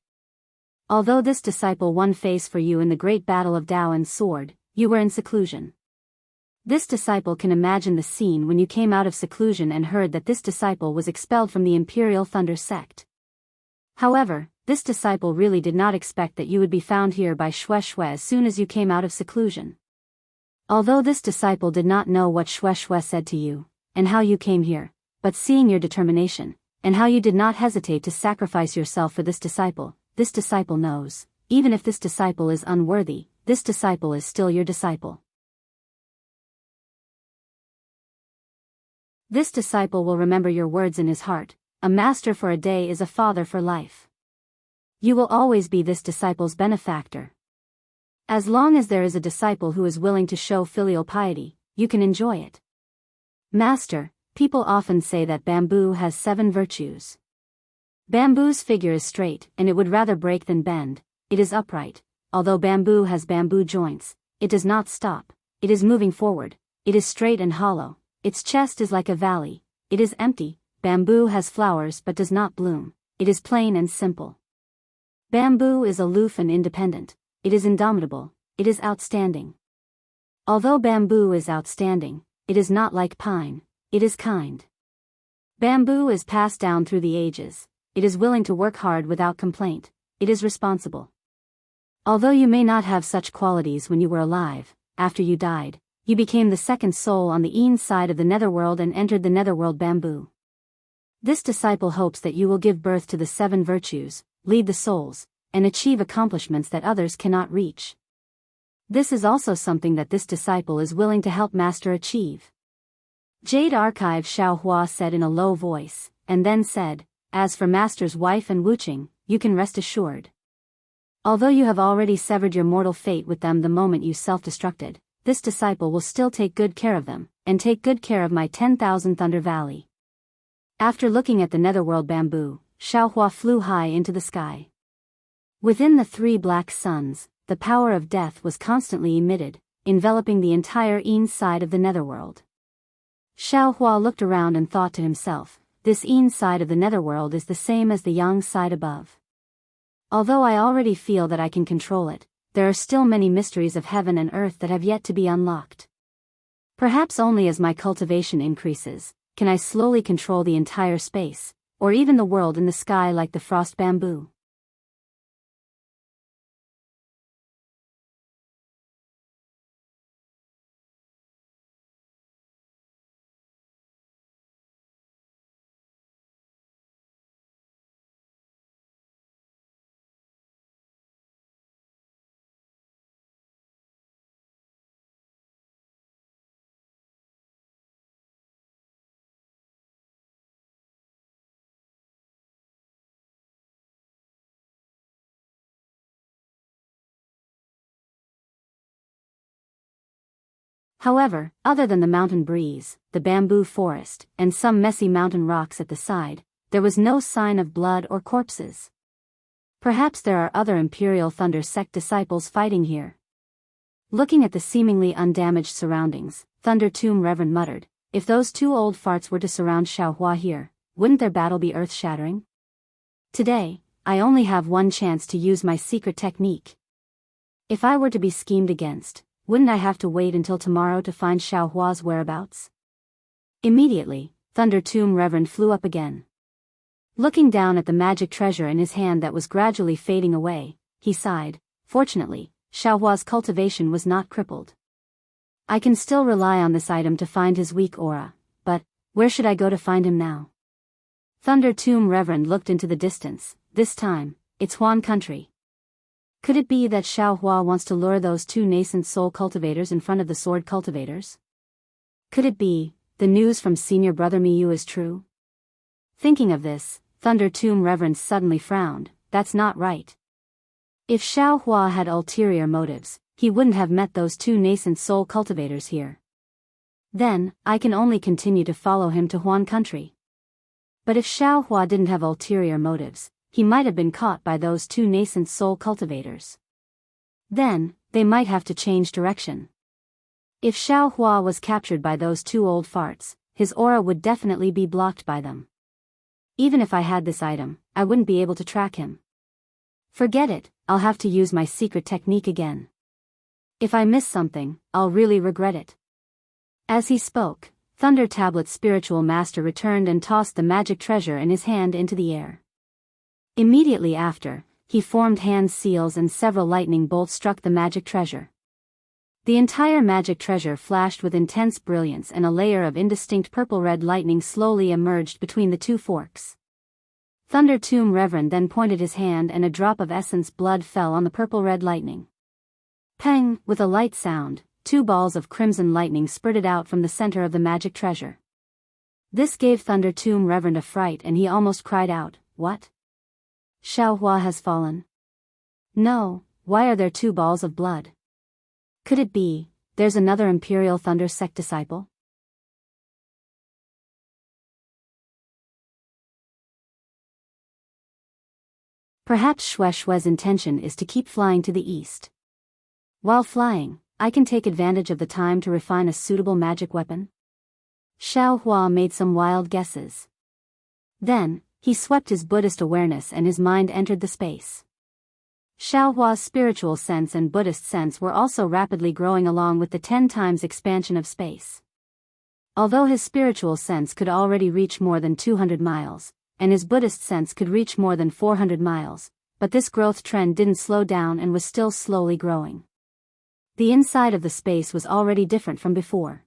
Although this disciple won face for you in the great battle of Dao and sword, you were in seclusion. This disciple can imagine the scene when you came out of seclusion and heard that this disciple was expelled from the Imperial Thunder sect. However, this disciple really did not expect that you would be found here by Xue Xue as soon as you came out of seclusion. Although this disciple did not know what Xue Xue said to you, and how you came here, but seeing your determination, and how you did not hesitate to sacrifice yourself for this disciple knows, even if this disciple is unworthy, this disciple is still your disciple. This disciple will remember your words in his heart, a master for a day is a father for life. You will always be this disciple's benefactor. As long as there is a disciple who is willing to show filial piety, you can enjoy it. Master, people often say that bamboo has 7 virtues. Bamboo's figure is straight, and it would rather break than bend. It is upright. Although bamboo has bamboo joints, it does not stop. It is moving forward. It is straight and hollow. Its chest is like a valley. It is empty. Bamboo has flowers but does not bloom. It is plain and simple. Bamboo is aloof and independent. It is indomitable. It is outstanding. Although bamboo is outstanding, it is not like pine. It is kind. Bamboo is passed down through the ages. It is willing to work hard without complaint. It is responsible. Although you may not have such qualities when you were alive, after you died, you became the second soul on the inside of the netherworld and entered the netherworld bamboo. This disciple hopes that you will give birth to the 7 virtues, lead the souls, and achieve accomplishments that others cannot reach. This is also something that this disciple is willing to help Master achieve. Jade Archive Xiaohua said in a low voice, and then said, "As for Master's wife and Wuqing, you can rest assured. Although you have already severed your mortal fate with them the moment you self-destructed, this disciple will still take good care of them, and take good care of my 10,000 Thunder Valley." After looking at the netherworld bamboo, Xiaohua flew high into the sky. Within the 3 black suns, the power of death was constantly emitted, enveloping the entire inside of the netherworld. Xiaohua looked around and thought to himself, this inside of the netherworld is the same as the yang side above. Although I already feel that I can control it, there are still many mysteries of heaven and earth that have yet to be unlocked. Perhaps only as my cultivation increases, can I slowly control the entire space, or even the world in the sky like the frost bamboo. However, other than the mountain breeze, the bamboo forest, and some messy mountain rocks at the side, there was no sign of blood or corpses. Perhaps there are other Imperial Thunder sect disciples fighting here. Looking at the seemingly undamaged surroundings, Thunder Tomb Reverend muttered, if those 2 old farts were to surround Xiaohua here, wouldn't their battle be earth-shattering? Today, I only have one chance to use my secret technique. If I were to be schemed against, wouldn't I have to wait until tomorrow to find Xiaohua's whereabouts? Immediately, Thunder Tomb Reverend flew up again. Looking down at the magic treasure in his hand that was gradually fading away, he sighed. Fortunately, Xiaohua's cultivation was not crippled. I can still rely on this item to find his weak aura, but where should I go to find him now? Thunder Tomb Reverend looked into the distance. This time, it's Huan country. Could it be that Xiaohua wants to lure those two nascent soul cultivators in front of the sword cultivators? Could it be, the news from senior brother Miyu is true? Thinking of this, Thunder Tomb Reverend suddenly frowned. That's not right. If Xiaohua had ulterior motives, he wouldn't have met those two nascent soul cultivators here. Then, I can only continue to follow him to Huan country. But if Xiaohua didn't have ulterior motives, he might have been caught by those two nascent soul cultivators. Then, they might have to change direction. If Xiaohua was captured by those two old farts, his aura would definitely be blocked by them. Even if I had this item, I wouldn't be able to track him. Forget it, I'll have to use my secret technique again. If I miss something, I'll really regret it. As he spoke, Thunder Tablet's spiritual master returned and tossed the magic treasure in his hand into the air. Immediately after, he formed hand seals and several lightning bolts struck the magic treasure. The entire magic treasure flashed with intense brilliance and a layer of indistinct purple-red lightning slowly emerged between the two forks. Thunder Tomb Reverend then pointed his hand and a drop of essence blood fell on the purple-red lightning. Pang! With a light sound, two balls of crimson lightning spurted out from the center of the magic treasure. This gave Thunder Tomb Reverend a fright and he almost cried out, "What? Xiaohua has fallen? No, why are there two balls of blood? Could it be, there's another Imperial Thunder Sect disciple?" Perhaps Shue's intention is to keep flying to the east. While flying, I can take advantage of the time to refine a suitable magic weapon. Xiaohua made some wild guesses. Then, he swept his Buddhist awareness and his mind entered the space. Xiaohua's spiritual sense and Buddhist sense were also rapidly growing along with the 10 times expansion of space. Although his spiritual sense could already reach more than 200 miles, and his Buddhist sense could reach more than 400 miles, but this growth trend didn't slow down and was still slowly growing. The inside of the space was already different from before.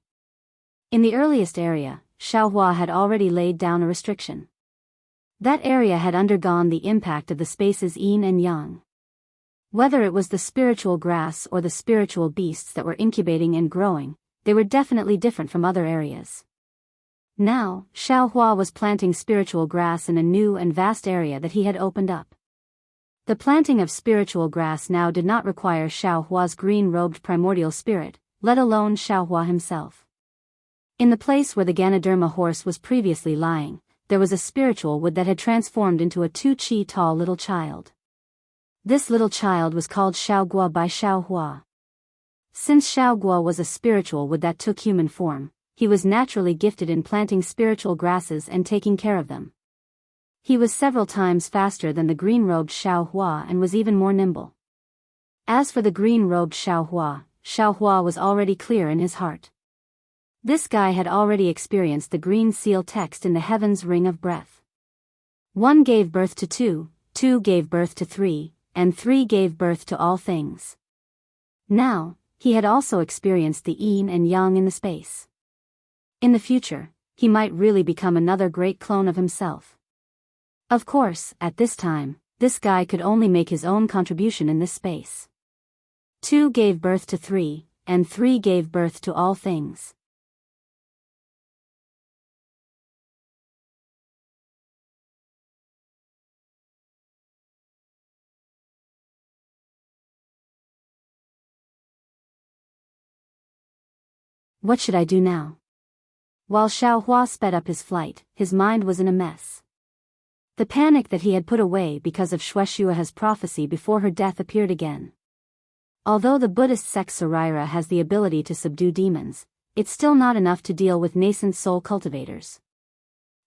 In the earliest area, Xiaohua had already laid down a restriction. That area had undergone the impact of the space's yin and yang. Whether it was the spiritual grass or the spiritual beasts that were incubating and growing, they were definitely different from other areas. Now, Xiaohua was planting spiritual grass in a new and vast area that he had opened up. The planting of spiritual grass now did not require Xiaohua's green-robed primordial spirit, let alone Xiaohua himself. In the place where the Ganoderma horse was previously lying, there was a spiritual wood that had transformed into a 2 chi tall little child. This little child was called Xiaogua by Xiaohua. Since Xiaogua was a spiritual wood that took human form, he was naturally gifted in planting spiritual grasses and taking care of them. He was several times faster than the green-robed Xiaohua and was even more nimble. As for the green-robed Xiaohua, Xiaohua was already clear in his heart. This guy had already experienced the green seal text in the heaven's ring of breath. 1 gave birth to 2, 2 gave birth to 3, and 3 gave birth to all things. Now, he had also experienced the yin and yang in the space. In the future, he might really become another great clone of himself. Of course, at this time, this guy could only make his own contribution in this space. 2 gave birth to 3, and 3 gave birth to all things. What should I do now? While Xiaohua sped up his flight, his mind was in a mess. The panic that he had put away because of Shue's prophecy before her death appeared again. Although the Buddhist sect Saraira has the ability to subdue demons, it's still not enough to deal with nascent soul cultivators.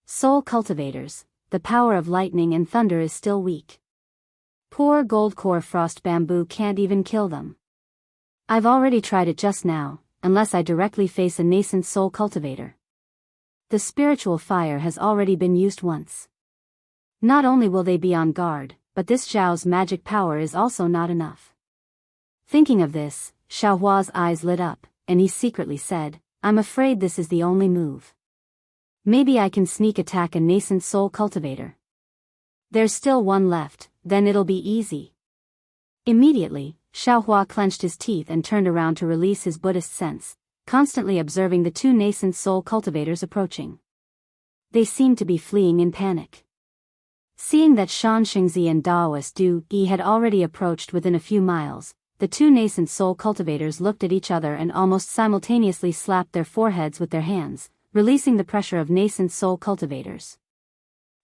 Soul cultivators, the power of lightning and thunder is still weak. Poor gold-core frost bamboo can't even kill them. I've already tried it just now, unless I directly face a nascent soul cultivator. The spiritual fire has already been used once. Not only will they be on guard, but this Zhao's magic power is also not enough. Thinking of this, Xiaohua's eyes lit up, and he secretly said, I'm afraid this is the only move. Maybe I can sneak attack a nascent soul cultivator. There's still one left, then it'll be easy. Immediately, Xiaohua clenched his teeth and turned around to release his Buddhist sense, constantly observing the two nascent soul cultivators approaching. They seemed to be fleeing in panic. Seeing that Xianxia and Daoist Yi had already approached within a few miles, the two nascent soul cultivators looked at each other and almost simultaneously slapped their foreheads with their hands, releasing the pressure of nascent soul cultivators.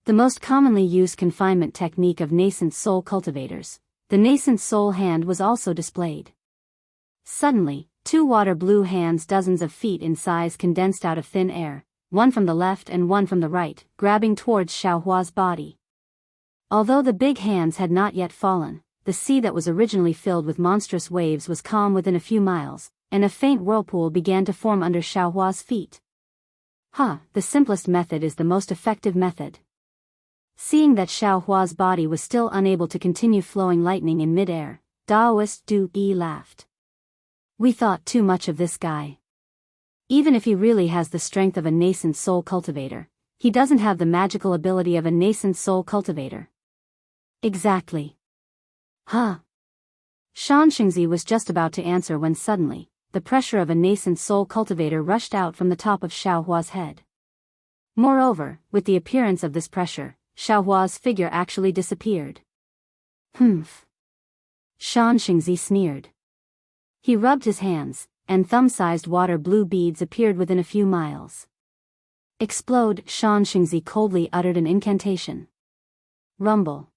The most commonly used confinement technique of nascent soul cultivators, the nascent soul hand, was also displayed. Suddenly, two water blue hands dozens of feet in size condensed out of thin air, one from the left and one from the right, grabbing towards Xiaohua's body. Although the big hands had not yet fallen, the sea that was originally filled with monstrous waves was calm within a few miles, and a faint whirlpool began to form under Xiaohua's feet. The simplest method is the most effective method. Seeing that Xiaohua's body was still unable to continue flowing lightning in mid-air, Daoist Yi laughed. We thought too much of this guy. Even if he really has the strength of a nascent soul cultivator, he doesn't have the magical ability of a nascent soul cultivator. Exactly. Xianxia was just about to answer when suddenly, the pressure of a nascent soul cultivator rushed out from the top of Xiaohua's head. Moreover, with the appearance of this pressure, Xiaohua's figure actually disappeared. Xianxia sneered. He rubbed his hands, and thumb-sized water blue beads appeared within a few miles. Explode! Xianxia coldly uttered an incantation. Rumble.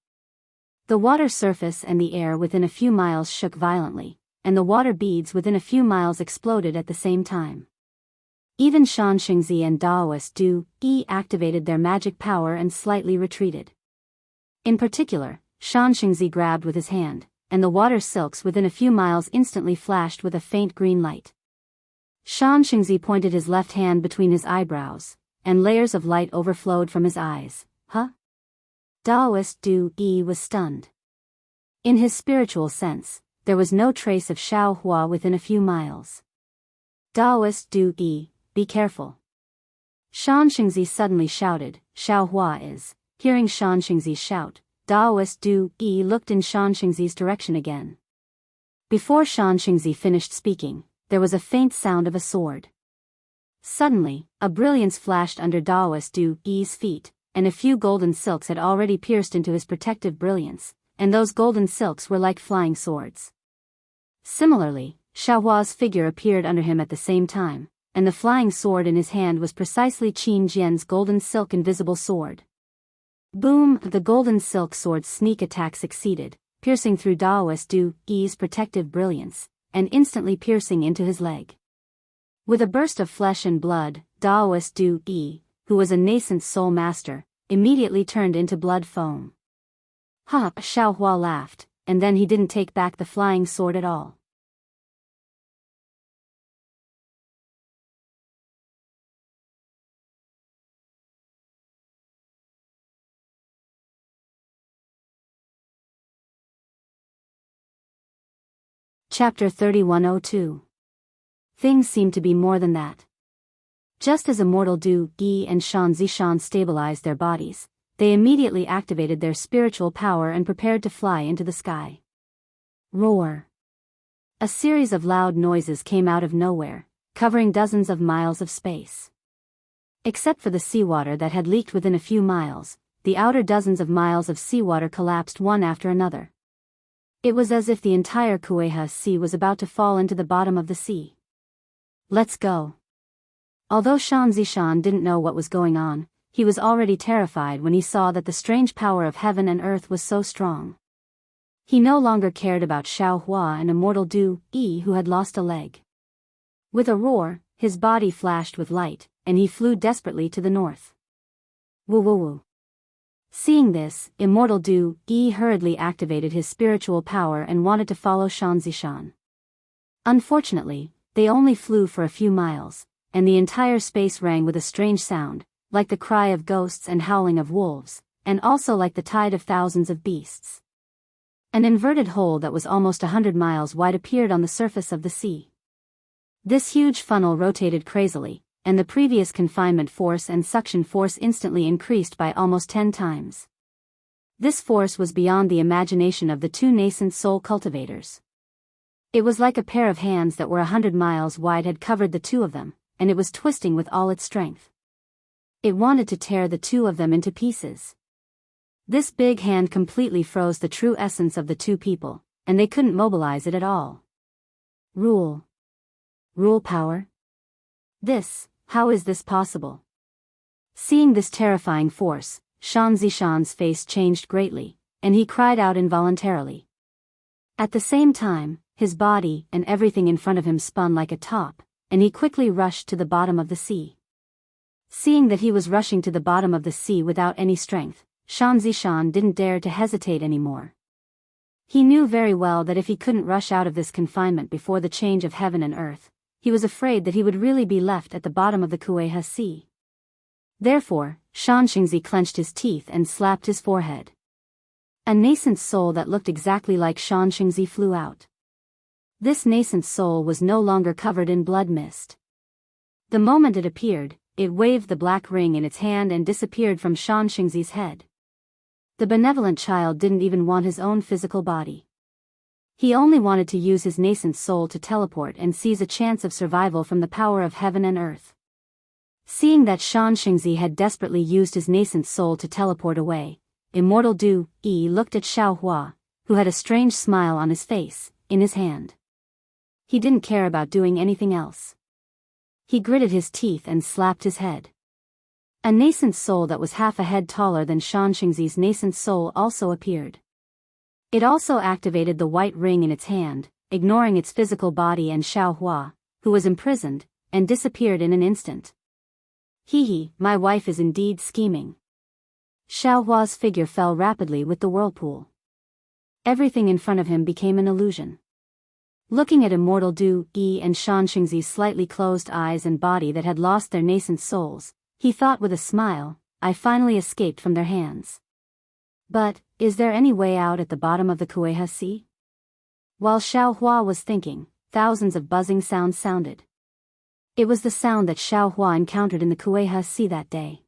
The water surface and the air within a few miles shook violently, and the water beads within a few miles exploded at the same time. Even Xianxia and Daoist Yi activated their magic power and slightly retreated. In particular, Xianxia grabbed with his hand, and the water silks within a few miles instantly flashed with a faint green light. Xianxia pointed his left hand between his eyebrows, and layers of light overflowed from his eyes. Daoist Yi was stunned. In his spiritual sense, there was no trace of Xiaohua within a few miles. Daoist Yi, be careful. Xianxia suddenly shouted. Xiaohua is. Hearing Xianxia's shout, Daoist Yi looked in Xianxia's direction again. Before Xianxia finished speaking, there was a faint sound of a sword. Suddenly, a brilliance flashed under Daoist Yi's feet, and a few golden silks had already pierced into his protective brilliance, and those golden silks were like flying swords. Similarly, Xiaohua's figure appeared under him at the same time, and the flying sword in his hand was precisely Qin Jian's golden silk invisible sword. Boom! The golden silk sword's sneak attack succeeded, piercing through Daoist Yi's protective brilliance, and instantly piercing into his leg. With a burst of flesh and blood, Daoist Yi, who was a nascent soul master, immediately turned into blood foam. Xiaohua laughed, and then he didn't take back the flying sword at all. Chapter 3102. Things seem to be more than that. Just as immortal Yi and Shan stabilized their bodies, they immediately activated their spiritual power and prepared to fly into the sky. Roar! A series of loud noises came out of nowhere, covering dozens of miles of space. Except for the seawater that had leaked within a few miles, the outer dozens of miles of seawater collapsed one after another. It was as if the entire Kueha Sea was about to fall into the bottom of the sea. Let's go. Although Shan didn't know what was going on, he was already terrified when he saw that the strange power of heaven and earth was so strong. He no longer cared about Xiaohua and immortal Yi who had lost a leg. With a roar, his body flashed with light, and he flew desperately to the north. Woo. Seeing this, immortal Yi hurriedly activated his spiritual power and wanted to follow Shan. Unfortunately, they only flew for a few miles, and the entire space rang with a strange sound, like the cry of ghosts and howling of wolves, and also like the tide of thousands of beasts. An inverted hole that was almost 100 miles wide appeared on the surface of the sea. This huge funnel rotated crazily, and the previous confinement force and suction force instantly increased by almost 10 times. This force was beyond the imagination of the two nascent soul cultivators. It was like a pair of hands that were 100 miles wide had covered the two of them, and it was twisting with all its strength. It wanted to tear the two of them into pieces. This big hand completely froze the true essence of the two people, and they couldn't mobilize it at all. Rule power? How is this possible? Seeing this terrifying force, Xianxia's face changed greatly, and he cried out involuntarily. At the same time, his body and everything in front of him spun like a top, and he quickly rushed to the bottom of the sea. Seeing that he was rushing to the bottom of the sea without any strength, Xianxia didn't dare to hesitate anymore. He knew very well that if he couldn't rush out of this confinement before the change of heaven and earth, he was afraid that he would really be left at the bottom of the Wuxia Sea. Therefore, Xianxia clenched his teeth and slapped his forehead. A nascent soul that looked exactly like Xianxia flew out. This nascent soul was no longer covered in blood mist. The moment it appeared, it waved the black ring in its hand and disappeared from Xianxia's head. The benevolent child didn't even want his own physical body. He only wanted to use his nascent soul to teleport and seize a chance of survival from the power of heaven and earth. Seeing that Xianxia had desperately used his nascent soul to teleport away, Immortal Du Yi looked at Xiaohua, who had a strange smile on his face, in his hand. He didn't care about doing anything else. He gritted his teeth and slapped his head. A nascent soul that was half a head taller than Xianxia's nascent soul also appeared. It also activated the white ring in its hand, ignoring its physical body and Xiaohua, who was imprisoned, and disappeared in an instant. Hee, my wife is indeed scheming. Xiaohua's figure fell rapidly with the whirlpool. Everything in front of him became an illusion. Looking at Immortal Du Yi and Xianxia's slightly closed eyes and body that had lost their nascent souls, he thought with a smile, I finally escaped from their hands. But, is there any way out at the bottom of the Wuxia Sea? While Xiaohua was thinking, thousands of buzzing sounds sounded. It was the sound that Xiaohua encountered in the Wuxia Sea that day.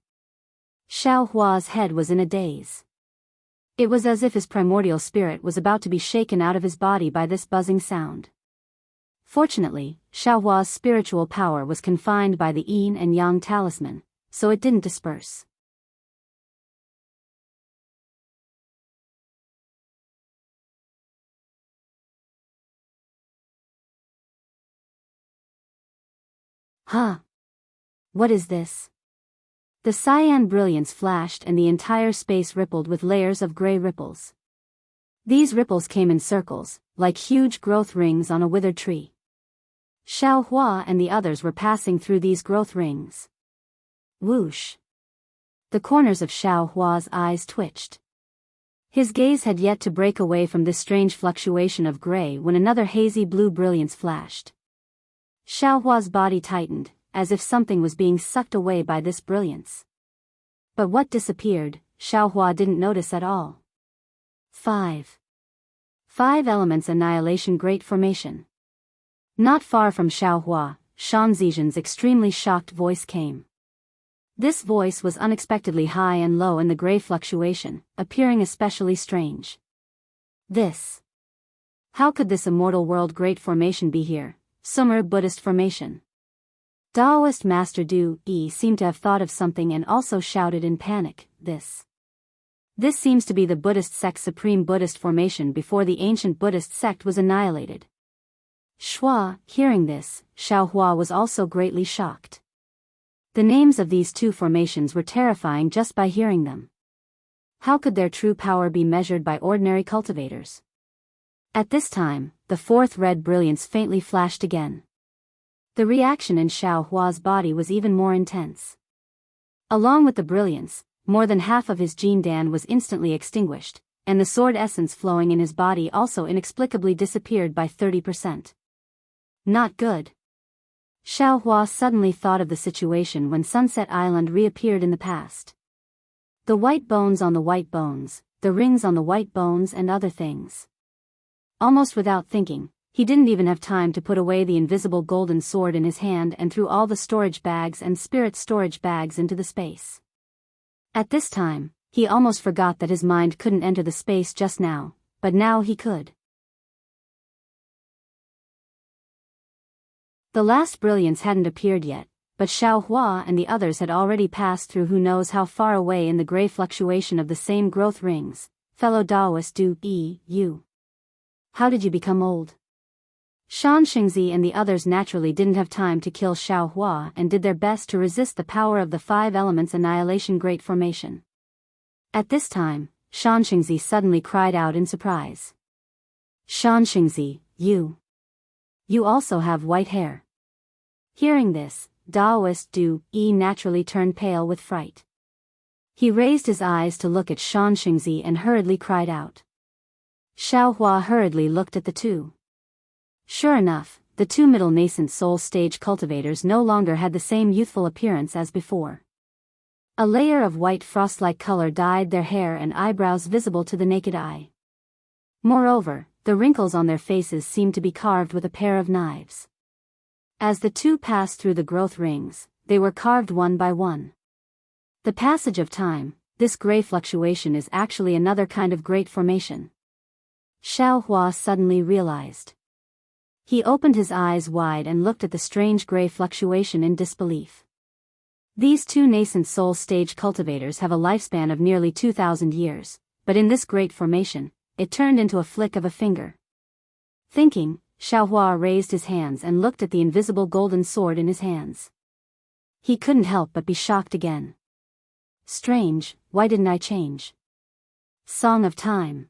Xiaohua's head was in a daze. It was as if his primordial spirit was about to be shaken out of his body by this buzzing sound. Fortunately, Xiaohua's spiritual power was confined by the yin and yang talisman, so it didn't disperse. Huh? What is this? The cyan brilliance flashed and the entire space rippled with layers of gray ripples. These ripples came in circles, like huge growth rings on a withered tree. Xiaohua and the others were passing through these growth rings. Whoosh! The corners of Xiaohua's eyes twitched. His gaze had yet to break away from this strange fluctuation of gray when another hazy blue brilliance flashed. Xiaohua's body tightened, as if something was being sucked away by this brilliance. But what disappeared, Xiaohua didn't notice at all. 5 Elements Annihilation Great Formation. Not far from Xiaohua, Xianxia's extremely shocked voice came. This voice was unexpectedly high and low in the gray fluctuation, appearing especially strange. How could this immortal world great formation be here? Sumer Buddhist formation. Daoist Master Du Yi seemed to have thought of something and also shouted in panic, This seems to be the Buddhist sect's supreme Buddhist formation before the ancient Buddhist sect was annihilated. Shua, hearing this, Xiaohua was also greatly shocked. The names of these two formations were terrifying just by hearing them. How could their true power be measured by ordinary cultivators? At this time, the fourth red brilliance faintly flashed again. The reaction in Xiaohua's body was even more intense. Along with the brilliance, more than half of his Jin Dan was instantly extinguished, and the sword essence flowing in his body also inexplicably disappeared by 30%. Not good. Xiaohua suddenly thought of the situation when Sunset Island reappeared in the past. The white bones on the white bones, the rings on the white bones and other things. Almost without thinking, he didn't even have time to put away the invisible golden sword in his hand and threw all the storage bags and spirit storage bags into the space. At this time, He almost forgot that his mind couldn't enter the space just now, but now he could. The last brilliance hadn't appeared yet, but Xiao Hua and the others had already passed through who knows how far away in the gray fluctuation of the same growth rings. Fellow Daoist, you. How did you become old? Xianxia and the others naturally didn't have time to kill Xiao Hua and did their best to resist the power of the 5 elements annihilation great formation. At this time, Xianxia suddenly cried out in surprise. Xianxia, you also have white hair. Hearing this, Daoist naturally turned pale with fright. He raised his eyes to look at Xianxia and hurriedly cried out. Xiao Hua hurriedly looked at the two. Sure enough, the 2 middle nascent soul stage cultivators no longer had the same youthful appearance as before. A layer of white frost-like color dyed their hair and eyebrows visible to the naked eye. Moreover, the wrinkles on their faces seemed to be carved with a pair of knives. As the two passed through the growth rings, they were carved one by one. The passage of time, this gray fluctuation is actually another kind of great formation. Xiao Hua suddenly realized. He opened his eyes wide and looked at the strange gray fluctuation in disbelief. These 2 nascent soul stage cultivators have a lifespan of nearly 2,000 years, but in this great formation, it turned into a flick of a finger. Thinking, Xiao Hua raised his hands and looked at the invisible golden sword in his hands. He couldn't help but be shocked again. Strange, why didn't I change? Song of Time.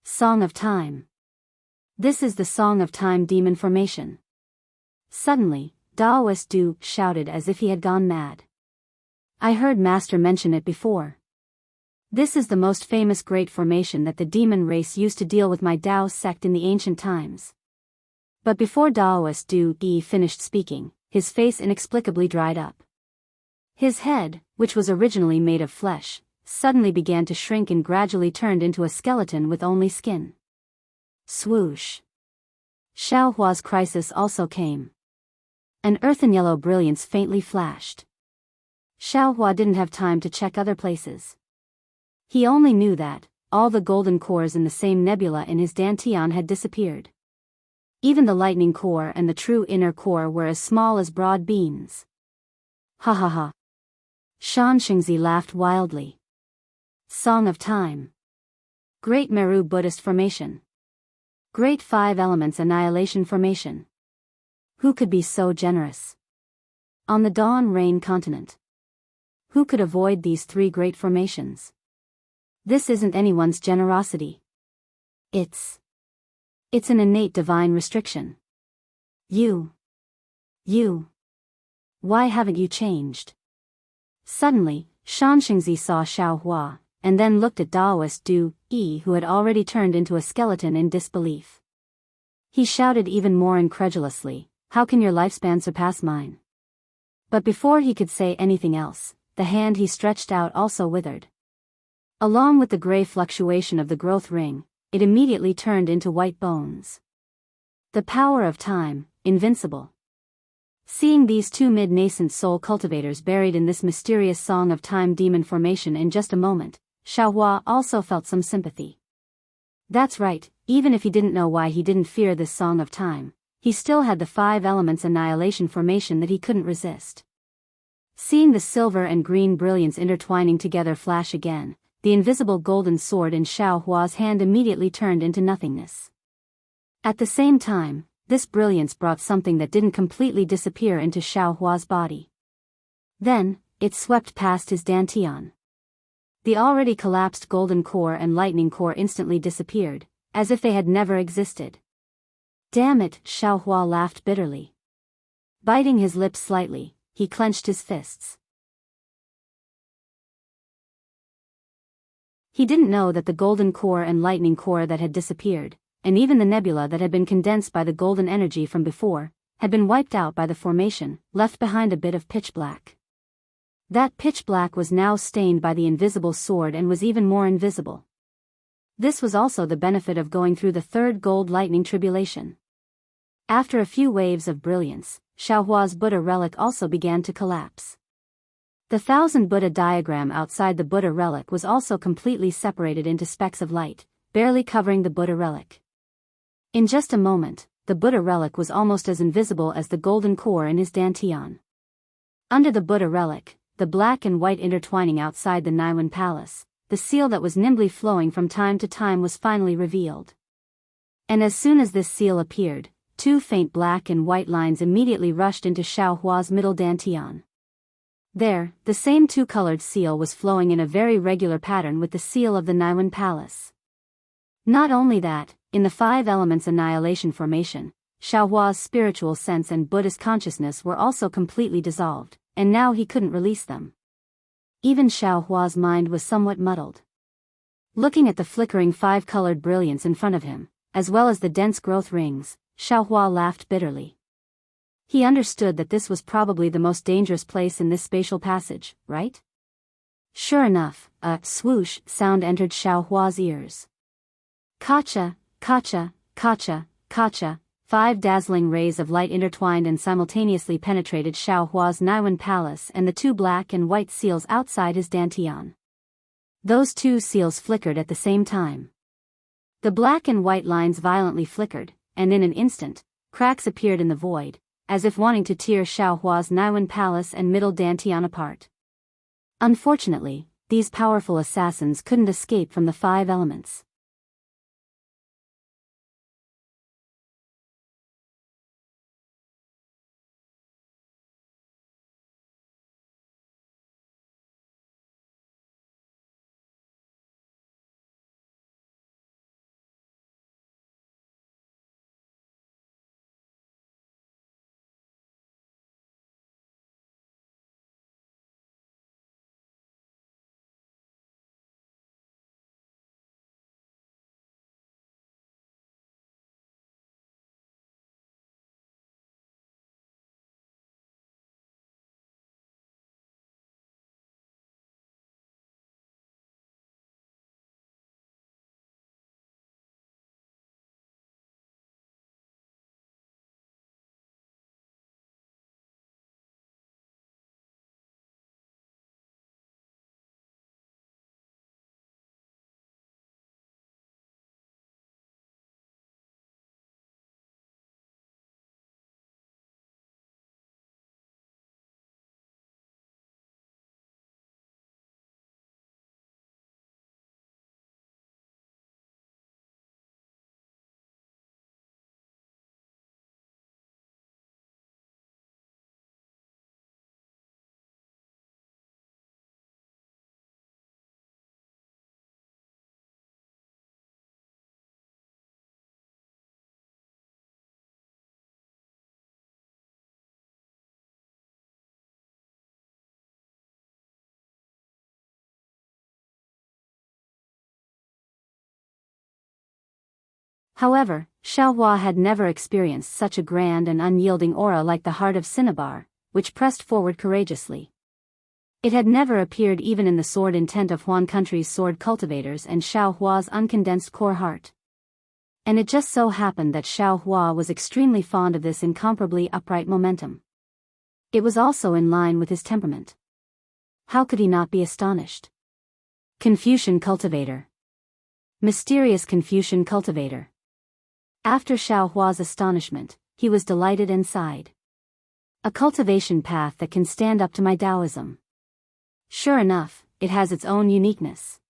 Song of Time. This is the Song of Time demon formation. Suddenly, Daoist shouted as if he had gone mad. I heard Master mention it before. This is the most famous great formation that the demon race used to deal with my Dao sect in the ancient times. But before Daoist finished speaking, his face inexplicably dried up. His head, which was originally made of flesh, suddenly began to shrink and gradually turned into a skeleton with only skin. Swoosh. Xiao Hua's crisis also came. An earthen yellow brilliance faintly flashed. Xiao Hua didn't have time to check other places. He only knew that all the golden cores in the same nebula in his dantian had disappeared. Even the lightning core and the true inner core were as small as broad beans. Ha ha ha. Xianxia laughed wildly. Song of Time. Great Meru Buddhist formation. Great 5 elements annihilation formation. Who could be so generous? On the Dawn Rain continent. Who could avoid these 3 great formations? This isn't anyone's generosity. It's an innate divine restriction. You. Why haven't you changed? Suddenly, Xianxia saw Xiao Hua, and then looked at Daoist who had already turned into a skeleton in disbelief. He shouted even more incredulously, how can your lifespan surpass mine? But before he could say anything else, the hand he stretched out also withered. Along with the gray fluctuation of the growth ring, it immediately turned into white bones. The power of time, invincible. Seeing these 2 mid-nascent soul cultivators buried in this mysterious Song of Time demon formation in just a moment, Xiao Hua also felt some sympathy. That's right, even if he didn't know why he didn't fear this Song of Time, he still had the 5 elements annihilation formation that he couldn't resist. Seeing the silver and green brilliance intertwining together flash again, the invisible golden sword in Xiao Hua's hand immediately turned into nothingness. At the same time, this brilliance brought something that didn't completely disappear into Xiao Hua's body. Then, it swept past his dantian. The already collapsed golden core and lightning core instantly disappeared, as if they had never existed. Damn it, Xiao Hua laughed bitterly. Biting his lips slightly, he clenched his fists. He didn't know that the golden core and lightning core that had disappeared, and even the nebula that had been condensed by the golden energy from before, had been wiped out by the formation, left behind a bit of pitch black. That pitch black was now stained by the invisible sword and was even more invisible. This was also the benefit of going through the 3rd gold lightning tribulation. After a few waves of brilliance, Xiao Hua's Buddha relic also began to collapse. The thousand Buddha diagram outside the Buddha relic was also completely separated into specks of light, barely covering the Buddha relic. In just a moment, the Buddha relic was almost as invisible as the golden core in his dantian. Under the Buddha relic, the black and white intertwining outside the Naiwan palace, the seal that was nimbly flowing from time to time was finally revealed. And as soon as this seal appeared, two faint black and white lines immediately rushed into Xiao Hua's middle dantian. There, the same two-colored seal was flowing in a very regular pattern with the seal of the Naiwan palace. Not only that, in the five elements annihilation formation, Xiao Hua's spiritual sense and Buddhist consciousness were also completely dissolved, and now he couldn't release them. Even Xiao Hua's mind was somewhat muddled. Looking at the flickering five-colored brilliance in front of him, as well as the dense growth rings, Xiao Hua laughed bitterly. He understood that this was probably the most dangerous place in this spatial passage, right? Sure enough, a swoosh sound entered Xiao Hua's ears. Kacha, kacha, kacha, kacha, 5 dazzling rays of light intertwined and simultaneously penetrated Xiao Hua's Naiwan palace and the 2 black and white seals outside his dantian. Those 2 seals flickered at the same time. The black and white lines violently flickered, and in an instant, cracks appeared in the void, as if wanting to tear Xiao Hua's Naiwan palace and middle dantian apart. Unfortunately, these powerful assassins couldn't escape from the 5 elements. However, Xiao Hua had never experienced such a grand and unyielding aura like the heart of cinnabar, which pressed forward courageously. It had never appeared even in the sword intent of Huan country's sword cultivators and Xiao Hua's uncondensed core heart. And it just so happened that Xiao Hua was extremely fond of this incomparably upright momentum. It was also in line with his temperament. How could he not be astonished? Confucian Cultivator. Mysterious Confucian Cultivator. After Xiao Hua's astonishment, he was delighted and sighed. A cultivation path that can stand up to my Taoism. Sure enough, it has its own uniqueness.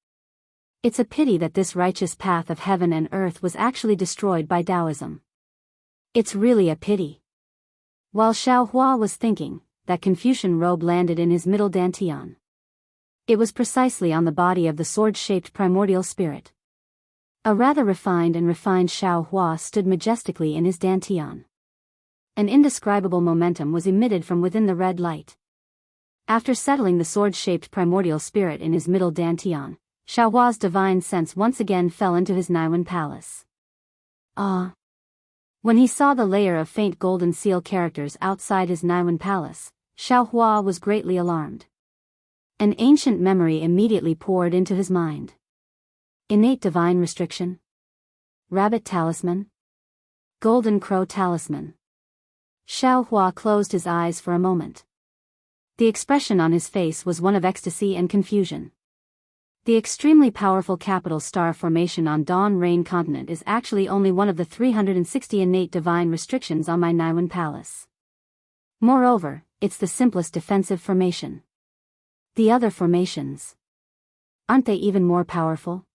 It's a pity that this righteous path of heaven and earth was actually destroyed by Taoism. It's really a pity. While Xiao Hua was thinking, that Confucian robe landed in his middle dantian. It was precisely on the body of the sword-shaped primordial spirit. A rather refined Xiao Hua stood majestically in his dantian. An indescribable momentum was emitted from within the red light. After settling the sword-shaped primordial spirit in his middle dantian, Xiao Hua's divine sense once again fell into his Naiwan palace. Ah! When he saw the layer of faint golden seal characters outside his Naiwan palace, Xiao Hua was greatly alarmed. An ancient memory immediately poured into his mind. Innate divine restriction? Rabbit talisman? Golden crow talisman? Xiao Hua closed his eyes for a moment. The expression on his face was one of ecstasy and confusion. The extremely powerful capital star formation on Dawn Rain continent is actually only one of the 360 innate divine restrictions on my Naiwan palace. Moreover, it's the simplest defensive formation. The other formations, aren't they even more powerful?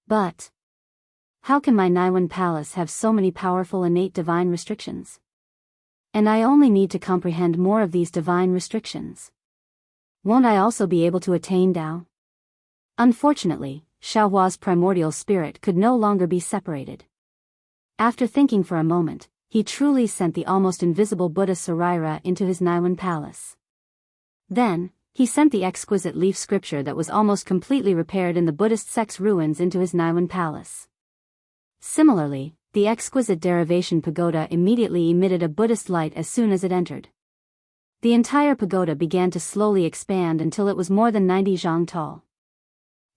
But how can my Naiwan palace have so many powerful innate divine restrictions? And I only need to comprehend more of these divine restrictions. Won't I also be able to attain Tao? Unfortunately, Xiaohua's primordial spirit could no longer be separated. After thinking for a moment, he truly sent the almost invisible Buddha Saraira into his Naiwan palace. Then, he sent the exquisite leaf scripture that was almost completely repaired in the Buddhist sect's ruins into his Naiwan palace. Similarly, the exquisite derivation pagoda immediately emitted a Buddhist light as soon as it entered. The entire pagoda began to slowly expand until it was more than 90 zhang tall.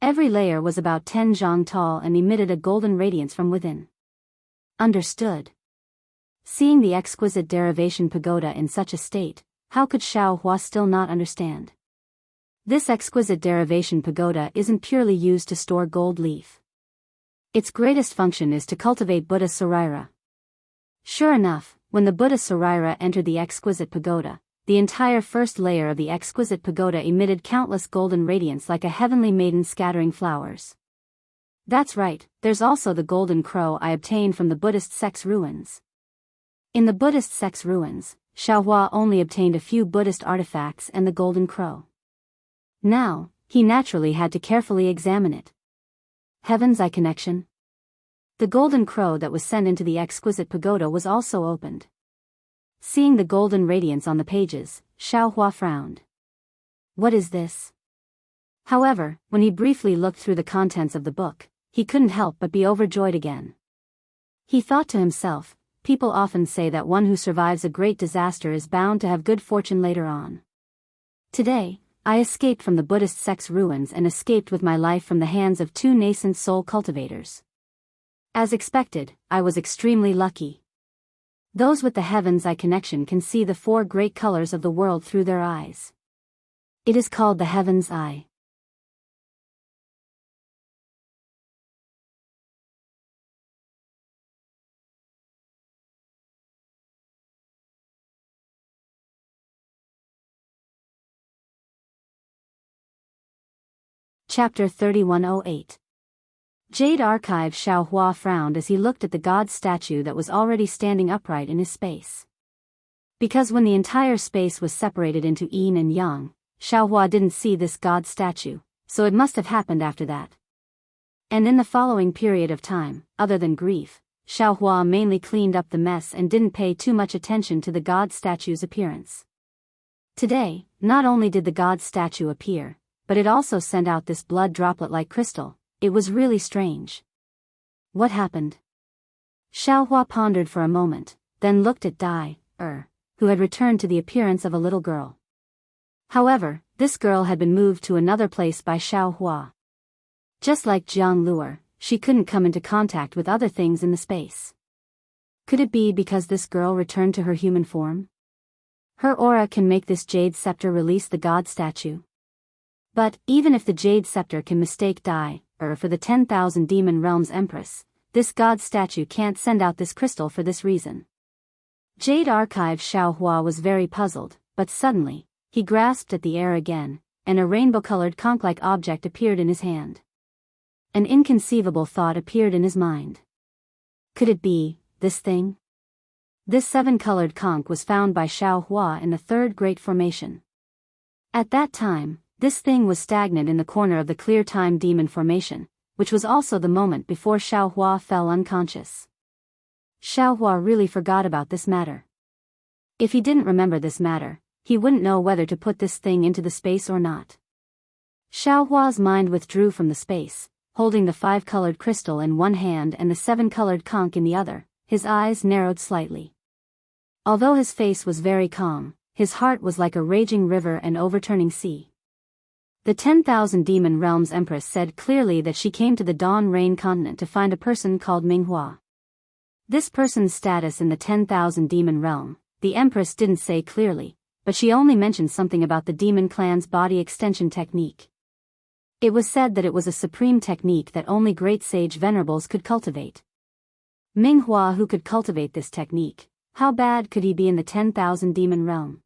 Every layer was about 10 zhang tall and emitted a golden radiance from within. Understood. Seeing the exquisite derivation pagoda in such a state, how could Xiaohua still not understand? This exquisite derivation pagoda isn't purely used to store gold leaf. Its greatest function is to cultivate Buddha Saraira. Sure enough, when the Buddha Saraira entered the exquisite pagoda, the entire first layer of the exquisite pagoda emitted countless golden radiance like a heavenly maiden scattering flowers. That's right, there's also the golden crow I obtained from the Buddhist sect's ruins. In the Buddhist sect's ruins, Xiaohua only obtained a few Buddhist artifacts and the golden crow. Now, he naturally had to carefully examine it. Heaven's eye connection. The golden crow that was sent into the exquisite pagoda was also opened. Seeing the golden radiance on the pages, Xiaohua frowned. What is this? However, when he briefly looked through the contents of the book, he couldn't help but be overjoyed again. He thought to himself, people often say that one who survives a great disaster is bound to have good fortune later on. Today, I escaped from the Buddhist sect's ruins and escaped with my life from the hands of 2 nascent soul cultivators. As expected, I was extremely lucky. Those with the heaven's eye connection can see the 4 great colors of the world through their eyes. It is called the heaven's eye. Chapter 3108. Jade Archive. Xiaohua frowned as he looked at the god statue that was already standing upright in his space. Because when the entire space was separated into yin and yang, Xiaohua didn't see this god statue, so it must have happened after that. And in the following period of time, other than grief, Xiaohua mainly cleaned up the mess and didn't pay too much attention to the god statue's appearance. Today, not only did the god statue appear, but it also sent out this blood droplet-like crystal. It was really strange. What happened? Xiaohua pondered for a moment, then looked at Dai, who had returned to the appearance of a little girl. However, this girl had been moved to another place by Xiaohua. Just like Jianghu, she couldn't come into contact with other things in the space. Could it be because this girl returned to her human form? Her aura can make this jade scepter release the god statue. But, even if the jade scepter can mistake Dai, for the 10,000 demon realms empress, this god statue can't send out this crystal for this reason. Jade Archive. Xiaohua was very puzzled, but suddenly, he grasped at the air again, and a rainbow-colored conch-like object appeared in his hand. An inconceivable thought appeared in his mind. Could it be this thing? This 7-colored conch was found by Xiaohua in the 3rd Great Formation. At that time, this thing was stagnant in the corner of the Clear Time Demon Formation, which was also the moment before Xiaohua fell unconscious. Xiaohua really forgot about this matter. If he didn't remember this matter, he wouldn't know whether to put this thing into the space or not. Xiaohua's mind withdrew from the space, holding the 5-colored crystal in one hand and the 7-colored conch in the other. His eyes narrowed slightly. Although his face was very calm, his heart was like a raging river and overturning sea. The 10,000 Demon Realms Empress said clearly that she came to the Dawn Rain continent to find a person called Minghua. This person's status in the 10,000 Demon Realm, the Empress didn't say clearly, but she only mentioned something about the demon clan's body extension technique. It was said that it was a supreme technique that only great sage venerables could cultivate. Minghua, who could cultivate this technique, how bad could he be in the 10,000 demon realm?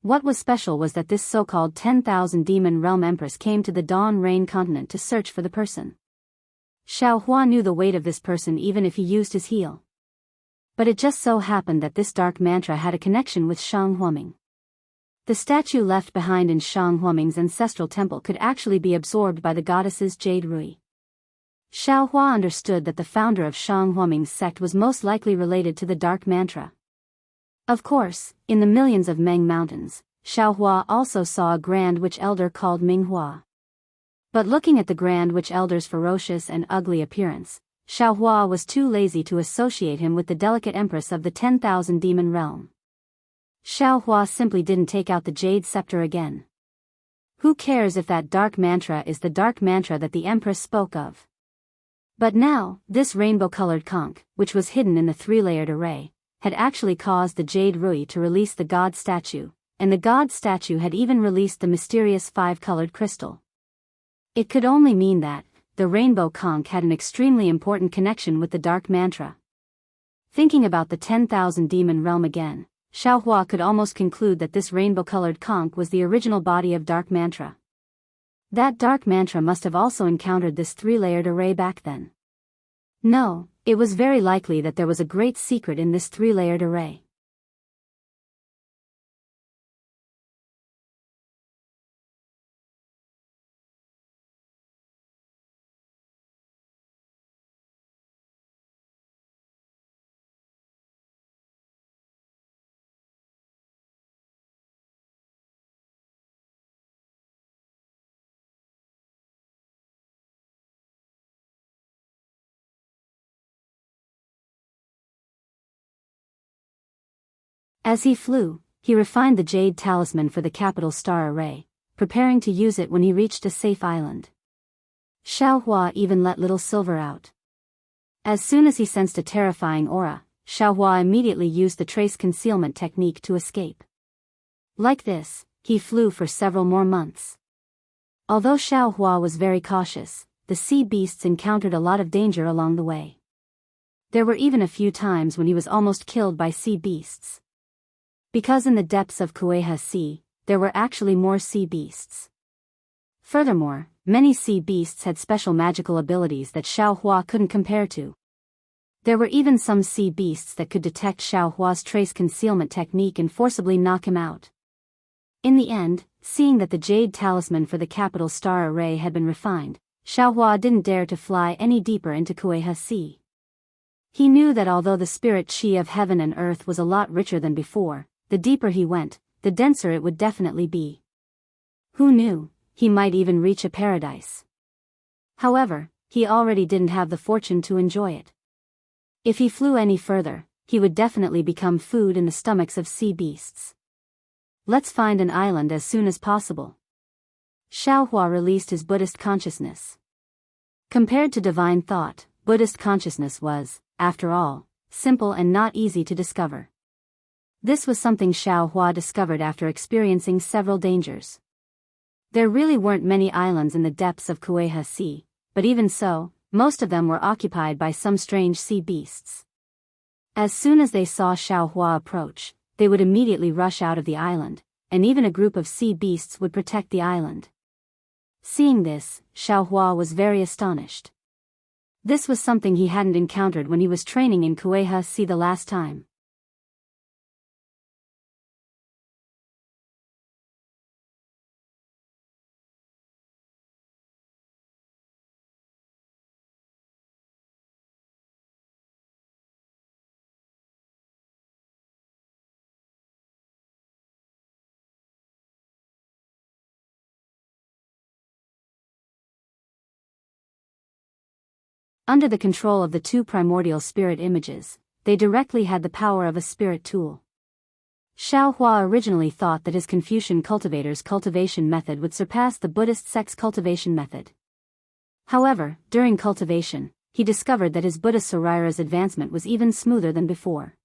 What was special was that this so-called 10,000 demon realm empress came to the Dawn Rain continent to search for the person. Xiao Hua knew the weight of this person even if he used his heel. But it just so happened that this dark mantra had a connection with Shang Huaming. The statue left behind in Shang Huaming's ancestral temple could actually be absorbed by the goddess's Jade Rui. Xiao Hua understood that the founder of Shang Huaming's sect was most likely related to the dark mantra. Of course, in the millions of Meng Mountains, Xiao Hua also saw a Grand Witch Elder called Minghua. But looking at the Grand Witch Elder's ferocious and ugly appearance, Xiao Hua was too lazy to associate him with the delicate empress of the 10,000 demon realm. Xiao Hua simply didn't take out the jade scepter again. Who cares if that dark mantra is the dark mantra that the empress spoke of? But now, this rainbow-colored conch, which was hidden in the three-layered array, had actually caused the Jade Rui to release the god statue, and the god statue had even released the mysterious five-colored crystal. It could only mean that the rainbow conch had an extremely important connection with the dark mantra. Thinking about the 10,000 demon realm again, Xiao Hua could almost conclude that this rainbow-colored conch was the original body of dark mantra. That dark mantra must have also encountered this three-layered array back then. No, it was very likely that there was a great secret in this three-layered array. As he flew, he refined the jade talisman for the capital star array, preparing to use it when he reached a safe island. Xiao Hua even let little silver out. As soon as he sensed a terrifying aura, Xiao Hua immediately used the trace concealment technique to escape. Like this, he flew for several more months. Although Xiao Hua was very cautious, the sea beasts encountered a lot of danger along the way. There were even a few times when he was almost killed by sea beasts. Because in the depths of Wuxia Sea, there were actually more sea beasts. Furthermore, many sea beasts had special magical abilities that Xiao Hua couldn't compare to. There were even some sea beasts that could detect Xiao Hua's trace concealment technique and forcibly knock him out. In the end, seeing that the jade talisman for the capital star array had been refined, Xiao Hua didn't dare to fly any deeper into Wuxia Sea. He knew that although the spirit chi of heaven and earth was a lot richer than before, the deeper he went, the denser it would definitely be. Who knew, he might even reach a paradise. However, he already didn't have the fortune to enjoy it. If he flew any further, he would definitely become food in the stomachs of sea beasts. Let's find an island as soon as possible. Xiao Hua released his Buddhist consciousness. Compared to divine thought, Buddhist consciousness was, after all, simple and not easy to discover. This was something Xiao Hua discovered after experiencing several dangers. There really weren't many islands in the depths of Wuxia Sea, but even so, most of them were occupied by some strange sea beasts. As soon as they saw Xiao Hua approach, they would immediately rush out of the island, and even a group of sea beasts would protect the island. Seeing this, Xiao Hua was very astonished. This was something he hadn't encountered when he was training in Wuxia Sea the last time. Under the control of the two primordial spirit images, they directly had the power of a spirit tool. Xiao Hua originally thought that his Confucian cultivator's cultivation method would surpass the Buddhist sect's cultivation method. However, during cultivation, he discovered that his Buddha Sarira's advancement was even smoother than before.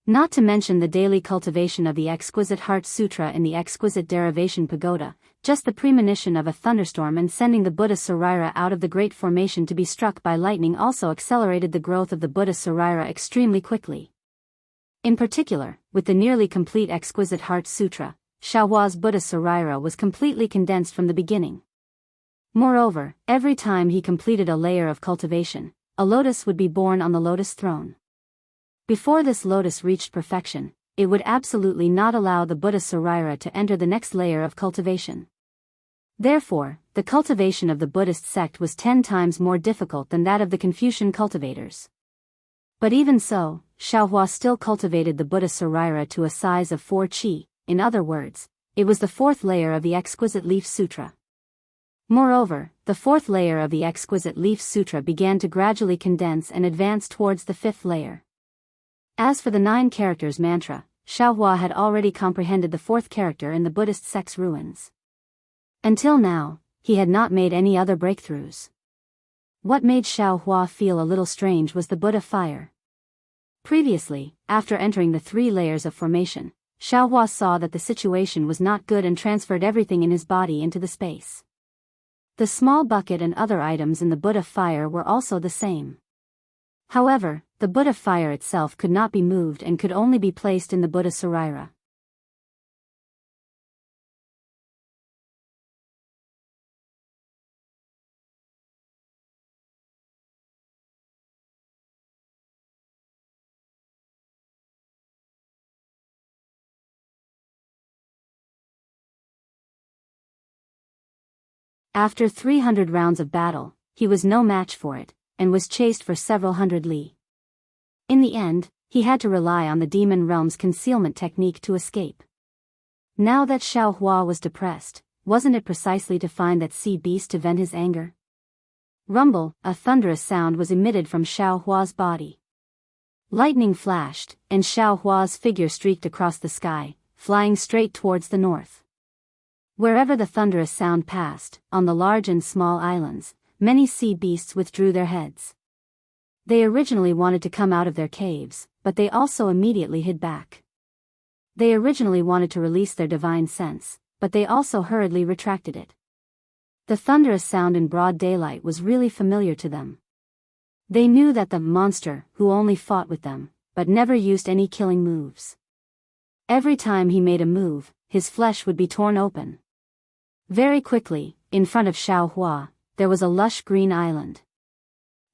Not to mention the daily cultivation of the exquisite Heart Sutra in the exquisite Derivation Pagoda, just the premonition of a thunderstorm and sending the Buddha Sarira out of the great formation to be struck by lightning also accelerated the growth of the Buddha Sarira extremely quickly. In particular, with the nearly complete exquisite Heart Sutra, Xiaohua's Buddha Sarira was completely condensed from the beginning. Moreover, every time he completed a layer of cultivation, a lotus would be born on the lotus throne. Before this lotus reached perfection, it would absolutely not allow the Buddha Sarira to enter the next layer of cultivation. Therefore, the cultivation of the Buddhist sect was 10 times more difficult than that of the Confucian cultivators. But even so, Xiaohua still cultivated the Buddha Sarira to a size of 4 qi, in other words, it was the 4th layer of the Exquisite Leaf Sutra. Moreover, the 4th layer of the Exquisite Leaf Sutra began to gradually condense and advance towards the 5th layer. As for the 9 characters mantra, Xiaohua had already comprehended the 4th character in the Buddhist sect's ruins. Until now, he had not made any other breakthroughs. What made Xiaohua feel a little strange was the Buddha fire. Previously, after entering the 3 layers of formation, Xiaohua saw that the situation was not good and transferred everything in his body into the space. The small bucket and other items in the Buddha fire were also the same. However, the Buddha fire itself could not be moved and could only be placed in the Buddha Sarira. After 300 rounds of battle, he was no match for it, and was chased for several hundred li. In the end, he had to rely on the demon realm's concealment technique to escape. Now that Xiaohua was depressed, wasn't it precisely to find that sea beast to vent his anger? Rumble, a thunderous sound was emitted from Xiaohua's body. Lightning flashed, and Xiaohua's figure streaked across the sky, flying straight towards the north. Wherever the thunderous sound passed, on the large and small islands, many sea beasts withdrew their heads. They originally wanted to come out of their caves, but they also immediately hid back. They originally wanted to release their divine sense, but they also hurriedly retracted it. The thunderous sound in broad daylight was really familiar to them. They knew that the monster who only fought with them, but never used any killing moves. Every time he made a move, his flesh would be torn open. Very quickly, in front of Xiaohua, there was a lush green island.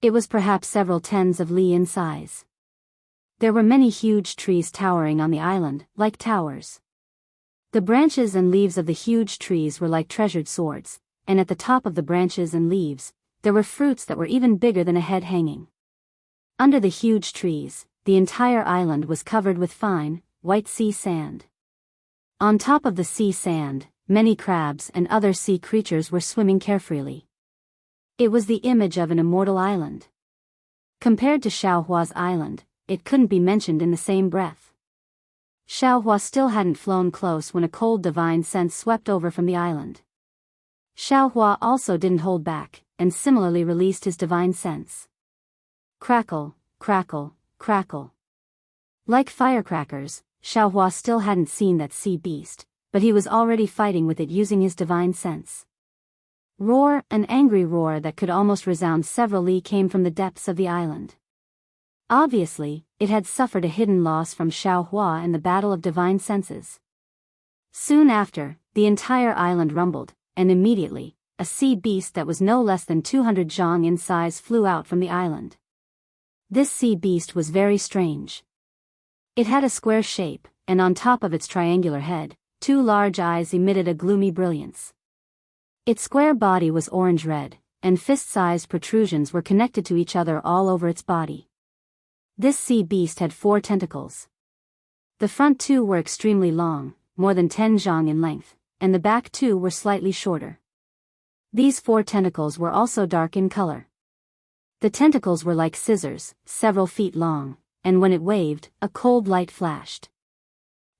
It was perhaps several tens of li in size. There were many huge trees towering on the island, like towers. The branches and leaves of the huge trees were like treasured swords, and at the top of the branches and leaves, there were fruits that were even bigger than a head hanging. Under the huge trees, the entire island was covered with fine, white sea sand. On top of the sea sand, many crabs and other sea creatures were swimming carefreely. It was the image of an immortal island. Compared to Xiaohua's island, it couldn't be mentioned in the same breath. Xiaohua still hadn't flown close when a cold divine sense swept over from the island. Xiaohua also didn't hold back, and similarly released his divine sense. Crackle, crackle, crackle. Like firecrackers, Xiaohua still hadn't seen that sea beast, but he was already fighting with it using his divine sense. Roar, an angry roar that could almost resound several li came from the depths of the island. Obviously, it had suffered a hidden loss from Xiaohua in the battle of divine senses. Soon after, the entire island rumbled, and immediately, a sea beast that was no less than 200 zhang in size flew out from the island. This sea beast was very strange. It had a square shape, and on top of its triangular head, 2 large eyes emitted a gloomy brilliance. Its square body was orange-red, and fist-sized protrusions were connected to each other all over its body. This sea beast had 4 tentacles. The front 2 were extremely long, more than 10 zhang in length, and the back 2 were slightly shorter. These 4 tentacles were also dark in color. The tentacles were like scissors, several feet long, and when it waved, a cold light flashed.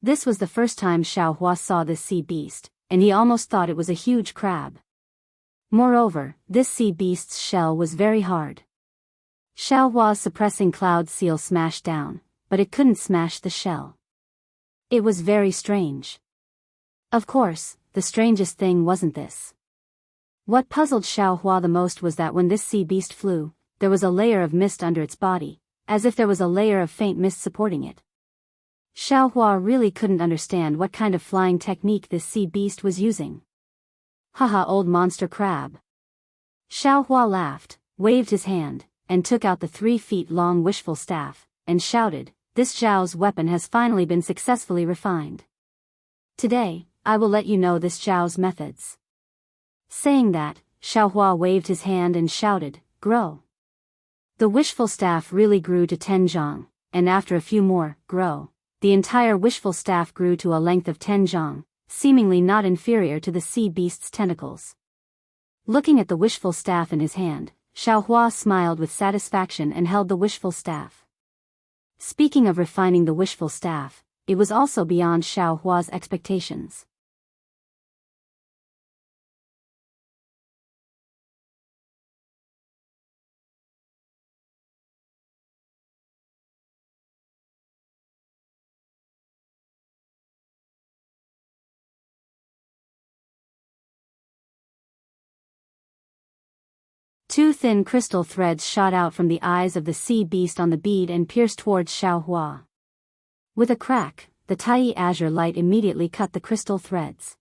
This was the first time Xiaohua saw this sea beast, and he almost thought it was a huge crab. Moreover, this sea beast's shell was very hard. Xiaohua's suppressing cloud seal smashed down, but it couldn't smash the shell. It was very strange. Of course, the strangest thing wasn't this. What puzzled Xiaohua the most was that when this sea beast flew, there was a layer of mist under its body, as if there was a layer of faint mist supporting it. Xiaohua really couldn't understand what kind of flying technique this sea beast was using. Haha, old monster crab. Xiaohua laughed, waved his hand, and took out the 3-feet-long wishful staff, and shouted, "This Zhao's weapon has finally been successfully refined. Today, I will let you know this Zhao's methods." Saying that, Xiaohua waved his hand and shouted, "Grow." The wishful staff really grew to 10 zhang, and after a few more, grow, the entire wishful staff grew to a length of 10 zhang, seemingly not inferior to the sea beast's tentacles. Looking at the wishful staff in his hand, Xiaohua smiled with satisfaction and held the wishful staff. Speaking of refining the wishful staff, it was also beyond Xiaohua's expectations. Two thin crystal threads shot out from the eyes of the sea beast on the bead and pierced towards Xiaohua. With a crack, the tiny azure light immediately cut the crystal threads.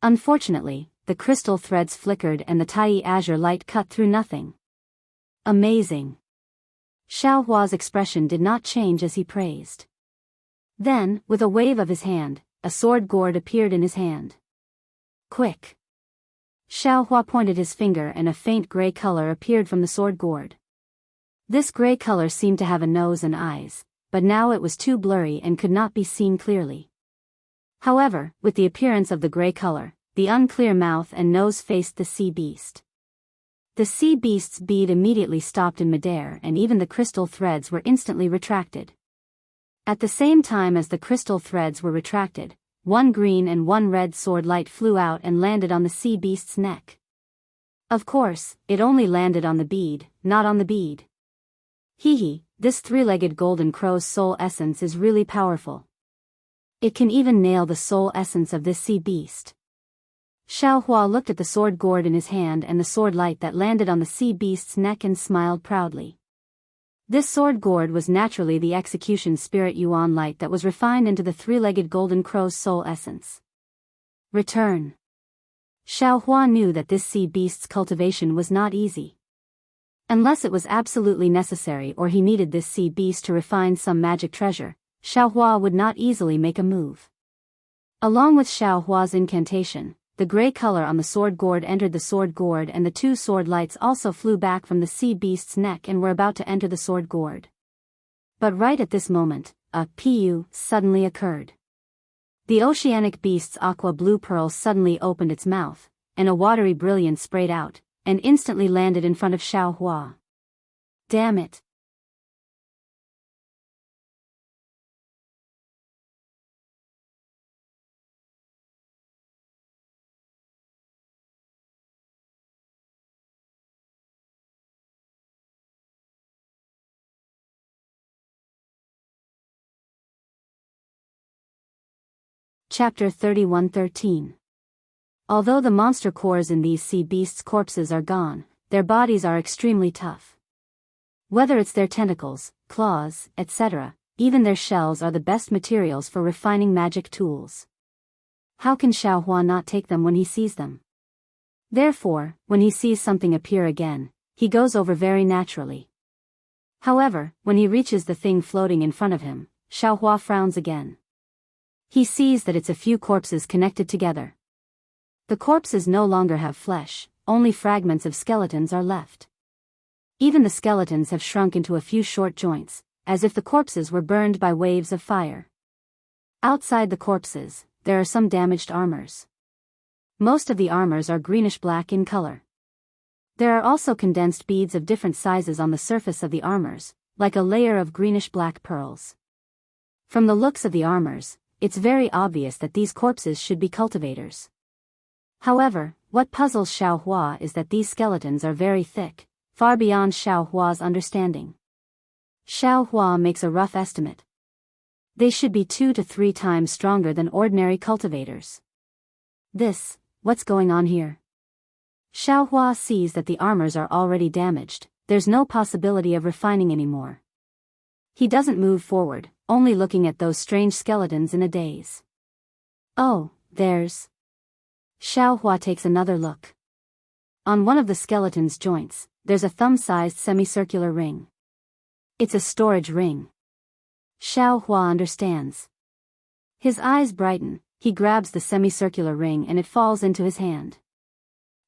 Unfortunately, the crystal threads flickered and the tiny azure light cut through nothing. Amazing. Xiaohua's expression did not change as he praised. Then, with a wave of his hand, a sword gourd appeared in his hand. Quick! Xiaohua pointed his finger and a faint gray color appeared from the sword gourd. This gray color seemed to have a nose and eyes, but now it was too blurry and could not be seen clearly. However, with the appearance of the gray color, the unclear mouth and nose faced the sea beast. The sea beast's bead immediately stopped in midair and even the crystal threads were instantly retracted. At the same time as the crystal threads were retracted, one green and one red sword light flew out and landed on the sea beast's neck. Of course, it only landed on the bead, not on the bead. Hee, this 3-legged golden crow's soul essence is really powerful. It can even nail the soul essence of this sea beast. Xiaohua looked at the sword gourd in his hand and the sword light that landed on the sea beast's neck and smiled proudly. This sword gourd was naturally the execution spirit yuan light that was refined into the 3-legged golden crow's soul essence. Return. Xiaohua knew that this sea beast's cultivation was not easy. Unless it was absolutely necessary or he needed this sea beast to refine some magic treasure, Xiaohua would not easily make a move. Along with Xiaohua's incantation, the gray color on the sword gourd entered the sword gourd and the two sword lights also flew back from the sea beast's neck and were about to enter the sword gourd. But right at this moment, a pu suddenly occurred. The oceanic beast's aqua blue pearl suddenly opened its mouth, and a watery brilliance sprayed out, and instantly landed in front of Xiaohua. Damn it! Chapter 31:13. Although the monster cores in these sea beasts' corpses are gone, their bodies are extremely tough. Whether it's their tentacles, claws, etc., even their shells are the best materials for refining magic tools. How can Xiaohua not take them when he sees them? Therefore, when he sees something appear again, he goes over very naturally. However, when he reaches the thing floating in front of him, Xiaohua frowns again. He sees that it's a few corpses connected together. The corpses no longer have flesh, only fragments of skeletons are left. Even the skeletons have shrunk into a few short joints, as if the corpses were burned by waves of fire. Outside the corpses, there are some damaged armors. Most of the armors are greenish-black in color. There are also condensed beads of different sizes on the surface of the armors, like a layer of greenish-black pearls. From the looks of the armors, it's very obvious that these corpses should be cultivators. However, what puzzles Xiaohua is that these skeletons are very thick, far beyond Xiaohua's understanding. Xiao Hua makes a rough estimate. They should be 2 to 3 times stronger than ordinary cultivators. What's going on here? Xiao Hua sees that the armors are already damaged, there's no possibility of refining anymore. He doesn't move forward, only looking at those strange skeletons in a daze. Oh, there's... Xiao Hua takes another look. On one of the skeleton's joints, there's a thumb-sized semicircular ring. It's a storage ring. Xiao Hua understands. His eyes brighten, he grabs the semicircular ring and it falls into his hand.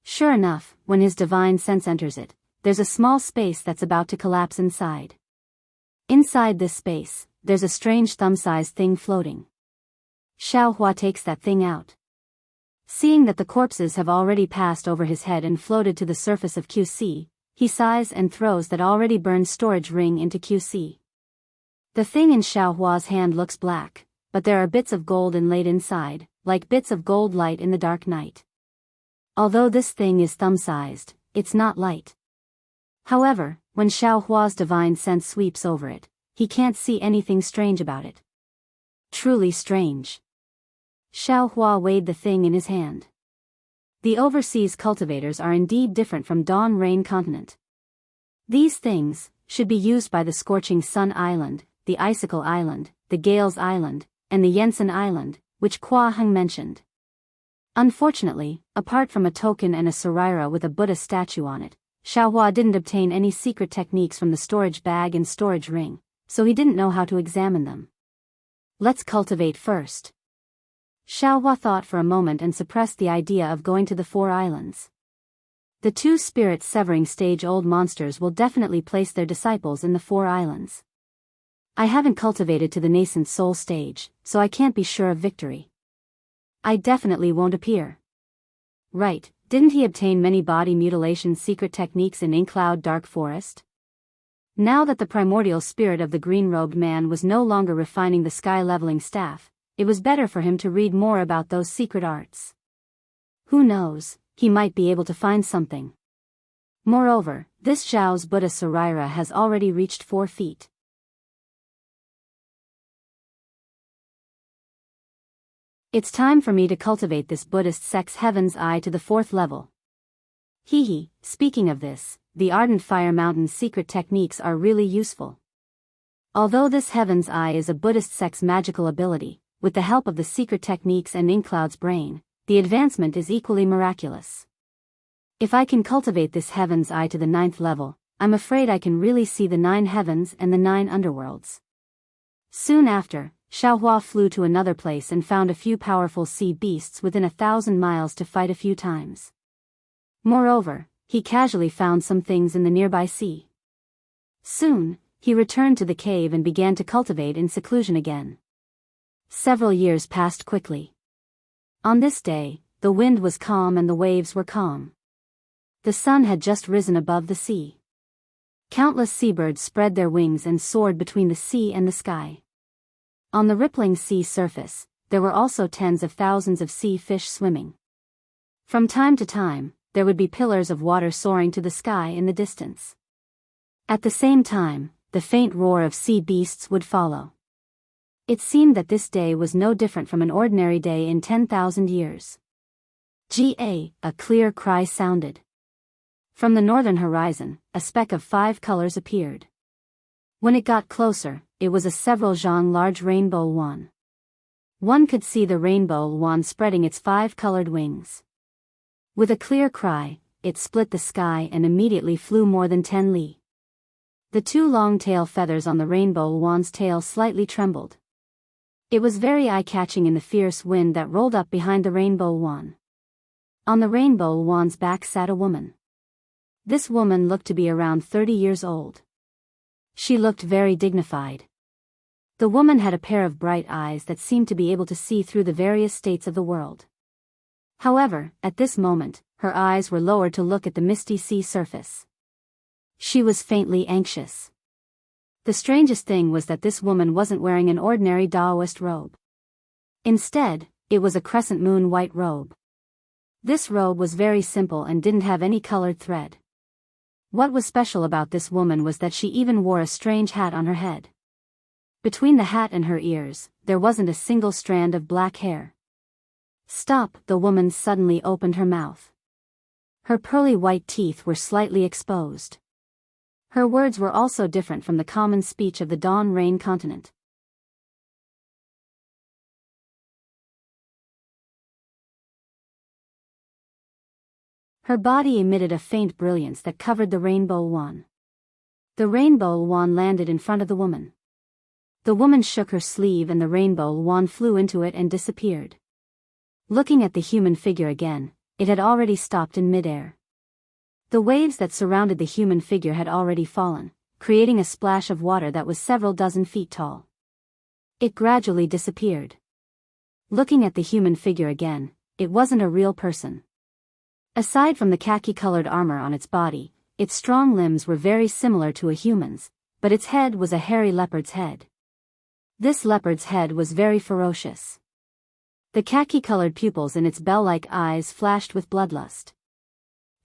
Sure enough, when his divine sense enters it, there's a small space that's about to collapse inside. Inside this space, there's a strange thumb-sized thing floating. Xiao Hua takes that thing out. Seeing that the corpses have already passed over his head and floated to the surface of QC, he sighs and throws that already burned storage ring into QC. The thing in Xiao Hua's hand looks black, but there are bits of gold inlaid inside, like bits of gold light in the dark night. Although this thing is thumb-sized, it's not light. However, when Xiao Hua's divine sense sweeps over it, he can't see anything strange about it. Truly strange. Xiao Hua weighed the thing in his hand. The overseas cultivators are indeed different from Dawn Rain Continent. These things should be used by the Scorching Sun Island, the Icicle Island, the Gales Island, and the Yensen Island, which Kua Heng mentioned. Unfortunately, apart from a token and a saraira with a Buddha statue on it, Xiao Hua didn't obtain any secret techniques from the storage bag and storage ring, so he didn't know how to examine them. Let's cultivate first. Xiao Hua thought for a moment and suppressed the idea of going to the 4 islands. The 2 spirit-severing stage-old monsters will definitely place their disciples in the 4 islands. I haven't cultivated to the nascent soul stage, so I can't be sure of victory. I definitely won't appear. Right, didn't he obtain many body mutilation secret techniques in Inkcloud Dark Forest? Now that the primordial spirit of the green-robed man was no longer refining the sky-leveling staff, it was better for him to read more about those secret arts. Who knows, he might be able to find something. Moreover, this Zhao's Buddha Saraira has already reached 4 feet. It's time for me to cultivate this Buddhist sect's Heaven's Eye to the 4th level. Speaking of this, the Ardent Fire Mountain's secret techniques are really useful. Although this Heaven's Eye is a Buddhist sect's magical ability, with the help of the secret techniques and Inkcloud's brain, the advancement is equally miraculous. If I can cultivate this Heaven's Eye to the 9th level, I'm afraid I can really see the 9 heavens and the 9 underworlds. Soon after, Xiao Hua flew to another place and found a few powerful sea beasts within 1,000 miles to fight a few times. Moreover, he casually found some things in the nearby sea. Soon, he returned to the cave and began to cultivate in seclusion again. Several years passed quickly. On this day, the wind was calm and the waves were calm. The sun had just risen above the sea. Countless seabirds spread their wings and soared between the sea and the sky. On the rippling sea surface, there were also tens of thousands of sea fish swimming. From time to time, there would be pillars of water soaring to the sky in the distance. At the same time, the faint roar of sea beasts would follow. It seemed that this day was no different from an ordinary day in 10,000 years. A clear cry sounded. From the northern horizon, a speck of 5 colors appeared. When it got closer, it was a several zhang large rainbow swan. One could see the rainbow swan spreading its 5-colored wings. With a clear cry, it split the sky and immediately flew more than 10 li. The 2 long tail feathers on the rainbow swan's tail slightly trembled. It was very eye-catching in the fierce wind that rolled up behind the rainbow swan. On the rainbow swan's back sat a woman. This woman looked to be around 30 years old. She looked very dignified. The woman had a pair of bright eyes that seemed to be able to see through the various states of the world. However, at this moment, her eyes were lowered to look at the misty sea surface. She was faintly anxious. The strangest thing was that this woman wasn't wearing an ordinary Daoist robe. Instead, it was a crescent moon white robe. This robe was very simple and didn't have any colored thread. What was special about this woman was that she even wore a strange hat on her head. Between the hat and her ears, there wasn't a single strand of black hair. Stop! The woman suddenly opened her mouth. Her pearly white teeth were slightly exposed. Her words were also different from the common speech of the Dawn Rain continent. Her body emitted a faint brilliance that covered the rainbow wand. The rainbow wand landed in front of the woman. The woman shook her sleeve and the rainbow wand flew into it and disappeared. Looking at the human figure again, it had already stopped in midair. The waves that surrounded the human figure had already fallen, creating a splash of water that was several dozen feet tall. It gradually disappeared. Looking at the human figure again, it wasn't a real person. Aside from the khaki-colored armor on its body, its strong limbs were very similar to a human's, but its head was a hairy leopard's head. This leopard's head was very ferocious. The khaki-colored pupils in its bell-like eyes flashed with bloodlust.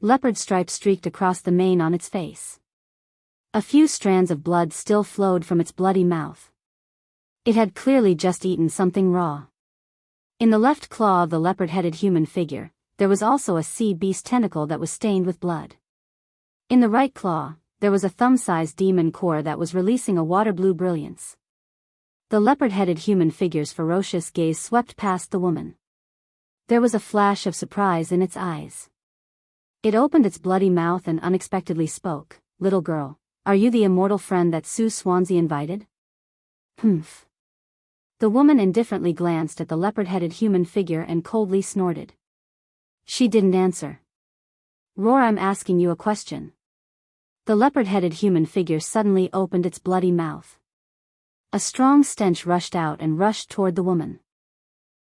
Leopard stripes streaked across the mane on its face. A few strands of blood still flowed from its bloody mouth. It had clearly just eaten something raw. In the left claw of the leopard-headed human figure, there was also a sea beast tentacle that was stained with blood. In the right claw, there was a thumb-sized demon core that was releasing a water-blue brilliance. The leopard-headed human figure's ferocious gaze swept past the woman. There was a flash of surprise in its eyes. It opened its bloody mouth and unexpectedly spoke. "Little girl, are you the immortal friend that Wuxia Xianxia invited?" "Humph." The woman indifferently glanced at the leopard-headed human figure and coldly snorted. She didn't answer. "Roar, I'm asking you a question." The leopard-headed human figure suddenly opened its bloody mouth. A strong stench rushed out and rushed toward the woman.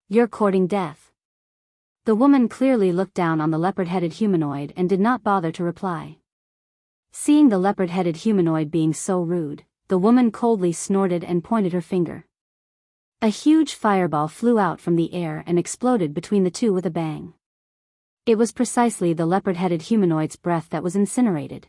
"You're courting death." The woman clearly looked down on the leopard-headed humanoid and did not bother to reply. Seeing the leopard-headed humanoid being so rude, the woman coldly snorted and pointed her finger. A huge fireball flew out from the air and exploded between the two with a bang. It was precisely the leopard-headed humanoid's breath that was incinerated.